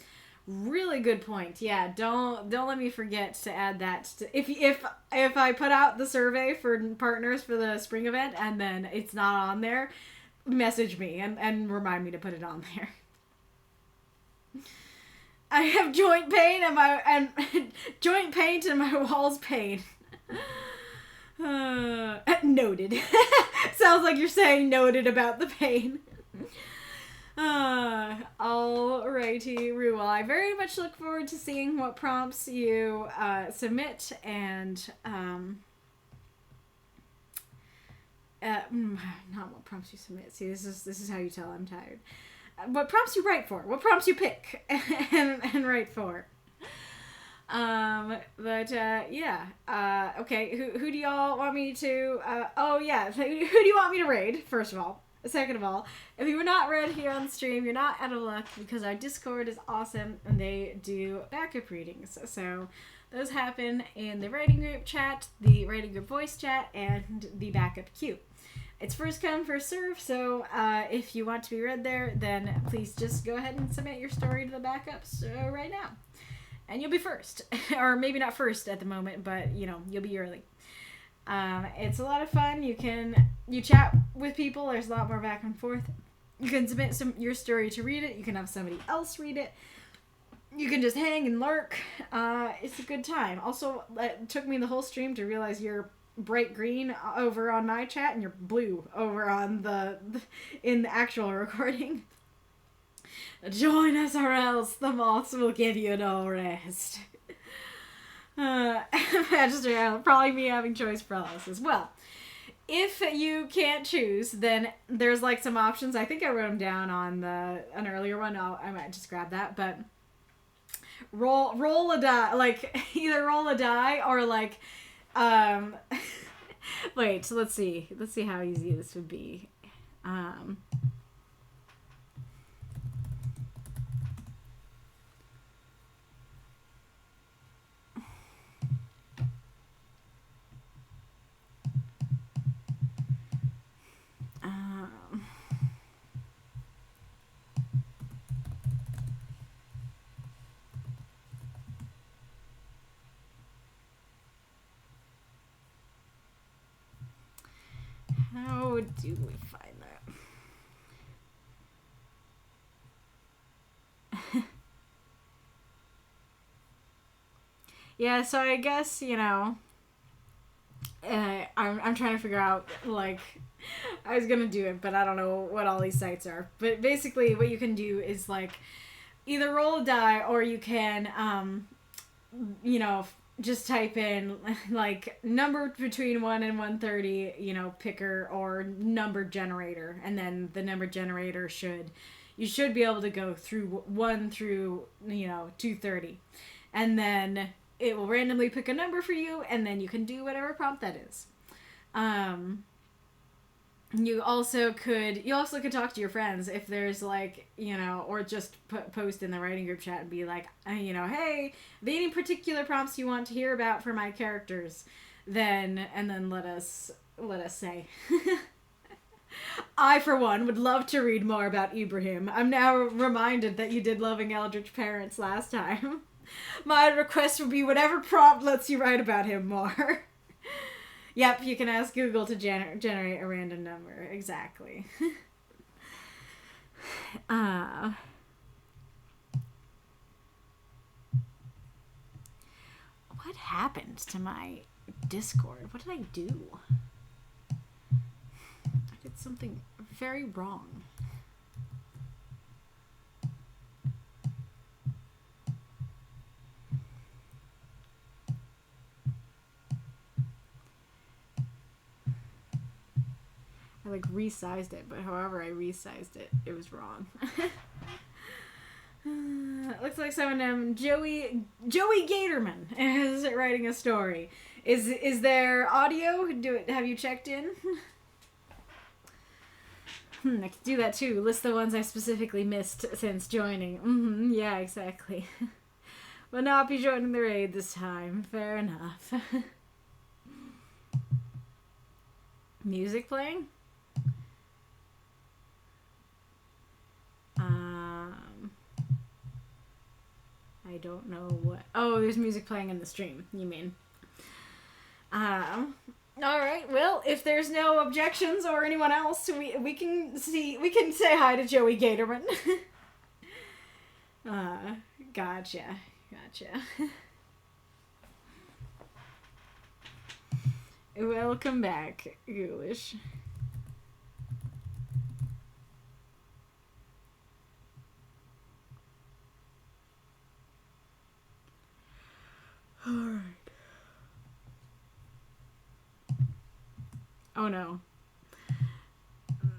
Really good point. Yeah, don't let me forget to add that. If I put out the survey for partners for the spring event and then it's not on there, message me and remind me to put it on there. I have joint pain and joint pain and my walls pain. Noted. Sounds like you're saying noted about the pain. Alrighty, Ruel. I very much look forward to seeing what prompts you submit and not what prompts you submit. See, this is how you tell I'm tired. What prompts you write for? What prompts you pick and write for? Yeah. Okay. Who do y'all want me to? Oh yeah. Who do you want me to raid? First of all. Second of all, if you were not read here on the stream, you're not out of luck because our Discord is awesome and they do backup readings. So those happen in the writing group chat, the writing group voice chat, and the backup queue. It's first come, first serve, so if you want to be read there, then please just go ahead and submit your story to the backups right now. And you'll be first. Or maybe not first at the moment, but, you'll be early. It's a lot of fun. You chat with people. There's a lot more back and forth. You can submit your story to read it. You can have somebody else read it. You can just hang and lurk. It's a good time. Also, it took me the whole stream to realize you're bright green over on my chat and you're blue over on in the actual recording. Join us or else the moths will give you no rest. Magister, I'll probably be having choice paralysis. Well, if you can't choose, then there's some options. I think I wrote them down on an earlier one. I might just grab that, but roll a die, either roll a die or wait, so let's see how easy this would be. How do we find that? Yeah, so I guess, I'm trying to figure out, like, I was gonna do it, but I don't know what all these sites are. But basically, what you can do is, like, either roll a die, or you can, you know, just type in, like, number between 1 and 130, you know, picker, or number generator. And then the number generator you should be able to go through 1 through, you know, 230. And then it will randomly pick a number for you, and then you can do whatever prompt that is. You also could talk to your friends if there's, like, you know, or just post in the writing group chat and be like, you know, hey, are there any particular prompts you want to hear about for my characters? And then let us say. I, for one, would love to read more about Ibrahim. I'm now reminded that you did Loving Eldritch Parents last time. My request would be whatever prompt lets you write about him more. Yep, you can ask Google to generate a random number. Exactly. What happened to my Discord? What did I do? I did something very wrong. I, like, resized it, but however I resized it, it was wrong. Looks like someone Joey Gatorman is writing a story. Is there audio? Have you checked in? I could do that too. List the ones I specifically missed since joining. Yeah, exactly. Will not be joining the raid this time. Fair enough. Music playing? I don't know what. Oh, there's music playing in the stream, you mean. Alright, well, if there's no objections or anyone else, we can say hi to Joey Gatorman. Gotcha. Welcome back, Ghoulish. Alright. Oh no.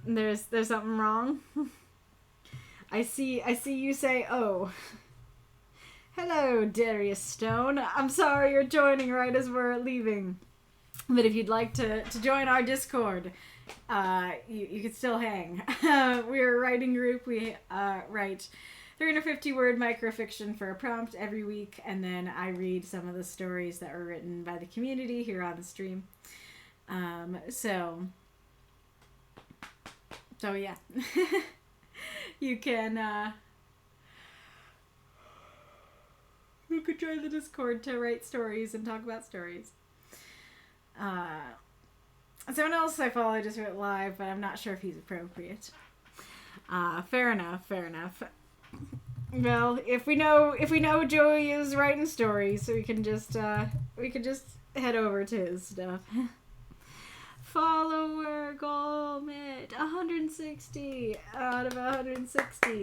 There's something wrong. I see you say, oh. Hello, Darius Stone. I'm sorry you're joining right as we're leaving. But if you'd like to join our Discord, you could still hang. We're a writing group. We write 350-word microfiction for a prompt every week, and then I read some of the stories that were written by the community here on the stream. So yeah. You can you could join the Discord to write stories and talk about stories. Someone else I follow just went live, but I'm not sure if he's appropriate. Fair enough. Well, if we know Joey is writing stories, so we can just head over to his stuff. Follower goal met 160 out of 160.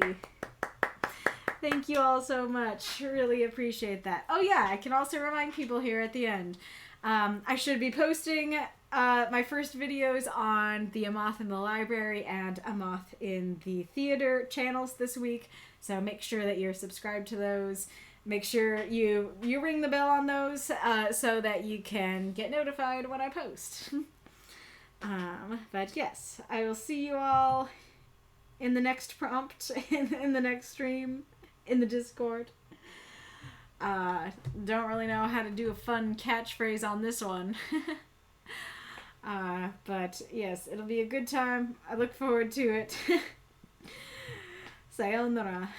Thank you all so much. Really appreciate that. Oh yeah, I can also remind people here at the end. I should be posting my first videos on the A Moth in the Library and A Moth in the Theater channels this week. So make sure that you're subscribed to those. Make sure you ring the bell on those so that you can get notified when I post. But yes, I will see you all in the next prompt, in the next stream, in the Discord. Don't really know how to do a fun catchphrase on this one. But yes, it'll be a good time. I look forward to it. Sayonara.